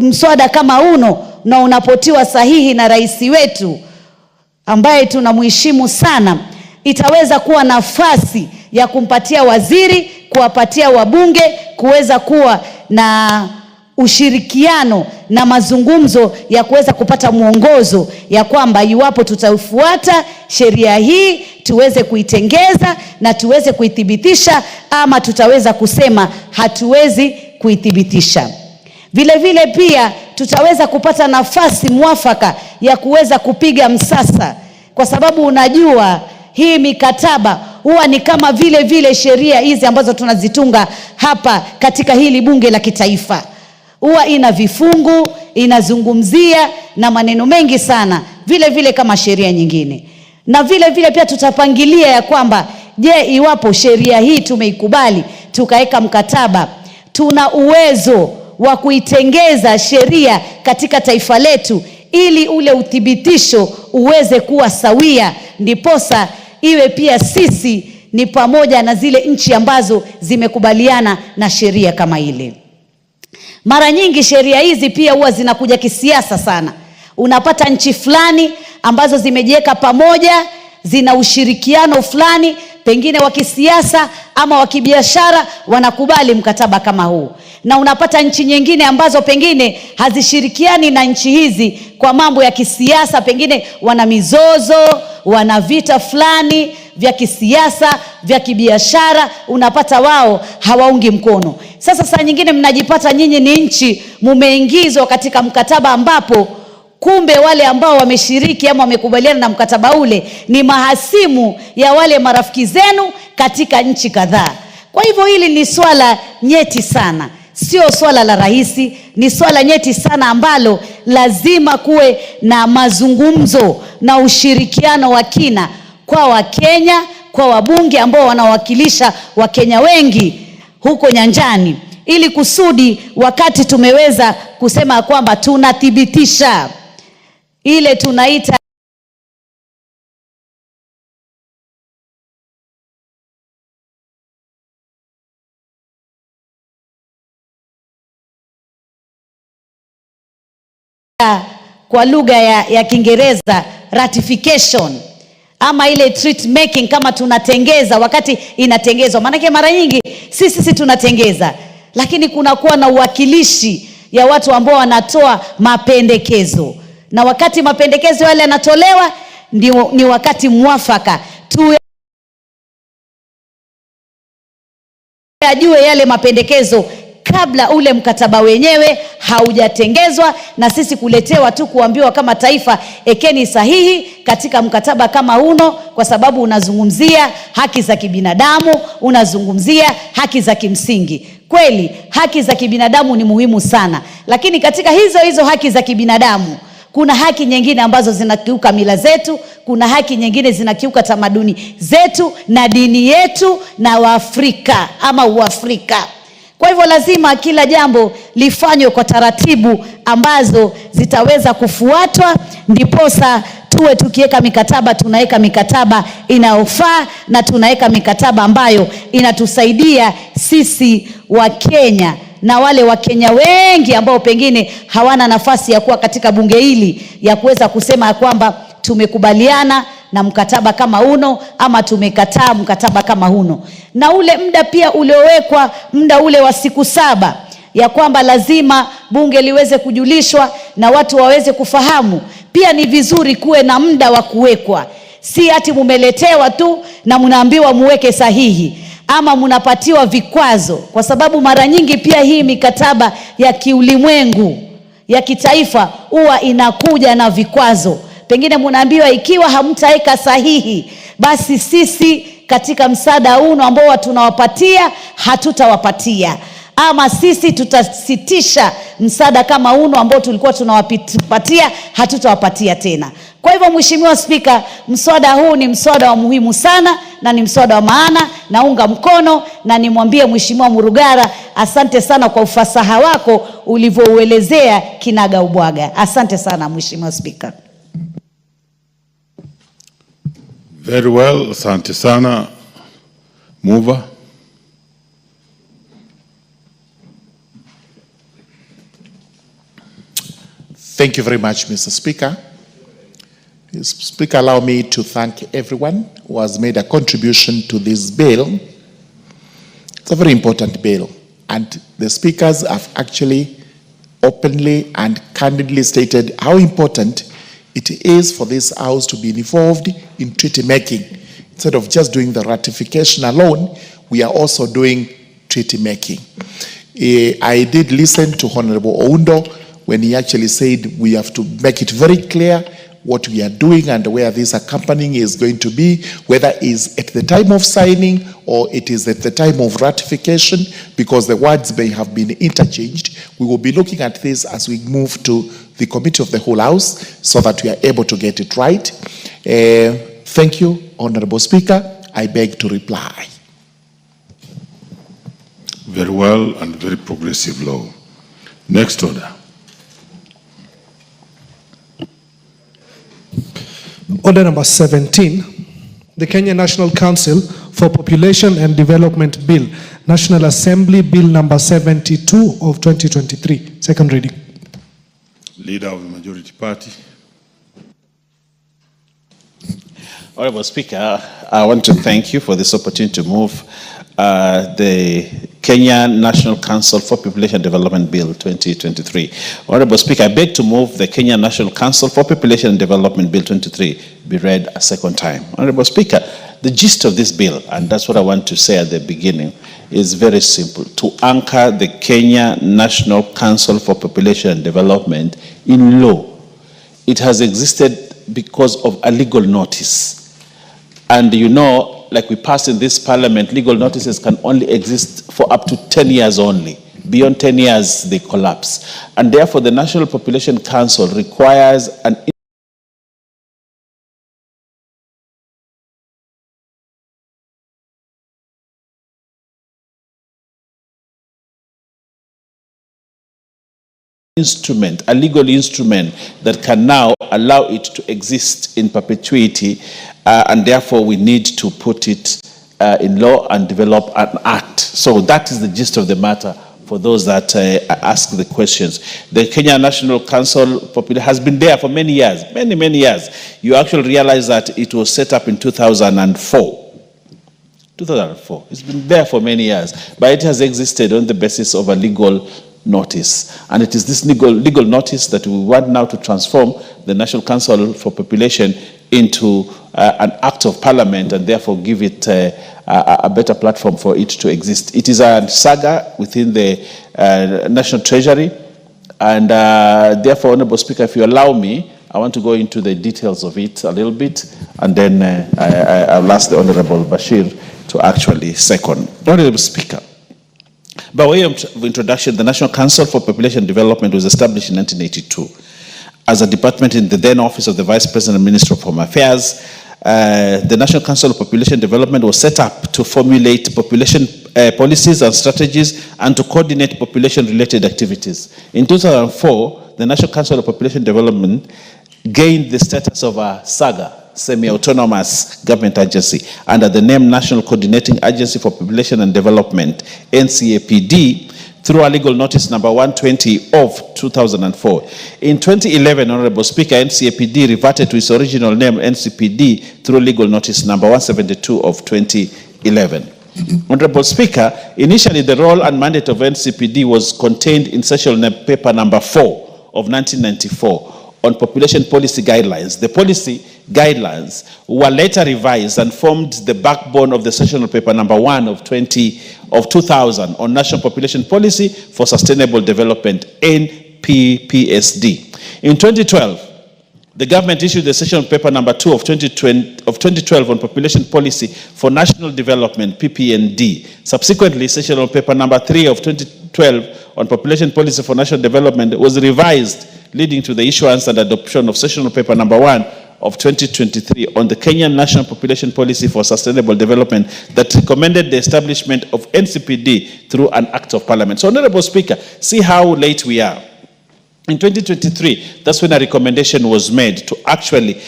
Speaker 20: mswada kama uno na unapotiwa sahihi na rais wetu ambaye tunamheshimu sana, itaweza kuwa nafasi ya kumpatia waziri, kuwapatia wabunge kuweza kuwa na ushirikiano na mazungumzo ya kuweza kupata mwongozo ya kwamba iwapo tutaufuata sheria hii tuweze kuitengeza na tuweze kuithibitisha, ama tutaweza kusema hatuwezi kuithibitisha. Vile vile pia tutaweza kupata nafasi mwafaka ya kuweza kupiga msasa, kwa sababu unajua hii mikataba huwa ni kama vile sheria hizi ambazo tunazitunga hapa katika hili bunge la kitaifa. Huwa ina vifungu, inazungumzia na maneno mengi sana, vile kama sheria nyingine. Na vile pia tutapangilia ya kwamba je, iwapo sheria hii tumeikubali, tukaweka mkataba, tuna uwezo wa kuitengeza sheria katika taifa letu ili ule uthibitisho uweze kuwa sawia, ndiposa iwe pia sisi ni pamoja na zile nchi ambazo zimekubaliana na sheria kama ile. Mara nyingi sheria hizi pia huwa zinakuja kisiasa sana. Unapata nchi fulani ambazo zimejiweka pamoja, zina ushirikiano fulani, pengine wa kisiasa ama wa kibiashara, wanakubali mkataba kama huu. Na unapata nchi nyingine ambazo pengine hazishirikiani na nchi hizi kwa mambo ya kisiasa, pengine wana mizozo, wana vita fulani vya kisiasa, vya kibiashara, unapata wao hawaungi mkono. Sasa saa nyingine mnajipata nyinyi ni nchi mumeingizwa katika mkataba ambapo kumbe wale ambao wameshiriki ama wamekubaliana na mkataba ule ni mahasimu ya wale marafiki zenu katika nchi kadhaa. Kwa hivyo hili ni swala nyeti sana. Sio swala la rahisi, ni swala nyeti sana ambalo lazima kuwe na mazungumzo na ushirikiano wa kina kwa Wakenya, kwa wabunge ambao wanawakilisha Wakenya wengi huko nyanjani, ili kusudi wakati tumeweza kusema kwamba tunathibitisha ile tunaita kwa lugha ya Kiingereza ratification, ama ile treat making, kama tunatengeza wakati inatengezwa. Maana mara nyingi sisi tunatengeza, lakini kunakuwa na uwakilishi ya watu ambao wanatoa mapendekezo, na wakati mapendekezo yale yanatolewa ni wakati mwafaka ajue yale mapendekezo kabla ule mkataba wenyewe haujatengezwa, na sisi kuletewa tu kuambiwa kama taifa ekeni sahihi katika mkataba kama uno, kwa sababu unazungumzia haki za kibinadamu, unazungumzia haki za kimsingi. Kweli haki za kibinadamu ni muhimu sana, lakini katika hizo haki za kibinadamu kuna haki nyingine ambazo zinakiuka mila zetu, kuna haki nyingine zinakiuka tamaduni zetu na dini yetu na Waafrika ama Uafrika. Kwa hivyo lazima kila jambo lifanywe kwa taratibu ambazo zitaweza kufuatwa, ndiposa tuwe tukiweka mikataba, tunaweka mikataba inayofaa na tunaweka mikataba ambayo inatusaidia sisi wa Kenya na wale Wakenya wengi ambao pengine hawana nafasi ya kuwa katika bunge hili ya kuweza kusema kwamba tumekubaliana na mkataba kama uno ama tumekataa mkataba kama uno. Na ule muda pia uliowekwa, muda ule wa siku 7 ya kwamba lazima bunge liweze kujulishwa na watu waweze kufahamu, pia ni vizuri kuwe na muda wa kuwekwa. Si ati mumeletewa tu na mnaambiwa muweke sahihi ama mnapatiwa vikwazo, kwa sababu mara nyingi pia hii mikataba ya kiulimwengu ya kitaifa huwa inakuja na vikwazo. Pengine mnaambiwa ikiwa hamtaweka sahihi, basi sisi katika msaada uno ambao tunawapatia hatutawapatia, ama sisi tutasitisha msaada kama uno ambao tulikuwa tunawapatia, hatutawapatia tena. Kwa hivyo Mheshimiwa Spika, mswada huu ni mswada wa muhimu sana na ni mswada wa maana, naunga mkono, na nimwambie Mheshimiwa Murugara asante sana kwa ufasaha wako ulivyouelezea kinaga ubwaga. Asante sana Mheshimiwa Spika.
Speaker 1: Very well, asante sana. Mover.
Speaker 4: Thank you very much, Mr. Speaker. Speaker, allow me to thank everyone who has made a contribution to this bill. It's a very important bill, and the speakers have actually openly and candidly stated how important it is for this House to be involved in treaty making. Instead of just doing the ratification alone, we are also doing treaty making. I did listen to Honorable Oundo when he actually said we have to make it very clear what we are doing and where this accompanying is going to be, whether it is at the time of signing or it is at the time of ratification, because the words may have been interchanged. We will be looking at this as we move to the Committee of the Whole House so that we are able to get it right. Thank you, Honorable Speaker. I beg to reply.
Speaker 1: Very well and very progressive law. Next order.
Speaker 6: Order number 17, the Kenya National Council for Population and Development Bill, National Assembly Bill number 72 of 2023. Second reading.
Speaker 1: Leader of the Majority Party.
Speaker 5: Honorable Speaker, I want to thank you for this opportunity to move the Kenya National Council for Population Development Bill 2023. Honorable Speaker, I beg to move the Kenya National Council for Population Development Bill 23 be read a second time. Honorable Speaker, The gist of this bill, and that's what I want to say at the beginning, is very simple: to anchor the Kenya National Council for Population and Development in law. It has existed because of a legal notice. And you know, like we passed in this parliament, legal notices can only exist for up to 10 years only. Beyond 10 years, they collapse. And therefore, the National Population Council requires an instrument, a legal instrument that can now allow it to exist in perpetuity, and therefore we need to put it in law and develop an act. So that is the gist of the matter for those that ask the questions. The Kenya National Council has been there for many years, many years. You actually realize that it was set up in 2004. 2004. It's been there for many years, but it has existed on the basis of a legal notice. And it is this legal notice that we want now to transform the National Council for Population into an act of parliament, and therefore give it a better platform for it to exist. It is a saga within the National Treasury, and therefore, Honorable Speaker, if you allow me, I want to go into the details of it a little bit, and then I'll ask the Honorable Bashir to actually second. Honorable Speaker, by way of introduction, the National Council for Population Development was established in 1982 as a department in the then office of the Vice President and Minister of Home Affairs. The National Council of Population Development was set up to formulate population policies and strategies and to coordinate population-related activities. In 2004, the National Council of Population Development gained the status of a SAGA, semi-autonomous government agency, under the name National Coordinating Agency for Population and Development, NCAPD, through a legal notice number 120 of 2004. In 2011, Honorable Speaker, NCAPD reverted to its original name, NCPD, through legal notice number 172 of 2011. Honorable Speaker, initially the role and mandate of NCPD was contained in Session Paper number 4 of 1994 on population policy guidelines. The policy guidelines were later revised and formed the backbone of the Sessional Paper number 1 of 2000 on National Population Policy for Sustainable Development, NPPSD. In 2012, the government issued the Sessional Paper number 2 of 2012 on Population Policy for National Development, PPND. Subsequently, Sessional Paper number 3 of 2012 on Population Policy for National Development was revised, leading to the issuance and adoption of Sessional Paper number 1 of 2023 on the Kenyan National Population Policy for Sustainable Development that recommended the establishment of NCPD through an Act of Parliament. So, Honorable Speaker, see how late we are. In 2023, that's when a recommendation was made to actually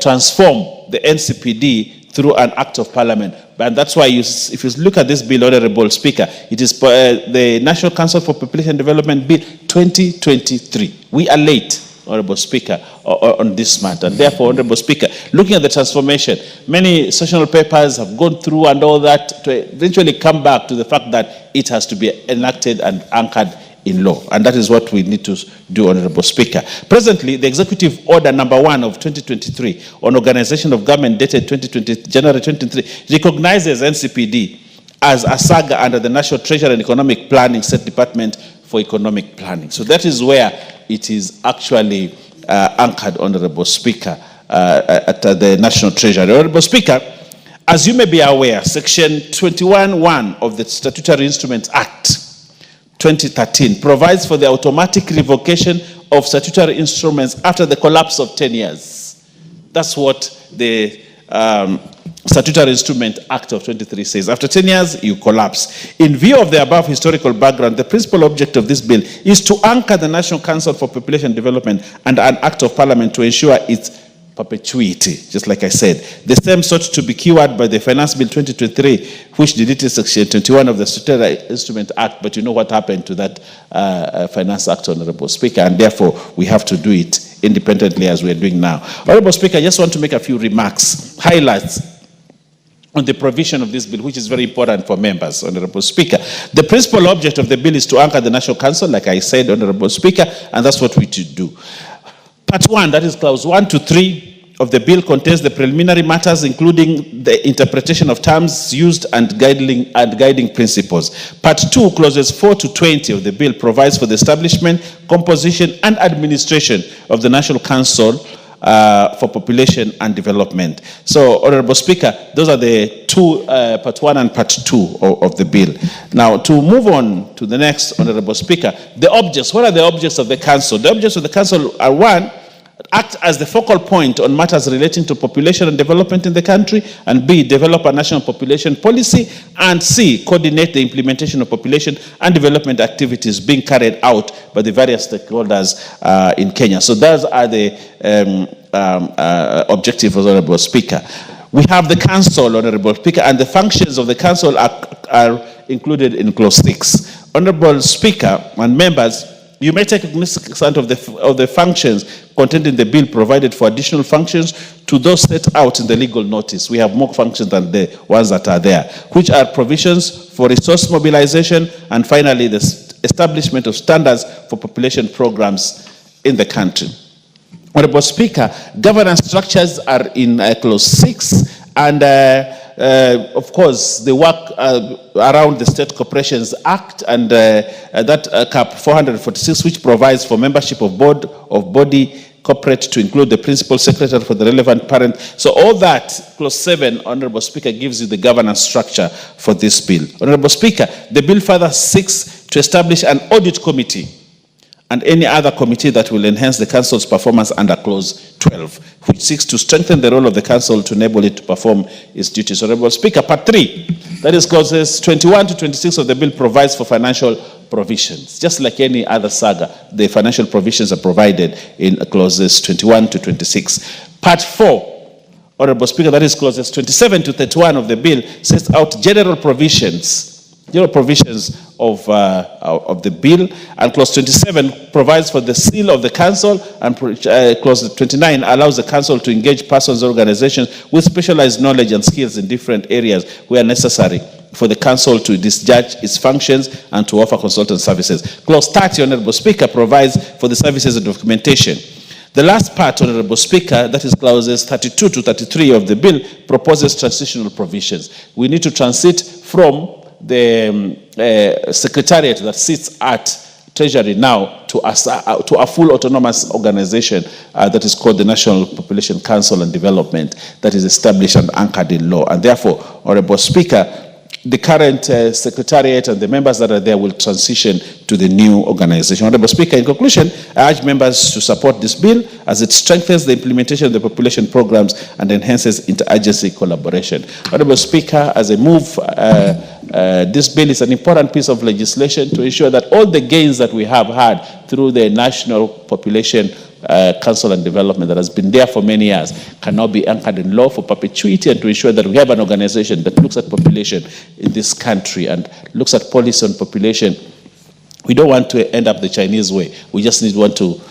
Speaker 5: transform the NCPD through an Act of Parliament. And that's why, if you look at this bill, Honorable Speaker, it is the National Council for Population Development Bill 2023. We are late, Honorable Speaker, on this matter. And therefore, Honorable Speaker, looking at the transformation, many sessional papers have gone through and all that to eventually come back to the fact that it has to be enacted and anchored in law. And that is what we need to do, Honorable Speaker. Presently, the Executive Order number 1 of 2023 on Organization of Government dated January 2023 recognizes NCPD as a SAGA under the National Treasury and Economic Planning State Department for Economic Planning. So that is where it is actually anchored, Honorable Speaker, at the National Treasury. Honorable Speaker, as you may be aware, Section 21(1) of the Statutory Instruments Act 2013 provides for the automatic revocation of statutory instruments after the collapse of 10 years. That's what the Statutory Instrument Act of 23 says. After 10 years, you collapse. In view of the above historical background, the principal object of this bill is to anchor the National Council for Population Development and an Act of Parliament to ensure its perpetuity, just like I said. The same sought to be cured by the Finance Bill 2023, which deleted Section 21 of the Statutory Instrument Act, but you know what happened to that Finance Act, Honorable Speaker, and therefore we have to do it independently as we are doing now. Honorable Speaker, I just want to make a few remarks, highlights on the provision of this bill, which is very important for members, Honorable Speaker. The principal object of the bill is to anchor the National Council, like I said, Honorable Speaker, and that's what we should do. Part 1, that is clause 1 to 3 of the bill contains the preliminary matters, including the interpretation of terms used and guiding principles. Part 2, clauses 4 to 20 of the bill provides for the establishment, composition, and administration of the National Council for Population and Development. So, Honorable Speaker, those are the two, Part 1 and Part 2 of the bill. Now, to move on to the next, Honorable Speaker, the objects. What are the objects of the Council? The objects of the Council are: 1, act as the focal point on matters relating to population and development in the country, and B, develop a national population policy, and C, coordinate the implementation of population and development activities being carried out by the various stakeholders in Kenya. So those are the objectives, Honorable Speaker. We have the Council, Honorable Speaker, and the functions of the Council are included in Clause 6. Honorable Speaker and members, you may take cognizance of the functions contained in the bill, provided for additional functions to those set out in the legal notice. We have more functions than the ones that are there, which are provisions for resource mobilization, and finally the establishment of standards for population programs in the country. Honorable Speaker, governance structures are in Clause 6, and of course, they work around the State Corporations Act and that Cap 446, which provides for membership of board of body corporate to include the principal secretary for the relevant parent. So all that, Clause 7, Honorable Speaker, gives you the governance structure for this bill. Honorable Speaker, the bill further seeks to establish an audit committee and any other committee that will enhance the Council's performance under Clause 12, which seeks to strengthen the role of the Council to enable it to perform its duties. Honorable Speaker, Part 3, that is Clauses 21 to 26 of the bill, provides for financial provisions. Just like any other saga, the financial provisions are provided in Clauses 21 to 26. Part 4, Honorable Speaker, that is Clauses 27 to 31 of the bill, sets out general provisions of the bill, and Clause 27 provides for the seal of the Council, and Clause 29 allows the Council to engage persons or organizations with specialized knowledge and skills in different areas where necessary for the Council to discharge its functions and to offer consultant services. Clause 30, Honorable Speaker, provides for the services and documentation. The last part, Honorable Speaker, that is Clauses 32 to 33 of the bill, proposes transitional provisions. We need to transit from the secretariat that sits at Treasury now to a full autonomous organization that is called the National Population Council and Development, that is established and anchored in law. And therefore, Honorable Speaker, the current secretariat and the members that are there will transition to the new organization. Honorable Speaker, in conclusion, I urge members to support this bill as it strengthens the implementation of the population programs and enhances interagency collaboration. Honorable Speaker, as I move, this bill is an important piece of legislation to ensure that all the gains that we have had through the National Population Council and Development that has been there for many years can now be anchored in law for perpetuity, and to ensure that we have an organization that looks at population in this country and looks at policy on population. We don't want to end up the Chinese way. We just want to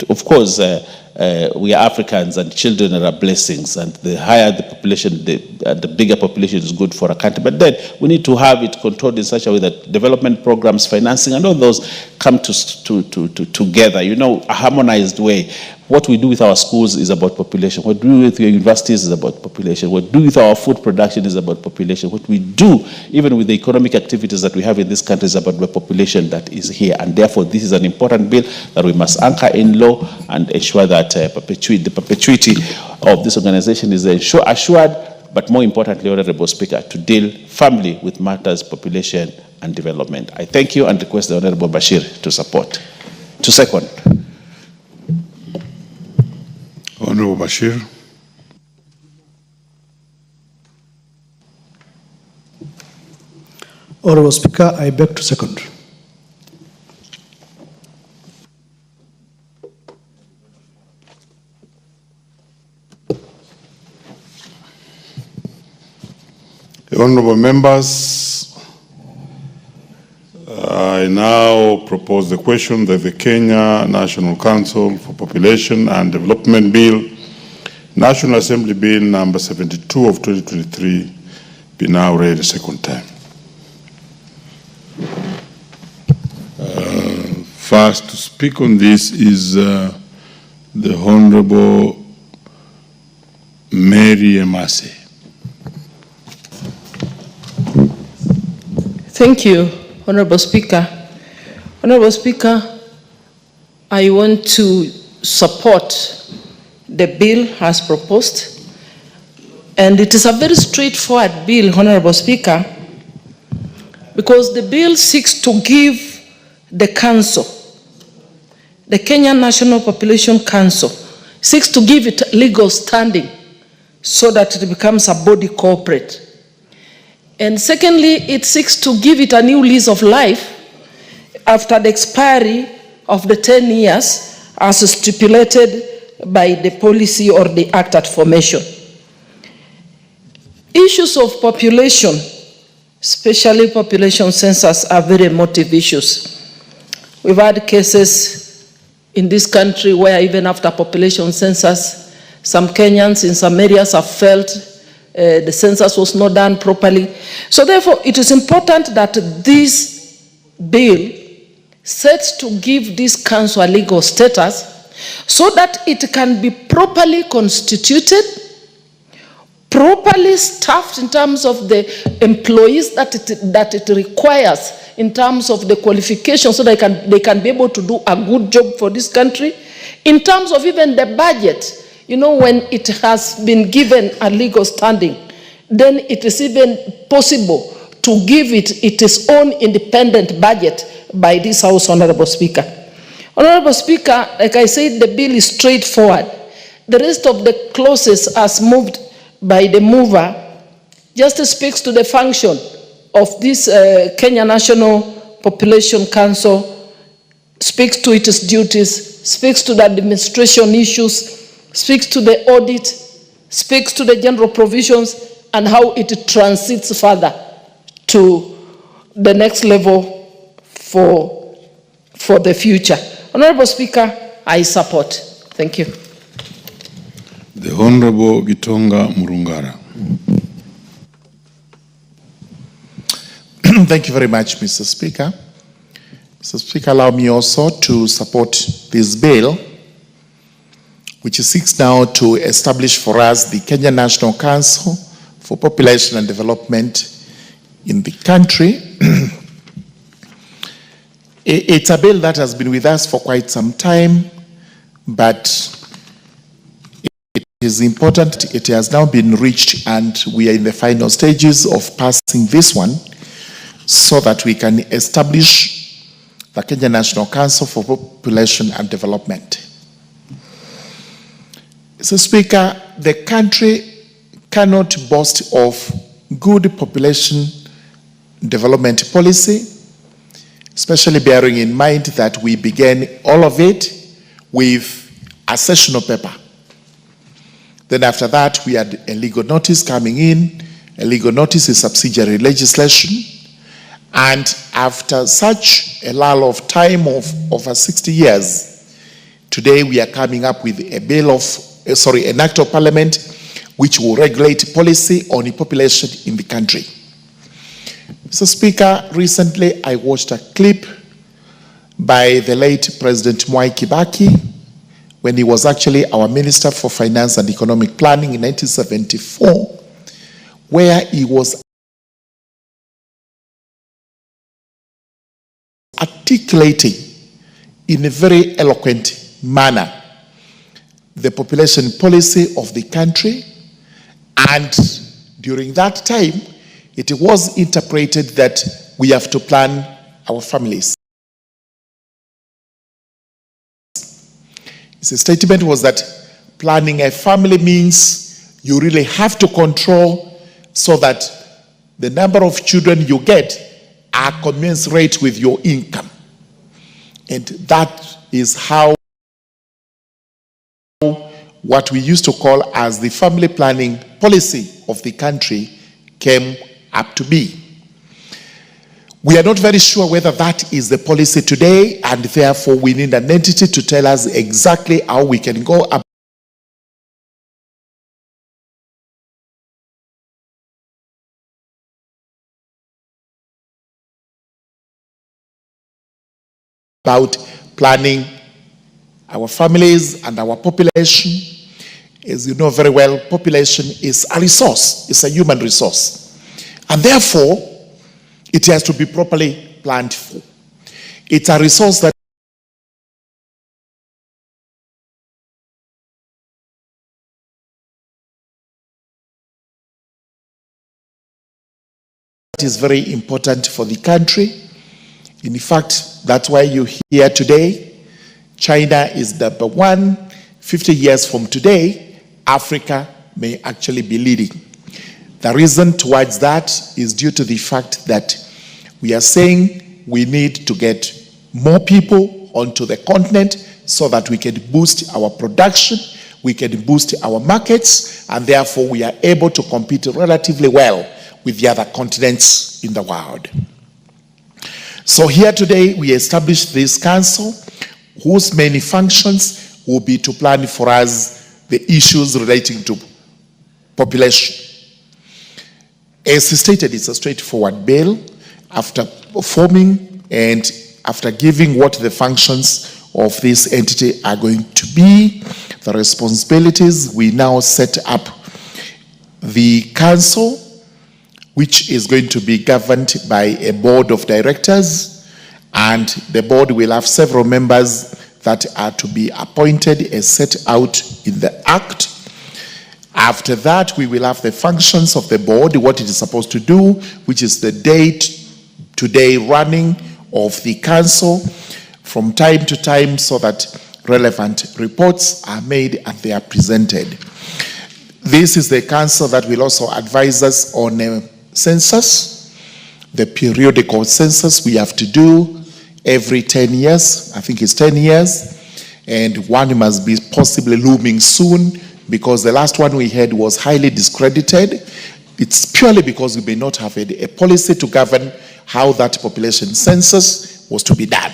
Speaker 5: of course, we are Africans and children are blessings, and the higher the population, the bigger population is good for a country. But then we need to have it controlled in such a way that development programs, financing, and all those come together, you know, a harmonized way. What we do with our schools is about population. What we do with your universities is about population. What we do with our food production is about population. What we do, even with the economic activities that we have in this country, is about the population that is here. And therefore, this is an important bill that we must anchor in law and ensure that the perpetuity of this organization is assured, but more importantly, Honorable Speaker, to deal firmly with matters population and development. I thank you and request the Honorable Bashir to support. To second.
Speaker 1: Honorable Bashir.
Speaker 14: Honorable Speaker, I beg to second.
Speaker 1: Honorable members, I now propose the question that the Kenya National Council for Population and Development Bill, National Assembly Bill number 72 of 2023, be now read a second time. First to speak on this is the Honorable Mary Emase.
Speaker 23: Thank you, Honorable Speaker. Honorable Speaker, I want to support the bill as proposed. And it is a very straightforward bill, Honorable Speaker, because the bill seeks to give the council, the Kenya National Population Council, seeks to give it legal standing so that it becomes a body corporate. And secondly, it seeks to give it a new lease of life after the expiry of the 10 years as stipulated by the policy or the act at formation. Issues of population, especially population census, are very emotive issues. We've had cases in this country where even after population census, some Kenyans in some areas have felt the census was not done properly. So therefore, it is important that this bill sets to give this council a legal status so that it can be properly constituted, properly staffed in terms of the employees that it requires in terms of the qualifications so they can be able to do a good job for this country. In terms of even the budget, you know, when it has been given a legal standing, then it is even possible to give it its own independent budget by this House, Honorable Speaker. Honorable Speaker, like I said, the bill is straightforward. The rest of the clauses as moved by the mover just speaks to the function of this Kenya National Population Council, speaks to its duties, speaks to the administration issues, speaks to the audit, speaks to the general provisions, and how it transits further to the next level for the future. Honorable Speaker, I support. Thank you.
Speaker 1: The Honorable Gitonga Murungara.
Speaker 4: Thank you very much, Mr. Speaker. Mr. Speaker, allow me also to support this bill, which seeks now to establish for us the Kenya National Council for Population and Development in the country. It's a bill that has been with us for quite some time, but it is important. It has now been reached and we are in the final stages of passing this one so that we can establish the Kenya National Council for Population and Development. Mr. Speaker, the country cannot boast of good population development policy, especially bearing in mind that we began all of it with a sessional paper. Then after that, we had a legal notice coming in. A legal notice is subsidiary legislation. And after such a lull of time of over 60 years, today we are coming up with a bill of an act of parliament which will regulate policy on the population in the country. Mr. Speaker, recently I watched a clip by the late President Mwai Kibaki when he was actually our Minister for Finance and Economic Planning in 1974, where he was articulating in a very eloquent manner the population policy of the country, and during that time, it was interpreted that we have to plan our families. His statement was that planning a family means you really have to control so that the number of children you get are commensurate with your income. And that is how what we used to call as the family planning policy of the country came up to be. We are not very sure whether that is the policy today, and therefore we need an entity to tell us exactly how we can go about planning our families and our population as you know very well, population is a resource, it's a human resource. And therefore, it has to be properly planned for. It's a resource that is very important for the country. In fact, that's why you're here today. China is number one. 50 years from today, Africa may actually be leading. The reason towards that is due to the fact that we are saying we need to get more people onto the continent so that we can boost our production, we can boost our markets, and therefore we are able to compete relatively well with the other continents in the world. So here today we established this council whose main functions will be to plan for us the issues relating to population. As stated, it's a straightforward bill. After forming and after giving what the functions of this entity are going to be, the responsibilities, we now set up the council, which is going to be governed by a board of directors, and the board will have several members that are to be appointed as set out in the Act. After that, we will have the functions of the board, what it is supposed to do, which is the day-to-day running of the council from time to time so that relevant reports are made and they are presented. This is the council that will also advise us on census, the periodical census we have to do every 10 years. I think it's 10 years. And one must be possibly looming soon because the last one we had was highly discredited. It's purely because we may not have a policy to govern how that population census was to be done.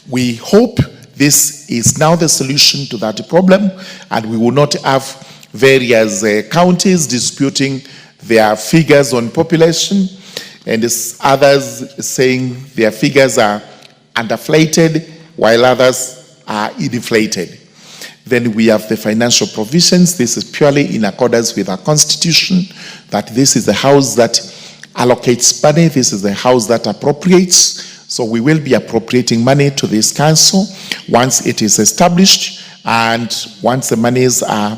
Speaker 4: We hope this is now the solution to that problem, and we will not have various counties disputing their figures on population, and others saying their figures are underflated while others are inflated. Then we have the financial provisions. This is purely in accordance with our constitution, that this is the house that allocates money, this is the house that appropriates. So we will be appropriating money to this council once it is established, and once the monies are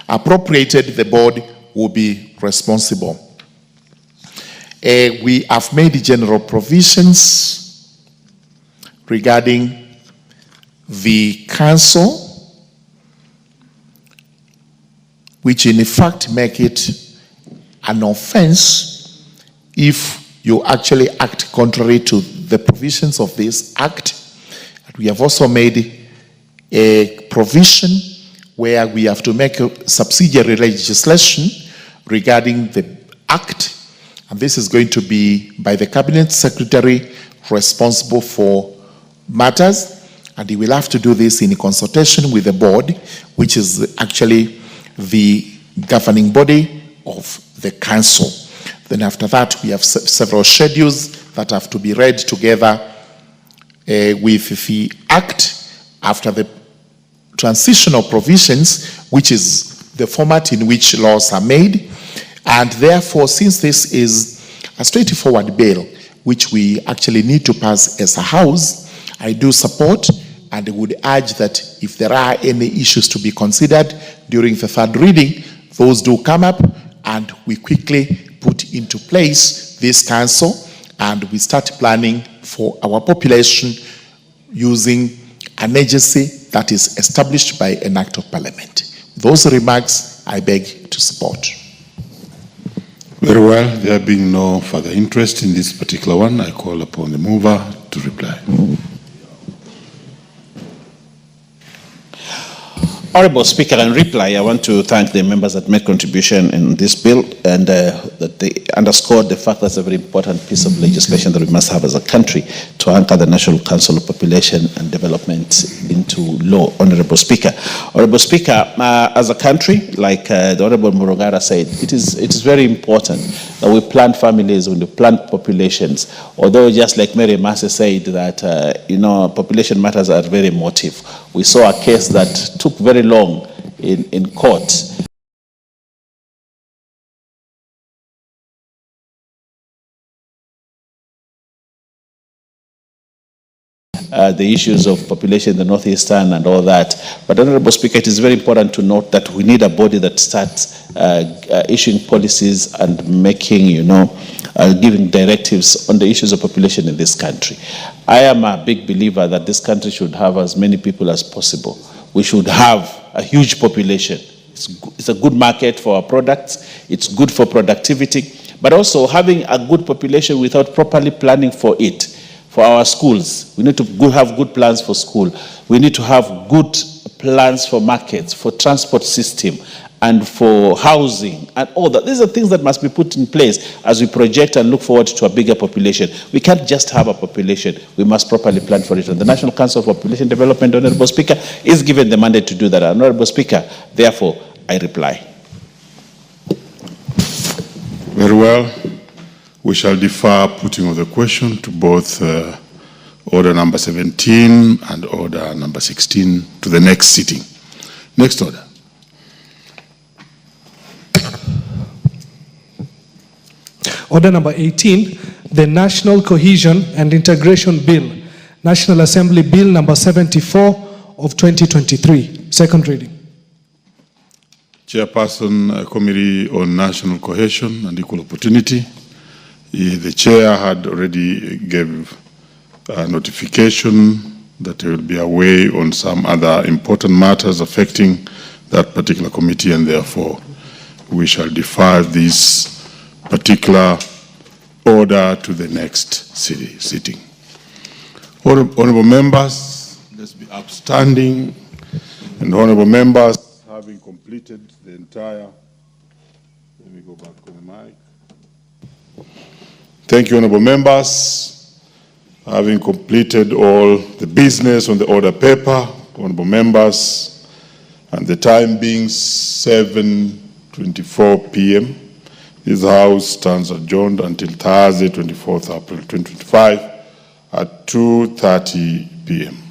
Speaker 4: appropriated, the board will be responsible. We have made general provisions regarding the council, which in fact make it an offense if you actually act contrary to the provisions of this act. We have also made a provision where we have to make a subsidiary legislation regarding the act, and this is going to be by the cabinet secretary responsible for matters, and he will have to do this in consultation with the board, which is actually the governing body of the council. Then after that, we have several schedules that have to be read together with the act after the transitional provisions, which is the format in which laws are made. And therefore, since this is a straightforward bill, which we actually need to pass as a house, I do support and would urge that if there are any issues to be considered during the third reading, those do come up and we quickly put into place this council and we start planning for our population using an agency that is established by an act of parliament. Those remarks I beg to support.
Speaker 1: Very well. There being no further interest in this particular one, I call upon the mover to reply.
Speaker 5: Honourable Speaker, in reply, I want to thank the members that made contribution in this bill and that they underscored the fact that's a very important piece of legislation that we must have as a country to anchor the National Council of Population and Development into law. Honourable Speaker. Honourable Speaker, as a country, like the Honourable Murugara said, it is very important that we plan families, when we plan populations, although just like Mary Massey said that, population matters are very emotive. We saw a case that took very long in court. The issues of population in the northeastern and all that. But Honorable Speaker, it is very important to note that we need a body that starts issuing policies and making, giving directives on the issues of population in this country. I am a big believer that this country should have as many people as possible. We should have a huge population. It's a good market for our products. It's good for productivity. But also having a good population without properly planning for it. For our schools, we need to have good plans for school. We need to have good plans for markets, for transport system, and for housing, and all that. These are things that must be put in place as we project and look forward to a bigger population. We can't just have a population. We must properly plan for it. And the National Council for Population Development, Honorable Speaker, is given the mandate to do that. Honorable Speaker, therefore, I reply.
Speaker 1: Very well. We shall defer putting of the question to both order number 17 and order number 16 to the next sitting. Next order.
Speaker 6: Order number 18, the National Cohesion and Integration Bill, National Assembly Bill number 74 of 2023. Second reading.
Speaker 1: Chairperson, Committee on National Cohesion and Equal Opportunity. The chair had already gave a notification that he will be away on some other important matters affecting that particular committee, and therefore we shall defer this particular order to the next sitting. Honorable members, let's be upstanding, and honorable members having completed the entire, let me go back on the mic. Thank you, honorable members. Having completed all the business on the order paper, honorable members, and the time being 7:24 p.m., this House stands adjourned until Thursday, 24th April 2025 at 2:30 p.m.